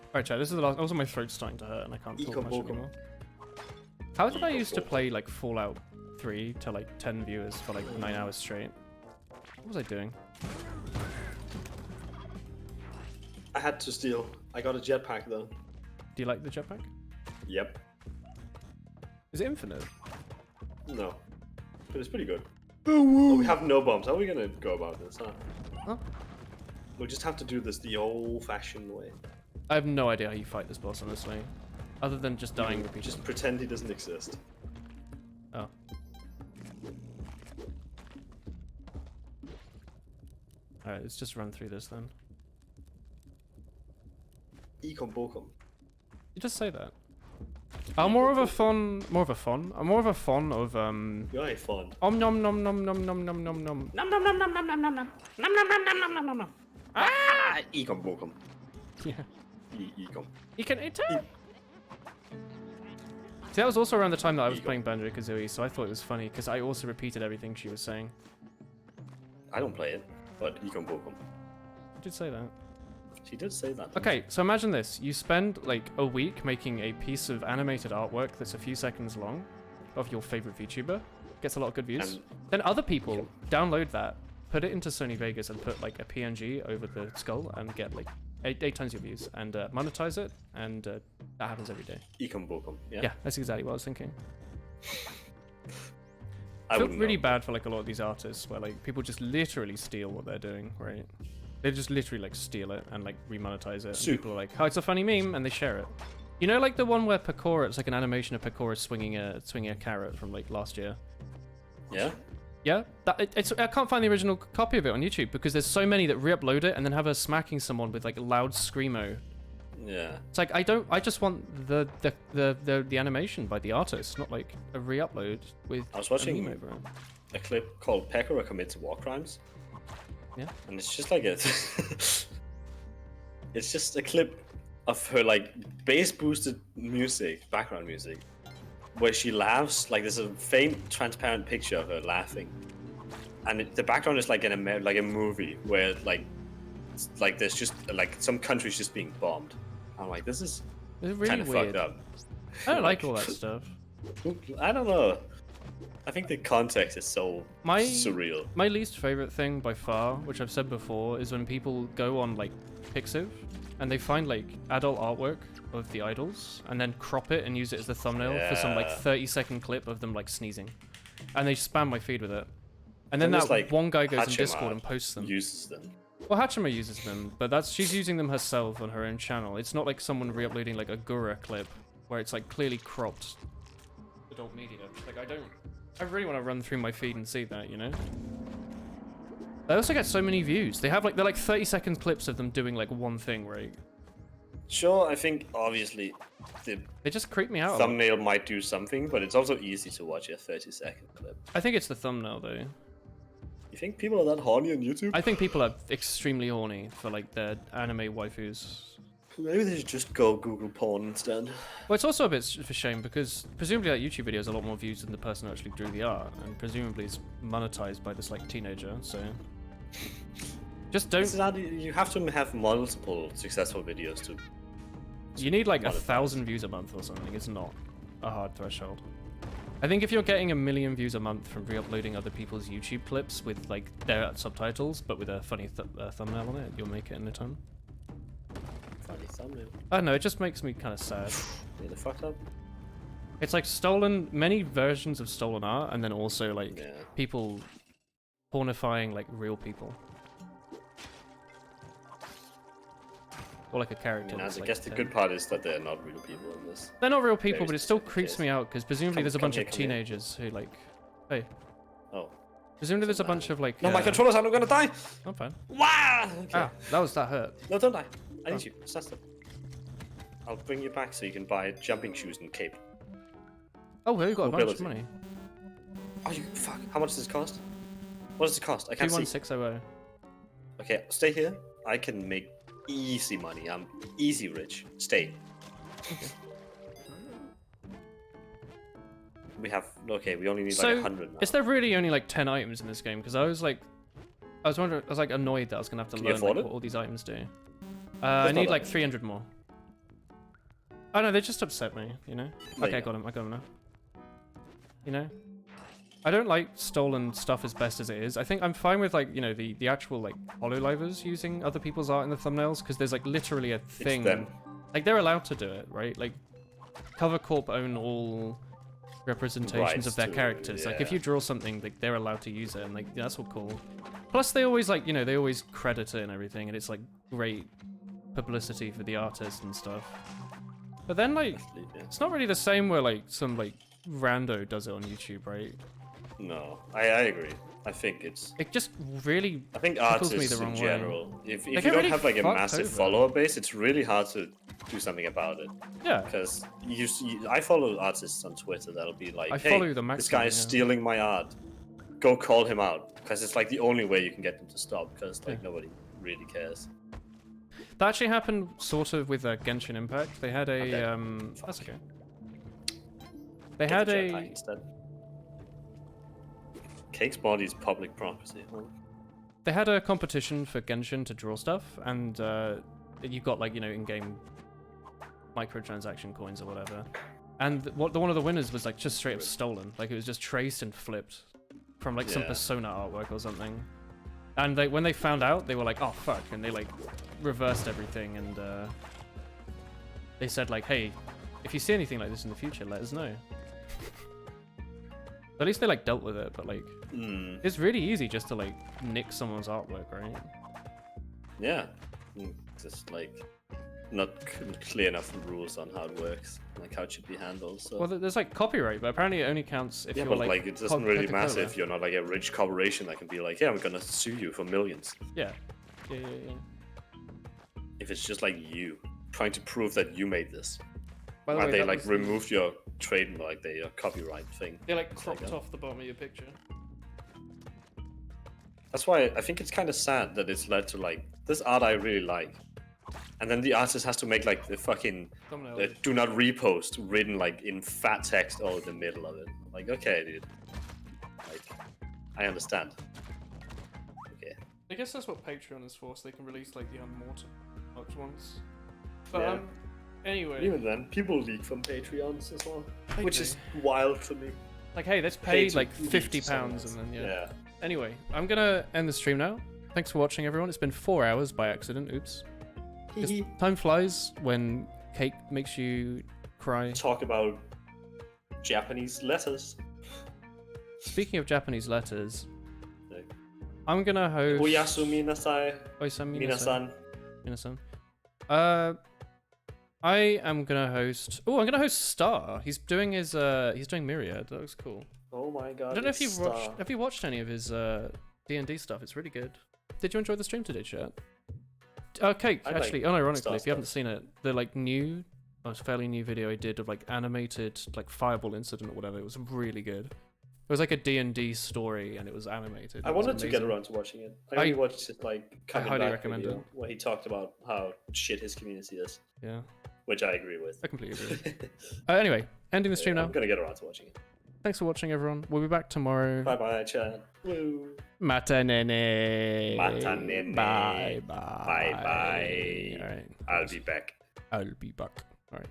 Alright, chat, this is the last. Also, my throat's starting to hurt and I can't talk Ecom much bokum. anymore. How did I Ecom used to bokum. play like Fallout 3 to like 10 viewers for like 9 hours straight? What was I doing? I had to steal. I got a jetpack though. Do you like the jetpack? Yep. Is it infinite? No. But it's pretty good. Oh, we have no bombs. How are we gonna go about this, huh? Huh? We'll just have to do this the old-fashioned way. I have no idea how you fight this boss, honestly. Other than just dying repeatedly. Just pretend he doesn't exist. Oh. Alright, let's just run through this then. Ecom Bocom. You just say that. I'm more of a fan of You're a fun. nom nom nom nom nom nom nom nom nom. Nom nom nom nom nom nom nom nom nom nom nom nom nom nom nom. Ah! Ecom Bocom. Yeah. Ecom. You can eat it. See, that was also around the time that I was playing Banjo-Kazooie, so I thought it was funny because I also repeated everything she was saying. I don't play it, but Ecom Bocom. I did say that. She did say that. Okay, so imagine this. You spend like a week making a piece of animated artwork that's a few seconds long of your favorite VTuber. Gets a lot of good views. And then other people download that, put it into Sony Vegas and put like a PNG over the skull and get like eight times your views and monetize it, and that happens every day. Ecom Bocom. Yeah. Yeah, that's exactly what I was thinking. I feel wouldn't really know. bad for like a lot of these artists where like people just literally steal what they're doing, right? They just literally like steal it and like remonetize it. And Soup. people are like, "Oh, it's a funny meme," and they share it. You know, like the one where Pecora, it's like an animation of Pecora swinging a carrot from like last year. Yeah. Yeah, I can't find the original copy of it on YouTube because there's so many that re-upload it and then have her smacking someone with like a loud screamo. Yeah. It's like I just want the animation by the artist, not like a re-upload with I was a watching meme over it. a clip called Pekora Commits War Crimes. Yeah. And it's just like a it's just a clip of her like bass boosted music, background music, where she laughs. Like there's a faint transparent picture of her laughing. And the background is like like a movie where like there's just like some country's just being bombed. I'm like, this is It's really kind of weird. fucked up. I don't like all that stuff. I don't know. I think the context is so surreal. My least favorite thing by far, which I've said before, is when people go on like Pixiv and they find like adult artwork of the idols and then crop it and use it as the thumbnail for some like Yeah. 30-second clip of them like sneezing, and they spam my feed with it. And then Then that there's, like, one guy goes in Hachima Discord and posts them. Uses them. Well, Hachima uses them, but she's using them herself on her own channel. It's not like someone re-uploading like a Gura clip where it's like clearly cropped adult media. Like I really want to run through my feed and see that, you know? They also get so many views. They're like 30-second clips of them doing like one thing, right? Sure, I think obviously the They just creep me out. a lot. thumbnail might do something, but it's also easy to watch a 30-second clip. I think it's the thumbnail though. You think people are that horny on YouTube? I think people are extremely horny for like their anime waifus. Maybe they should just go Google porn instead. Well, it's also a bit of a shame because presumably that YouTube video has a lot more views than the person who actually drew the art, and presumably it's monetized by this like teenager. So just don't. You have to have multiple successful videos to. You need like monetize. 1,000 views a month or something. It's not a hard threshold. I think if you're getting 1 million views a month from re-uploading other people's YouTube clips with like their subtitles but with a funny thumbnail on it, you'll make it in a ton. Funny thumbnail. I don't know, it just makes me kind of sad. Yeah, they fucked up. It's like many versions of stolen art, and then also like Yeah. people pornifying like real people. Or like a character. I that's, like, guess the 10. good part is that they're not real people in this. They're not real people, Very but it still specific creeps case. me out because presumably there's a bunch of come here. teenagers who like. Hey, Oh. presumably there's a Doesn't bunch of like. No, my controller's out, I'm gonna die! I'm fine. Wow! Okay. Ah, that hurt. No, don't die. I Oh. need you. Stand still. I'll bring you back so you can buy jumping shoes and cape. Oh, well, we got a bunch of Mobility. money. Oh, you fuck. How much does it cost? What does it cost? I can't see. 21600. Okay, stay here. I can make easy money. I'm easy rich. Stay. We have. Okay, we only need So, like 100 now. is there really only like 10 items in this game? Because I was like annoyed that I was gonna have to Can you learn afford like, it? what all these items do. I not need that like many. 300 more. Oh no, they just upset me, you know? There Okay, you I got him now. You know? I don't like stolen stuff as best as it is. I think I'm fine with like, you know, the actual like hololivers using other people's art in the thumbnails, because there's like literally a thing. them. Like they're allowed to do it, right? Like Cover Corp own all representations Rights of their to it, characters. Like if yeah. you draw something, like they're allowed to use it, and like that's all cool. Plus they always like, you know, they always credit it and everything, and it's like great publicity for the artist and stuff. But then like Yeah. it's not really the same where like some like rando does it on YouTube, right? No, I agree. I think it's. It just really I think tickles me artists the wrong in way. general, if They you get don't really have like a fucked massive over. follower base, it's really hard to do something about it. Yeah. Because I follow artists on Twitter that'll be like, I hey, follow the this guy maximum, is yeah. stealing my art. Go call him out. Because it's like the only way you can get them to stop, because like Yeah. nobody really cares. That actually happened sort of with Genshin Impact. They had a Okay. that's okay. They Get had the a jetpack instead. Cake's body is public property. Huh? They had a competition for Genshin to draw stuff, and you got like in-game microtransaction coins or whatever. And one of the winners was like just straight up stolen. Like it was just traced and flipped from like some Yeah. Persona artwork or something. And when they found out, they were like, "Oh fuck!" and they like reversed everything, and they said like, "Hey, if you see anything like this in the future, let us know." At least they like dealt with it, but like. It's really easy just to like nick someone's artwork, right? Yeah. Just like not clear enough rules on how it works, like how it should be handled. So. Well, there's like copyright, but apparently it only counts if yeah, you're but like it doesn't really matter Coca-Cola. if you're not like a rich corporation that can be like, yeah, I'm gonna sue you for millions. Yeah. Yeah. If it's just like you trying to prove that you made this, By the and way, they that like was removed your trademark, like your copyright thing. they like It's like, cropped off the bottom of your picture. That's why I think it's kind of sad that it's led to like this art I really like, and then the artist has to make like the fucking Thumbnail. do not repost written like in fat text all in the middle of it. Like, okay, dude. Like, I understand. Okay. I guess that's what Patreon is for, so they can release like the unmarked ones. But Yeah. anyway, Even then, people leak from Patreons as well, They which do. is wild for me. like, hey, let's Pay pay to like leak £50 to someone and else. then Yeah. Anyway, I'm gonna end the stream now. Thanks for watching, everyone. It's been 4 hours by accident. Oops. Just time flies when cake makes you cry. Talk about Japanese letters. Speaking of Japanese letters, Like, I'm gonna host. Oyasu minasai. Oyasu Minasan. Minasan. I am gonna host. Oh, I'm gonna host Star. He's doing his. He's doing Myriad. That looks cool. Oh my god. I don't know if it's you've watched. Star. Have you watched any of his D&D stuff? It's really good. Did you enjoy the stream today, chat? Okay, I like actually, unironically, Star if you haven't stuff. seen it, the like new, fairly new video I did of like animated like fireball incident or whatever. It was really good. It was like a D&D story and it was animated. I It was wanted to get amazing. around to watching it. I only watched it like coming highly back recommend video it. where he talked about how shit his community is, Yeah, which I agree with. I completely agree. Anyway, ending the stream I'm now. gonna get around to watching it. Thanks for watching, everyone. We'll be back tomorrow. Bye bye, chat. Woo. Mata nene. Mata nene. Bye bye. Bye bye. All right. I'll be back. I'll be back. All right.